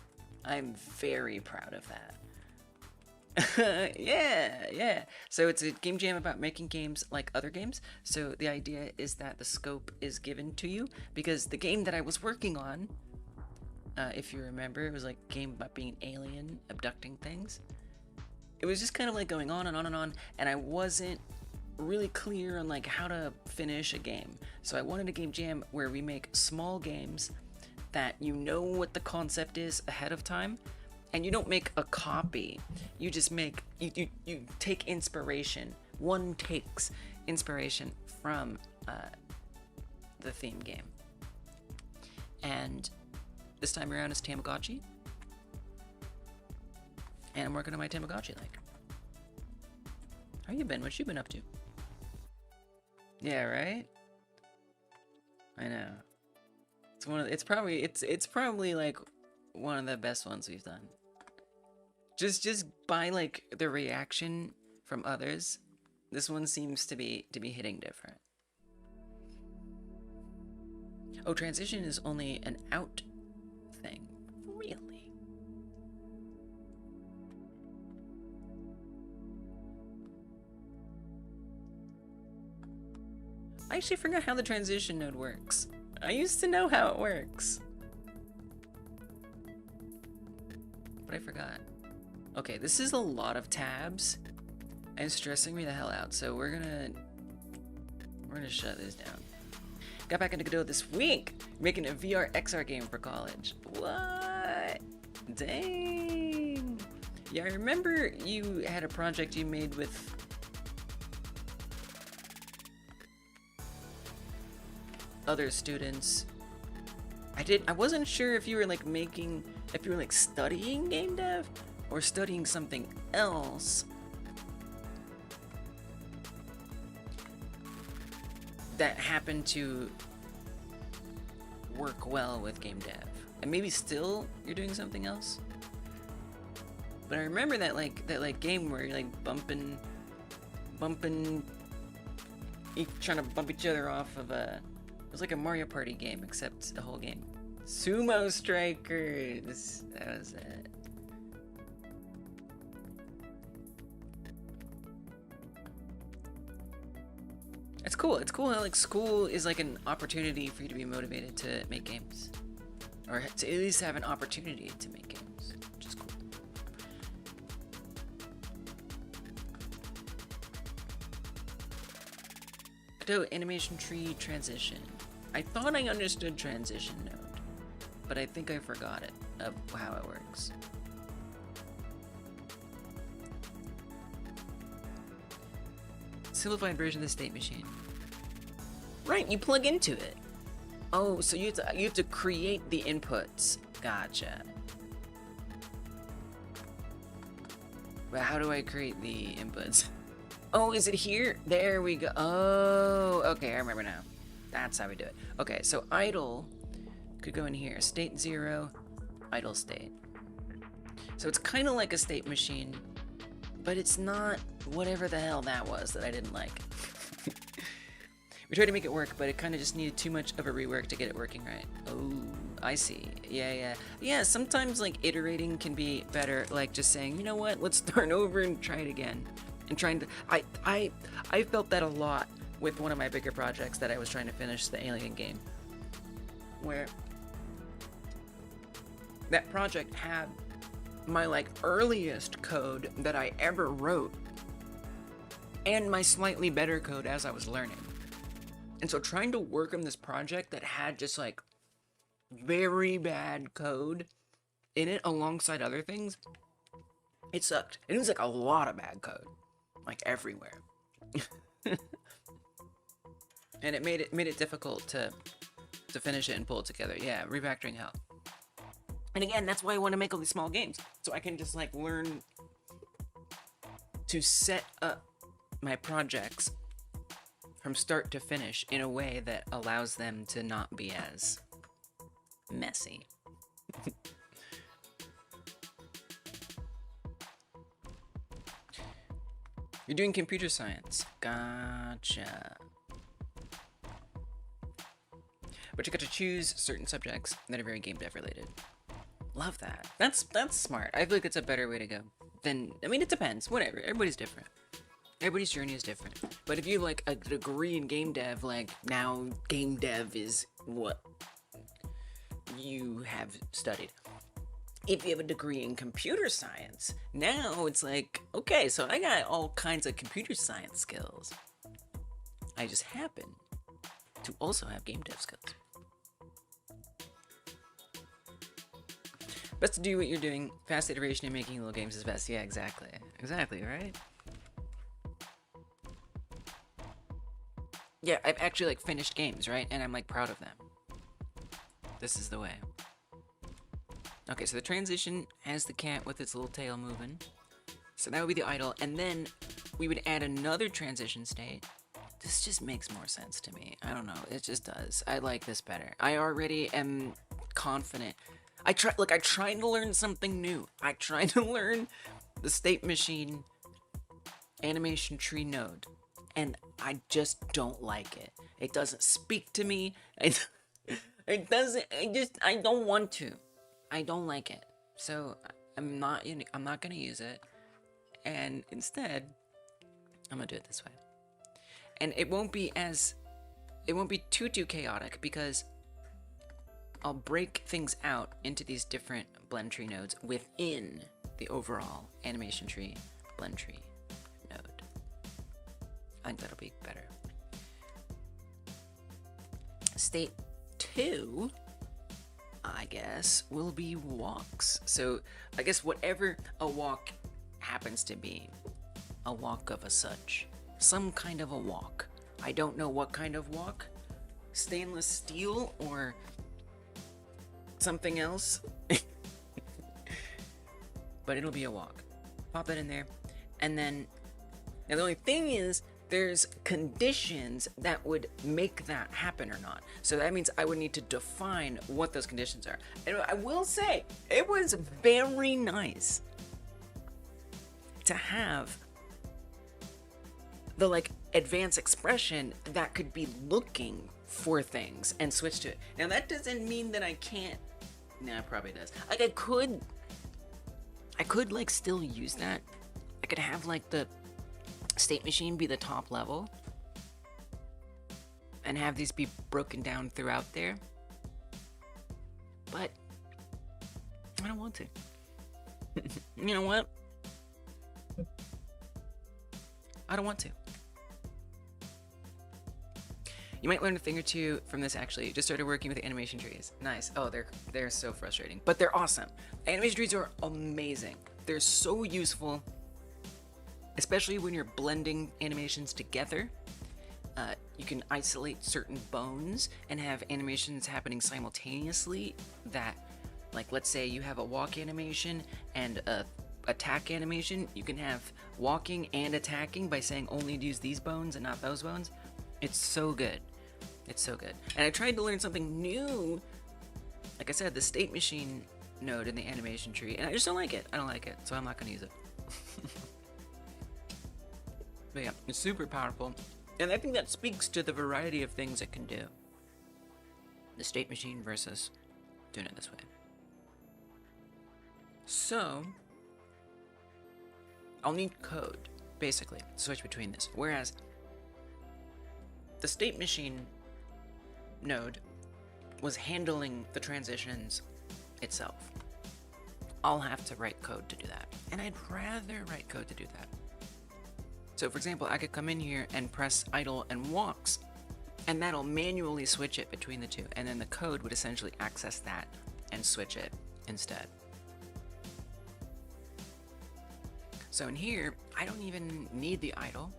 A: I'm very proud of that. Yeah. So it's a game jam about making games like other games. So the idea is that the scope is given to you, because the game that I was working on, if you remember, it was like a game about being an alien, abducting things. It was just kind of like going on and on and on, and I wasn't really clear on like how to finish a game. So I wanted a game jam where we make small games that you know what the concept is ahead of time, and you don't make a copy. You just make, you take inspiration. One takes inspiration from the theme game. And this time around is Tamagotchi. And I'm working on my Tamagotchi-like. How you been? What you been up to? Yeah, right? I know. It's one of it's probably like one of the best ones we've done. Just by like the reaction from others, this one seems to be hitting different. Oh, transition is only an out thing. Really? I actually forgot how the transition node works. I used to know how it works, but I forgot. Okay, this is a lot of tabs and stressing me the hell out, so we're gonna shut this down. Got back into Godot this week, making a VR XR game for college. What? Dang. Yeah, I remember you had a project you made with other students. I wasn't sure if you were like studying game dev or studying something else that happened to work well with game dev. And maybe still you're doing something else. But I remember that game where you're like bumping trying to bump each other off of a, it was like a Mario Party game, except the whole game. Sumo Strikers. That was it. It's cool. It's cool how like school is like an opportunity for you to be motivated to make games, or to at least have an opportunity to make games, which is cool. Godot animation tree transition. I thought I understood transition node, but I think I forgot it of how it works. Simplified version of the state machine. Right, you plug into it. Oh, so you have to create the inputs. Gotcha. But how do I create the inputs? Oh, is it here? There we go. Oh, okay, I remember now. That's how we do it. Okay, so idle could go in here. State 0, idle state. So it's kind of like a state machine, but it's not whatever the hell that was that I didn't like. We tried to make it work, but it kind of just needed too much of a rework to get it working right. Oh, I see. Yeah, sometimes like iterating can be better, like just saying, you know what, let's start over and try it again. And trying to, I felt that a lot with one of my bigger projects that I was trying to finish, the Alien game, where that project had my like earliest code that I ever wrote and my slightly better code as I was learning. And so trying to work on this project that had just like very bad code in it alongside other things, it sucked. It was like a lot of bad code, like everywhere. And it made it difficult to finish it and pull it together. Yeah, refactoring help. And again, that's why I want to make all these small games, so I can just like learn to set up my projects from start to finish in a way that allows them to not be as messy. You're doing computer science. Gotcha. But you got to choose certain subjects that are very game dev related. Love that. That's smart. I feel like it's a better way to go than, I mean, it depends. Whatever. Everybody's different. Everybody's journey is different. But if you have like a degree in game dev, like now game dev is what you have studied. If you have a degree in computer science, now it's like, okay, so I got all kinds of computer science skills. I just happen to also have game dev skills. Best to do what you're doing. Fast iteration and making little games is best. Yeah, exactly. Exactly, right? Yeah, I've actually like finished games, right? And I'm like proud of them. This is the way. Okay, so the transition has the cat with its little tail moving. So that would be the idle. And then we would add another transition state. This just makes more sense to me. I don't know. It just does. I like this better. I already am confident. I tried to learn something new. I tried to learn the state machine animation tree node. And I just don't like it. It doesn't speak to me. It doesn't. I don't want to. I don't like it. So I'm not gonna use it. And instead, I'm gonna do it this way. And it won't be too chaotic because I'll break things out into these different blend tree nodes within the overall animation tree blend tree node. I think that'll be better. state 2, I guess, will be walks. So I guess whatever a walk happens to be, a walk of a such, some kind of a walk. I don't know what kind of walk, stainless steel or something else, but it'll be a walk. Pop that in there, and then now the only thing is there's conditions that would make that happen or not. So that means I would need to define what those conditions are. And I will say, it was very nice to have the like advanced expression that could be looking for things and switch to it. Now that doesn't mean that I can't. Nah, it probably does. Like I could like still use that. I could have like the state machine be the top level and have these be broken down throughout there, but I don't want to. You know what? I don't want to. You might learn a thing or two from this actually. Just started working with animation trees. Nice. Oh, they're so frustrating, but they're awesome. Animation trees are amazing. They're so useful, especially when you're blending animations together. You can isolate certain bones and have animations happening simultaneously that, like, let's say you have a walk animation and a attack animation. You can have walking and attacking by saying only use these bones and not those bones. It's so good. It's so good. And I tried to learn something new. Like I said, the state machine node in the animation tree, and I just don't like it. I don't like it, so I'm not going to use it. But yeah, it's super powerful. And I think that speaks to the variety of things it can do. The state machine versus doing it this way. So, I'll need code, basically, to switch between this. Whereas, the state machine node was handling the transitions itself. I'll have to write code to do that. And I'd rather write code to do that. So for example, I could come in here and press idle and walks, and that'll manually switch it between the two, and then the code would essentially access that and switch it instead. So in here, I don't even need the idle,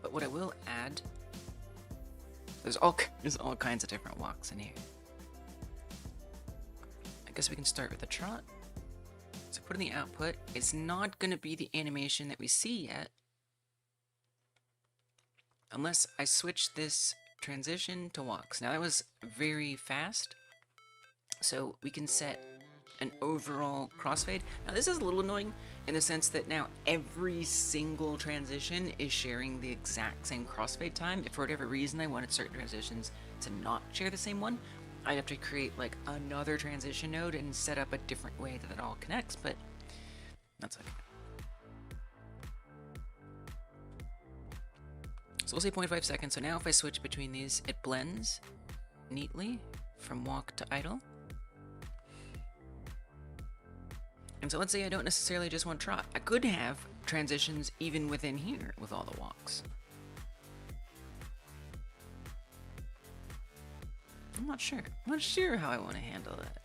A: but what I will add, there's all kinds of different walks in here. I guess we can start with the trot. So put in the output, it's not going to be the animation that we see yet, unless I switch this transition to walks. Now that was very fast, so we can set an overall crossfade. Now this is a little annoying in the sense that now every single transition is sharing the exact same crossfade time. If for whatever reason I wanted certain transitions to not share the same one, I'd have to create like another transition node and set up a different way that it all connects, but that's okay. So we'll say 0.5 seconds. So now if I switch between these, it blends neatly from walk to idle. And so let's say I don't necessarily just want trot. I could have transitions even within here with all the walks. I'm not sure. I'm not sure how I want to handle that.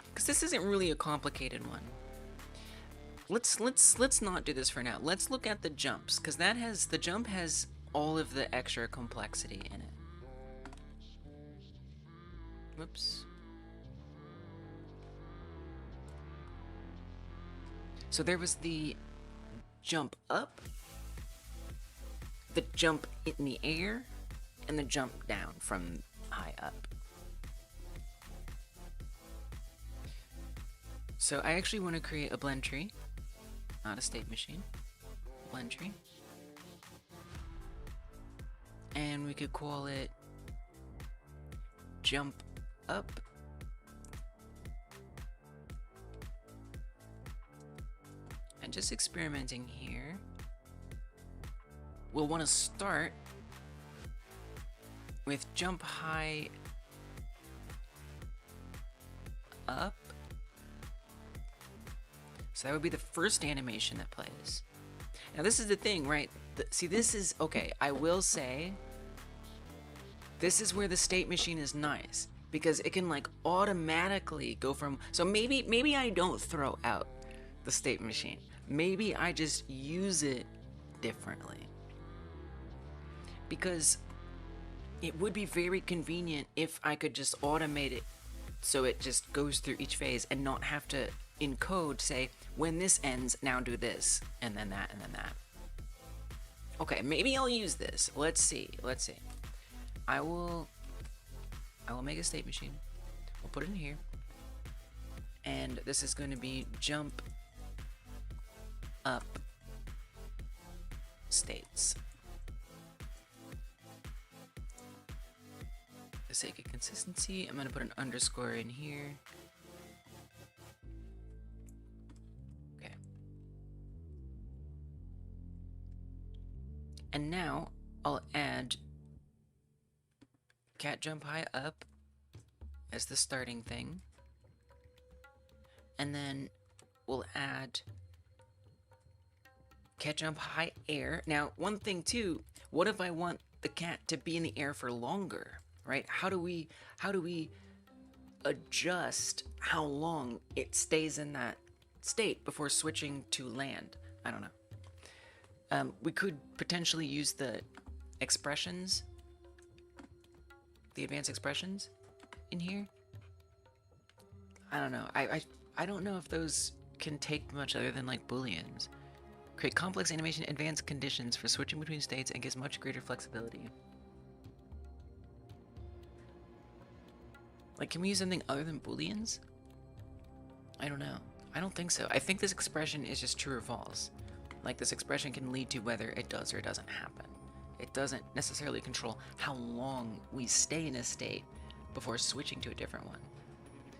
A: Because this isn't really a complicated one. Let's not do this for now. Let's look at the jumps, because the jump has all of the extra complexity in it. Whoops. So there was the jump up, the jump in the air, and the jump down from high up. So I actually want to create a blend tree, not a state machine, blend tree. And we could call it jump up, and just experimenting here. We'll want to start with jump high up. So that would be the first animation that plays. Now this is the thing, right? see, this is okay. I will say this is where the state machine is nice, because it can like automatically go from, so maybe I don't throw out the state machine. Maybe I just use it differently. Because it would be very convenient if I could just automate it so it just goes through each phase and not have to in code say, when this ends, now do this, and then that, and then that. Okay, maybe I'll use this. Let's see. I will make a state machine. We'll put it in here. And this is going to be jump up states. For the sake of consistency, I'm going to put an underscore in here. Okay. And now I'll add cat jump high up as the starting thing. And then we'll add cat jump high air. Now, one thing too, what if I want the cat to be in the air for longer, right? How do we adjust how long it stays in that state before switching to land? I don't know. We could potentially use the expressions, the advanced expressions in here. I don't know. I don't know if those can take much other than like booleans. Create complex animation advanced conditions for switching between states and gives much greater flexibility. Like, can we use something other than booleans? I don't know. I don't think so. I think this expression is just true or false. Like, this expression can lead to whether it does or doesn't happen. It doesn't necessarily control how long we stay in a state before switching to a different one.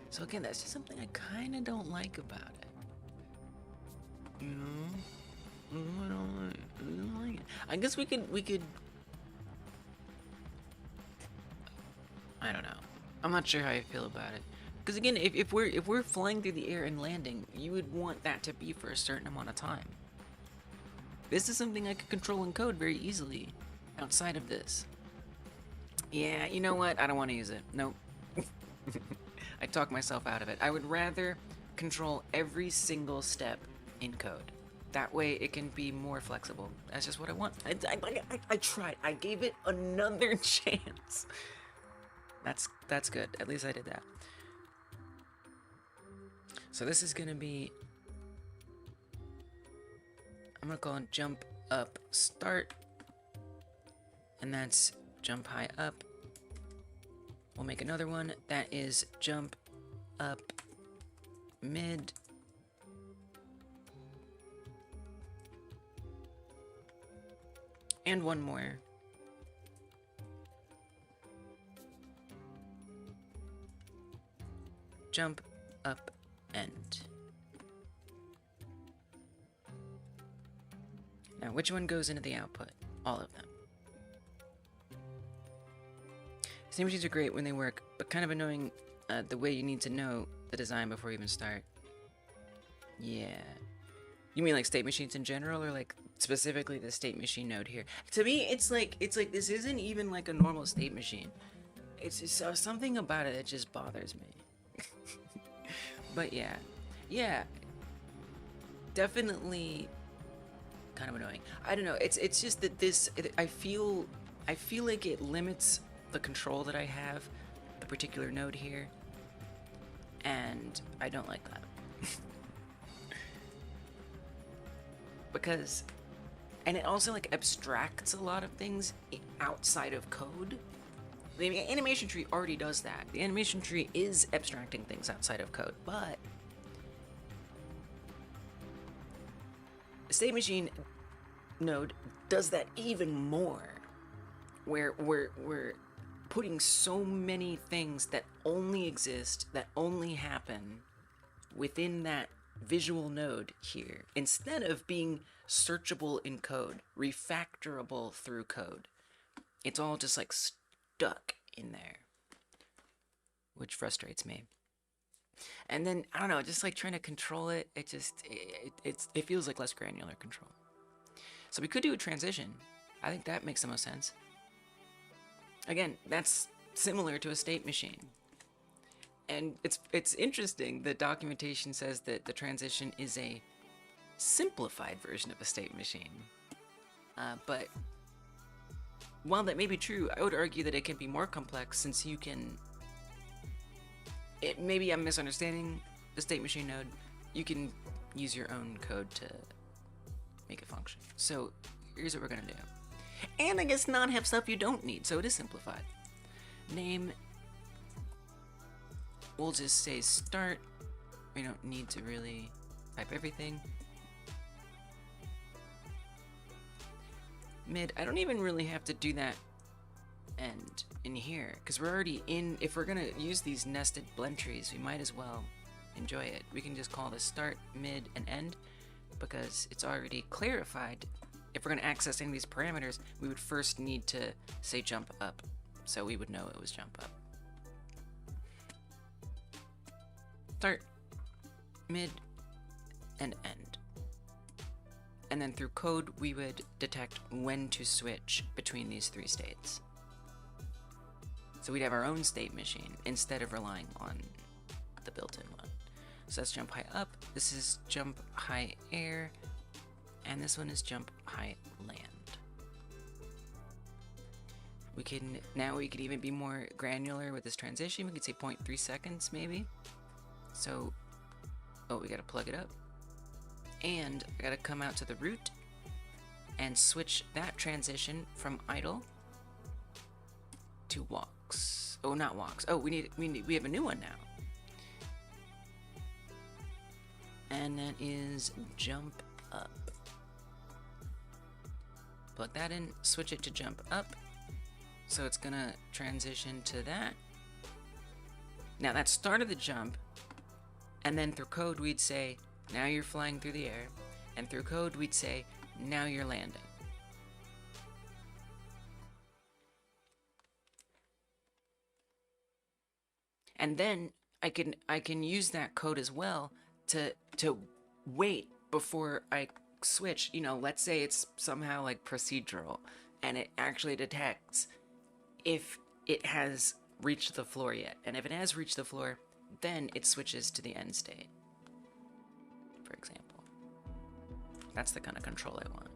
A: So again, that's just something I kind of don't like about it. You know? I don't like it. I guess we could. I don't know. I'm not sure how I feel about it. Because again, if we're flying through the air and landing, you would want that to be for a certain amount of time. This is something I could control in code very easily outside of this. Yeah, you know what? I don't want to use it. Nope. I talked myself out of it. I would rather control every single step in code. That way it can be more flexible. That's just what I want. I tried. I gave it another chance. That's good. At least I did that. So this is gonna be, I'm gonna call it jump up start, and that's jump high up. We'll make another one that is jump up mid. And one more. Jump up end. Now, which one goes into the output? All of them. State machines are great when they work, but kind of annoying the way you need to know the design before you even start. Yeah. You mean like state machines in general, or like specifically the state machine node here? To me, it's like this isn't even like a normal state machine. It's just something about it that just bothers me. But yeah, definitely kind of annoying. I don't know. It's just that I feel like it limits the control that I have, the particular node here, and I don't like that. Because, and it also like abstracts a lot of things outside of code. The animation tree already does that. The animation tree is abstracting things outside of code, but the state machine node does that even more, where we're putting so many things that only exist, that only happen within that visual node here, instead of being searchable in code, refactorable through code. It's all just like stuck in there, which frustrates me. And then I don't know, just like trying to control it, it feels like less granular control. So we could do a transition. I think that makes the most sense. Again, that's similar to a state machine. And it's interesting, the documentation says that the transition is a simplified version of a state machine. But while that may be true, I would argue that it can be more complex, since you can... maybe I'm misunderstanding the state machine node. You can use your own code to make it function. So here's what we're gonna do. And I guess not have stuff you don't need, so it is simplified. Name, we'll just say start. We don't need to really type everything. Mid, I don't even really have to do that end in here, because we're already in. If we're gonna use these nested blend trees, we might as well enjoy it. We can just call this start, mid, and end, because it's already clarified. If we're gonna access any of these parameters, we would first need to say jump up, so we would know it was jump up. Start, mid, and end. And then through code, we would detect when to switch between these three states. So we'd have our own state machine instead of relying on the built-in one. So that's jump high up, this is jump high air, and this one is jump high land. Now we could even be more granular with this transition. We could say 0.3 seconds maybe. So, oh, we gotta plug it up. And I gotta come out to the root and switch that transition from idle to walks. Oh, not walks. Oh, we have a new one now. And that is jump up. Plug that in, switch it to jump up. So it's gonna transition to that. Now that started the jump, and then through code we'd say, now you're flying through the air, and through code we'd say, now you're landing. And then I can use that code as well to wait before I switch. You know, let's say it's somehow like procedural, and it actually detects if it has reached the floor yet. And if it has reached the floor, then it switches to the end state, for example. That's the kind of control I want.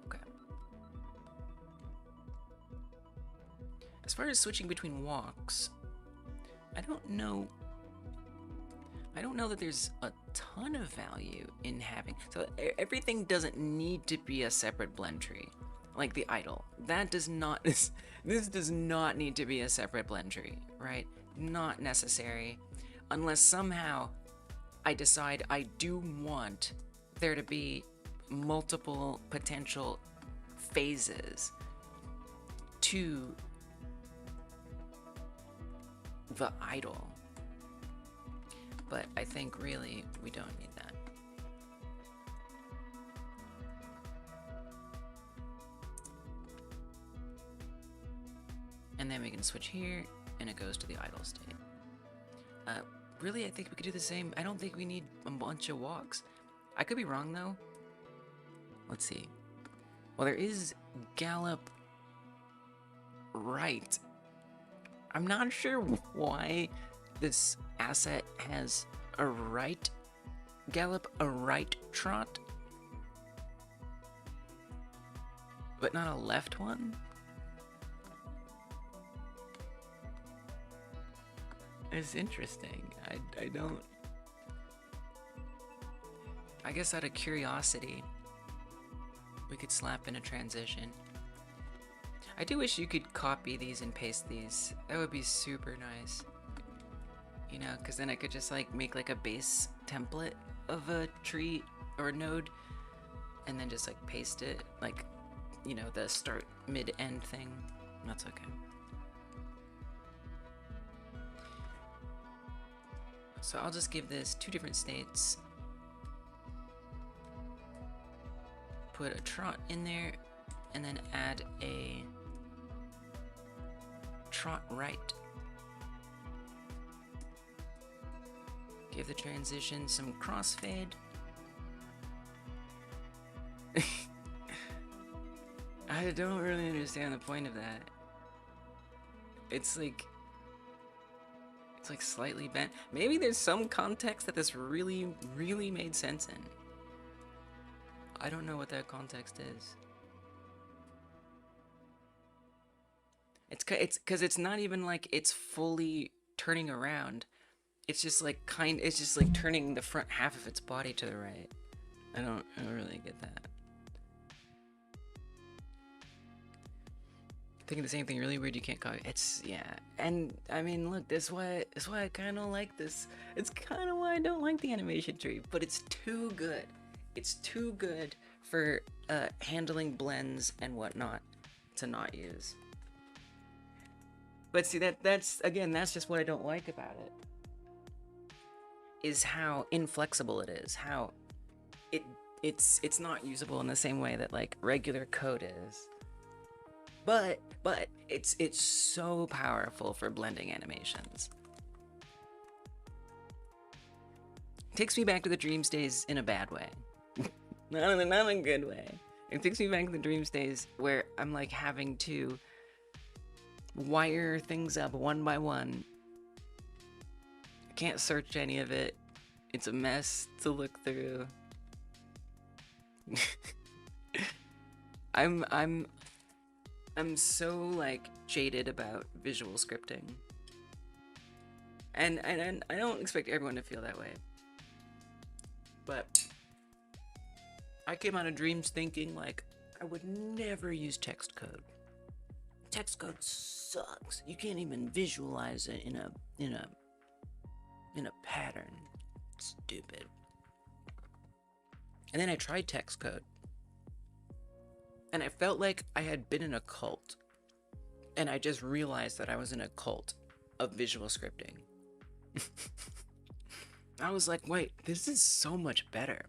A: Okay. As far as switching between walks, I don't know that there's a ton of value in having, so everything doesn't need to be a separate blend tree. Like the idle, that does not, this does not need to be a separate blend tree, right? Not necessary, unless somehow I decide I do want there to be multiple potential phases to the idle. But I think really we don't need that. And then we can switch here, and it goes to the idle state. Really, I think we could do the same. I don't think we need a bunch of walks. I could be wrong, though. Let's see. Well, there is gallop right. I'm not sure why this asset has a right gallop, a right trot, but not a left one. It's interesting. I don't... I guess out of curiosity, we could slap in a transition. I do wish you could copy these and paste these. That would be super nice. You know, because then I could just like make like a base template of a tree or a node, and then just like paste it, like, you know, the start, mid, end thing. That's okay. So I'll just give this 2 different states. Put a trot in there, and then add a trot right. Give the transition some crossfade. I don't really understand the point of that. It's like slightly bent. Maybe there's some context that this really, really made sense in. I don't know what that context is. It's because it's not even like it's fully turning around. It's just like it's just like turning the front half of its body to the right. I don't really get that. Thinking the same thing, really weird. You can't copy. It's yeah, and I mean, look, this why I kind of like this. It's kind of why I don't like the animation tree, but it's too good. It's too good for handling blends and whatnot to not use. But see, that's just what I don't like about it. Is how inflexible it is. How it's not usable in the same way that like regular code is. But it's so powerful for blending animations. Takes me back to the Dreams days in a bad way. not in a good way. It takes me back to the Dreams days where I'm like having to wire things up one by one. I can't search any of it. It's a mess to look through. I'm so like jaded about visual scripting. And I don't expect everyone to feel that way. But I came out of Dreams thinking like I would never use text code. Text code sucks. You can't even visualize it in a pattern. Stupid. And then I tried text code. And I felt like I had been in a cult. And I just realized that I was in a cult of visual scripting. I was like, wait, this is so much better.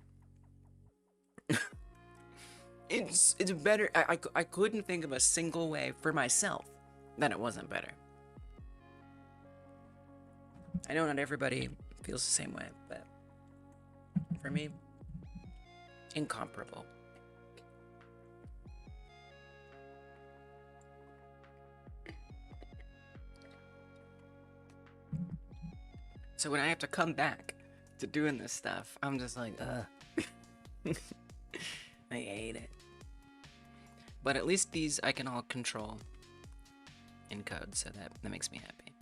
A: It's better. I couldn't think of a single way for myself that it wasn't better. I know not everybody feels the same way, but for me, incomparable. So when I have to come back to doing this stuff, I'm just like, I hate it. But at least these I can all control in code, so that makes me happy.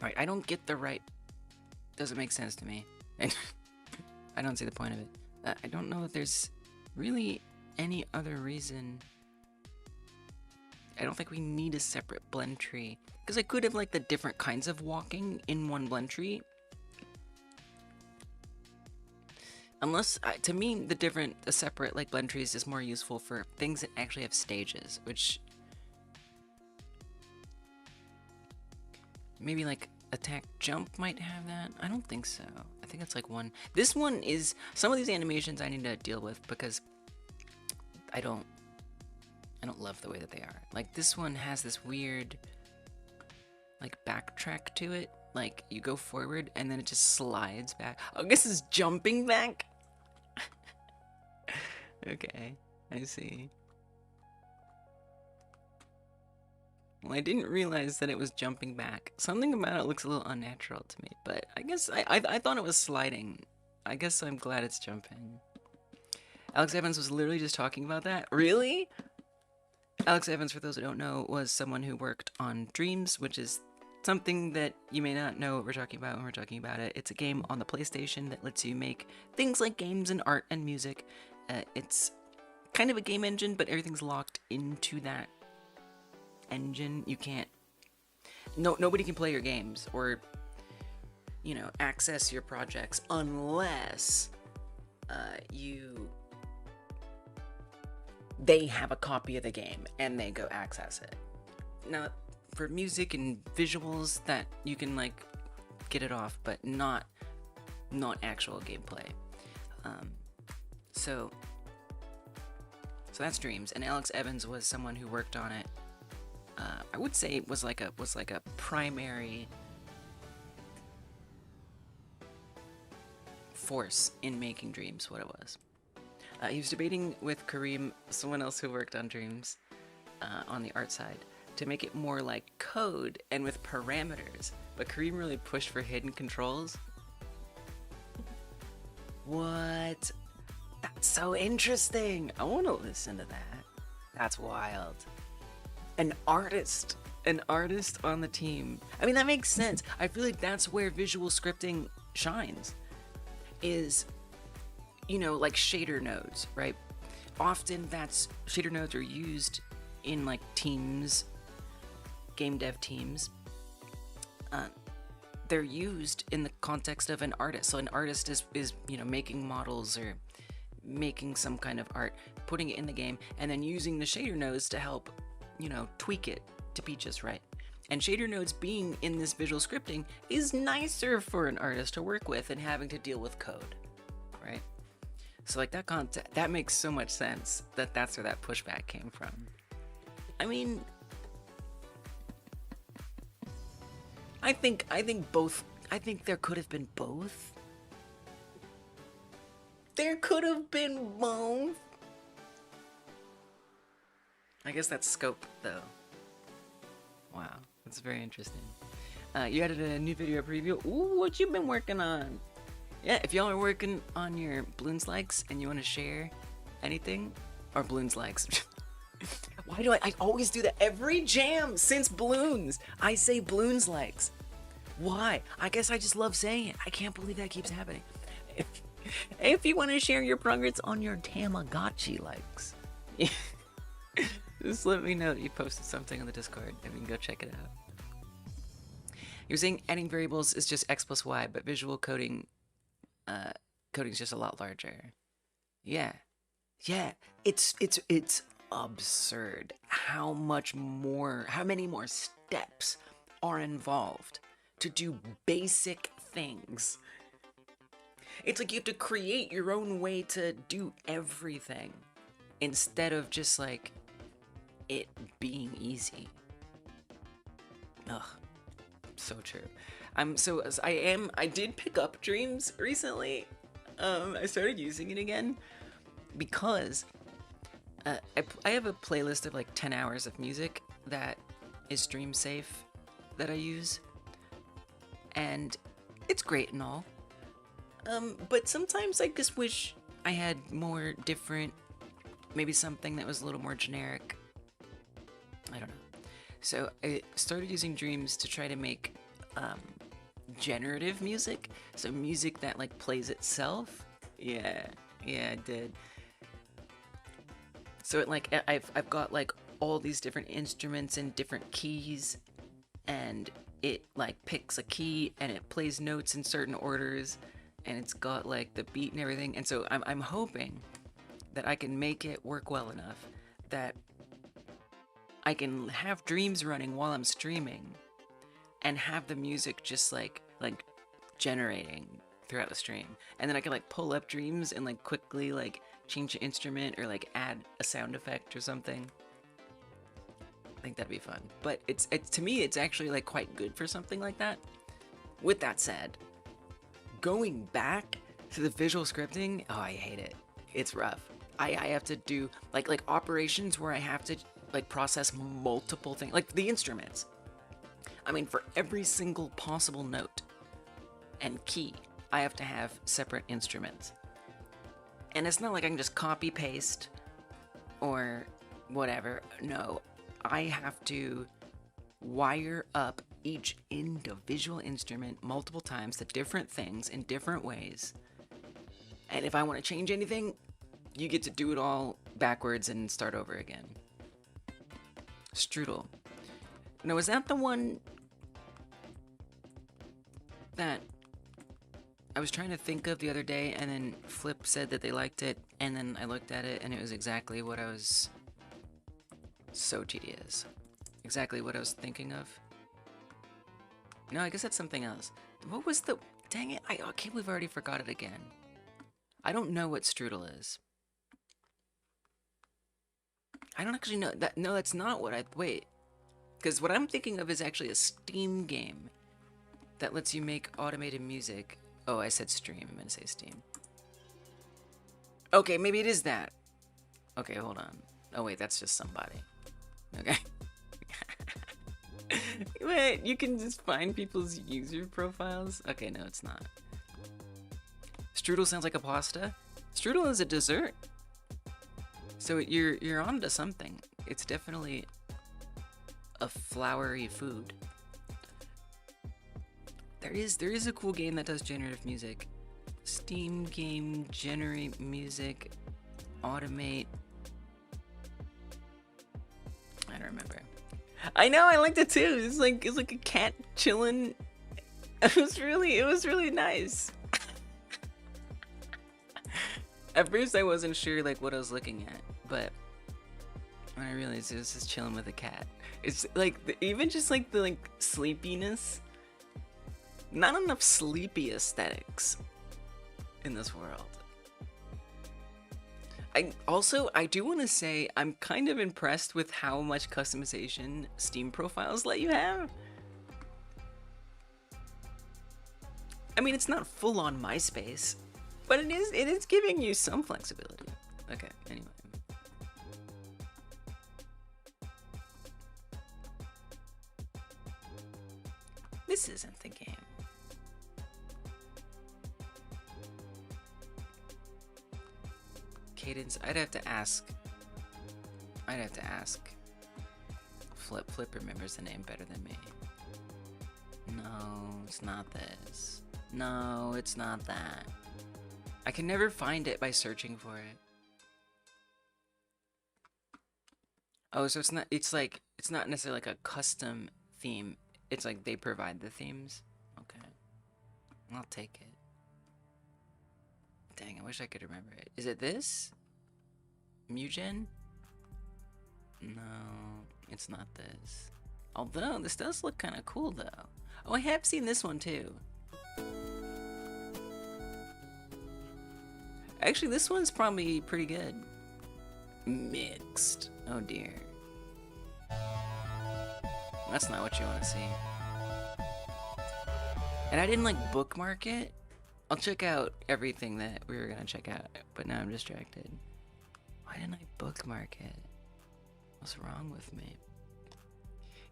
A: Alright, I don't get the right... Doesn't make sense to me. I don't see the point of it. I don't know if there's really any other reason. I don't think we need a separate blend tree. Because I could have like the different kinds of walking in one blend tree. Unless, to me, the separate like blend trees is more useful for things that actually have stages, which maybe like attack jump might have that. I don't think so. I think that's like one. This one is some of these animations I need to deal with because I don't love the way that they are. Like this one has this weird like backtrack to it. Like you go forward and then it just slides back. Oh, I guess it's jumping back. Okay, I see. Well, I didn't realize that it was jumping back. Something about it looks a little unnatural to me, but I guess I thought it was sliding. I guess I'm glad it's jumping. Alex Evans was literally just talking about that. Really? Alex Evans, for those who don't know, was someone who worked on Dreams, which is something that you may not know what we're talking about when we're talking about it. It's a game on the PlayStation that lets you make things like games and art and music. It's kind of a game engine, but everything's locked into that engine. You can't... nobody can play your games or, you know, access your projects unless they have a copy of the game and they go access it. Now, for music and visuals, that you can like get it off, but not actual gameplay. So that's Dreams, and Alex Evans was someone who worked on it. I would say it was like a primary force in making Dreams what it was. He was debating with Kareem, someone else who worked on Dreams, on the art side to make it more like code and with parameters. But Kareem really pushed for hidden controls. What? That's so interesting. I want to listen to that. That's wild. An artist on the team. I mean, that makes sense. I feel like that's where visual scripting shines, is, you know, like shader nodes, right? Often shader nodes are used in like teams, game dev teams. They're used in the context of an artist. So an artist is, you know, making models or making some kind of art, putting it in the game, and then using the shader nodes to help, you know, tweak it to be just right. And shader nodes being in this visual scripting is nicer for an artist to work with than having to deal with code, right? So like that makes so much sense that's where that pushback came from. I mean, I think both. I think there could have been both. There could have been both. I guess that's scope, though. Wow, that's very interesting. You added a new video preview. Ooh, what you been working on? Yeah, if y'all are working on your balloons likes and you want to share anything, or balloons likes. Why do I always do that? Every jam since balloons, I say balloons likes. Why? I guess I just love saying it. I can't believe that keeps happening. If you want to share your progress on your Tamagotchi likes, just let me know that you posted something on the Discord and we can go check it out. You're saying adding variables is just x plus y, but visual coding is just a lot larger. Yeah. It's absurd how many more steps are involved to do basic things. It's like you have to create your own way to do everything instead of just like it being easy. Ugh, so true. I did pick up Dreams recently. I started using it again because I have a playlist of like 10 hours of music that is stream safe that I use, and it's great and all. But sometimes I just wish I had more different, maybe something that was a little more generic. I don't know. So I started using Dreams to try to make generative music. So music that like plays itself. Yeah, I did. So it like I've got like all these different instruments and different keys, and it like picks a key and it plays notes in certain orders, and it's got like the beat and everything. And so I'm hoping that I can make it work well enough that I can have Dreams running while I'm streaming and have the music just like generating throughout the stream. And then I can like pull up Dreams and like quickly like change the instrument or like add a sound effect or something. I think that'd be fun. But it's to me it's actually like quite good for something like that. With that said, going back to the visual scripting, oh, I hate it. It's rough. I have to do like operations where I have to like process multiple things, like the instruments. I mean, for every single possible note and key, I have to have separate instruments. And it's not like I can just copy paste or whatever. No, I have to wire up each individual instrument multiple times to different things in different ways. And if I want to change anything, you get to do it all backwards and start over again. Strudel. Now, is that the one that I was trying to think of the other day, and then Flip said that they liked it, and then I looked at it, and it was exactly what I was... So tedious. Exactly what I was thinking of. No, I guess that's something else. What was the... Dang it, I can't believe I already forgot it again. I don't know what Strudel is. I don't actually know that. No, that's not what I... Wait. Because what I'm thinking of is actually a Steam game that lets you make automated music. Oh, I said stream. I'm going to say Steam. Okay, maybe it is that. Okay, hold on. Oh, wait, that's just somebody. Okay. Wait, you can just find people's user profiles? Okay, no, it's not. Strudel sounds like a pasta. Strudel is a dessert. So you're onto something. It's definitely a floury food. There is a cool game that does generative music. Steam game, generate music, automate. I don't remember. I know, I liked it too. It's like a cat chilling. It was really nice. At first I wasn't sure like what I was looking at, but when I realized it was just chilling with a cat. It's like even just like the like sleepiness. Not enough sleepy aesthetics in this world. I do want to say I'm kind of impressed with how much customization Steam profiles let you have. I mean, it's not full on MySpace, but it is giving you some flexibility. Okay, anyway. This isn't the game. Cadence, I'd have to ask Flip remembers the name better than me. No, it's not this. No, it's not that. I can never find it by searching for it. Oh, so it's not necessarily like a custom theme. It's like they provide the themes. Okay. I'll take it. Dang, I wish I could remember it. Is it this? Mugen? No, it's not this. Although, this does look kind of cool, though. Oh, I have seen this one, too. Actually, this one's probably pretty good. Mixed. Oh, dear. That's not what you want to see. And I didn't, like, bookmark it. I'll check out everything that we were gonna check out, but now I'm distracted. Why didn't I bookmark it? What's wrong with me?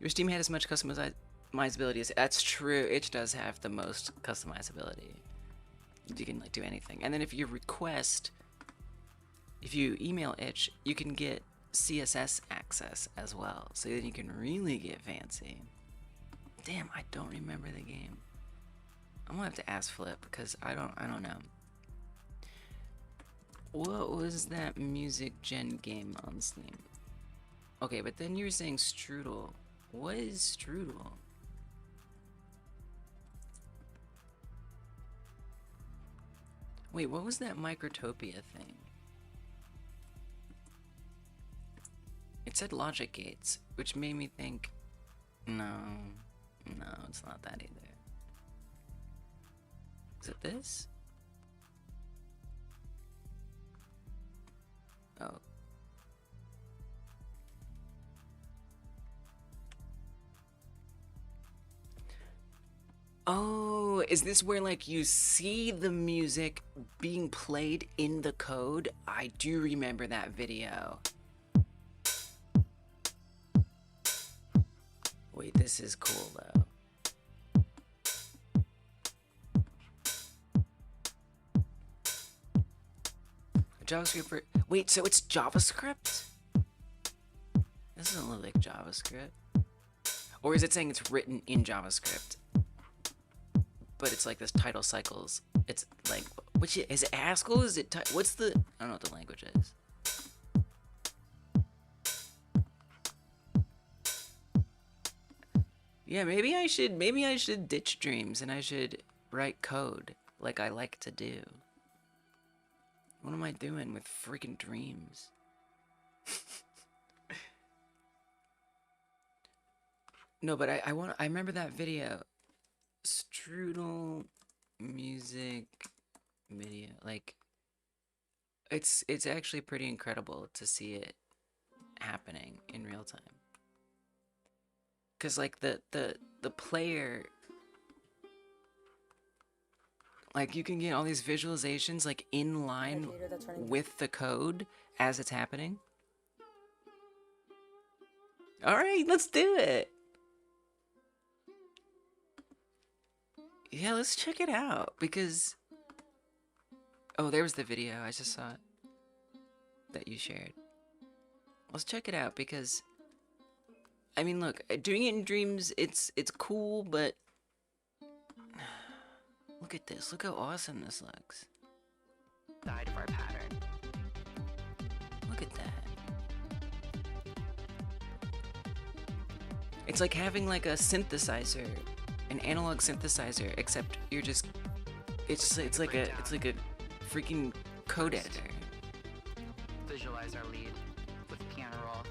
A: Your Steam had as much customizability as... That's true, it does have the most customizability. You can like do anything. And then if you email itch, you can get CSS access as well. So then you can really get fancy. Damn, I don't remember the game. I'm gonna have to ask Flip because I don't know. What was that music gen game on Steam? Okay, but then you were saying Strudel. What is Strudel? Wait, what was that Microtopia thing? It said logic gates, which made me think, no, it's not that either. Is it this? Oh. Oh, is this where like you see the music being played in the code? I do remember that video. Wait, this is cool though. JavaScript for... Wait, so it's JavaScript? This doesn't look like JavaScript. Or is it saying it's written in JavaScript? But it's like this title cycles. It's like... Which is it Haskell? Is it... What's the... I don't know what the language is. Yeah, maybe I should ditch dreams and I should write code like I like to do. What am I doing with freaking dreams? No, but I remember that video. Strudel music video. Like it's actually pretty incredible to see it happening in real time. Cause like the player, like you can get all these visualizations like in line with the code as it's happening. All right, let's do it. Yeah, let's check it out because... Oh, there was the video. I just saw it that you shared. Let's check it out because... I mean, look, doing it in dreams, it's cool, but... Look at this. Look how awesome this looks.
C: Side of our pattern.
A: Look at that. It's like having like a synthesizer, an analog synthesizer, except you're just it's like a freaking code editor.
C: Visualize our lead with piano roll.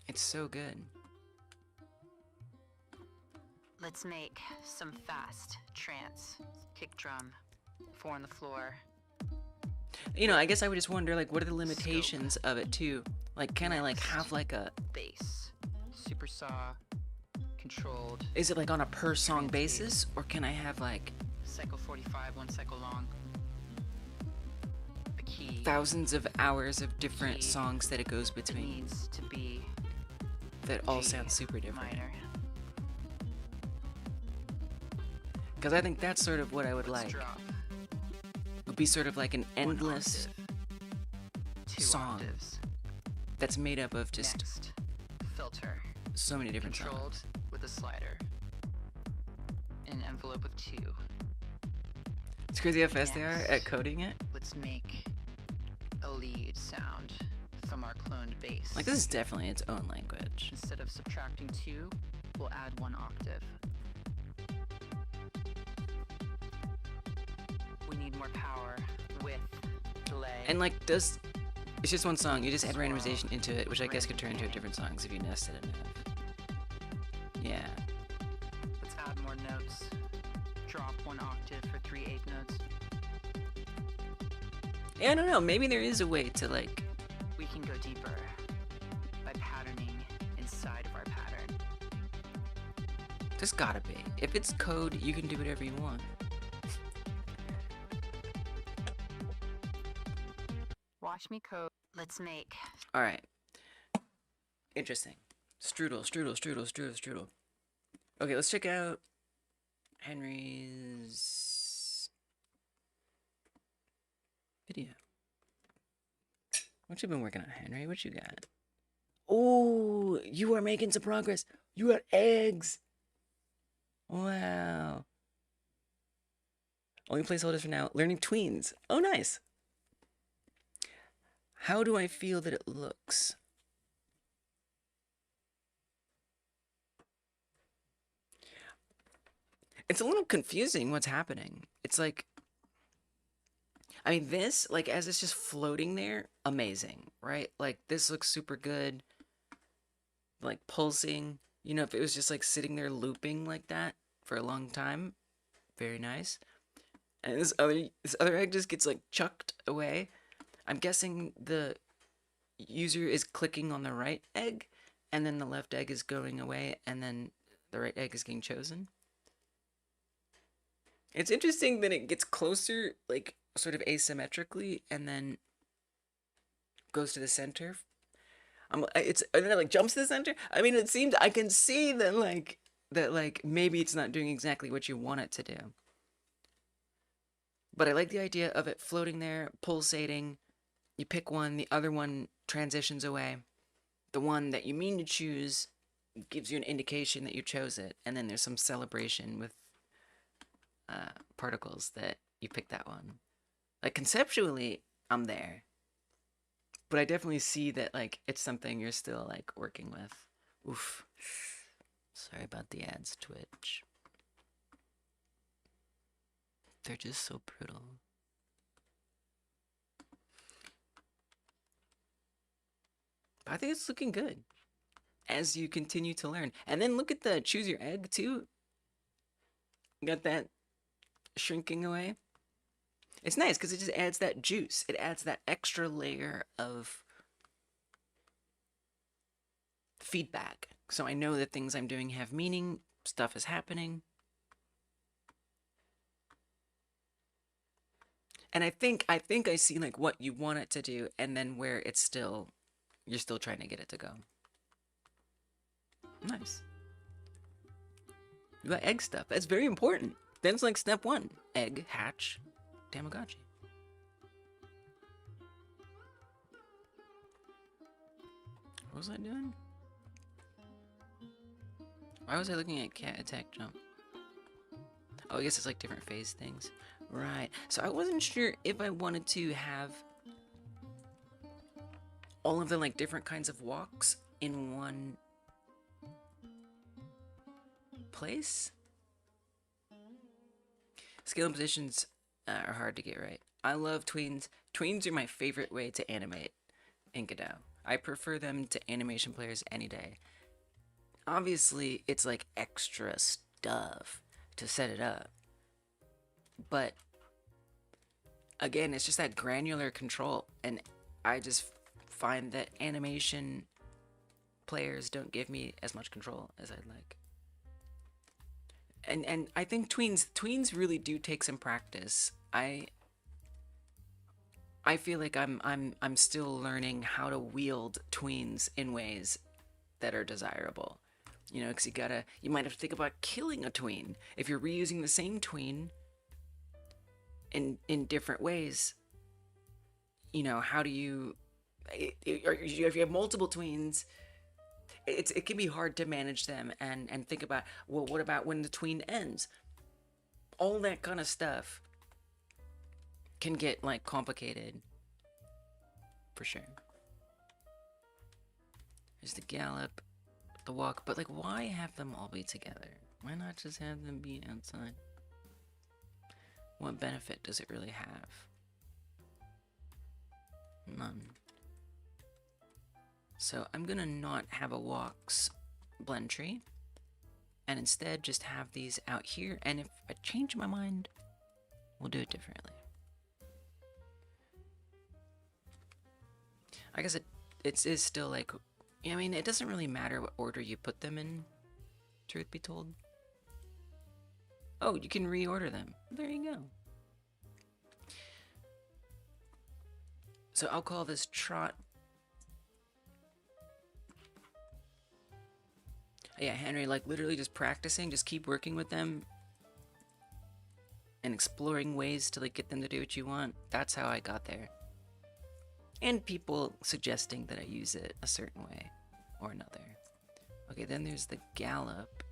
A: It's so good.
C: Let's make some fast trance. Kick drum, 4 on the floor.
A: You know, I guess I would just wonder, like, what are the limitations of it too? Like, can I like have like a
C: bass, super saw, controlled.
A: Is it like on a per song basis, or can I have like
C: cycle 45, 1 cycle long? A key.
A: Thousands of hours of different songs that it goes between?
C: Needs to be
A: that all sound super different.
C: Minor.
A: Because I think that's sort of what I would like.
C: Drop.
A: Would be sort of like an endless song
C: octaves.
A: That's made up of just
C: Next, filter.
A: So many different
C: Controlled
A: songs.
C: With a slider. An envelope of 2.
A: It's crazy how fast they are at coding it.
C: Let's make a lead sound from our cloned bass.
A: Like, this is definitely its own language.
C: Instead of subtracting 2, we'll add 1 octave. We need more power, width, delay.
A: And like, it's just one song, you just add randomization into it, which I guess could turn into different songs if you nested it enough. Yeah.
C: Let's add more notes. Drop 1 octave for 3 8 notes.
A: Yeah, I don't know, maybe there is a way to like...
C: We can go deeper by patterning inside of our pattern.
A: There's gotta be. If it's code, you can do whatever you want.
C: Watch me code. Let's make.
A: Alright. Interesting. Strudel. Okay, let's check out Henry's video. What you been working on, Henry? What you got? Oh, you are making some progress. You got eggs. Wow. Only placeholders for now. Learning tweens. Oh, nice. How do I feel that it looks? It's a little confusing what's happening. It's like, I mean, this, like, as it's just floating there, amazing, right? Like, this looks super good. Like, pulsing. You know, if it was just, like, sitting there looping like that for a long time, very nice. And this other egg just gets, like, chucked away. I'm guessing the user is clicking on the right egg, and then the left egg is going away, and then the right egg is getting chosen. It's interesting that it gets closer, like, sort of asymmetrically, and then goes to the center. And then it, like, jumps to the center. I mean, it seems, I can see that, like, maybe it's not doing exactly what you want it to do. But I like the idea of it floating there, pulsating. You pick one, the other one transitions away. The one that you mean to choose gives you an indication that you chose it, and then there's some celebration with particles that you picked that one. Like, conceptually, I'm there. But I definitely see that, like, it's something you're still, like, working with. Oof. Sorry about the ads, Twitch. They're just so brutal. But I think it's looking good as you continue to learn. And then look at the choose your egg too. You got that shrinking away. It's nice because it just adds that juice. It adds that extra layer of feedback. So I know that things I'm doing have meaning, stuff is happening. And I think I see like what you want it to do and then where it's still you're still trying to get it to go. Nice. You got egg stuff. That's very important. That's like step 1. Egg, hatch, Tamagotchi. What was I doing? Why was I looking at cat attack jump? Oh, I guess it's like different phase things. Right. So I wasn't sure if I wanted to have all of the like different kinds of walks in one place. Scale and positions are hard to get right. I love tweens. Tweens are my favorite way to animate in Godot. I prefer them to animation players any day. Obviously, it's like extra stuff to set it up. But again, it's just that granular control, and I just find that animation players don't give me as much control as I'd like. And I think tweens really do take some practice. I feel like I'm still learning how to wield tweens in ways that are desirable. You know, because you might have to think about killing a tween. If you're reusing the same tween in different ways, you know, how do you, if you have multiple tweens, it can be hard to manage them and think about, well, what about when the tween ends? All that kind of stuff can get like complicated for sure. There's the gallop, the walk, but like, why have them all be together? Why not just have them be outside? What benefit does it really have? None. So I'm gonna not have a walks blend tree, and instead just have these out here, and if I change my mind, we'll do it differently. I guess it is still like, I mean, it doesn't really matter what order you put them in, truth be told. Oh, you can reorder them. There you go. So I'll call this trot. Yeah, Henry, like literally just practicing, just keep working with them and exploring ways to like get them to do what you want. That's how I got there. And people suggesting that I use it a certain way or another. Okay, then there's the gallop.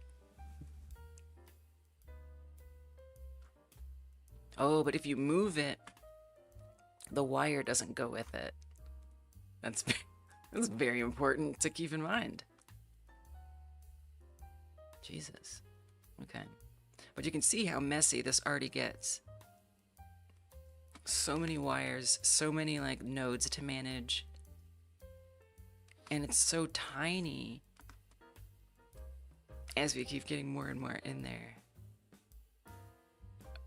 A: Oh, but if you move it, the wire doesn't go with it. That's very important to keep in mind. Jesus. Okay. But you can see how messy this already gets. So many wires, so many like nodes to manage. And it's so tiny as we keep getting more and more in there.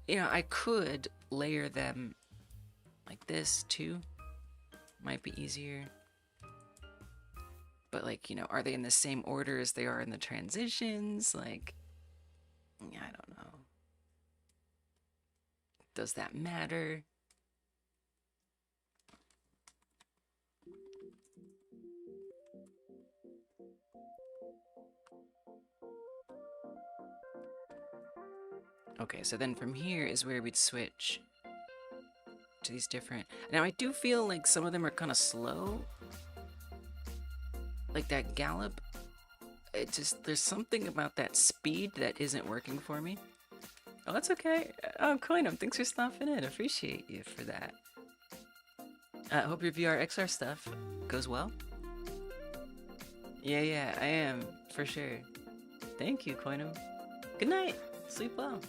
A: You know, I could layer them like this too. Might be easier. But like, you know, are they in the same order as they are in the transitions? Like, yeah, I don't know. Does that matter? Okay, so then from here is where we'd switch to these different... Now, I do feel like some of them are kind of slow. Like that gallop. It just... There's something about that speed that isn't working for me. Oh, that's okay. Oh, Coinum, thanks for stopping in. Appreciate you for that. Hope your VR XR stuff goes well. Yeah, I am. For sure. Thank you, Coinum. Good night. Sleep well.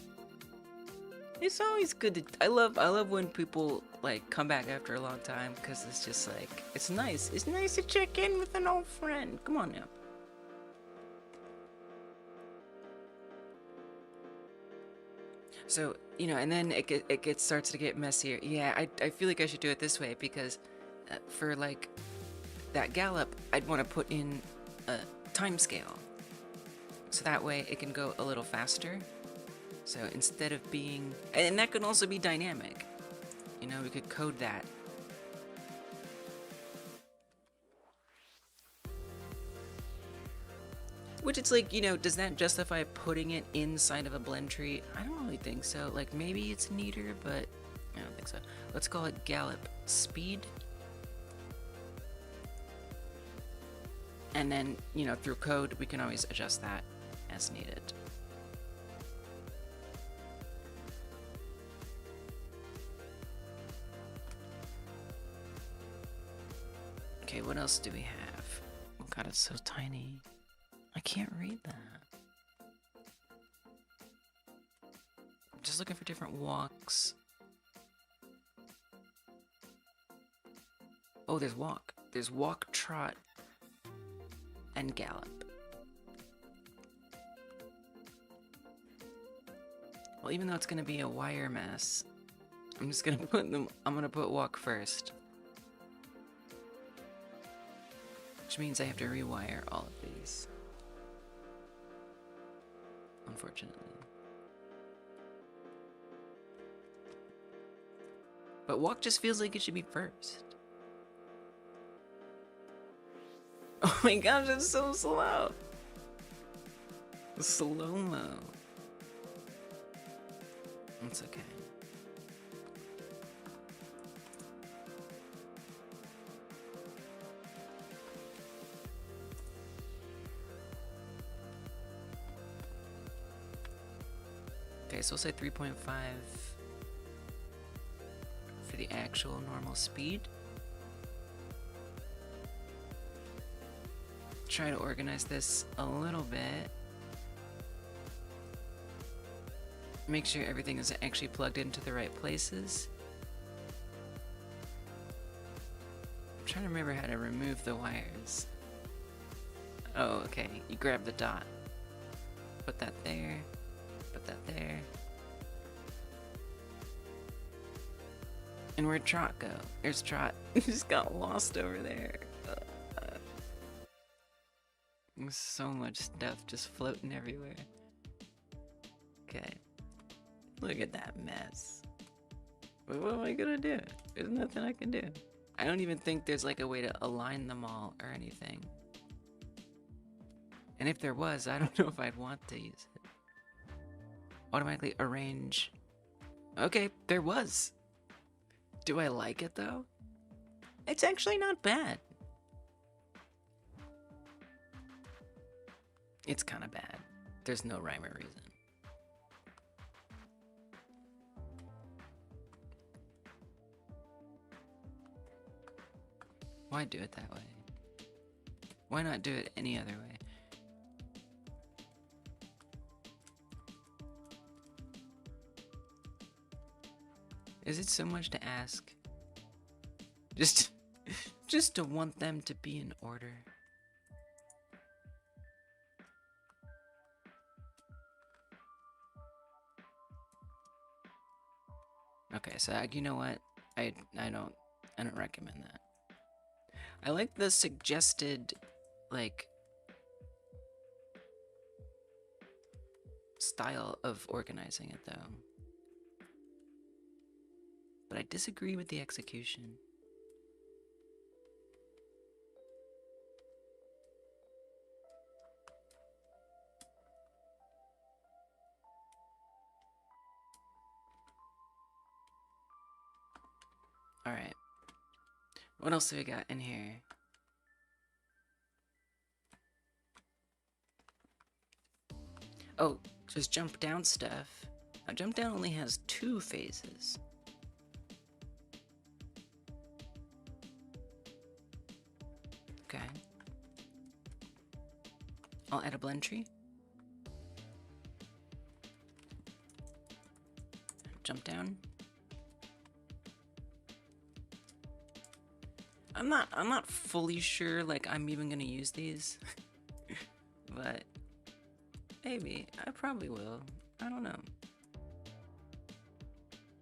A: It's always good to... I love when people, like, come back after a long time, because it's just, like, it's nice. It's nice to check in with an old friend. Come on now. So, you know, and then it starts to get messier. Yeah, I feel like I should do it this way, because for, like, that gallop, I'd want to put in a time scale. So that way it can go a little faster. So instead of being... And that could also be dynamic. You know, we could code that. Which it's like, you know, does that justify putting it inside of a blend tree? I don't really think so. Like, maybe it's neater, but I don't think so. Let's call it gallop speed. And then, you know, through code, we can always adjust that as needed. Okay, what else do we have? Oh god, it's so tiny. I can't read that. I'm just looking for different walks. Oh, there's walk. There's walk, trot, and gallop. Well, even though it's gonna be a wire mess, I'm just gonna put them, I'm gonna put walk first. Which means I have to rewire all of these. Unfortunately. But walk just feels like it should be first. Oh my gosh, it's so slow. Slow-mo. It's okay. Okay, so we'll say 3.5 for the actual normal speed. Try to organize this a little bit. Make sure everything is actually plugged into the right places. I'm trying to remember how to remove the wires. Oh, okay. You grab the dot. Put that there. Put that there. And where'd Trot go? There's Trot. He just got lost over there. There's so much stuff just floating everywhere. Okay. Look at that mess. What am I gonna do? There's nothing I can do. I don't even think there's like a way to align them all or anything. And if there was, I don't know if I'd want to use it. Automatically arrange. Okay, there was. Do I like it though? It's actually not bad. It's kind of bad. There's no rhyme or reason. Why do it that way? Why not do it any other way? Is it so much to ask? Just to want them to be in order? Okay, so you know what? I don't recommend that. I like the suggested, like, style of organizing it though. But I disagree with the execution. Alright. What else do we got in here? Oh, just jump down stuff. Now jump down only has 2 phases. Okay. I'll add a blend tree. Jump down. I'm not fully sure like I'm even gonna use these. But maybe. I probably will. I don't know.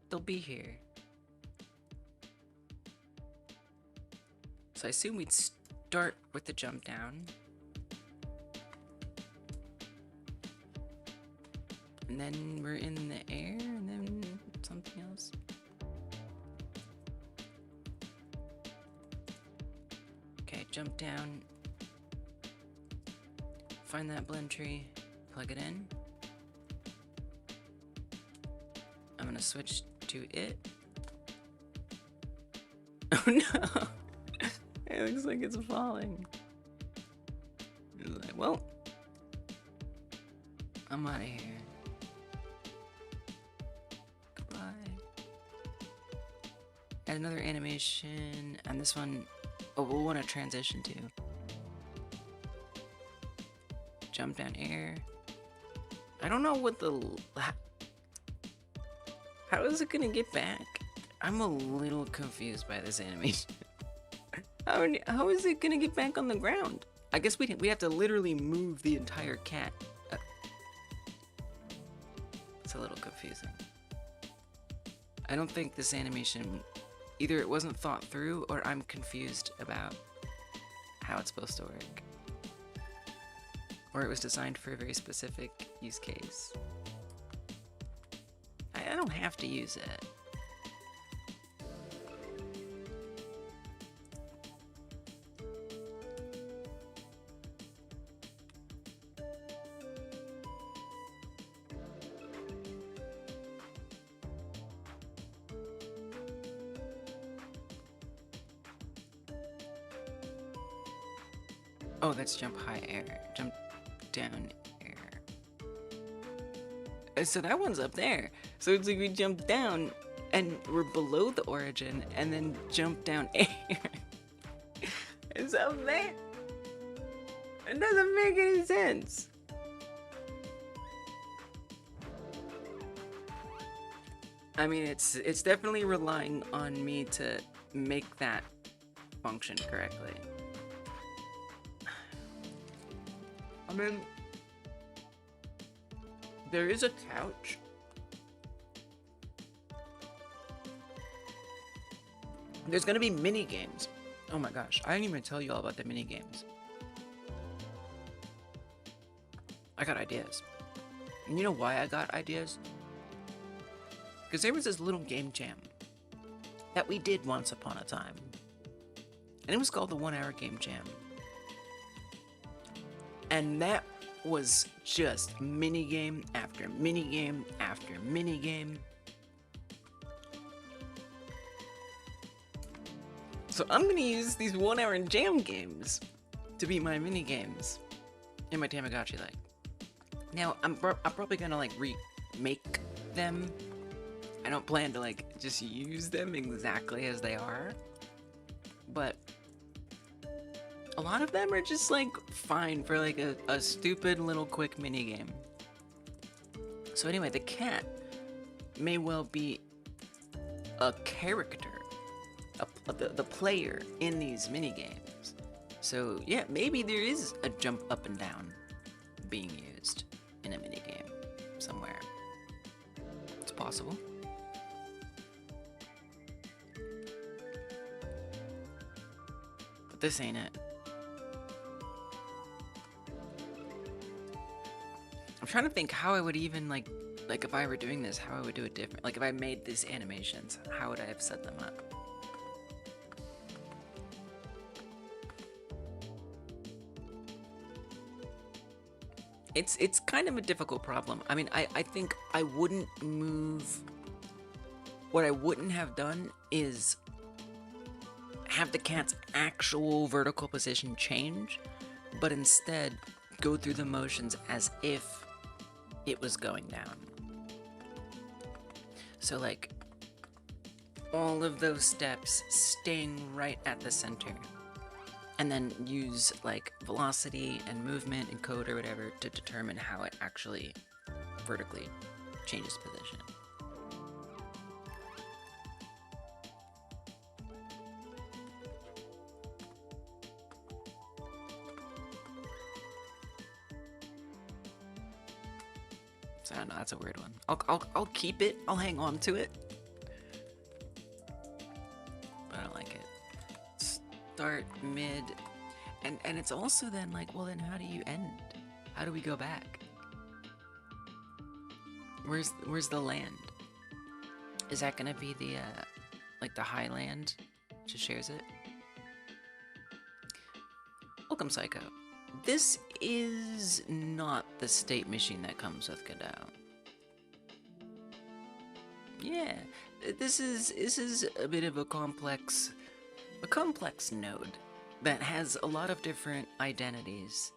A: They'll be here. So I assume we'd start with the jump down. And then we're in the air, and then something else. Jump down, find that blend tree, plug it in. I'm gonna switch to it. Oh no! It looks like it's falling. It's like, well, I'm out of here. Goodbye. Add another animation, and this one, oh, we'll want to transition to. Jump down air. I don't know what the... How is it gonna get back? I'm a little confused by this animation. How is it gonna get back on the ground? I guess we have to literally move the entire cat. It's a little confusing. I don't think this animation, either it wasn't thought through or I'm confused about how it's supposed to work. Or it was designed for a very specific use case. I don't have to use it. Oh, that's jump high air. Jump down air. So that one's up there. So it's like we jump down and we're below the origin and then jump down air. It's up there. It doesn't make any sense. I mean, it's definitely relying on me to make that function correctly. I mean, there is a couch. There's gonna be mini games. Oh my gosh, I didn't even tell you all about the mini games. I got ideas. And you know why I got ideas? Because there was this little game jam that we did once upon a time. And it was called the 1 Hour Game Jam. And that was just minigame after minigame after minigame. So I'm gonna use these 1 hour jam games to be my minigames in my Tamagotchi-like. Now, I'm probably gonna like remake them. I don't plan to like just use them exactly as they are. But a lot of them are just like fine for like a stupid little quick mini game. So anyway, the cat may well be a character, the player in these mini games. So yeah, maybe there is a jump up and down being used in a mini game somewhere. It's possible. But this ain't it. I'm trying to think how I would even like if I were doing this, how I would do it different. Like if I made these animations, how would I have set them up? It's kind of a difficult problem. I mean, I think I wouldn't move. What I wouldn't have done is have the cat's actual vertical position change, but instead go through the motions as if it was going down. So like all of those steps staying right at the center, and then use like velocity and movement and code or whatever to determine how it actually vertically changes position. So I don't know, that's a weird one. I'll keep it, I'll hang on to it. But I don't like it. Start, mid, and it's also then like, well then how do you end? How do we go back? Where's the land? Is that gonna be the like the high land? Just shares it. Welcome, Psycho. This is not the state machine that comes with Godot. Yeah, this is a bit of a complex node that has a lot of different identities.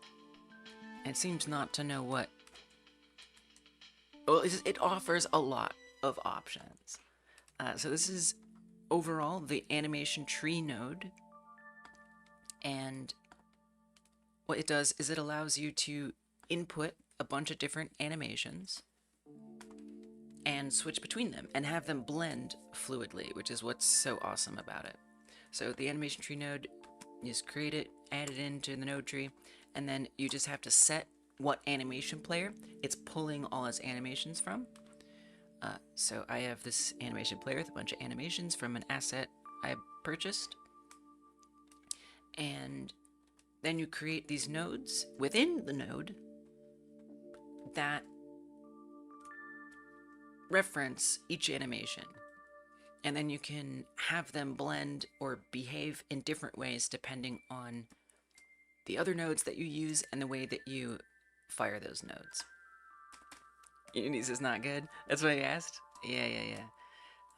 A: It seems not to know what. Well, it offers a lot of options. So this is overall the animation tree node, and what it does is it allows you to input a bunch of different animations and switch between them and have them blend fluidly, which is what's so awesome about it. So the animation tree node, you just create it, add it into the node tree, and then you just have to set what animation player it's pulling all its animations from. So I have this animation player with a bunch of animations from an asset I purchased, and then you create these nodes within the node that reference each animation, and then you can have them blend or behave in different ways depending on the other nodes that you use and the way that you fire those nodes. Unity's is not good? That's what I asked? Yeah.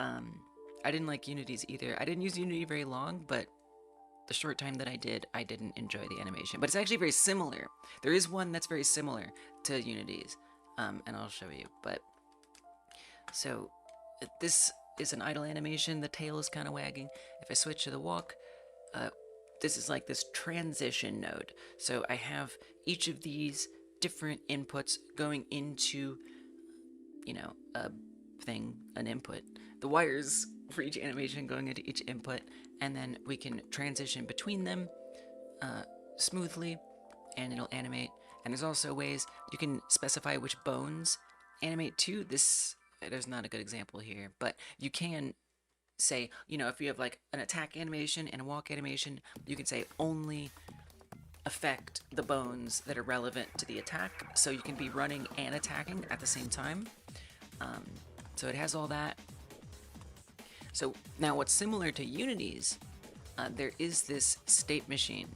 A: I didn't like Unity's either. I didn't use Unity very long, but the short time that I did, I didn't enjoy the animation. But it's actually very similar. There is one that's very similar to Unity's, and I'll show you. But so this is an idle animation. The tail is kind of wagging. If I switch to the walk, this is like this transition node. So I have each of these different inputs going into, an input. The wires for each animation going into each input, and then we can transition between them smoothly, and it'll animate. And there's also ways you can specify which bones animate to. There's not a good example here, but you can say, if you have like an attack animation and a walk animation, you can say only affect the bones that are relevant to the attack, so you can be running and attacking at the same time. So it has all that. So now what's similar to Unity's, there is this state machine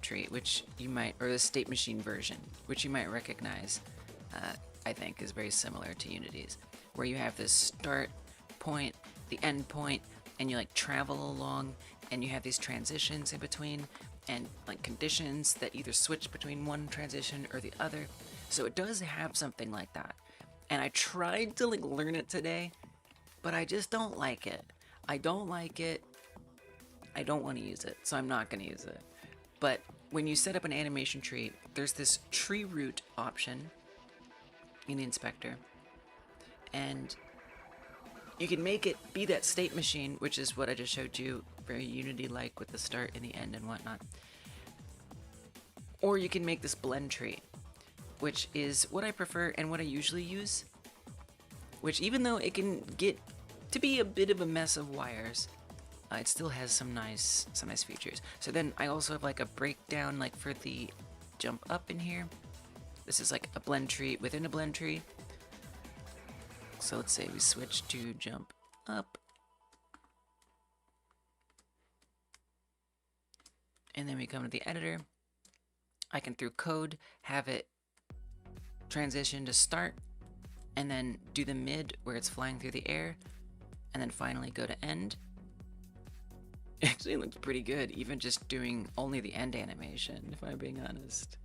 A: tree, which you might, or the state machine version, which you might recognize, I think is very similar to Unity's, where you have this start point, the end point, and you like travel along, and you have these transitions in between, and like conditions that either switch between one transition or the other. So it does have something like that. And I tried to like learn it today, but I just don't like it. I don't like it. I don't want to use it, so I'm not going to use it. But when you set up an animation tree, there's this tree root option in the inspector, and you can make it be that state machine, which is what I just showed you, very Unity-like with the start and the end and whatnot. Or you can make this blend tree, which is what I prefer and what I usually use, which even though it can get to be a bit of a mess of wires, it still has some nice features. So then I also have like a breakdown like for the jump up in here. This is like a blend tree within a blend tree. So let's say we switch to jump up. And then we come to the editor. I can, through code, have it transition to start, and then do the mid where it's flying through the air, and then finally go to end. Actually, it looks pretty good, even just doing only the end animation, if I'm being honest.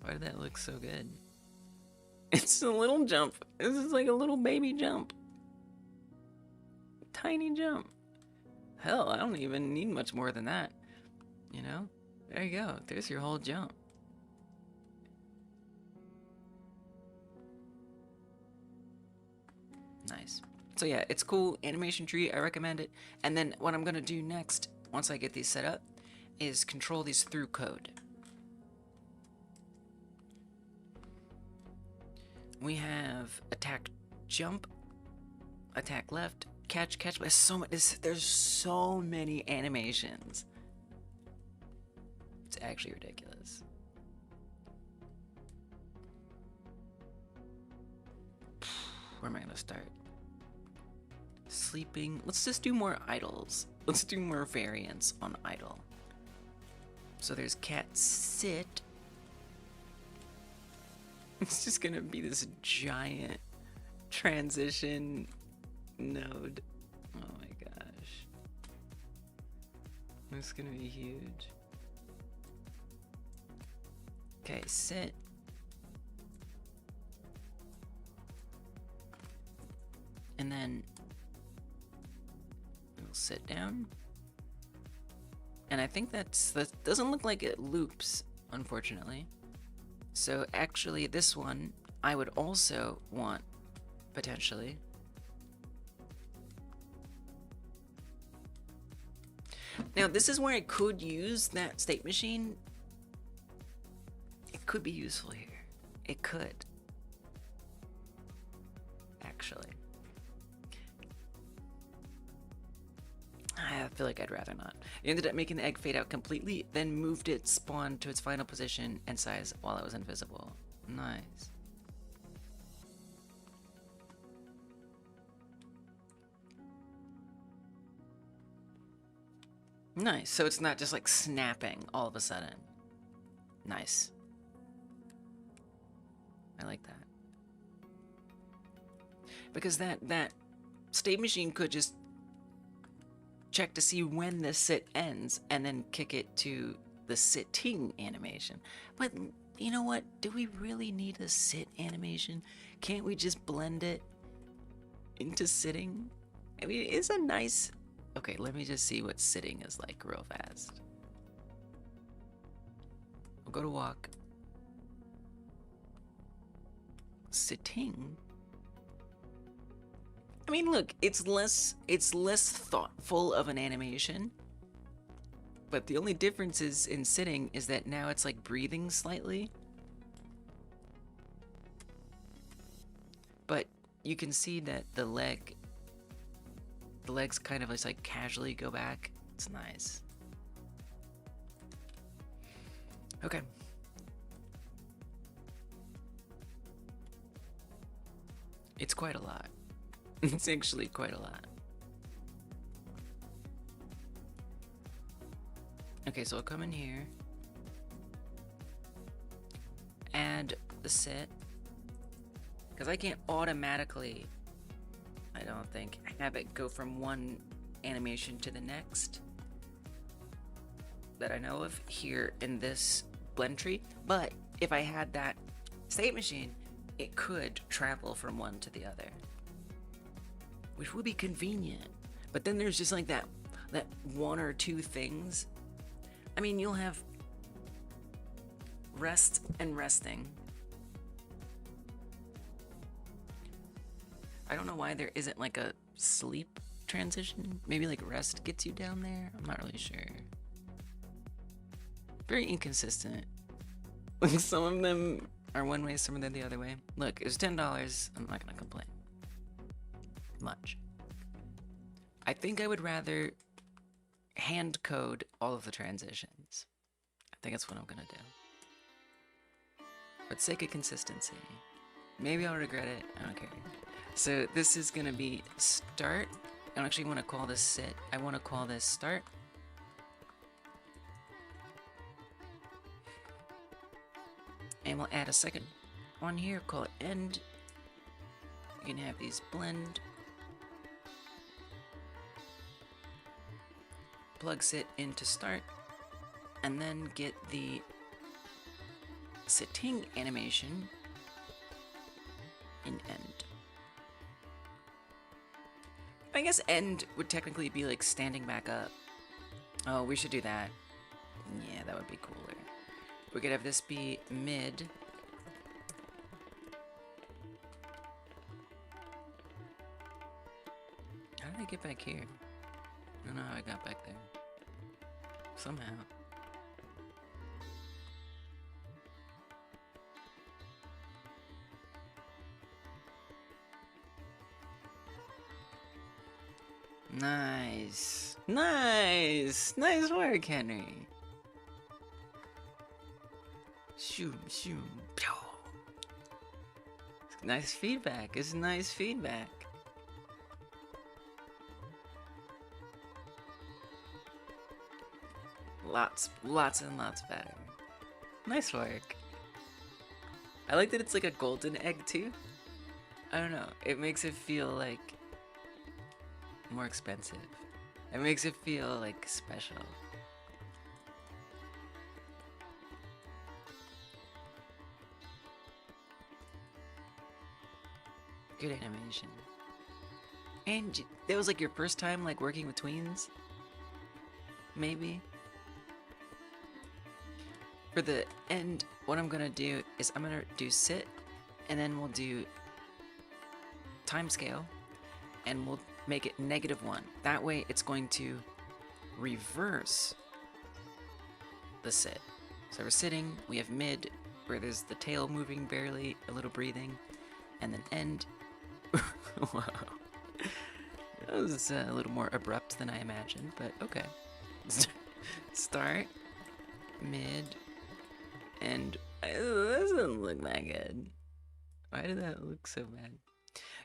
A: Why did that look so good? It's a little jump. This is like a little baby jump. Tiny jump. Hell, I don't even need much more than that. There you go. There's your whole jump. Nice. So yeah, it's cool. Animation tree, I recommend it. And then what I'm gonna do next, once I get these set up, is control these through code. We have attack jump, attack left, catch. There's so many animations. It's actually ridiculous. Where am I gonna start? Sleeping. Let's just do more idles. Let's do more variants on idle. So there's cat sit, It's just gonna be this giant transition node. Oh my gosh. It's gonna be huge. Okay, sit. And then we'll sit down. And I think that doesn't look like it loops, unfortunately. So actually this one I would also want, potentially. Now this is where I could use that state machine. It could be useful here. It could. Actually. I feel like I'd rather not. It ended up making the egg fade out completely, then moved its spawn to its final position and size while it was invisible. Nice. Nice, so it's not just like snapping all of a sudden. Nice. I like that. Because that state machine could just check to see when the sit ends and then kick it to the sitting animation. But you know what? Do we really need a sit animation? Can't we just blend it into sitting? I mean, it's a nice... Okay, let me just see what sitting is like real fast. We'll go to walk. Sitting? I mean, look, it's less thoughtful of an animation. But the only difference is in sitting is that now it's like breathing slightly. But you can see that the legs kind of just like casually go back. It's nice. Okay. It's quite a lot. It's actually quite a lot. Okay, so I'll come in here. Add the sit. Because I can't automatically, I don't think, have it go from one animation to the next that I know of here in this blend tree. But if I had that state machine, it could travel from one to the other, which would be convenient. But then there's just like that one or two things. I mean, you'll have rest and resting. I don't know why there isn't like a sleep transition. Maybe like rest gets you down there. I'm not really sure. Very inconsistent. Like some of them are one way, some of them the other way. Look, it was $10. I'm not gonna complain much. I think I would rather hand code all of the transitions. I think that's what I'm gonna do. For the sake of consistency. Maybe I'll regret it. I don't care. So this is gonna be start. I don't actually want to call this sit. I want to call this start. And we'll add a second one here, call it end. You can have these blend. Plug sit into start. And then get the sitting animation in end. I guess end would technically be like standing back up. Oh, we should do that. Yeah, that would be cooler. We could have this be mid. How did I get back here? I don't know how I got back there. Somehow. Nice. Nice. Nice work, Henry. Shoom, shoom. Pew. Nice feedback. It's nice feedback. Lots and lots better. Nice work. I like that it's like a golden egg too. I don't know. It makes it feel like more expensive. It makes it feel like special. Good animation. And that was like your first time like working with tweens? Maybe? For the end, what I'm gonna do is I'm gonna do sit, and then we'll do time scale, and we'll make it -1. That way it's going to reverse the sit. So we're sitting, we have mid, where there's the tail moving barely, a little breathing, and then end. Wow. That was a little more abrupt than I imagined, but okay. Start, mid, and that doesn't look that good. Why did that look so bad?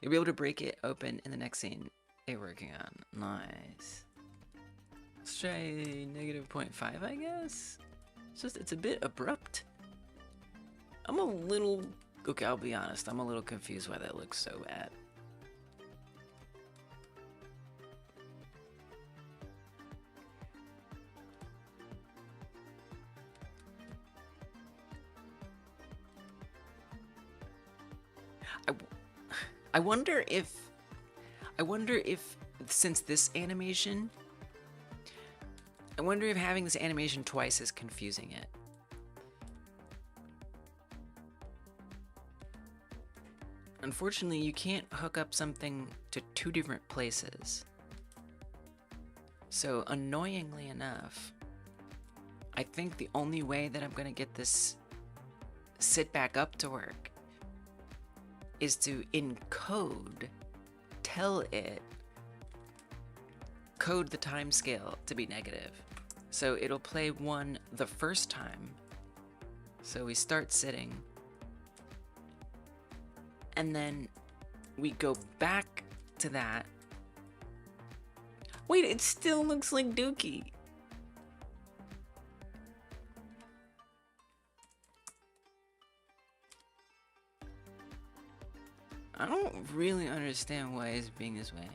A: You'll be able to break it open in the next scene they're working on. Nice. Let's try -0.5, I guess. It's a bit abrupt. I'm a little, okay, I'll be honest, I'm a little confused why that looks so bad. I wonder if since this animation, I wonder if having this animation twice is confusing it. Unfortunately, you can't hook up something to 2 different places. So annoyingly enough, I think the only way that I'm gonna get this sit back up to work is to encode, tell it, code the time scale to be negative. So it'll play 1 the first time. So we start sitting, and then we go back to that. Wait, it still looks like Dookie. I don't really understand why it's being this way.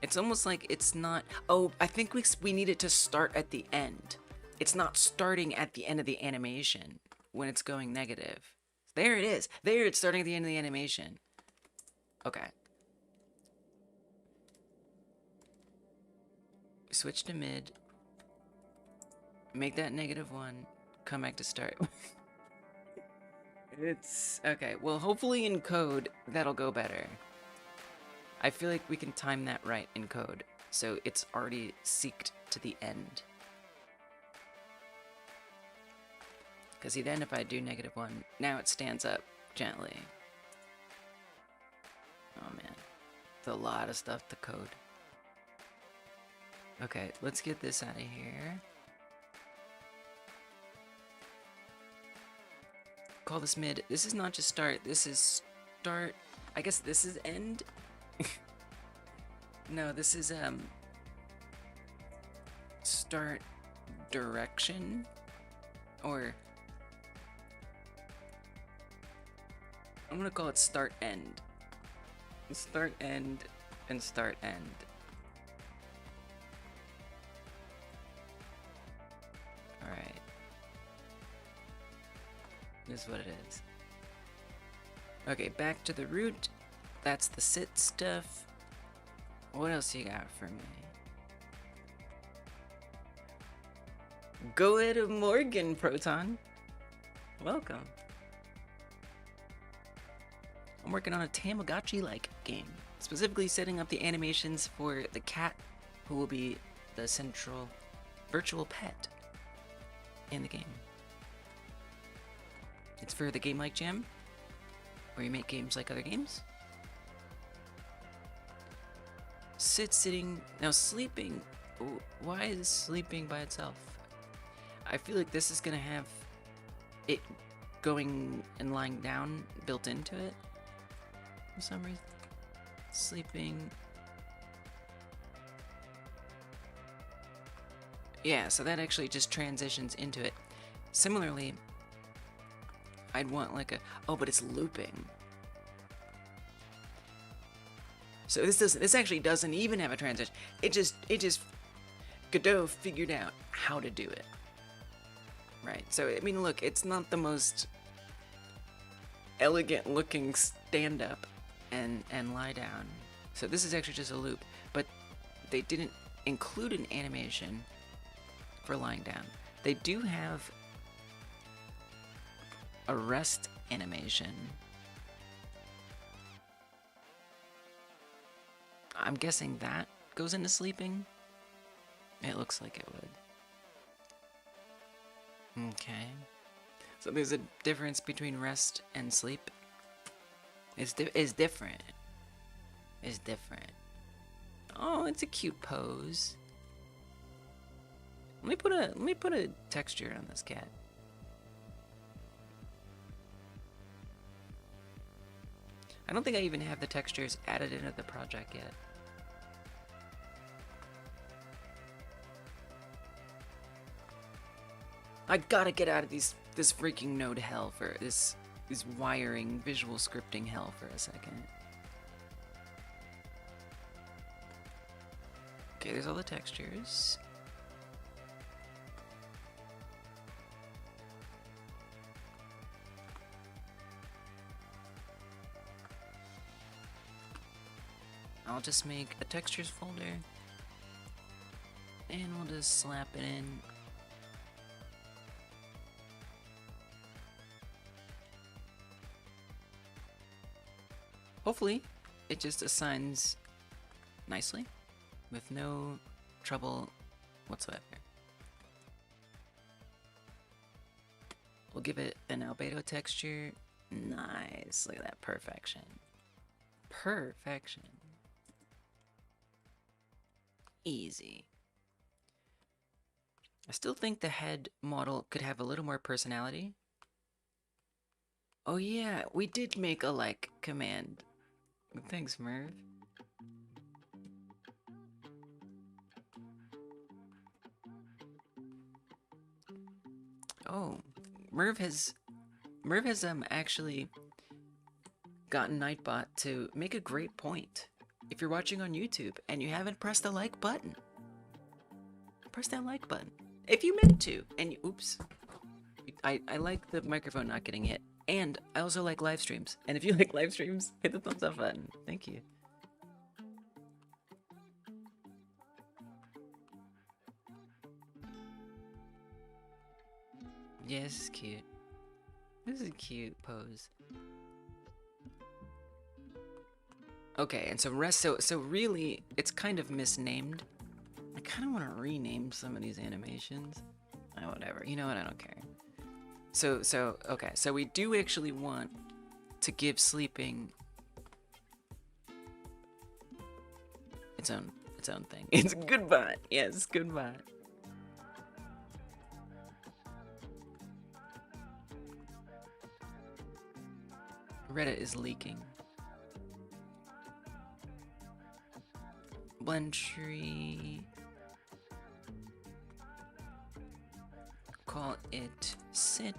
A: It's almost like it's not. Oh, I think we need it to start at the end. It's not starting at the end of the animation when it's going negative. There it is. There, it's starting at the end of the animation. Okay. Switch to mid. Make that -1. Come back to start. It's okay. Well, hopefully in code that'll go better. I feel like we can time that right in code, so it's already seeked to the end. Because then if I do -1, now it stands up gently. Oh man, it's a lot of stuff to code. Okay, let's get this out of here. Call this mid. This is not just start, this is start. I guess this is end. No, this is start direction, or I'm gonna call it start end. Start end and start end. Alright. This is what it is. Okay, back to the root. That's the sit stuff. What else you got for me? Go ahead, Morgan Proton. Welcome. I'm working on a Tamagotchi-like game, specifically setting up the animations for the cat, who will be the central virtual pet in the game. It's for the Game Like Jam, where you make games like other games. Sitting. Now sleeping. Why is sleeping by itself? I feel like this is gonna have it going and lying down built into it for some reason. Sleeping. Yeah, so that actually just transitions into it. Similarly, I'd want like a, oh, but it's looping. So this actually doesn't even have a transition. It just Godot figured out how to do it. Right. So I mean, look, it's not the most elegant looking stand up and lie down. So this is actually just a loop, but they didn't include an animation for lying down. They do have a rest animation. I'm guessing that goes into sleeping. It looks like it would. Okay. So there's a difference between rest and sleep. It's different. It's different. Oh, it's a cute pose. Let me put a texture on this cat. I don't think I even have the textures added into the project yet. I gotta get out of this freaking node hell for this wiring visual scripting hell for a second. Okay, there's all the textures. I'll just make a textures folder and we'll just slap it in. Hopefully, it just assigns nicely with no trouble whatsoever. We'll give it an albedo texture. Nice. Look at that perfection. Perfection. Easy. I still think the head model could have a little more personality. Oh yeah, we did make a like command. Thanks, Merv. Oh, Merv has actually gotten Nightbot to make a great point. If you're watching on YouTube and you haven't pressed the like button, press that like button. If you meant to, and you, oops, I like the microphone not getting hit. And I also like live streams. And if you like live streams, hit the thumbs up button. Thank you. Yeah, this is cute. This is a cute pose. Okay, and so rest, so really, it's kind of misnamed. I kind of want to rename some of these animations. Oh, whatever. You know what? I don't care. Okay, so we do actually want to give sleeping its own thing. It's goodbye. Yes, goodbye. Reddit is leaking. Blend tree. Call it sit.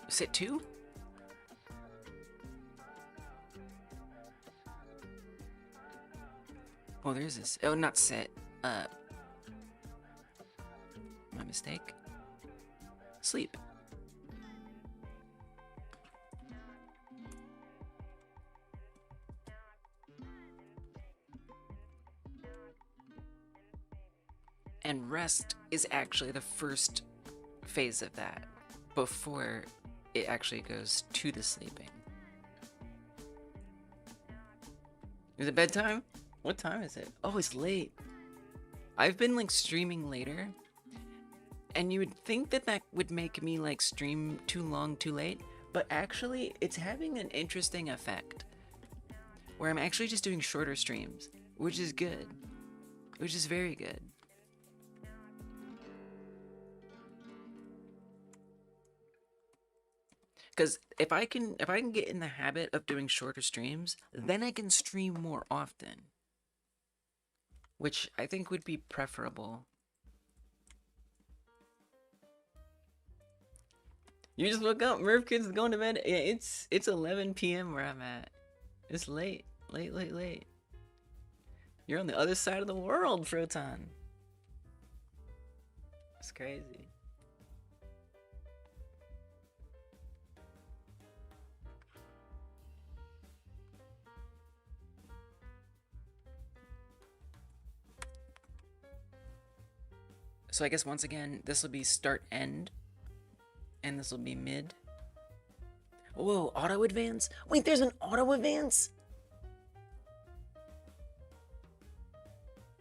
A: Sit 2? Oh, there's this. Oh, not sit. My mistake. Sleep. And rest is actually the first phase of that before it actually goes to the sleeping. Is it bedtime? What time is it? Oh, it's late. I've been like streaming later, and you would think that that would make me like stream too long too late, but actually it's having an interesting effect where I'm actually just doing shorter streams, which is good, which is very good. Because if I can get in the habit of doing shorter streams, then I can stream more often. which I think would be preferable. You just woke up. Murph Kids is going to bed. Yeah, it's 11 p.m. where I'm at. It's late. Late. You're on the other side of the world, Froton. It's crazy. So I guess once again, this will be start end. And this will be mid. Whoa, auto advance? Wait, there's an auto advance?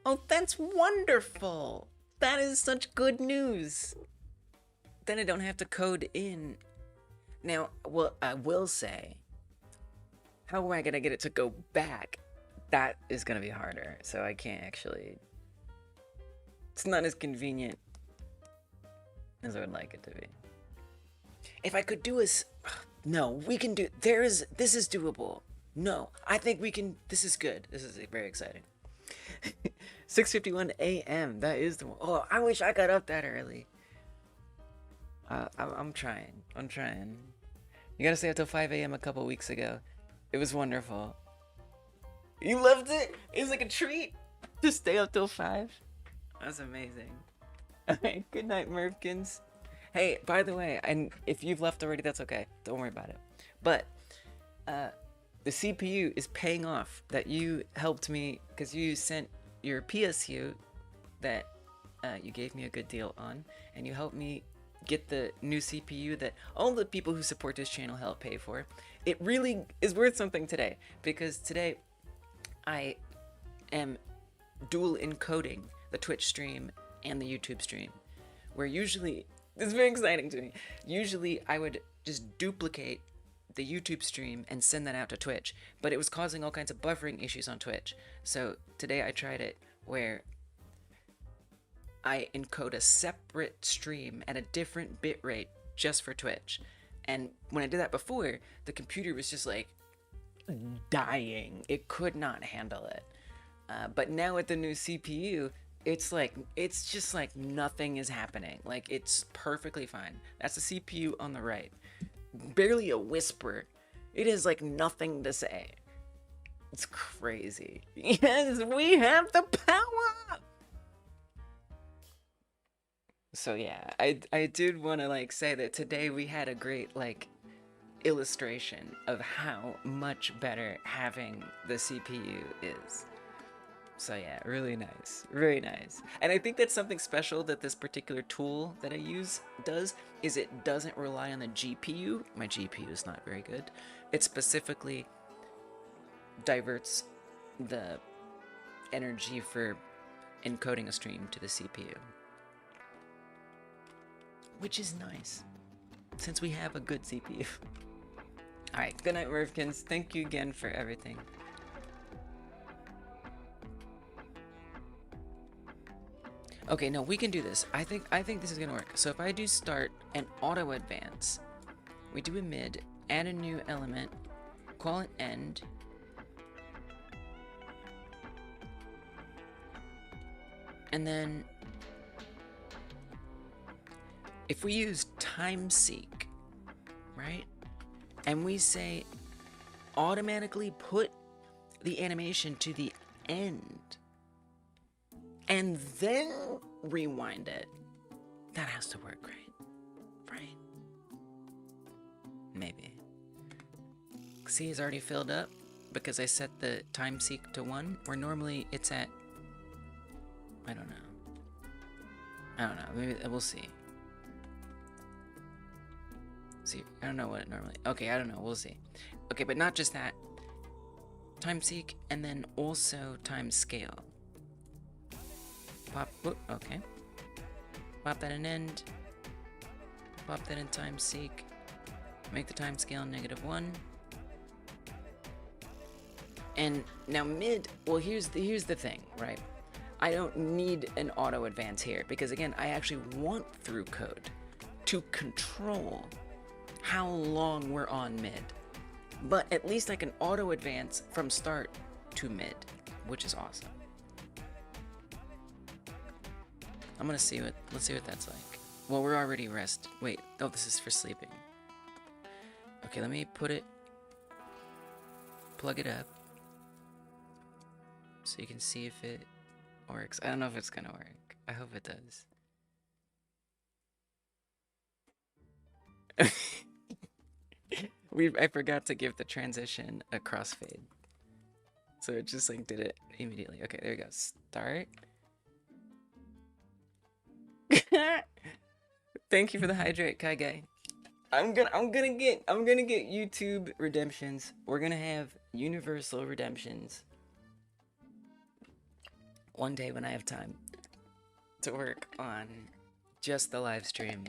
A: Oh, that's wonderful. That is such good news. Then I don't have to code in. Now, well, I will say, how am I gonna get it to go back? That is gonna be harder. So I can't actually. It's not as convenient as I would like it to be. If I could do this, no, we can do. This is doable. No, I think we can. This is good. This is very exciting. 6:51 a.m. That is the one. Oh, I wish I got up that early. I'm trying. You gotta stay up till 5 a.m. a couple weeks ago. It was wonderful. You loved it? It was like a treat to stay up till 5. That's amazing. Alright, good night, Murphkins. Hey, by the way, and if you've left already, that's okay. Don't worry about it. But the CPU is paying off. That you helped me because you sent your PSU that you gave me a good deal on, and you helped me get the new CPU that all the people who support this channel help pay for. It really is worth something today, because today I am dual encoding the Twitch stream and the YouTube stream, where usually, this is very exciting to me, usually I would just duplicate the YouTube stream and send that out to Twitch, but it was causing all kinds of buffering issues on Twitch. So today I tried it where I encode a separate stream at a different bitrate just for Twitch. And when I did that before, the computer was just like dying. It could not handle it. But now with the new CPU, it's just like nothing is happening. Like, it's perfectly fine. That's the CPU on the right. Barely a whisper. It is like nothing to say. It's crazy. Yes, we have the power! So yeah, I did want to like say that today we had a great like illustration of how much better having the CPU is. So yeah, really nice, very nice. And I think that's something special that this particular tool that I use does, is it doesn't rely on the GPU. My GPU is not very good. It specifically diverts the energy for encoding a stream to the CPU. Which is nice, since we have a good CPU. Alright, good night, Murphkins. Thank you again for everything. Okay, no, we can do this. I think this is gonna work. So if I do start and auto advance, we do a mid, add a new element, call it end, and then if we use time seek, right, and we say automatically put the animation to the end and then rewind it, that has to work, right? Maybe. See, it's already filled up because I set the time seek to 1, where normally it's at, I don't know, maybe we'll see. See, I don't know what it normally, okay, I don't know, we'll see. Okay, but not just that, time seek and then also time scale. Pop, whoop, okay. Pop that in end. Pop that in time seek. Make the time scale -1. And now mid, well, here's the thing, right? I don't need an auto advance here because again, I actually want through code to control how long we're on mid. But at least I can auto advance from start to mid, which is awesome. let's see what that's like. Well, we're already rest. Wait, oh, this is for sleeping. Okay, let me plug it up, so you can see if it works. I don't know if it's gonna work. I hope it does. I forgot to give the transition a crossfade, so it just like did it immediately. Okay, there we go. Start. Thank you for the hydrate, Kai Guy. I'm gonna get YouTube redemptions. We're gonna have universal redemptions one day when I have time to work on just the live stream.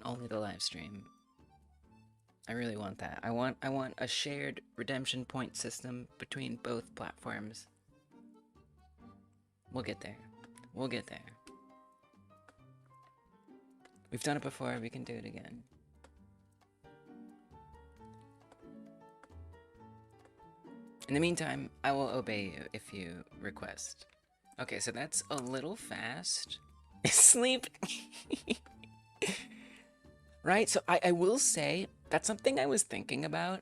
A: Only the live stream. I really want that. I want a shared redemption point system between both platforms. We'll get there. We'll get there. We've done it before, we can do it again. In the meantime, I will obey you if you request. Okay, so that's a little fast. Sleep. Right, so I will say, that's something I was thinking about,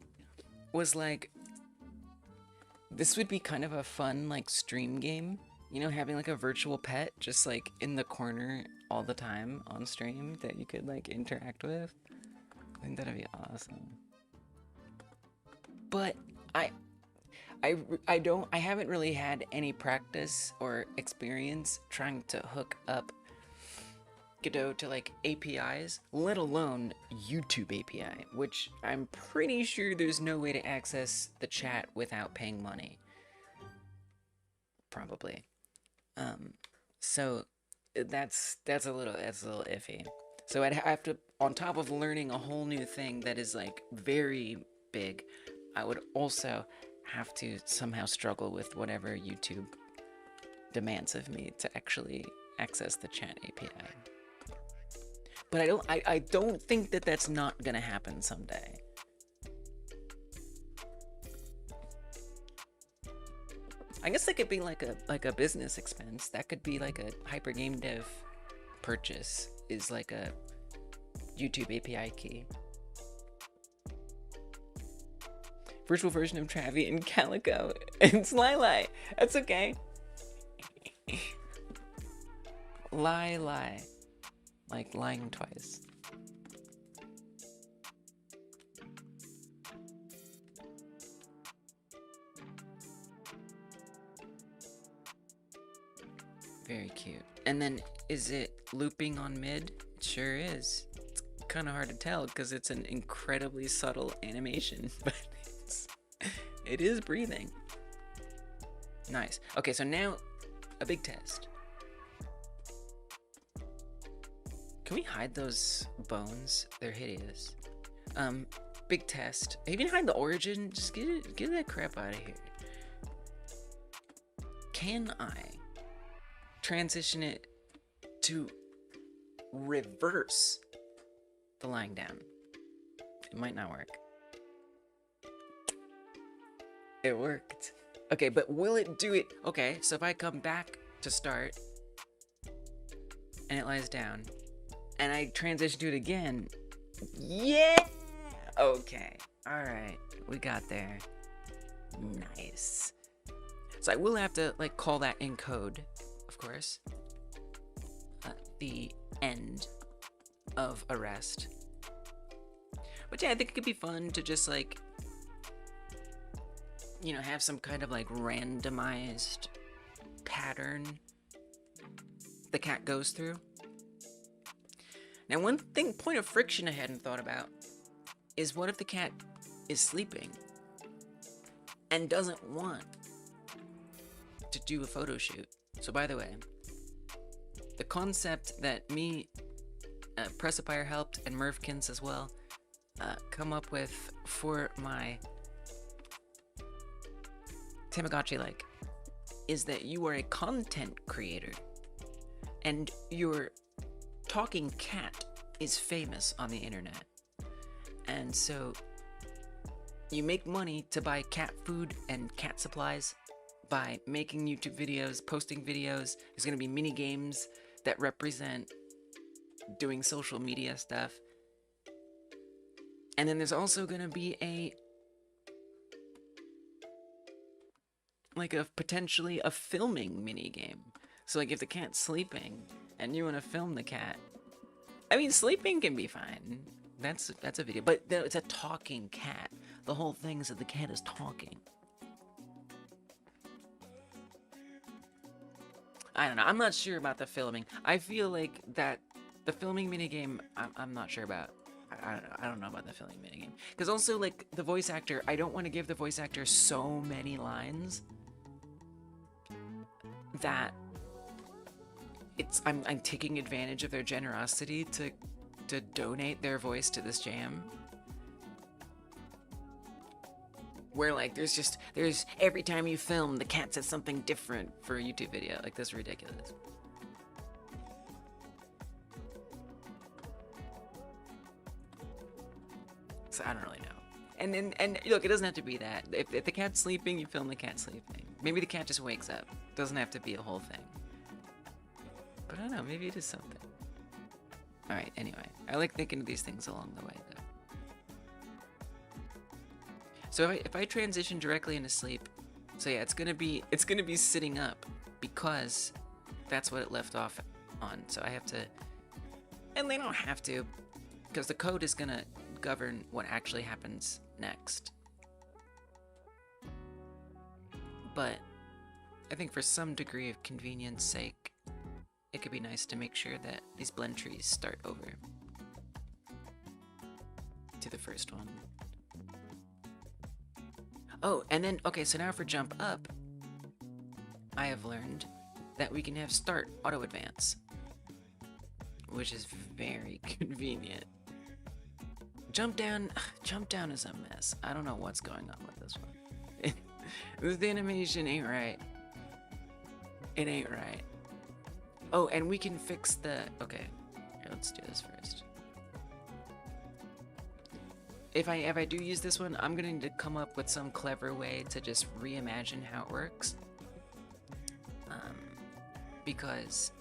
A: was like, this would be kind of a fun, like, stream game. You know, having like a virtual pet just like in the corner all the time on stream that you could like interact with. I think that'd be awesome. But I haven't really had any practice or experience trying to hook up Godot to like APIs, let alone YouTube API, which I'm pretty sure there's no way to access the chat without paying money. Probably. So that's a little iffy. So I'd have to, on top of learning a whole new thing that is like very big, I would also have to somehow struggle with whatever YouTube demands of me to actually access the chat API. But I don't think that that's not gonna happen someday. I guess that could be like a business expense. That could be like a hyper game dev purchase, is like a YouTube API key. Virtual version of Travi and Calico. It's Lili. That's okay. Lie. Like lying twice. Very cute. And then, is it looping on mid? It sure is. It's kind of hard to tell because it's an incredibly subtle animation, but it is breathing. Nice. Okay, so now a big test. Can we hide those bones? They're hideous. Big test. Even hide the origin. Just get that crap out of here. Can I transition it to reverse the lying down? It might not work. It worked. Okay, but will it do it? Okay, so if I come back to start and it lies down and I transition to it again, yeah! Okay, all right, we got there. Nice. So I will have to like call that in code, of course, at the end of a rest. But yeah, I think it could be fun to just like, you know, have some kind of like randomized pattern the cat goes through. Now, one point of friction I hadn't thought about is what if the cat is sleeping and doesn't want to do a photo shoot? So by the way, the concept that me, Pressapire helped, and Mervkins as well, come up with for my Tamagotchi-like is that you are a content creator and your talking cat is famous on the internet. And so you make money to buy cat food and cat supplies by making YouTube videos, posting videos. There's going to be mini games that represent doing social media stuff. And then there's also going to be potentially a filming mini game. So like if the cat's sleeping and you want to film the cat, I mean sleeping can be fine. That's a video, but it's a talking cat. The whole thing is that the cat is talking. I don't know. I'm not sure about the filming. I feel like that the filming minigame, I'm not sure about. I don't know about the filming minigame. Because also, like, the voice actor, I don't want to give the voice actor so many lines that I'm taking advantage of their generosity to donate their voice to this jam. Where like there's every time you film the cat says something different for a YouTube video. Like that's ridiculous. So I don't really know. And look, it doesn't have to be that. If the cat's sleeping, you film the cat sleeping. Maybe the cat just wakes up. Doesn't have to be a whole thing. But I don't know, maybe it is something. Alright, anyway. I like thinking of these things along the way though. So if I transition directly into sleep, so yeah, it's gonna be sitting up because that's what it left off on. So I have to, and they don't have to, because the code is gonna govern what actually happens next. But I think for some degree of convenience sake, it could be nice to make sure that these blend trees start over to the first one. Oh, and then, okay, so now for jump up, I have learned that we can have start auto advance, which is very convenient. Jump down is a mess. I don't know what's going on with this one. The animation ain't right. It ain't right. Oh, and we can fix the, okay, here, let's do this first. If I do use this one, I'm gonna need to come up with some clever way to just reimagine how it works. Because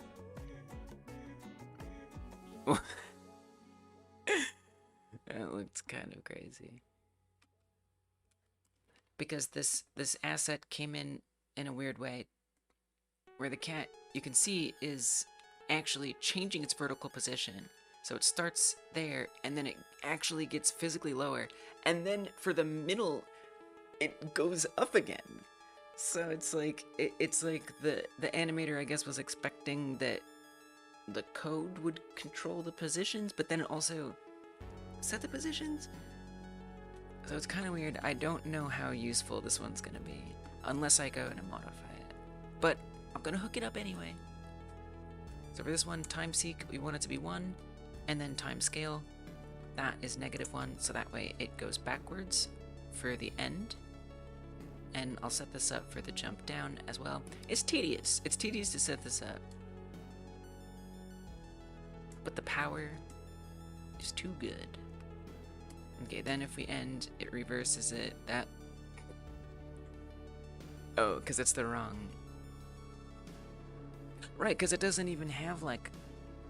A: that looks kind of crazy. Because this asset came in a weird way, where the cat, you can see, is actually changing its vertical position. So it starts there, and then it actually gets physically lower, and then for the middle, it goes up again. So it's like the animator, I guess, was expecting that the code would control the positions, but then it also set the positions. So it's kind of weird. I don't know how useful this one's gonna be, unless I go and modify it. But I'm gonna hook it up anyway. So for this one, time seek, we want it to be 1. And then time scale, that is -1, so that way it goes backwards for the end. And I'll set this up for the jump down as well. It's tedious. It's tedious to set this up. But the power is too good. Okay, then if we end, it reverses it. That... Oh, because it's the wrong... Right, because it doesn't even have, like...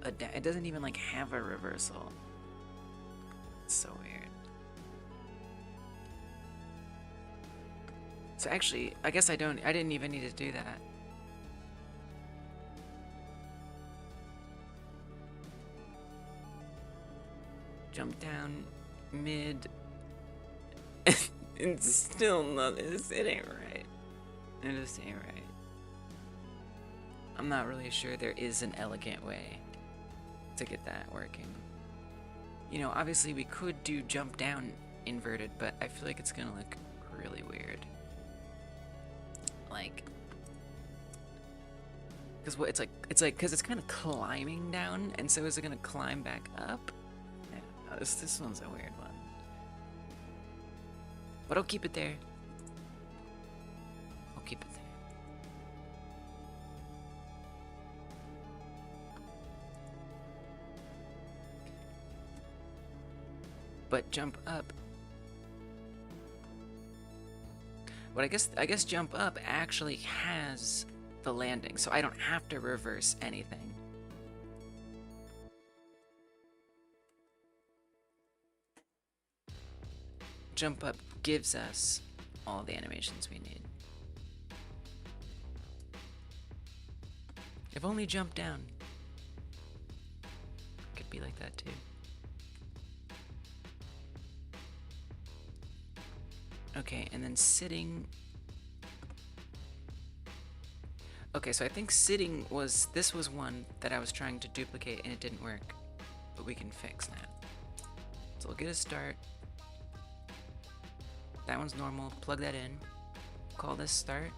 A: It doesn't even like have a reversal. It's so weird. So actually, I guess I didn't even need to do that. Jump down, mid. It's still not, it ain't right. It just ain't right. I'm not really sure there is an elegant way to get that working. You know, obviously we could do jump down inverted, but I feel like it's gonna look really weird. Like, because what it's like because it's kind of climbing down, and so is it gonna climb back up? Yeah, this one's a weird one, but I'll keep it there. I'll keep it there. But jump up. But I guess jump up actually has the landing, so I don't have to reverse anything. Jump up gives us all the animations we need. If only jump down could be like that too. Okay, and then sitting. Okay, so I think sitting this was one that I was trying to duplicate and it didn't work, but we can fix now. So we'll get a start. That one's normal, plug that in, call this start,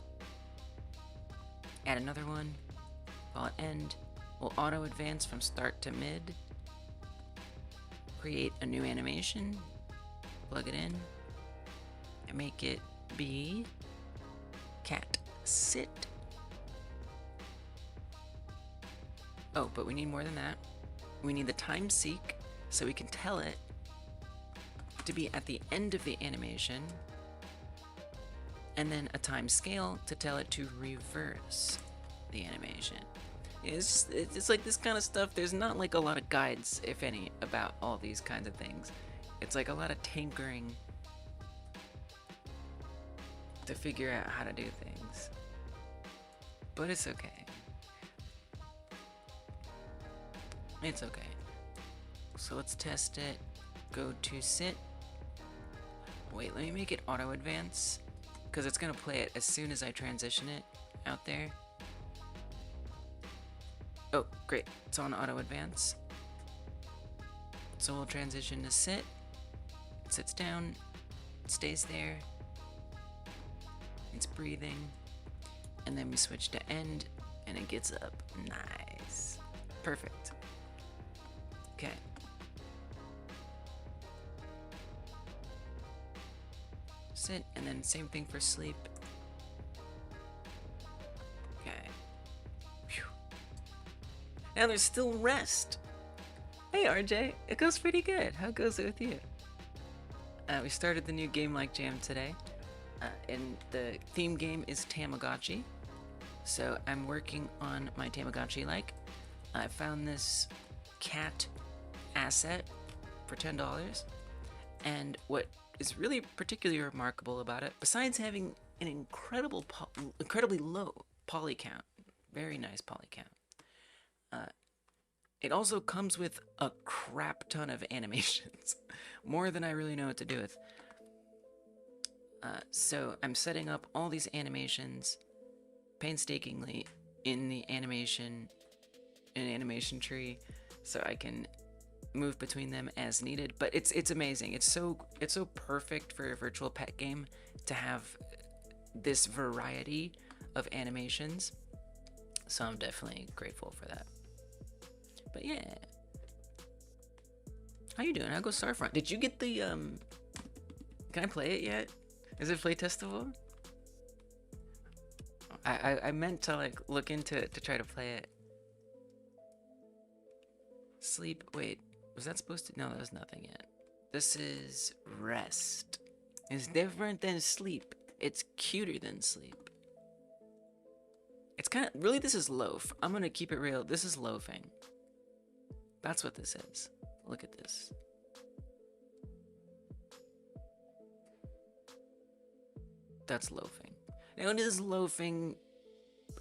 A: add another one, call it end. We'll auto advance from start to mid, create a new animation, plug it in, and make it be cat sit. Oh, but we need more than that. We need the time seek so we can tell it to be at the end of the animation, and then a time scale to tell it to reverse the animation. It's like this kind of stuff. There's not like a lot of guides, if any, about all these kinds of things. It's like a lot of tinkering to figure out how to do things. But it's okay. It's okay. So let's test it. Go to sit. Wait, let me make it auto advance, because it's gonna play it as soon as I transition it out there. Oh, great, it's on auto advance. So we'll transition to sit. It sits down, it stays there, it's breathing, and then we switch to end, and it gets up. Nice. Perfect. Okay. Sit, and then same thing for sleep. Okay. Whew. Now there's still rest. Hey RJ, it goes pretty good. How goes it with you? We started the new Game Like Jam today, and the theme game is Tamagotchi. So I'm working on my Tamagotchi-like. I found this cat asset for $10, and what is really particularly remarkable about it, besides having an incredibly low poly count, very nice poly count, it also comes with a crap ton of animations, more than I really know what to do with. So I'm setting up all these animations painstakingly in the animation tree, so I can move between them as needed. But it's amazing. It's so perfect for a virtual pet game to have this variety of animations. So I'm definitely grateful for that. But yeah, how you doing? How goes Starfront? Did you get the Can I play it yet? Is it play testable? I meant to like look into it to try to play it. Sleep. Wait, was that supposed to? No, that was nothing yet. This is rest. It's different than sleep. It's cuter than sleep. It's kind of really. This is loaf. I'm gonna keep it real. This is loafing. That's what this is. Look at this. That's loafing. Now it is loafing.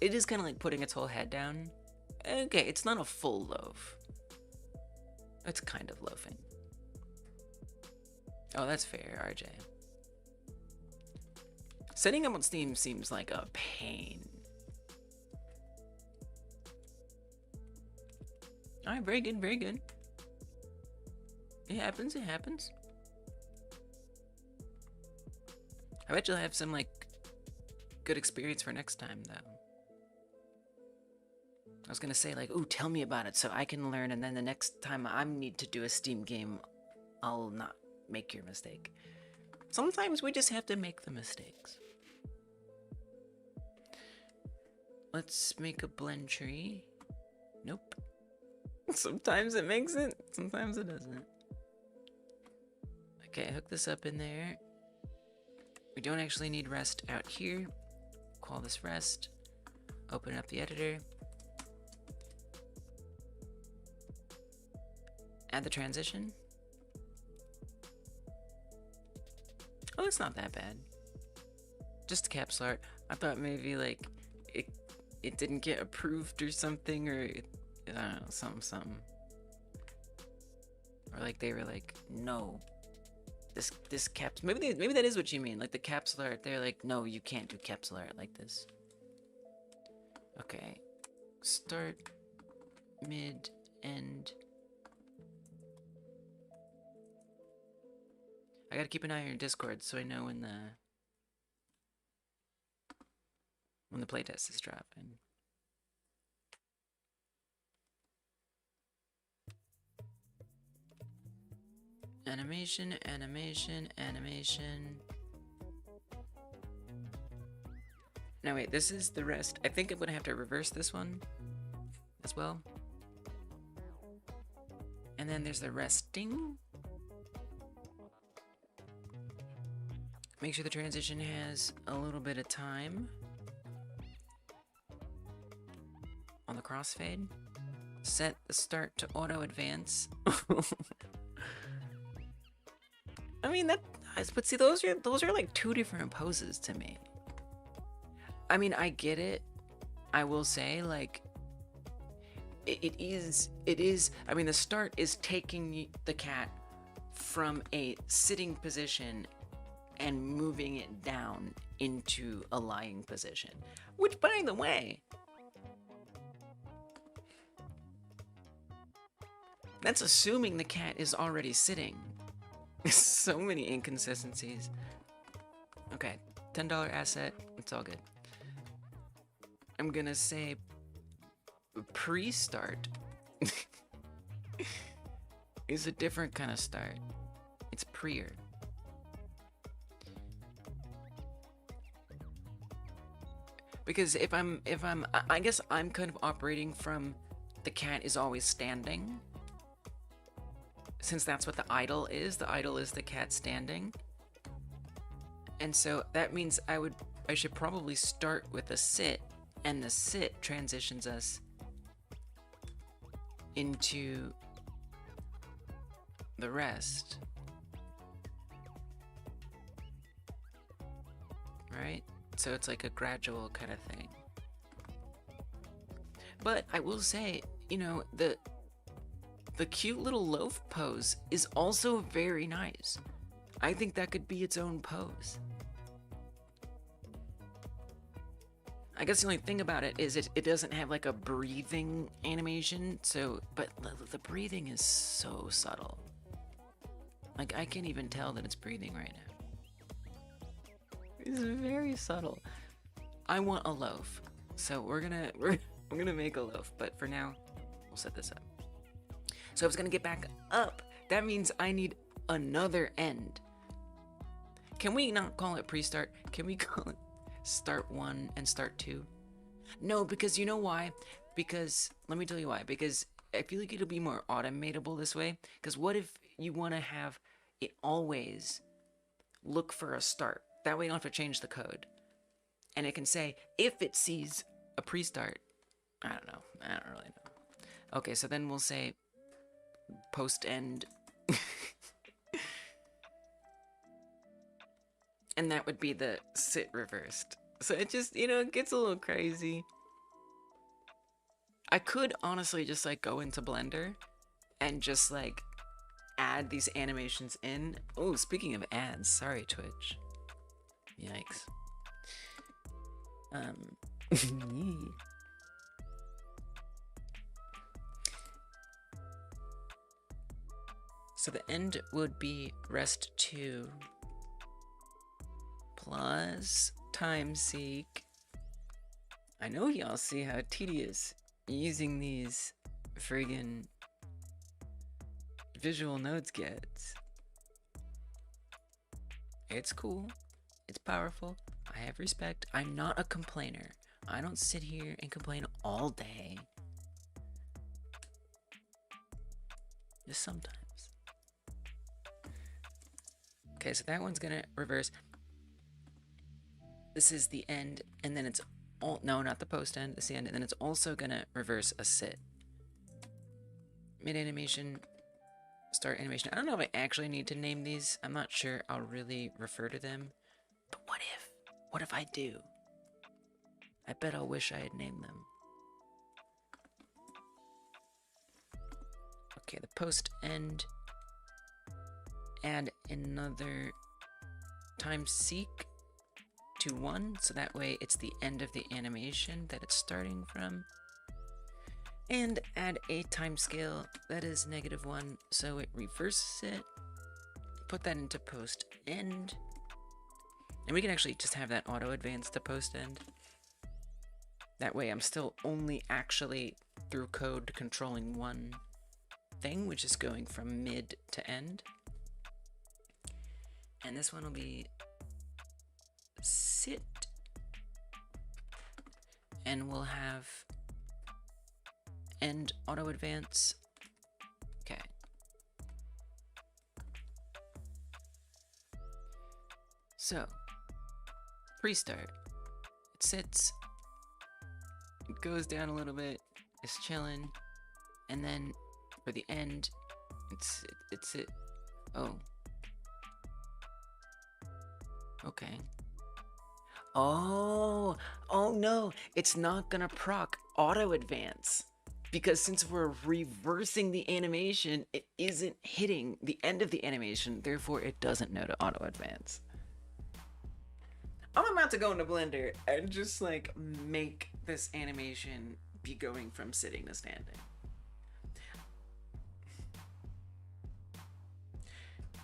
A: It is kind of like putting its whole head down. Okay, it's not a full loaf. It's kind of loafing. Oh, that's fair, RJ. Setting up on Steam seems like a pain. Alright, very good, very good. It happens, it happens. I bet you'll have some, like, good experience for next time, though. I was gonna say, like, ooh, tell me about it so I can learn, and then the next time I need to do a Steam game, I'll not make your mistake. Sometimes we just have to make the mistakes. Let's make a blend tree. Nope. Sometimes it makes it, sometimes it doesn't. Okay, hook this up in there. We don't actually need rest out here. Call this rest. Open up the editor. Add the transition. Oh, it's not that bad. Just a capsule art. I thought maybe like it didn't get approved or something, or I don't know, something. Or like they were like, no, this caps. Maybe that is what you mean. Like the capsule art, they're like, no, you can't do capsule art like this. Okay, start, mid, end. I gotta keep an eye on your Discord so I know when the playtest is dropping. Animation, animation, animation. Now wait, this is the rest. I think I'm gonna have to reverse this one as well. And then there's the resting. Make sure the transition has a little bit of time on the crossfade. Set the start to auto advance. I mean but see, those are like two different poses to me. I mean, I get it. I will say, like, it is. I mean, the start is taking the cat from a sitting position and moving it down into a lying position. Which, by the way, that's assuming the cat is already sitting. So many inconsistencies. Okay, $10 asset, it's all good. I'm gonna say pre-start is a different kind of start. It's preer. Because I guess I'm kind of operating from the cat is always standing. Since that's what the idle is the cat standing. And so that means I should probably start with a sit, and the sit transitions us into the rest. Right? So it's like a gradual kind of thing. But I will say, you know, the cute little loaf pose is also very nice. I think that could be its own pose. I guess the only thing about it is it doesn't have like a breathing animation, but the breathing is so subtle. Like, I can't even tell that it's breathing right now. It's very subtle. I want a loaf, so we're gonna make a loaf, but for now, we'll set this up. So if it's gonna get back up, that means I need another end. Can we not call it pre-start? Can we call it start 1 and start 2? No, because you know why? Because, let me tell you why. Because I feel like it'll be more automatable this way. Because what if you want to have it always look for a start? That way you don't have to change the code. And it can say, if it sees a pre-start, I don't know. I don't really know. Okay, so then we'll say post-end. And that would be the sit reversed. So it just, you know, it gets a little crazy. I could honestly just like go into Blender and just like add these animations in. Oh, speaking of ads, sorry Twitch. Yikes. So the end would be rest 2 plus time seek. I know y'all see how tedious using these friggin' visual nodes gets. It's cool. It's powerful. I have respect. I'm not a complainer. I don't sit here and complain all day. Just sometimes. Okay, so that one's gonna reverse. this is the end, and then it's all, no, not the post end, it's the end, and then it's also gonna reverse a sit. Mid animation, start animation. I don't know if I actually need to name these. I'm not sure I'll really refer to them. But what if I do? I bet I'll wish I had named them. Okay, the post end. Add another time seek to 1, so that way it's the end of the animation that it's starting from. And add a timescale that is -1, so it reverses it. Put that into post end. And we can actually just have that auto advance to post end. That way I'm still only actually through code controlling one thing, which is going from mid to end. And this one will be sit. And we'll have end auto advance. Okay. So, pre-start. It sits. It goes down a little bit. It's chilling. And then for the end, it's it. Oh. Okay. Oh no, it's not gonna proc auto advance. Because since we're reversing the animation, it isn't hitting the end of the animation, therefore it doesn't know to auto advance. I'm about to go into Blender and just like make this animation be going from sitting to standing.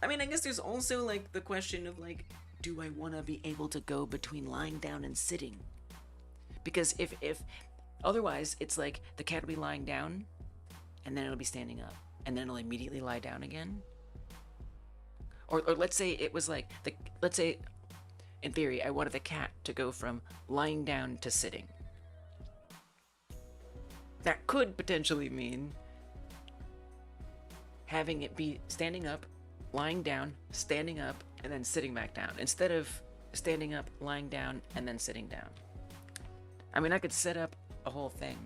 A: I mean, I guess there's also like the question of like, do I want to be able to go between lying down and sitting? Because if otherwise it's like the cat will be lying down and then it'll be standing up and then it'll immediately lie down again. Or let's say it was like let's say in theory I wanted the cat to go from lying down to sitting. That could potentially mean having it be standing up, lying down, standing up, and then sitting back down, instead of standing up, lying down, and then sitting down. I mean, I could set up a whole thing.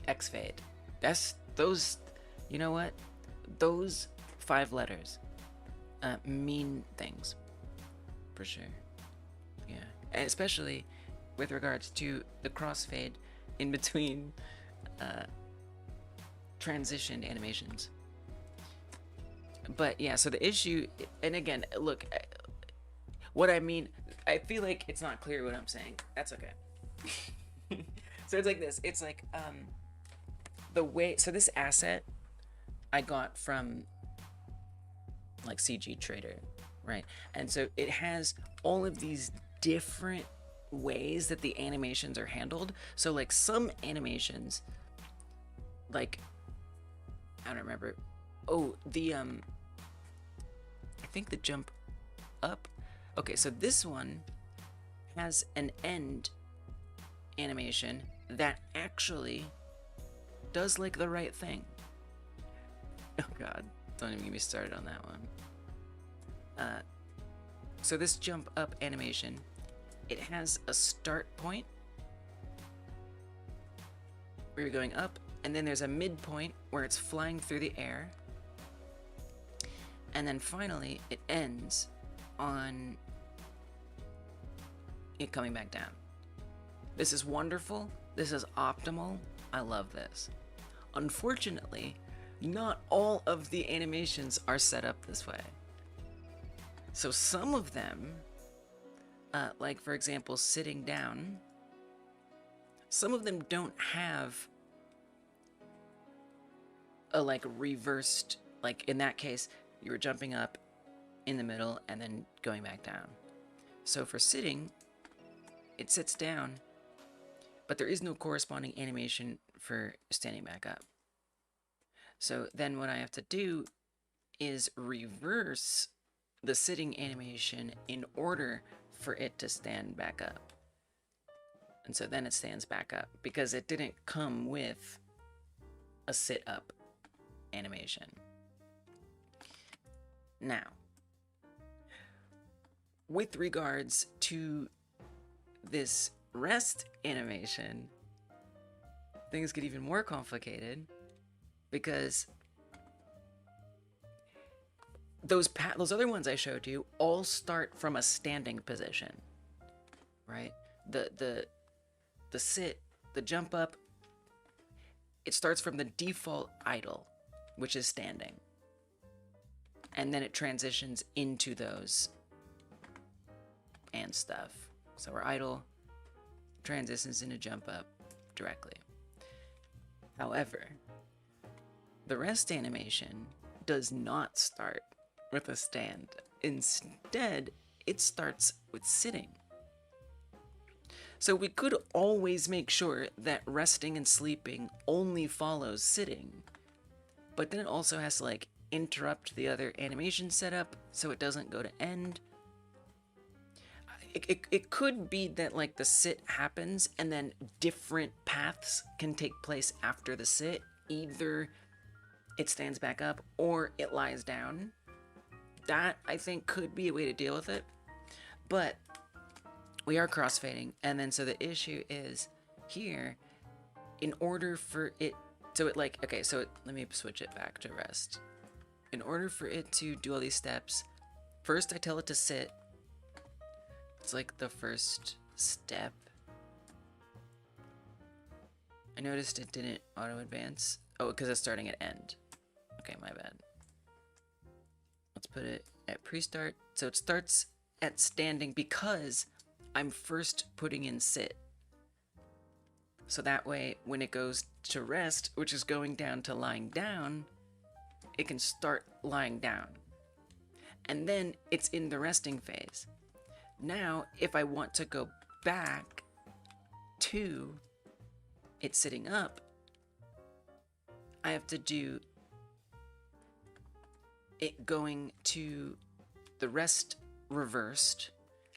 A: X-fade. That's those, you know what? Those 5 letters mean things. For sure. Yeah. And especially with regards to the crossfade in between transitioned animations. But yeah, so the issue, and again, look, what I mean, I feel like it's not clear what I'm saying. That's okay. So it's like this. It's like the way, so this asset I got from like CG Trader, right? And so it has all of these different ways that the animations are handled. So like some animations, like, I don't remember. Oh, the I think the jump up. Okay, so this one has an end animation that actually does like the right thing. Oh god, don't even get me started on that one. So this jump up animation, it has a start point where you're going up, and then there's a midpoint where it's flying through the air, and then finally it ends on it coming back down. This is wonderful. This is optimal. I love this. Unfortunately, not all of the animations are set up this way. So some of them, like for example, sitting down, some of them don't have a like reversed, like in that case, you were jumping up in the middle and then going back down. So for sitting, it sits down, but there is no corresponding animation for standing back up. So then what I have to do is reverse the sitting animation in order for it to stand back up. And so then it stands back up because it didn't come with a sit up animation. Now, with regards to this rest animation, things get even more complicated because those other ones I showed you all start from a standing position, right? The sit, the jump up, it starts from the default idle, which is standing. And then it transitions into those and stuff. So we're idle, transitions into jump up directly. However, the rest animation does not start with a stand. Instead, it starts with sitting. So we could always make sure that resting and sleeping only follows sitting, but then it also has to like interrupt the other animation setup so it doesn't go to end. It could be that like the sit happens and then different paths can take place after the sit. Either it stands back up or it lies down. That, I think, could be a way to deal with it. But we are crossfading, and then so the issue is here, in order for it, so it like, okay, so let me switch it back to rest. In order for it to do all these steps, first I tell it to sit. It's like the first step. I noticed it didn't auto advance. Oh, because it's starting at end. Okay, my bad. Let's put it at pre-start. So it starts at standing because I'm first putting in sit. So that way, when it goes to rest, which is going down to lying down, it can start lying down. And then it's in the resting phase. Now, if I want to go back to it sitting up, I have to do it going to the rest reversed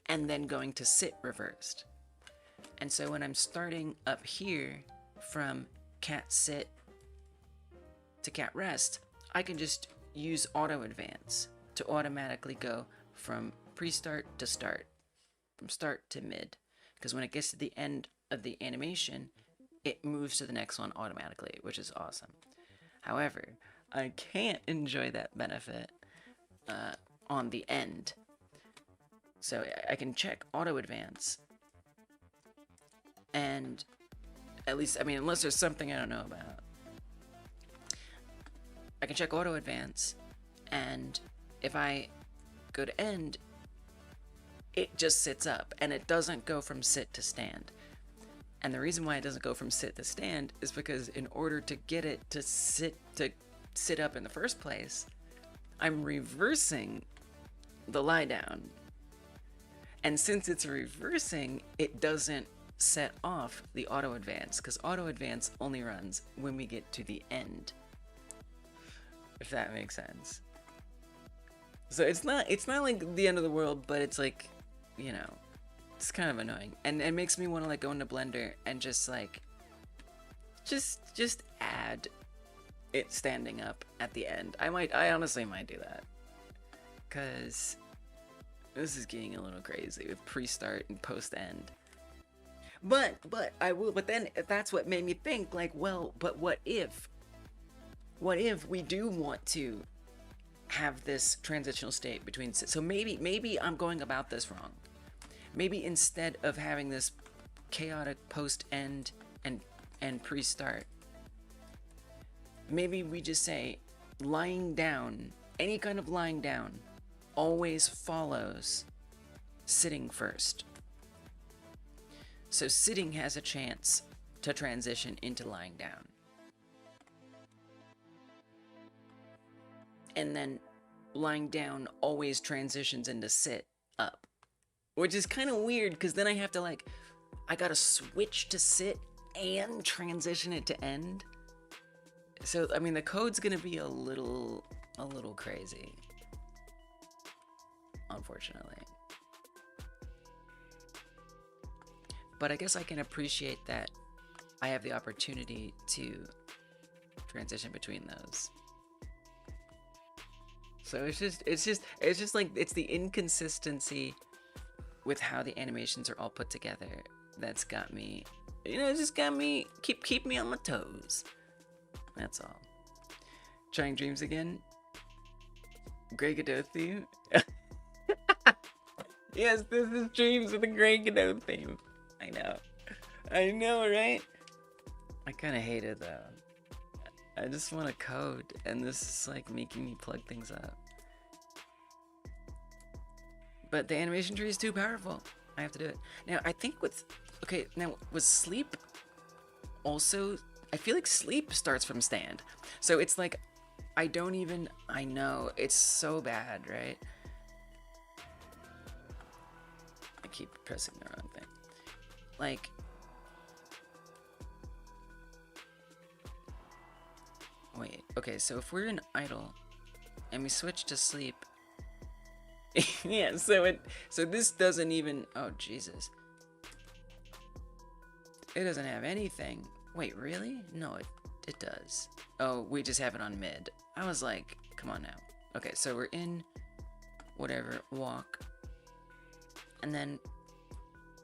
A: and then going to sit reversed. And so when I'm starting up here from cat sit to cat rest, I can just use auto advance to automatically go from pre-start to start, from start to mid. Because when it gets to the end of the animation, it moves to the next one automatically, which is awesome. However, I can't enjoy that benefit on the end. So I can check auto advance, and at least, I mean, unless there's something I don't know about, I can check auto advance, and if I go to end, it just sits up, and it doesn't go from sit to stand. And the reason why it doesn't go from sit to stand is because in order to get it to sit up in the first place, I'm reversing the lie down. And since it's reversing, it doesn't set off the auto advance, because auto advance only runs when we get to the end. If that makes sense. So it's not like the end of the world, but it's like, you know, it's kind of annoying. And it makes me want to like go into Blender and just like just add it standing up at the end. I honestly might do that. 'Cause this is getting a little crazy with pre-start and post-end. But then that's what made me think, like, well, but what if we do want to have this transitional state between, so maybe I'm going about this wrong. Maybe instead of having this chaotic post-end and pre-start, maybe we just say lying down, any kind of lying down, always follows sitting first. So sitting has a chance to transition into lying down. And then lying down always transitions into sit up. Which is kind of weird, because then I have to like, I gotta switch to sit and transition it to end. So, I mean, the code's gonna be a little crazy. Unfortunately. But I guess I can appreciate that I have the opportunity to transition between those. So it's just like, it's the inconsistency with how the animations are all put together that's got me, you know, just got me, keep me on my toes. That's all. Trying dreams again? Grey Godot theme? Yes, this is dreams with a Grey Godot theme. I know, right? I kind of hate it though. I just want to code, and this is like making me plug things up. But the animation tree is too powerful. I have to do it. Now, I think with... Okay, now, with sleep... Also, I feel like sleep starts from stand. So it's like... I don't even... I know. It's so bad, right? I keep pressing the wrong thing. Like... Wait. Okay, so if we're in idle... And we switch to sleep... Yeah, so this doesn't even... Oh, Jesus. It doesn't have anything. Wait, really? No, it does. Oh, we just have it on mid. I was like, come on now. Okay, so we're in whatever, walk. And then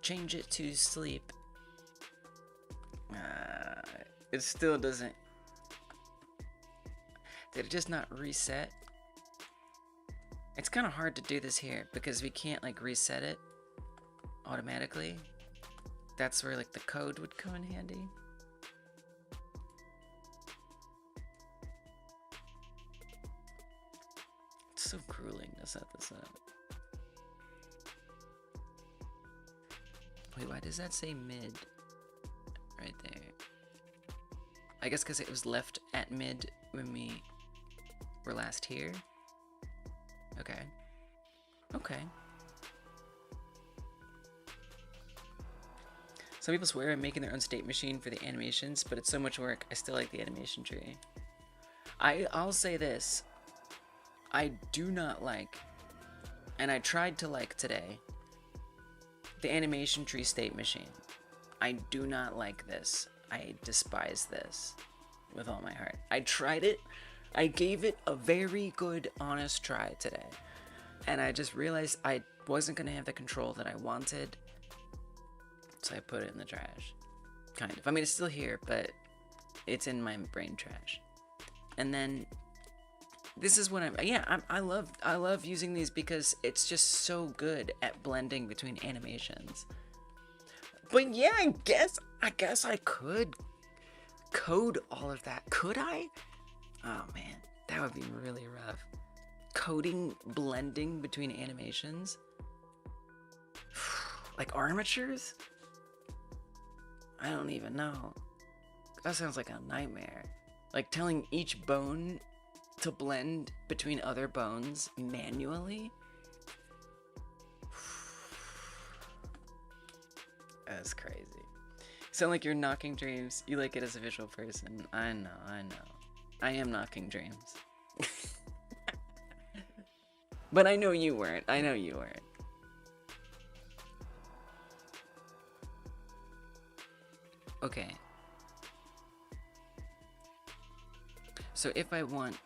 A: change it to sleep. It still doesn't... Did it just not reset? It's kind of hard to do this here because we can't like reset it automatically. That's where like the code would come in handy. It's so grueling to set this up. Wait, why does that say mid right there? I guess because it was left at mid when we were last here. Okay. Okay. Some people swear I'm making their own state machine for the animations, but it's so much work. I still like the animation tree. I'll say this. I do not like, and I tried to like today, the animation tree state machine. I do not like this. I despise this with all my heart. I tried it. I gave it a very good, honest try today. And I just realized I wasn't going to have the control that I wanted. So I put it in the trash. Kind of. I mean, it's still here, but it's in my brain trash. And then this is what I love using these because it's just so good at blending between animations. But yeah, I guess I could code all of that. Could I? Oh man, that would be really rough. Coding, blending between animations? Like armatures? I don't even know. That sounds like a nightmare. Like telling each bone to blend between other bones manually? That's crazy. Sound like you're knocking dreams. You like it as a visual person. I know. I am knocking dreams. But I know you weren't. Okay. So if I want...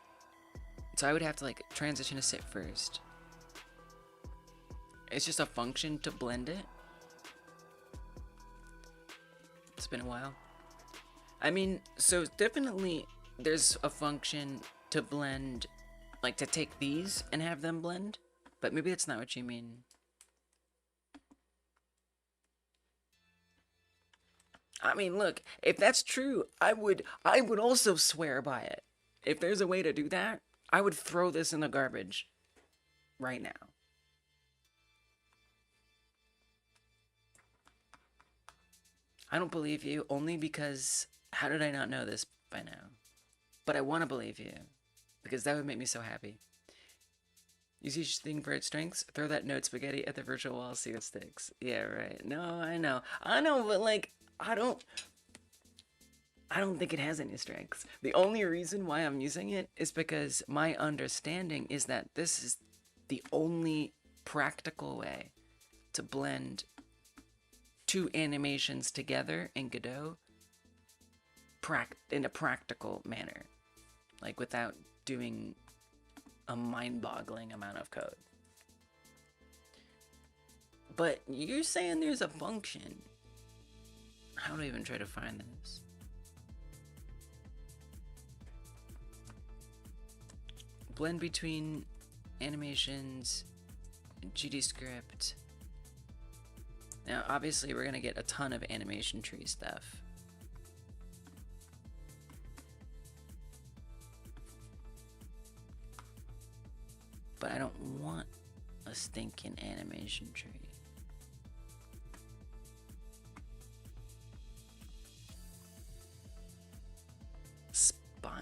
A: So I would have to like transition to sit first. It's just a function to blend it. It's been a while. I mean, so definitely there's a function to blend, like to take these and have them blend, but maybe that's not what you mean. I mean, look, if that's true, I would also swear by it. If there's a way to do that, I would throw this in the garbage right now. I don't believe you only because how did I not know this by now? But I want to believe you because that would make me so happy. Use each thing for its strengths. Throw that note spaghetti at the virtual wall, see what sticks. Yeah, right. No, I know, but like, I don't think it has any strengths. The only reason why I'm using it is because my understanding is that this is the only practical way to blend two animations together in Godot in a practical manner, like without doing a mind-boggling amount of code. But you're saying there's a function. How do I even try to find this? Blend between animations, GD script. Now, obviously, we're gonna get a ton of animation tree stuff. But I don't want a stinking animation tree.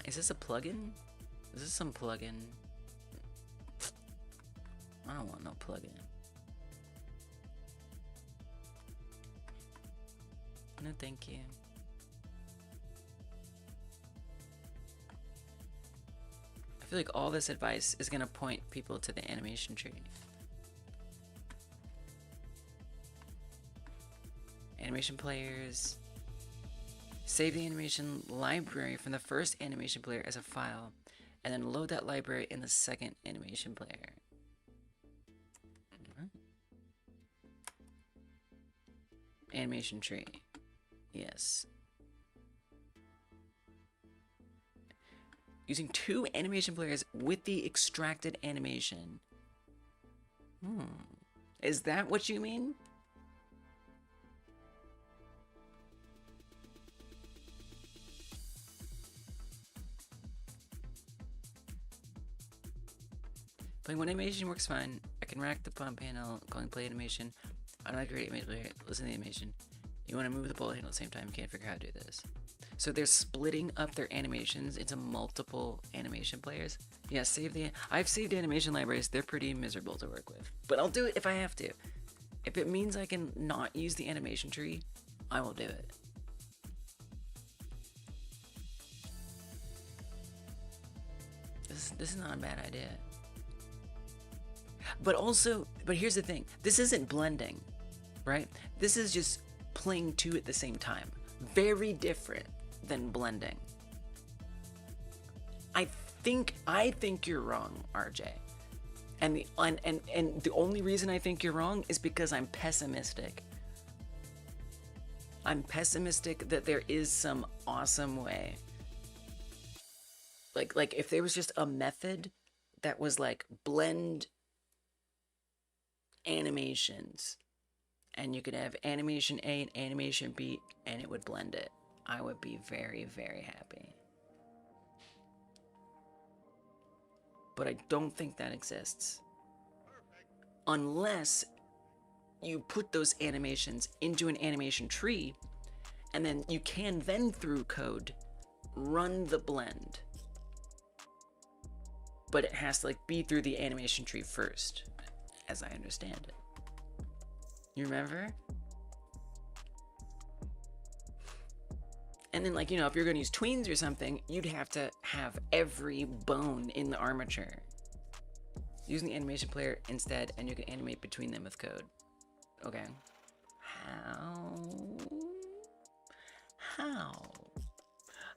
A: Is this a plugin? Is this some plugin? I don't want no plugin. No, thank you. I feel like all this advice is gonna point people to the animation tree. Animation players. Save the animation library from the first animation player as a file, and then load that library in the second animation player. Animation tree. Yes. Using 2 animation players with the extracted animation. Is that what you mean? Playing one animation works fine. I can rack the pump panel, calling play animation. I don't like create animation player. Listen to the animation. You want to move the bullet handle at the same time. You can't figure out how to do this. So they're splitting up their animations into multiple animation players. Yeah, I've saved animation libraries. They're pretty miserable to work with. But I'll do it if I have to. If it means I can not use the animation tree, I will do it. This is not a bad idea. But here's the thing. This isn't blending, right? This is just playing 2 at the same time. Very different than blending. I think you're wrong, RJ. And the only reason I think you're wrong is because I'm pessimistic. I'm pessimistic that there is some awesome way. Like if there was just a method that was like blend animations, and you could have animation A and animation B, and it would blend it, I would be very, very happy. But I don't think that exists. Unless you put those animations into an animation tree, and then you can then through code run the blend. But it has to be through the animation tree first, as I understand it. You remember? And then if you're gonna use tweens or something, you'd have to have every bone in the armature. Using the animation player instead, and you can animate between them with code. Okay.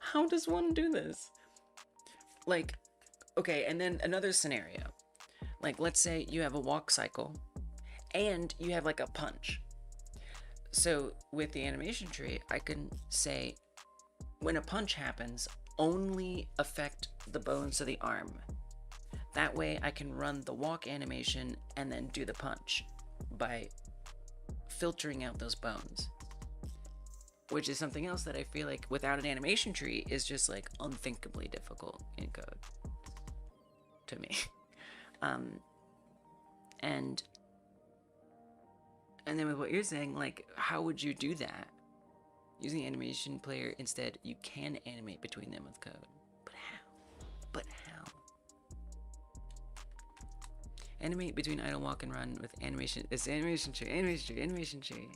A: How does one do this? Okay, and then another scenario. Let's say you have a walk cycle and you have a punch. So with the animation tree, I can say when a punch happens, only affect the bones of the arm. That way I can run the walk animation and then do the punch by filtering out those bones. Which is something else that I feel like without an animation tree is just unthinkably difficult in code. To me. And then with what you're saying, how would you do that? Using the animation player instead, you can animate between them with code. But how? Animate between idle, walk, and run with animation. It's animation tree, animation tree.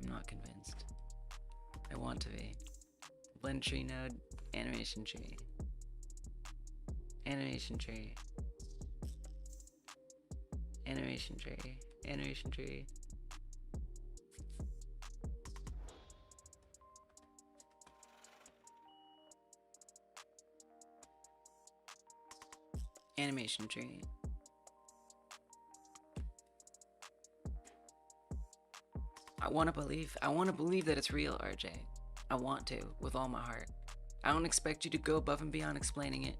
A: I'm not convinced. I want to be. Blend tree node, animation tree. Animation tree. Animation tree. Animation tree. Animation tree. I want to believe that it's real, RJ. I want to, with all my heart. I don't expect you to go above and beyond explaining it.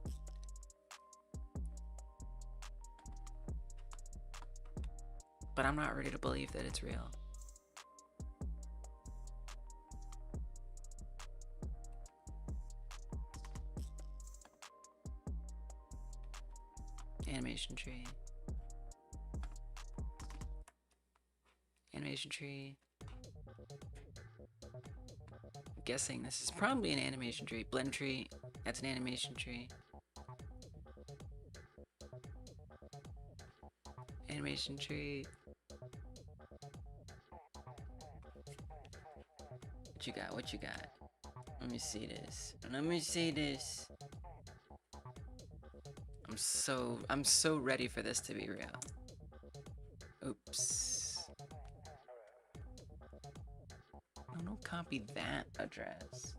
A: But I'm not ready to believe that it's real. Animation tree. Animation tree. I'm guessing this is probably an animation tree. Blend tree. That's an animation tree. Animation tree. What you got? What you got? Let me see this. Let me see this. I'm so ready for this to be real. Oops. No, don't copy that address.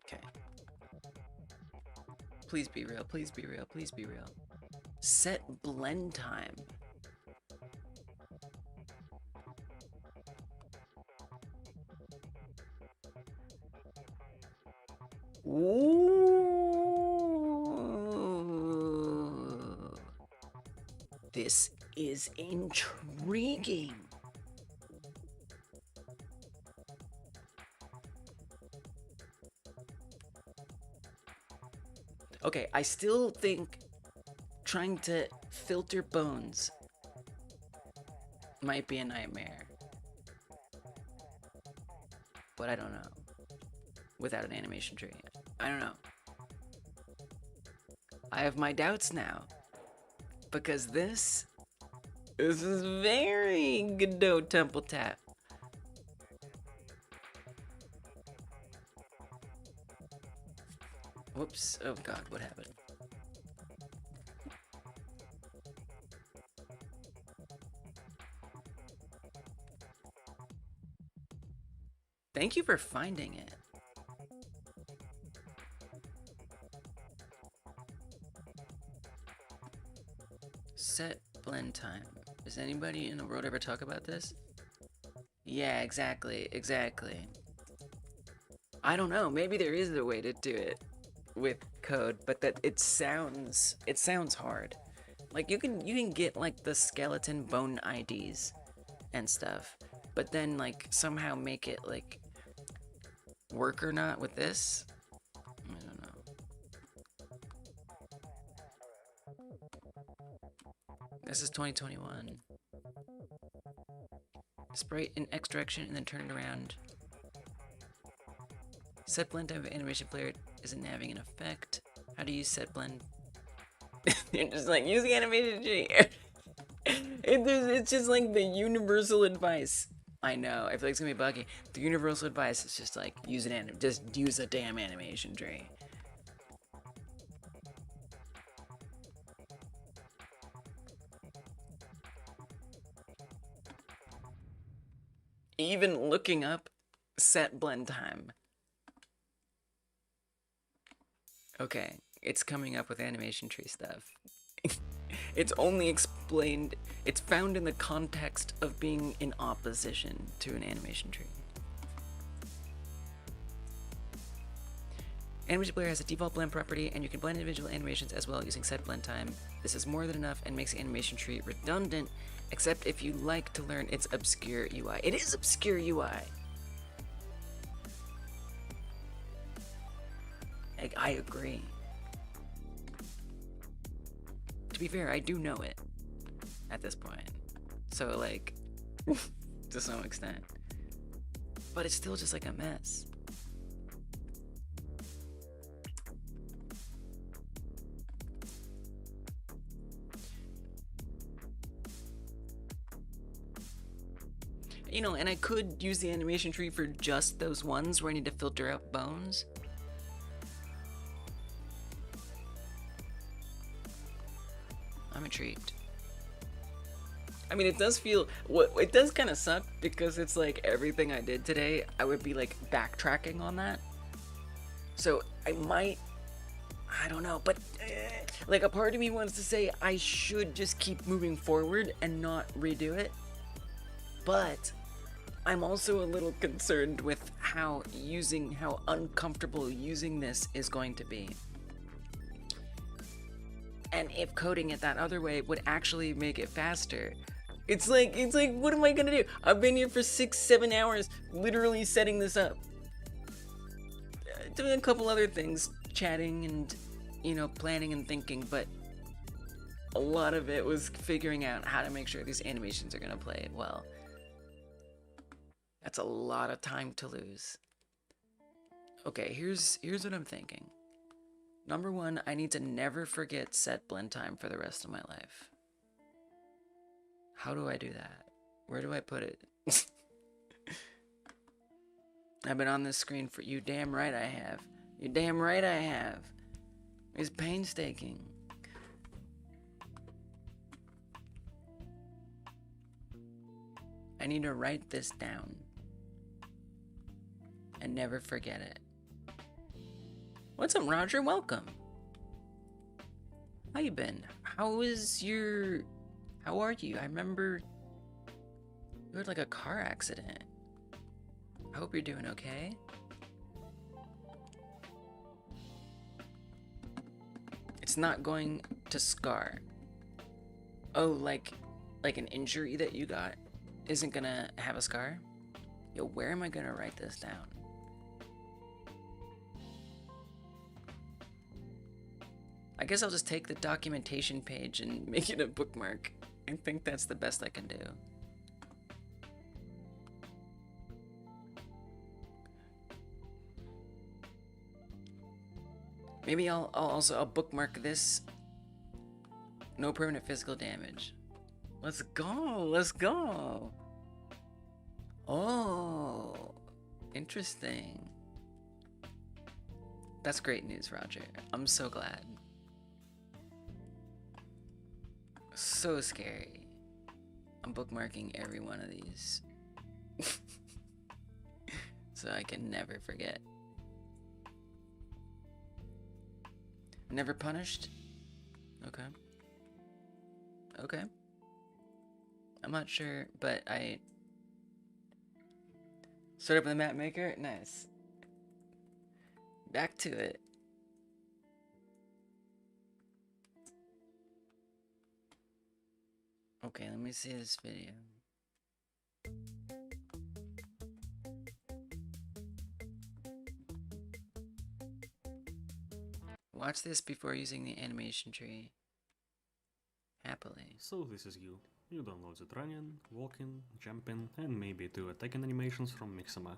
A: Okay. Please be real, please be real, please be real. Set blend time. Ooh. This is intriguing. Okay, I still think trying to filter bones might be a nightmare. But I don't know. Without an animation tree. I don't know. I have my doubts now. Because this is very Godot temple tap. Whoops. Oh god, what happened? Thank you for finding it. Set blend time. Does anybody in the world ever talk about this? Yeah, exactly. I don't know. Maybe there is a way to do it with code, but that it sounds hard. Like you can get like the skeleton bone IDs and stuff, but then like somehow make it like work or not with this. I don't know. This is 2021. Sprite in X direction and then turn it around. Set blend time of animation player isn't having an effect. How do you set blend? You're just like, use the animation tree. It's just like the universal advice. I know, I feel like it's gonna be buggy. The universal advice is just like, just use a damn animation tree. Even looking up set blend time. Okay, it's coming up with animation tree stuff. It's only explained, it's found in the context of being in opposition to an animation tree. Animation player has a default blend property, and you can blend individual animations as well using set blend time. This is more than enough and makes the animation tree redundant, except if you like to learn its obscure UI. It is obscure UI. I agree. To be fair, I do know it at this point. So like, to some extent. But it's still just like a mess. You know, and I could use the animation tree for just those ones where I need to filter out bones. I'm intrigued. I mean, it does feel, it does kind of suck because it's like everything I did today, I would be like backtracking on that. So I might, I don't know, but Like, a part of me wants to say I should just keep moving forward and not redo it. But I'm also a little concerned with how uncomfortable using this is going to be. And if coding it that other way would actually make it faster. It's like, what am I gonna do? I've been here for 6-7 hours, literally setting this up. Doing a couple other things, chatting and, you know, planning and thinking, but a lot of it was figuring out how to make sure these animations are gonna play well. That's a lot of time to lose. Okay, here's what I'm thinking. Number one, I need to never forget set blend time for the rest of my life. How do I do that? Where do I put it? I've been on this screen for you damn right I have. You damn right I have. It's painstaking. I need to write this down and never forget it. What's up, Roger? Welcome. How you been? How are you? I remember you had like a car accident. I hope you're doing okay. It's not going to scar. Oh, like an injury that you got isn't gonna have a scar? Yo, where am I gonna write this down? I guess I'll just take the documentation page and make it a bookmark. I think that's the best I can do. Maybe I'll bookmark this. No permanent physical damage. Let's go, let's go. Oh, interesting. That's great news, Roger. I'm so glad. So scary. I'm bookmarking every one of these. So I can never forget. Never punished? Okay. Okay. I'm not sure, but I start up with the map maker. Nice. Back to it. Okay, let me see this video. Watch this before using the animation tree. Happily.
D: So this is you. You download the running, walking, jumping, and maybe 2 attacking animations from Mixama.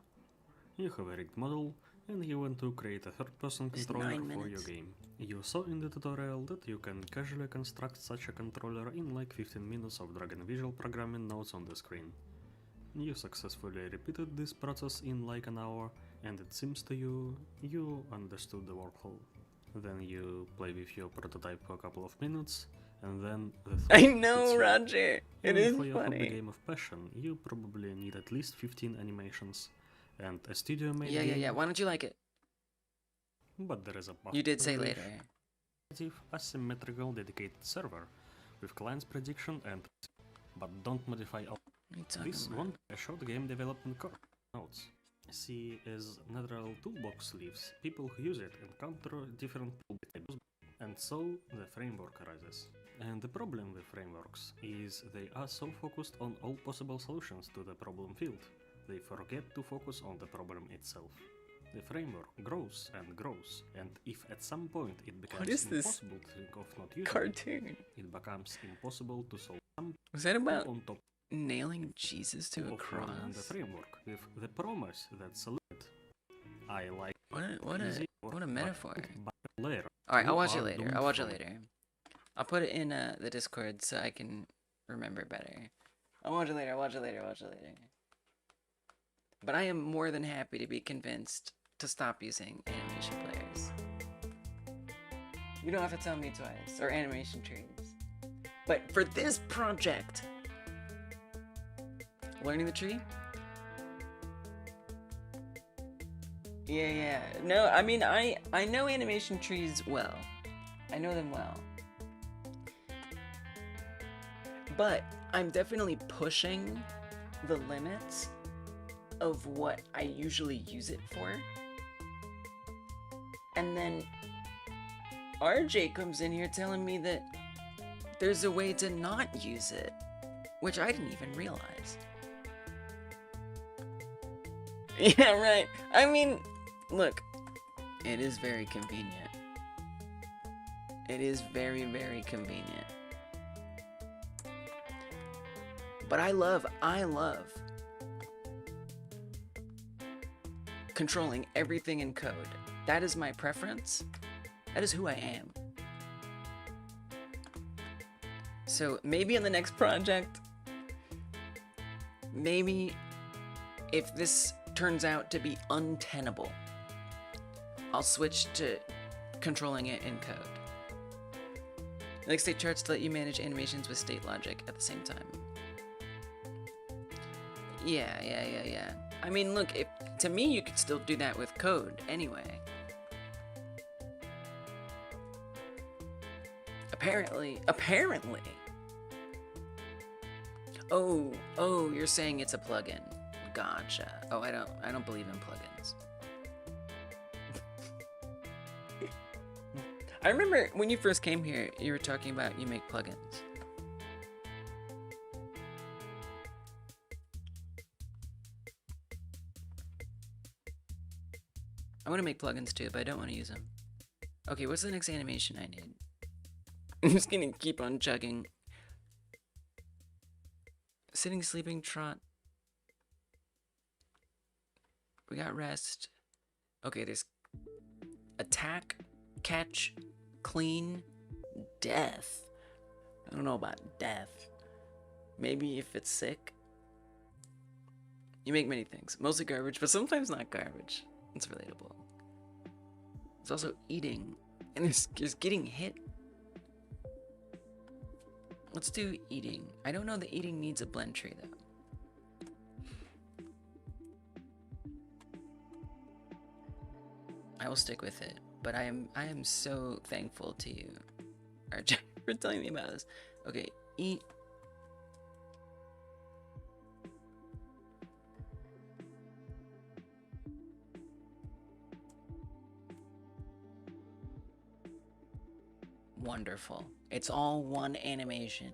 D: You have a rigged model, and you want to create a third-person controller for your game. You saw in the tutorial that you can casually construct such a controller in like 15 minutes of drag and visual programming notes on the screen. You successfully repeated this process in like an hour, and it seems to you, you understood the workflow. Then you play with your prototype for a couple of minutes, and then the
A: I know, Roger. It is
D: for your hobby
A: funny.
D: game of passion, you probably need at least 15 animations, and a studio-made
A: Yeah.
D: game.
A: Why don't you like it?
D: But there is a
A: You did say later.
D: asymmetrical dedicated server with client's prediction and but don't modify all.
A: What are you talking
D: This
A: about?
D: won't be a short game development course. Notes. See, as natural toolbox leaves, people who use it encounter different problems, and so the framework arises. And the problem with frameworks is they are so focused on all possible solutions to the problem field, they forget to focus on the problem itself. The framework grows and grows, and if at some point it becomes
A: is this
D: impossible to think of not using
A: Cartoon.
D: it becomes impossible to solve some
A: Was that about
D: on top
A: nailing Jesus to a
D: of running the
A: cross?
D: framework with the promise that salute. I like
A: What
D: easy
A: a metaphor.
D: layer.
A: Alright, I'll
D: You
A: watch it
D: are
A: later.
D: doomed
A: I'll watch it
D: for-
A: later. I'll put it in the Discord so I can remember better. I'll watch it later. But I am more than happy to be convinced to stop using animation players. You don't have to tell me twice, or animation trees. But for this project, learning the tree? Yeah. No, I mean, I know animation trees well. I know them well. But I'm definitely pushing the limits of what I usually use it for. And then RJ comes in here telling me that there's a way to not use it, which I didn't even realize. Yeah, right. I mean, look, it is very convenient. It is very, very convenient. But I love controlling everything in code. That is my preference. That is who I am. So maybe in the next project, maybe if this turns out to be untenable, I'll switch to controlling it in code. Like state charts to let you manage animations with state logic at the same time. Yeah. I mean, look, to me, you could still do that with code anyway. Apparently. Oh, you're saying it's a plugin. Gotcha. Oh, I don't believe in plugins. I remember when you first came here, you were talking about you make plugins. I want to make plugins too, but I don't want to use them. Okay, what's the next animation I need? I'm just gonna keep on chugging. Sitting, sleeping, trot. We got rest. Okay, there's attack, catch, clean, death. I don't know about death. Maybe if it's sick. You make many things. Mostly garbage, but sometimes not garbage. It's relatable. It's also eating. And there's getting hit. Let's do eating. I don't know that eating needs a blend tree though. I will stick with it, but I am so thankful to you, RJ, for telling me about this. Okay, eat. Wonderful. It's all one animation.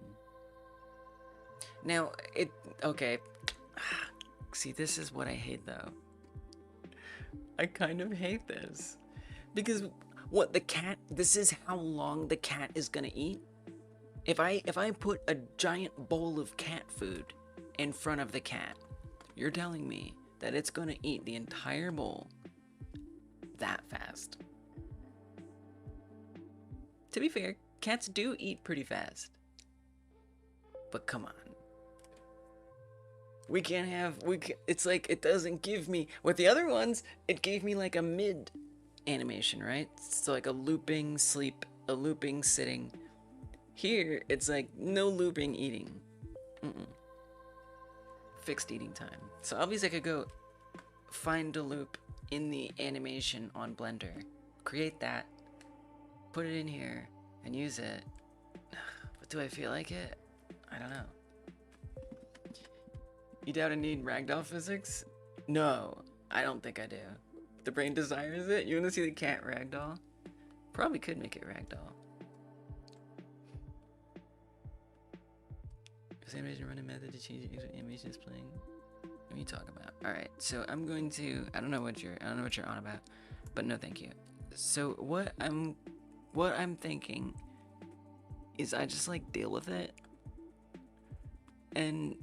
A: Now, okay. See, this is what I hate though. I kind of hate this. Because what the cat, this is how long the cat is gonna eat. If I put a giant bowl of cat food in front of the cat, you're telling me that it's gonna eat the entire bowl that fast. To be fair, cats do eat pretty fast. But come on. We can't have, it's like, it doesn't give me, with the other ones, it gave me like a mid animation, right? So like a looping sleep, a looping sitting. Here, it's like no looping eating. Fixed eating time. So obviously I could go find a loop in the animation on Blender, create that, put it in here, and use it. But do I feel like it? I don't know. You doubt I need ragdoll physics? No, I don't think I do. The brain desires it? You wanna see the cat ragdoll? Probably could make it ragdoll. Is animation running method to change the animation is playing? What are you talking about? Alright, so I'm going to, I don't know what you're on about, but no thank you. So what I'm thinking is I just like deal with it, and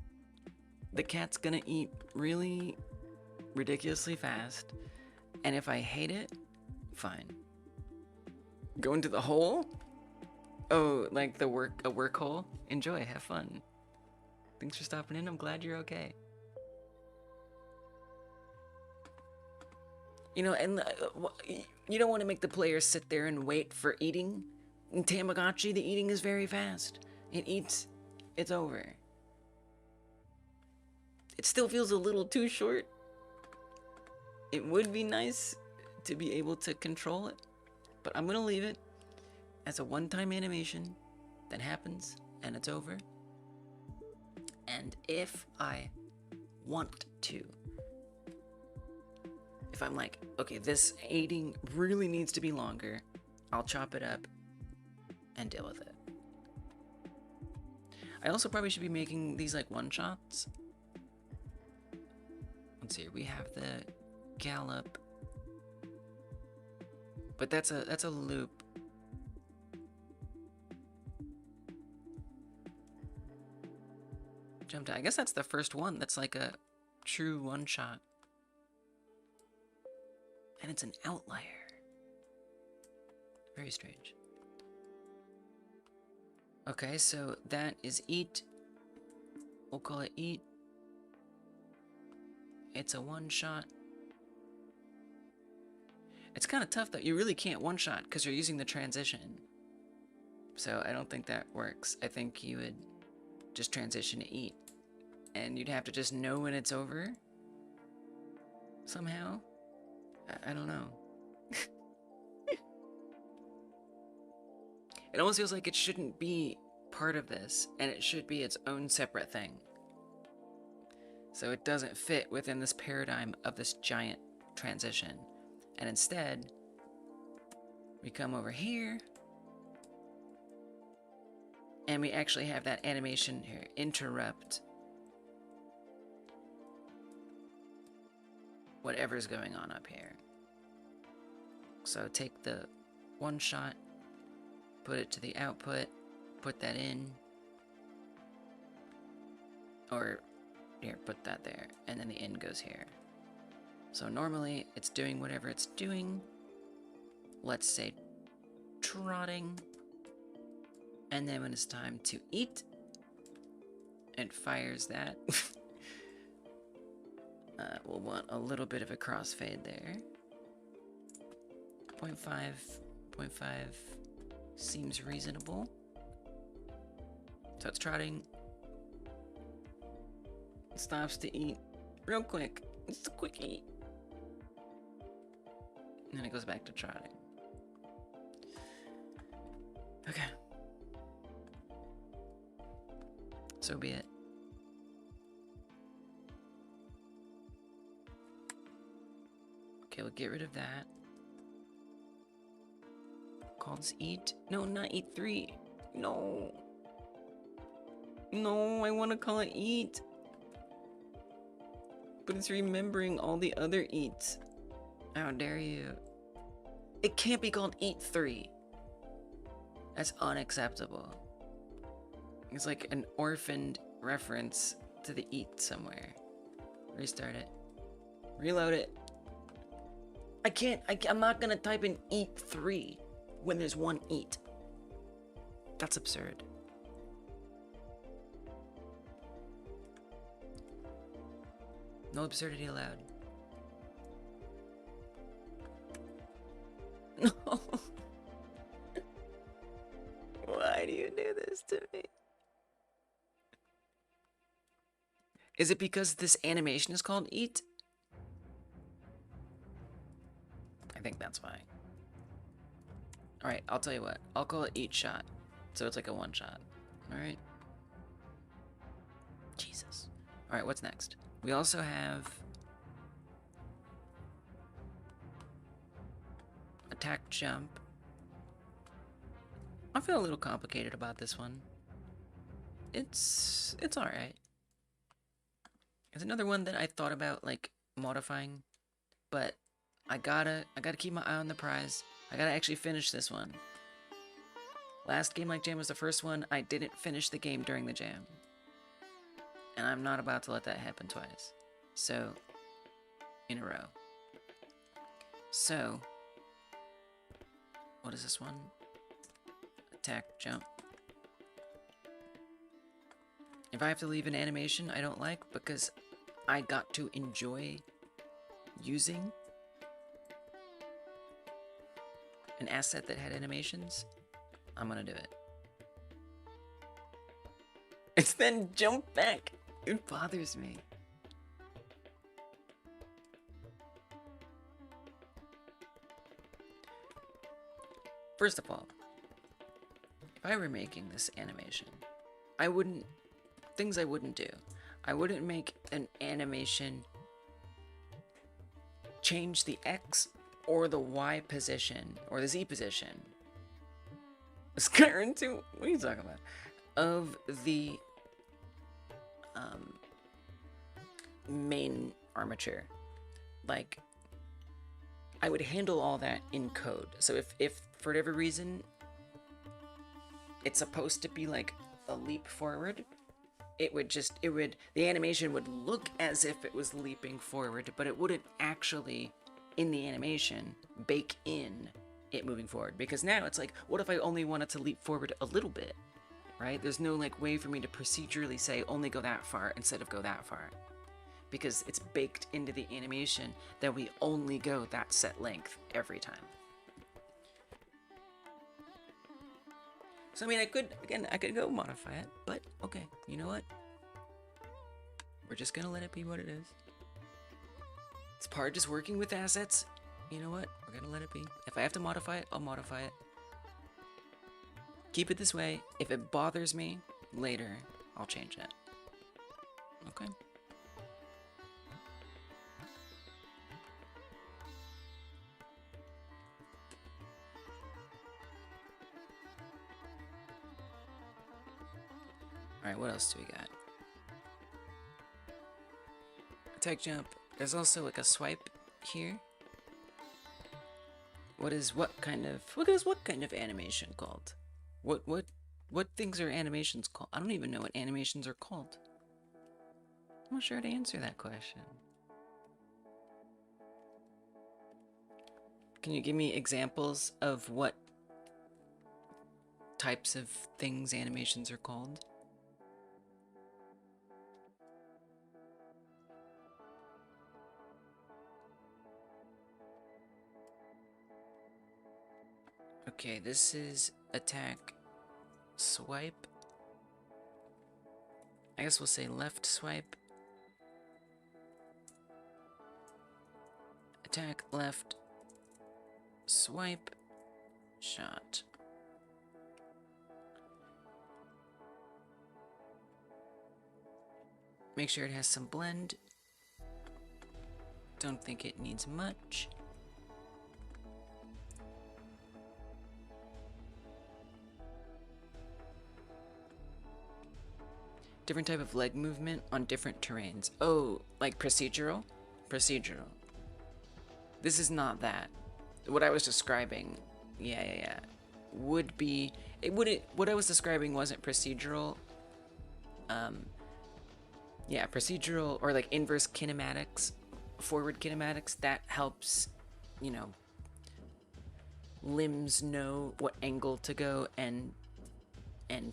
A: the cat's gonna eat really ridiculously fast, and if I hate it, fine. Go into the hole? Oh, like a work hole? Enjoy, have fun. Thanks for stopping in, I'm glad you're okay. You know, and you don't want to make the player sit there and wait for eating. In Tamagotchi, the eating is very fast. It eats, it's over. It still feels a little too short. It would be nice to be able to control it, but I'm gonna leave it as a one-time animation that happens and it's over. And if I want to, if I'm like, okay, this aiding really needs to be longer, I'll chop it up and deal with it. I also probably should be making these like one-shots. Let's see, we have the gallop, but that's a loop. Jump down. I guess that's the first one that's like a true one-shot. And it's an outlier. Very strange. Okay, so that is eat. We'll call it eat. It's a one-shot. It's kind of tough though. You really can't one-shot because you're using the transition. So I don't think that works. I think you would just transition to eat. And you'd have to just know when it's over. Somehow. I don't know. It almost feels like it shouldn't be part of this, and it should be its own separate thing. So it doesn't fit within this paradigm of this giant transition. And instead, we come over here, and we actually have that animation here, interrupt whatever's going on up here. So take the one shot, put it to the output, put that in, or here, put that there, and then the in goes here. So normally it's doing whatever it's doing. Let's say trotting, and then when it's time to eat, it fires that. We'll want a little bit of a crossfade there. 0.5 seems reasonable. So it's trotting. It stops to eat real quick. It's a quick eat. And then it goes back to trotting. Okay. So be it. Okay, we'll get rid of that. Call this eat. No, not eat 3. No. No, I want to call it eat. But it's remembering all the other eats. How dare you? It can't be called eat 3. That's unacceptable. It's like an orphaned reference to the eat somewhere. Restart it. Reload it. I'm not gonna type in eat 3 when there's one eat. That's absurd. No absurdity allowed. No. Why do you do this to me? Is it because this animation is called eat? I think that's why. Alright, I'll tell you what. I'll call it eat shot. So it's like a one shot. Alright. Jesus. Alright, what's next? We also have attack jump. I feel a little complicated about this one. It's alright. It's another one that I thought about like modifying, but I gotta keep my eye on the prize. I gotta actually finish this one. Last Game Like Jam was the first one. I didn't finish the game during the jam. And I'm not about to let that happen twice. So, in a row. So, what is this one? Attack, jump. If I have to leave an animation I don't like because I got to enjoy using an asset that had animations, I'm gonna do it. It's then jump back. It bothers me. First of all, if I were making this animation, I wouldn't things I wouldn't do. I wouldn't make an animation change the X or the Y position or the Z position. Skyrim 2? What are you talking about? Of the main armature. Like, I would handle all that in code. So if for whatever reason it's supposed to be like a leap forward, the animation would look as if it was leaping forward, but it wouldn't actually, in the animation, bake in it moving forward. Because now it's like, what if I only wanted to leap forward a little bit, right? There's no like way for me to procedurally say only go that far instead of go that far. Because it's baked into the animation that we only go that set length every time. So I mean, I could go modify it, but okay, you know what? We're just gonna let it be what it is. It's part of just working with assets. You know what? We're gonna let it be. If I have to modify it, I'll modify it. Keep it this way. If it bothers me later, I'll change it. Okay. Alright, what else do we got? Attack jump. There's also like a swipe here. What kind of animation called? What things are animations called? I don't even know what animations are called. I'm not sure how to answer that question. Can you give me examples of what types of things animations are called? Okay, this is attack swipe. I guess we'll say left swipe. Attack left swipe shot. Make sure it has some blend. Don't think it needs much. Different type of leg movement on different terrains. Oh, like procedural? Procedural. This is not that. What I was describing, yeah. Would be, what I was describing wasn't procedural. Yeah, procedural or like inverse kinematics, forward kinematics, that helps, you know, limbs know what angle to go and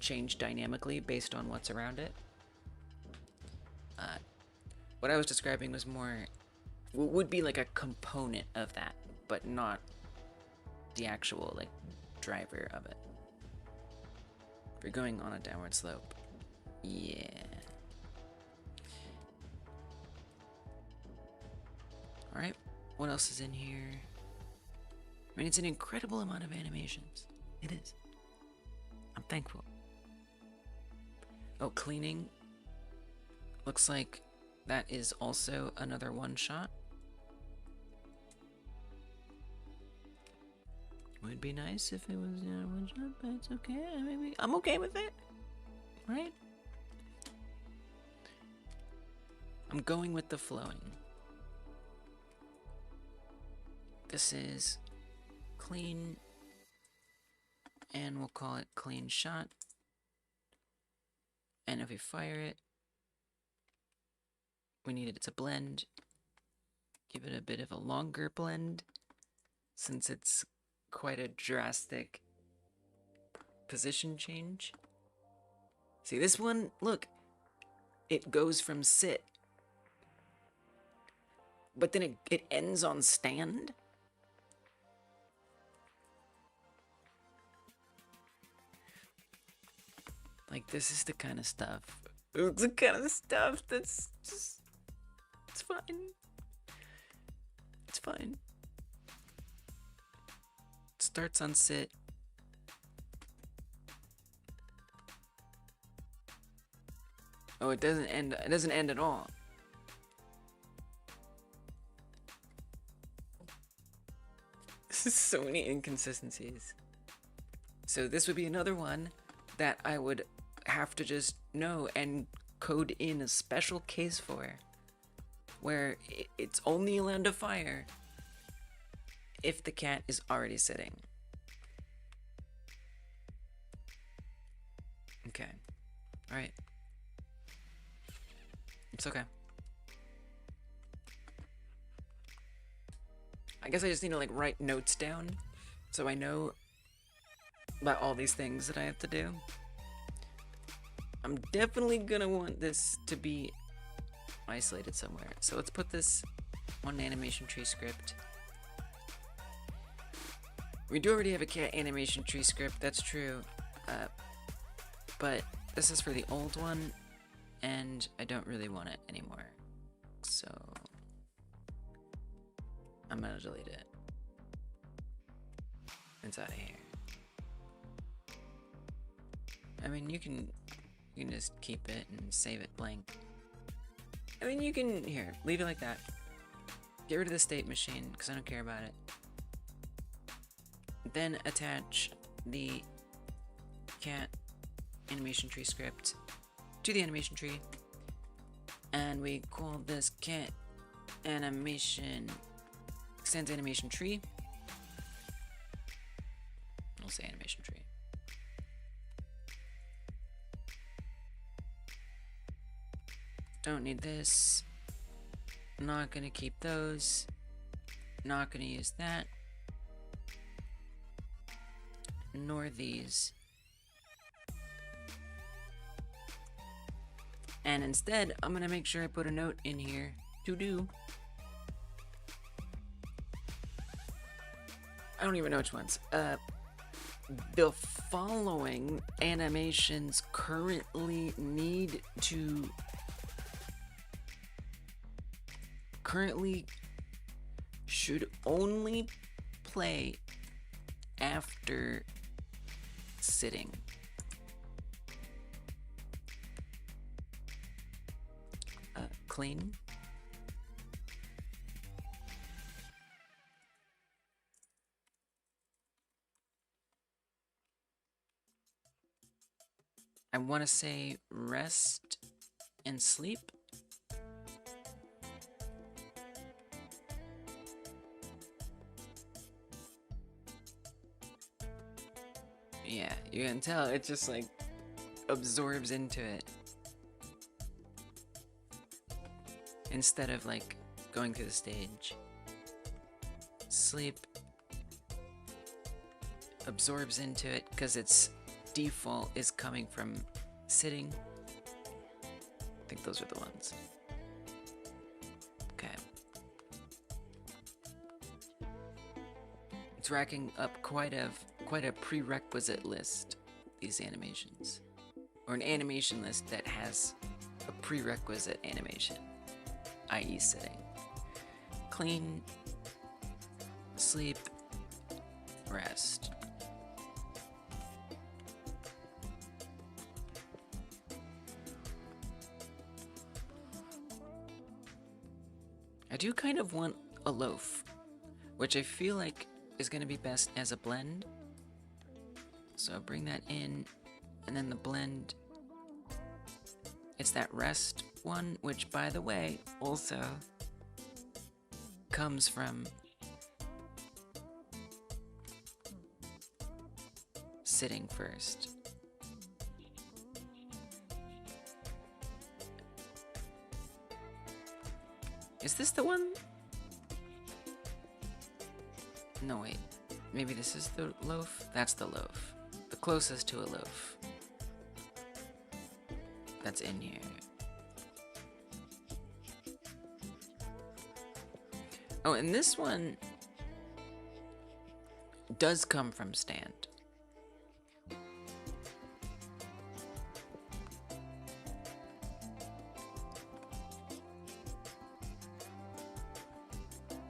A: change dynamically based on what's around it. What I was describing was more, would be like a component of that, but not the actual like driver of it. If you're going on a downward slope, yeah. All right, what else is in here? I mean, it's an incredible amount of animations. It is. I'm thankful. Oh, cleaning. Looks like that is also another one shot. Would be nice if it was one shot, but it's okay. Maybe I'm okay with it, right? I'm going with the flowing. This is clean, and we'll call it clean shot. And if we fire it, we need it to blend. Give it a bit of a longer blend, since it's quite a drastic position change. See, this one, look, it goes from sit, but then it ends on stand. Like, this is the kind of stuff. It's the kind of stuff that's just, it's fine. It's fine. It starts on sit. Oh, it doesn't end. It doesn't end at all. So many inconsistencies. So this would be another one that I would have to just know and code in a special case for, where it's only allowed to fire if the cat is already sitting. Okay. Alright. It's okay. I guess I just need to like write notes down so I know about all these things that I have to do. I'm definitely gonna want this to be isolated somewhere. So let's put this on animation tree script. We do already have a cat animation tree script, that's true. But this is for the old one, and I don't really want it anymore. So I'm gonna delete it. It's out of here. I mean, you can just keep it and save it blank. I mean, you can, here, leave it like that. Get rid of the state machine, because I don't care about it. Then attach the cat animation tree script to the animation tree. And we call this cat animation extends animation tree. We'll say animation tree. Don't need this. Not gonna keep those. Not gonna use that. Nor these. And instead, I'm gonna make sure I put a note in here to do. I don't even know which ones. The following animations currently should only play after sitting. Clean. I want to say rest and sleep. Yeah, you can tell it just like absorbs into it instead of like going through the stage. Sleep absorbs into it because its default is coming from sitting. I think those are the ones. Okay. It's racking up quite a prerequisite list, these animations. Or an animation list that has a prerequisite animation, i.e. sitting. Clean, sleep, rest. I do kind of want a loaf, which I feel like is going to be best as a blend. So bring that in, and then the blend, it's that rest one, which by the way, also comes from sitting first. Is this the one? No, wait. Maybe this is the loaf? That's the loaf. The closest to a loaf. That's in here. Oh, and this one does come from stand.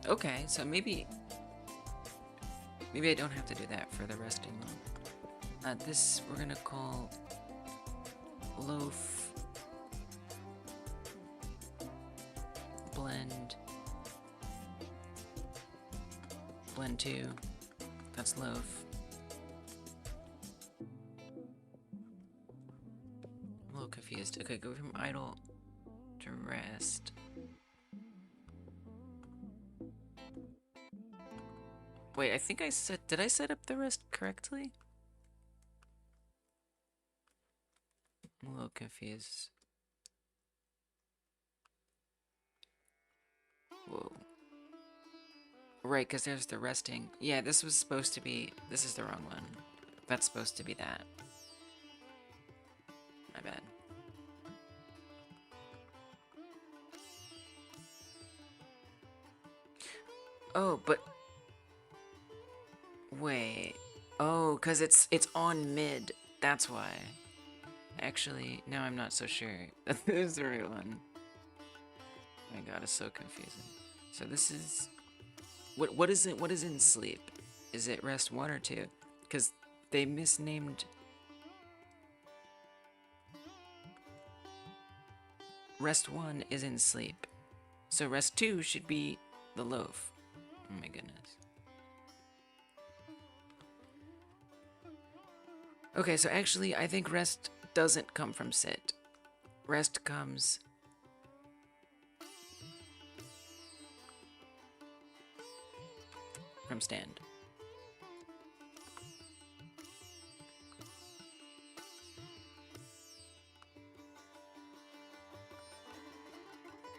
A: Okay, so maybe I don't have to do that for the resting one. This we're gonna call loaf blend. Blend 2. That's loaf. I'm a little confused. Okay, go from idle to rest. Wait, I think did I set up the rest correctly? I'm a little confused. Whoa. Right, because there's the resting. Yeah, this is the wrong one. That's supposed to be that. My bad. Oh, but wait. Oh, because it's on mid. That's why. Actually, now I'm not so sure. That is the right one. Oh my god, it's so confusing. So this is what is it? What is in sleep? Is it rest 1 or 2? Because they misnamed. Rest 1 is in sleep. So rest 2 should be the loaf. Oh my goodness. Okay, so actually I think rest doesn't come from sit. Rest comes from stand.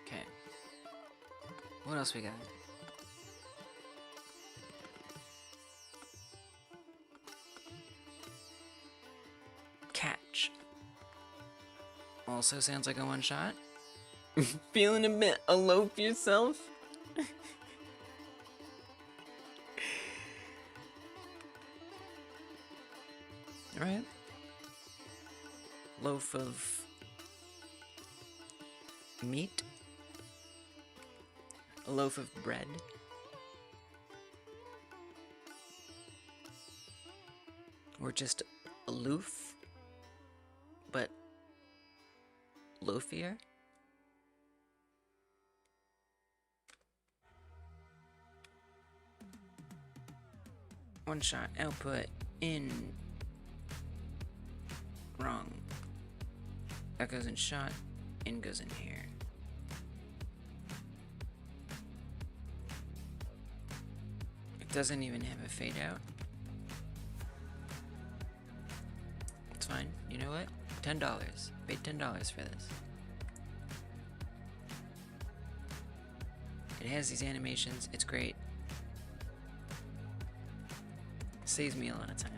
A: Okay. What else we got? Catch. Also sounds like a one shot. Feeling a bit aloof yourself? Alright. Loaf of meat. A loaf of bread. Or just aloof, but loafier. One shot output in. Wrong. That goes in shot, in goes in here. It doesn't even have a fade out. It's fine. You know what? $10. Paid $10 for this. It has these animations. It's great. Saves me a lot of time.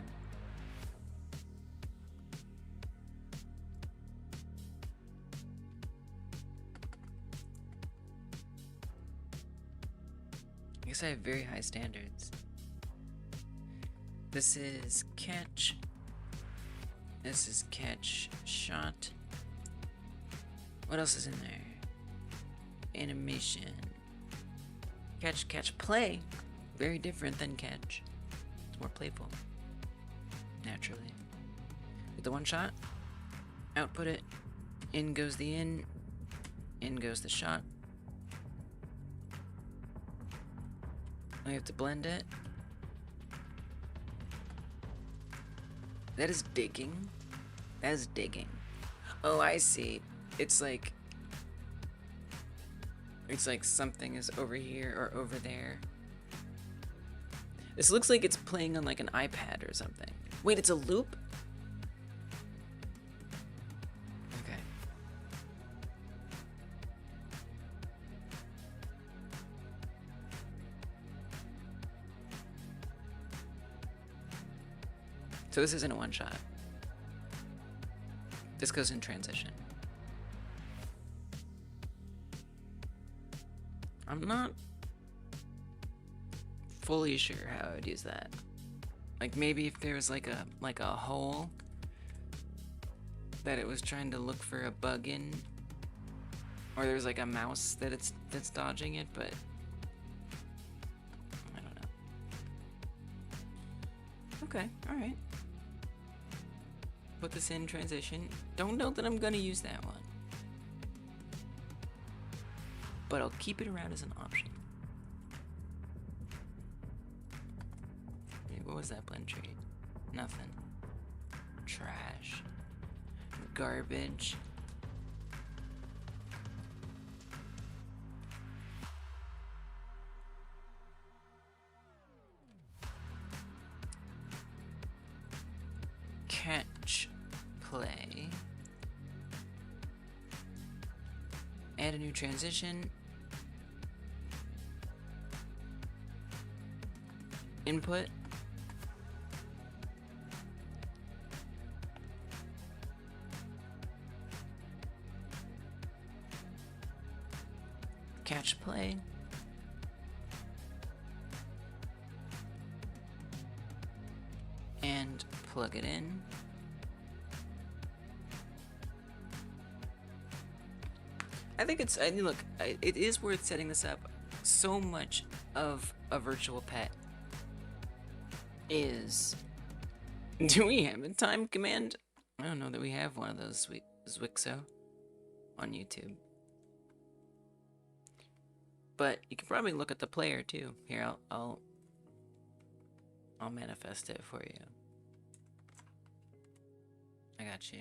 A: I guess I have very high standards. This is catch. This is catch shot. What else is in there? Animation. Catch, catch, play. Very different than catch. It's more playful. Naturally. With the one shot, output it. In goes the in goes the shot. We have to blend it. That is digging. That is digging. Oh, I see. It's like something is over here or over there. This looks like it's playing on like an iPad or something. Wait, it's a loop? Okay. So this isn't a one shot. This goes in transition. I'm not fully sure how I would use that. Like maybe if there was like a hole that it was trying to look for a bug in, or there's like a mouse that's dodging it, but I don't know. Okay, all right. Put this in transition. Don't know that I'm gonna use that one. but I'll keep it around as an option. Hey, what was that blend tree? Nothing. Trash. Garbage. Catch play. Add a new transition. Input. Catch play. And plug it in. I think it's, look, it is worth setting this up. So much of a virtual pet is, do we have a time command? I don't know that we have one of those, Zwixo, on YouTube. But you can probably look at the player too. Here, I'll manifest it for you. I got you.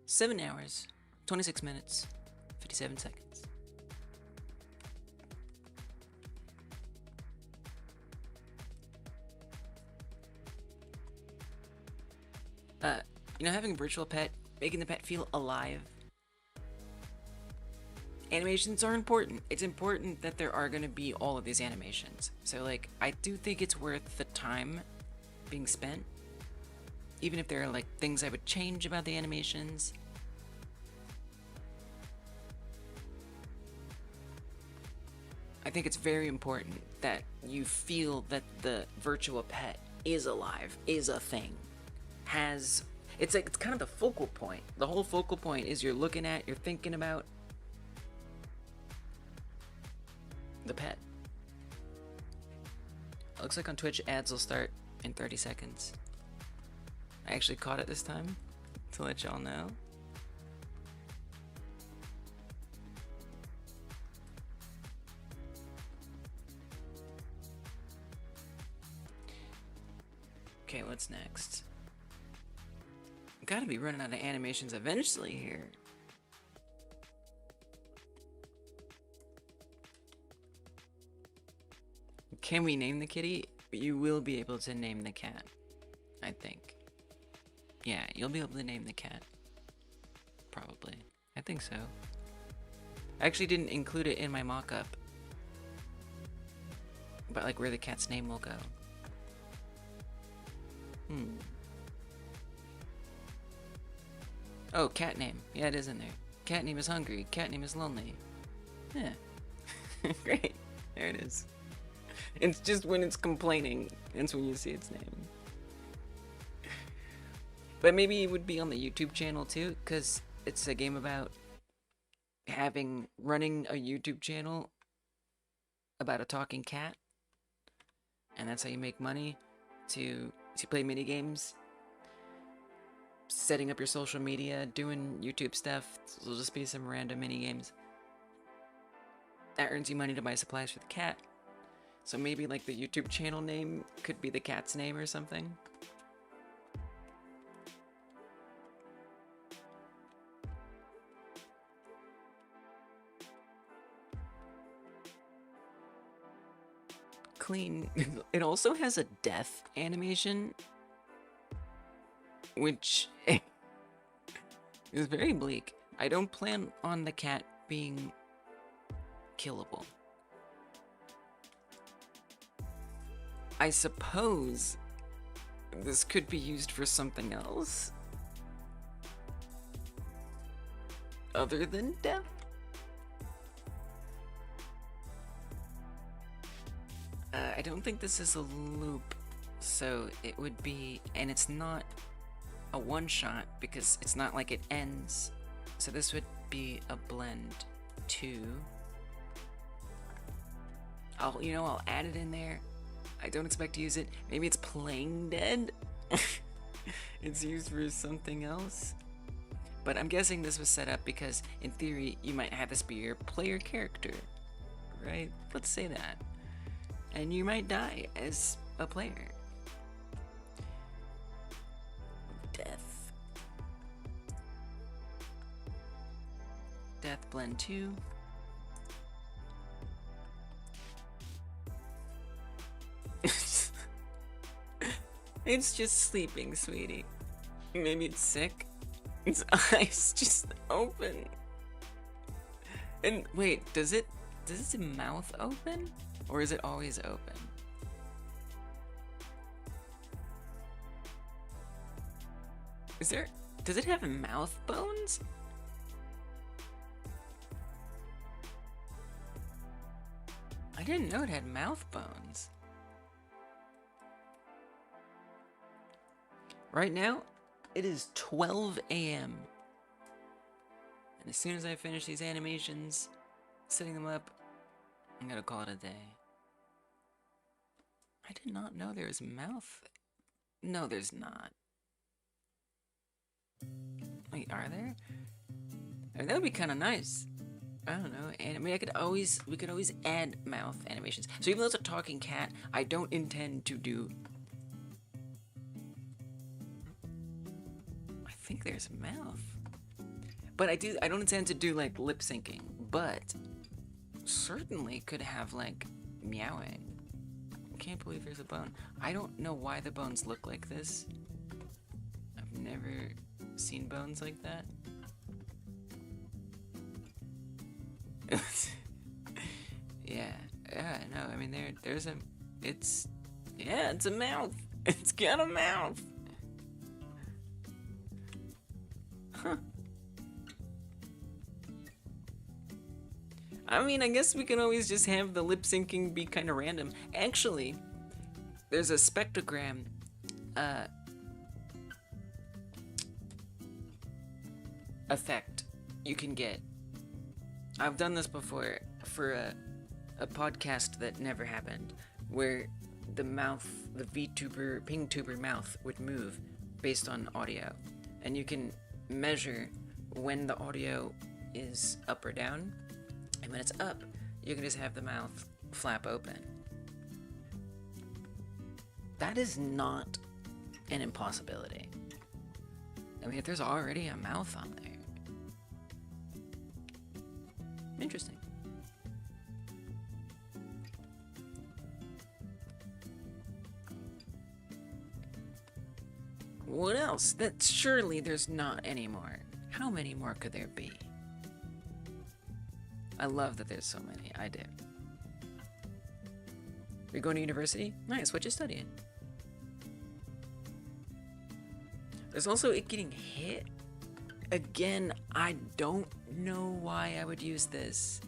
A: Seven hours, 26 minutes, 57 seconds. You know, having a virtual pet, making the pet feel alive. Animations are important. It's important that there are going to be all of these animations. So, like, I do think it's worth the time being spent. Even if there are, like, things I would change about the animations. I think it's very important that you feel that the virtual pet is alive, is a thing, has... It's like, it's kind of the focal point. The whole focal point is you're looking at, you're thinking about the pet. Looks like on Twitch, ads will start in 30 seconds. I actually caught it this time, to let y'all know. Okay, what's next? Gotta be running out of animations eventually here. Can we name the kitty? You will be able to name the cat, I think. Yeah, you'll be able to name the cat. Probably. I think so. I actually didn't include it in my mock-up. But like where the cat's name will go. Oh, cat name. Yeah, it is in there. Cat name is hungry. Cat name is lonely. Yeah. Great. There it is. It's just when it's complaining, that's when you see its name. But maybe it would be on the YouTube channel too, because it's a game about running a YouTube channel about a talking cat. And that's how you make money to play mini games. Setting up your social media, doing YouTube stuff. It'll just be some random mini games. That earns you money to buy supplies for the cat. So maybe like the YouTube channel name could be the cat's name or something. Clean. It also has a death animation, which is very bleak. I don't plan on the cat being killable. I suppose this could be used for something else other than death. I don't think this is a loop, so it would be, and it's not a one-shot because it's not like it ends, so this would be a blend 2. I'll add it in there. I don't expect to use it. Maybe it's playing dead. It's used for something else. But I'm guessing this was set up because, in theory, you might have this be your player character, right? Let's say that. And you might die as a player. Death. Death Blend 2. It's just sleeping, sweetie. Maybe it's sick. Its eyes just open. And wait, does its mouth open? Or is it always open? Does it have mouth bones? I didn't know it had mouth bones. Right now, it is 12 a.m. And as soon as I finish these animations, setting them up, I'm gonna call it a day. I did not know there was mouth. No, there's not. Wait, are there? I mean, that would be kind of nice. I don't know. And I mean, we could always add mouth animations. So even though it's a talking cat, I don't intend to do. I think there's a mouth. But I don't intend to do like lip syncing, but certainly could have like meowing. I can't believe there's a bone. I don't know why the bones look like this. I've never seen bones like that. yeah, no, I mean it's a mouth. It's got a mouth. Huh. I mean, I guess we can always just have the lip syncing be kind of random. Actually, there's a spectrogram effect you can get. I've done this before for a podcast that never happened, where the mouth, the VTuber, PingTuber mouth would move based on audio. And you can measure when the audio is up or down. And when it's up, you can just have the mouth flap open. That is not an impossibility. I mean, if there's already a mouth on there. Interesting. What else? That surely there's not any more. How many more could there be? I love that there's so many. I do. You're going to university? Nice. What you studying? There's also it getting hit. Again, I don't know why I would use this.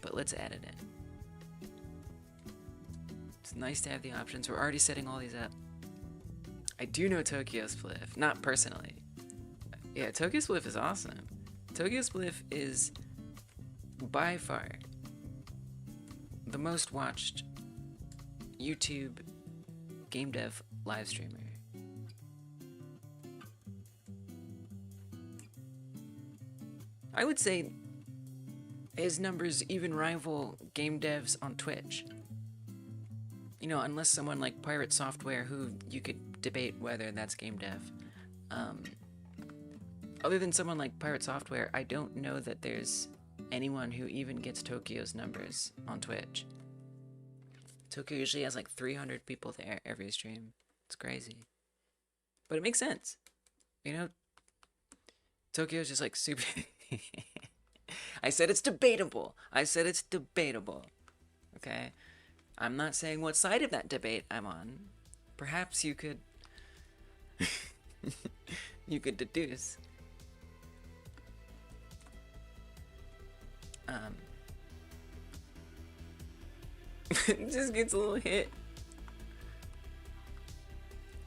A: But let's add it in. It's nice to have the options. We're already setting all these up. I do know Tokyo Spliff, not personally. Yeah, Tokyo Spliff is awesome. Tokyo Spliff is by far the most watched YouTube game dev live streamer. I would say his numbers even rival game devs on Twitch. You know, unless someone like Pirate Software, who you could debate whether that's game dev. Other than someone like Pirate Software, I don't know that there's anyone who even gets Tokyo's numbers on Twitch. Tokyo usually has like 300 people there every stream. It's crazy. But it makes sense. You know, Tokyo's just like super... I said it's debatable. Okay? I'm not saying what side of that debate I'm on. Perhaps you could... you could deduce. It just gets a little hit.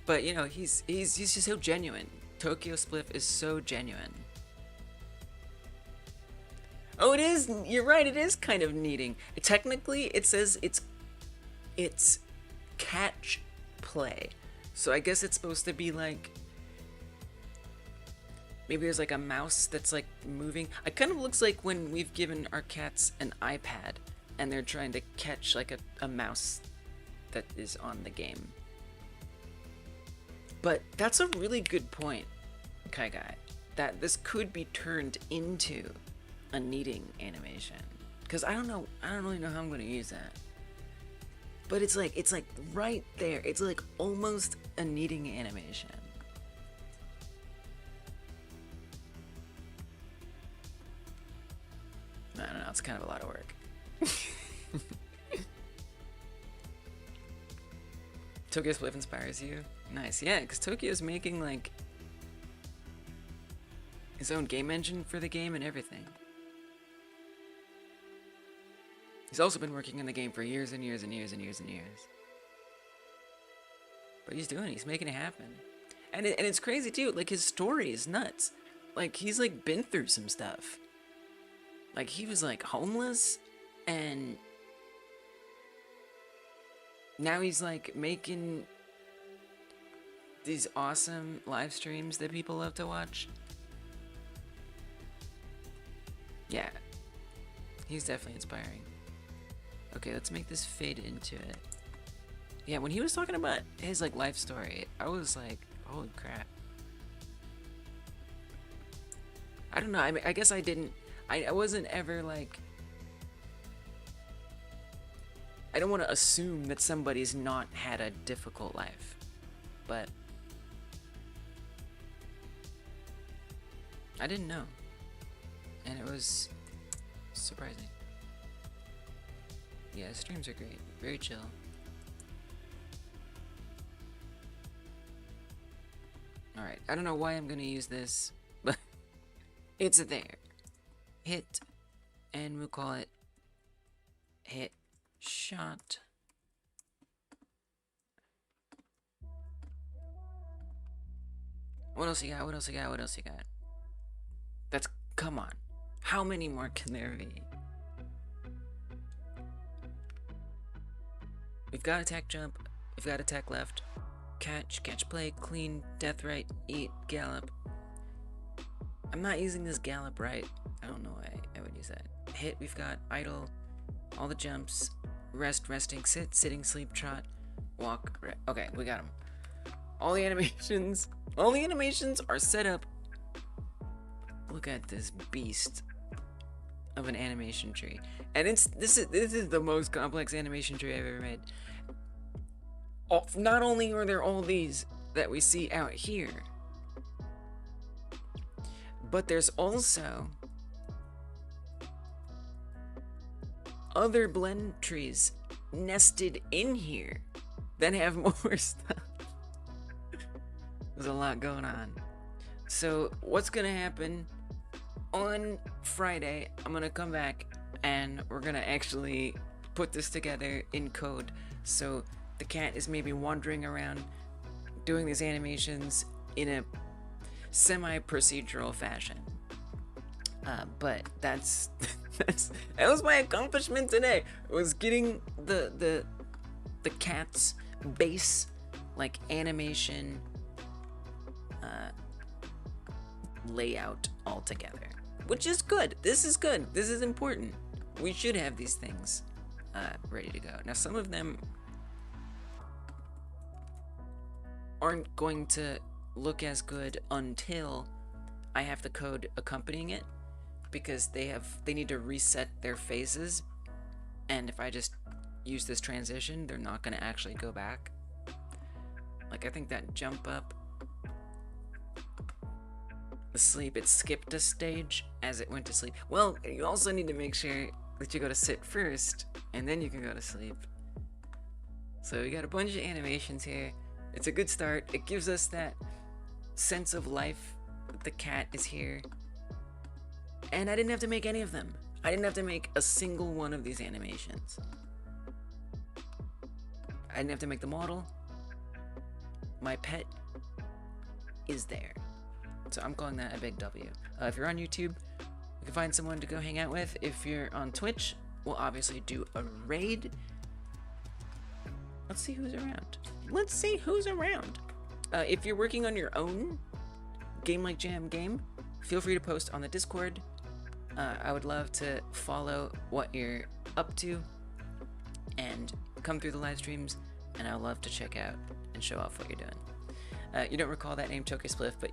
A: But you know, he's just so genuine. Tokyo Spliff is so genuine. Oh, it is. You're right. It is kind of kneading. Technically, it says it's catch play. So I guess it's supposed to be like, maybe there's like a mouse that's like moving. It kind of looks like when we've given our cats an iPad and they're trying to catch like a mouse that is on the game. But that's a really good point, Kai Guy, that this could be turned into a kneading animation. Because I don't really know how I'm gonna use that. But it's like right there. It's like almost a kneading animation. I don't know, it's kind of a lot of work. Tokyo Spliff inspires you? Nice, yeah, because Tokyo's making like his own game engine for the game and everything. He's also been working on the game for years and years and years and years and years. But he's doing it, he's making it happen. And it's crazy too, like his story is nuts. Like he's like been through some stuff. Like he was like homeless and now he's like making these awesome live streams that people love to watch. Yeah, he's definitely inspiring. Okay, let's make this fade into it. Yeah, when he was talking about his like life story, I was like, holy crap. I don't know, I mean, I guess I wasn't ever like, I don't want to assume that somebody's not had a difficult life, but I didn't know, and it was surprising. Yeah, streams are great, very chill. Alright, I don't know why I'm gonna use this, but it's there. Hit, and we'll call it hit shot. What else you got? What else you got? What else you got? That's, come on. How many more can there be? We've got attack jump, we've got attack left, catch play, clean, death right, eat, gallop. I'm not using this gallop right. I don't know why I would use that. Hit, we've got idle, all the jumps, rest, resting, sit, sitting, sleep, trot, walk, okay, we got them. All the animations are set up. Look at this beast of an animation tree. And this is the most complex animation tree I've ever made. Not only are there all these that we see out here, but there's also other blend trees nested in here that have more stuff. There's a lot going on. So what's gonna happen on Friday, I'm gonna come back and we're gonna actually put this together in code. So the cat is maybe wandering around doing these animations in a semi-procedural fashion. But that was my accomplishment today. Was getting the cat's base like animation layout all together, which is good. This is good. This is important. We should have these things ready to go. Now some of them aren't going to look as good until I have the code accompanying it, because they need to reset their phases, and if I just use this transition, they're not going to actually go back. Like I think that jump up, the sleep, it skipped a stage as it went to sleep. Well, you also need to make sure that you go to sit first and then you can go to sleep. So we got a bunch of animations here. It's a good start. It gives us that sense of life that the cat is here. And I didn't have to make any of them. I didn't have to make a single one of these animations. I didn't have to make the model. My pet is there. So I'm calling that a big W. If you're on YouTube, You can find someone to go hang out with. If you're on Twitch, we'll obviously do a raid. Let's see who's around. Let's see who's around. If you're working on your own Game Like Jam game, feel free to post on the Discord. I would love to follow what you're up to and come through the live streams, and I'd love to check out and show off what you're doing. You don't recall that name, Tokyo Spliff, but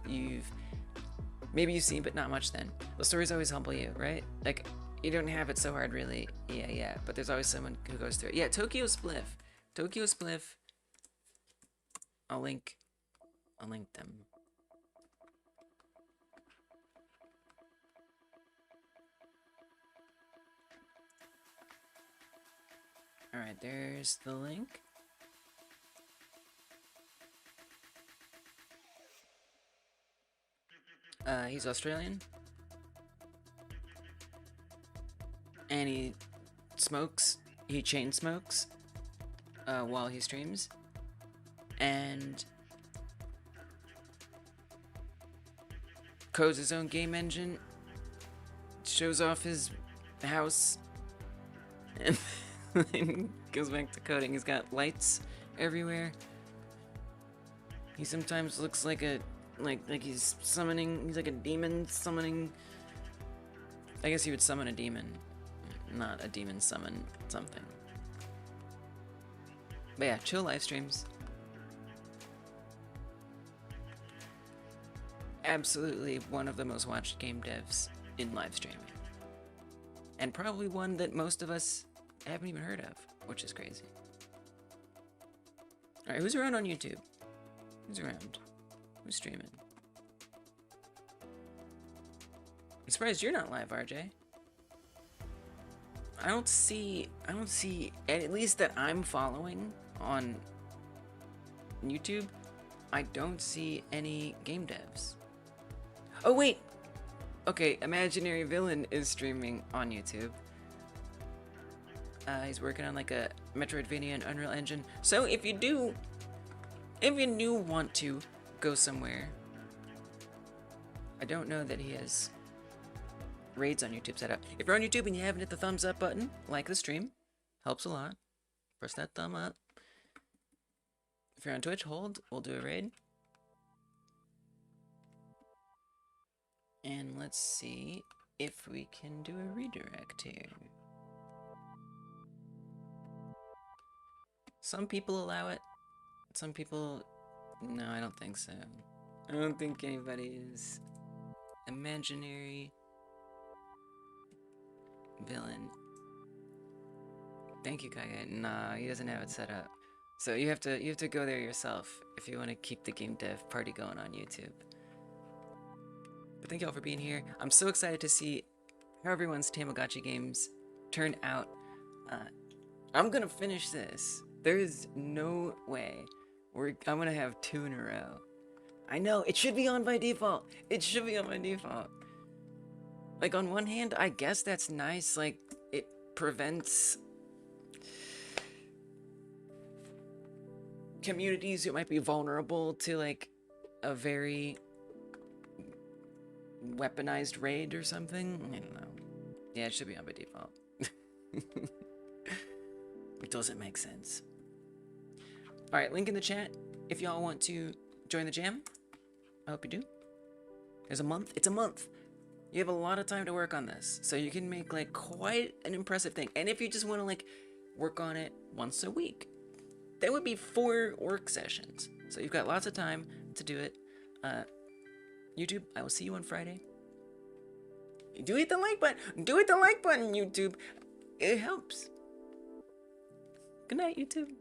A: maybe you've seen, but not much then. The stories always humble you, right? Like, you don't have it so hard, really. Yeah, but there's always someone who goes through it. Yeah, Tokyo Spliff. Tokyo Spliff. I'll link them. Alright, there's the link. He's Australian. And he smokes. He chain smokes while he streams. And codes his own game engine. Shows off his house. And then goes back to coding. He's got lights everywhere. He sometimes looks like like he's summoning. He's like a demon summoning. I guess he would summon a demon, not a demon summon something. But yeah, chill live streams. Absolutely one of the most watched game devs in live streaming. And probably one that most of us haven't even heard of, which is crazy. Alright, who's around on YouTube? Who's around? Who's streaming? I'm surprised you're not live, RJ. I don't see, at least that I'm following on YouTube, I don't see any game devs. Oh wait! Okay, Imaginary Villain is streaming on YouTube. He's working on like a Metroidvania and Unreal Engine. So if you do want to go somewhere, I don't know that he has raids on YouTube set up. If you're on YouTube and you haven't hit the thumbs up button, like the stream, helps a lot. Press that thumb up. If you're on Twitch, hold. We'll do a raid. And let's see if we can do a redirect here. Some people allow it. Some people... No, I don't think so. I don't think anybody is... Imaginary... Villain. Thank you, Kage. Nah, he doesn't have it set up. So you have to go there yourself if you want to keep the game dev party going on YouTube. But thank y'all for being here. I'm so excited to see how everyone's Tamagotchi games turn out. I'm gonna finish this. There is no way I'm gonna have 2 in a row. I know, it should be on by default. It should be on by default. Like, on one hand, I guess that's nice. Like, it prevents communities who might be vulnerable to, like, a very weaponized raid or something. I don't know. Yeah, it should be on by default. It doesn't make sense. Alright, link in the chat if y'all want to join the jam. I hope you do. There's a month. It's a month. You have a lot of time to work on this. So you can make, like, quite an impressive thing. And if you just want to, like, work on it once a week, that would be 4 work sessions. So you've got lots of time to do it. YouTube, I will see you on Friday. Do hit the like button. Do hit the like button, YouTube. It helps. Good night, YouTube.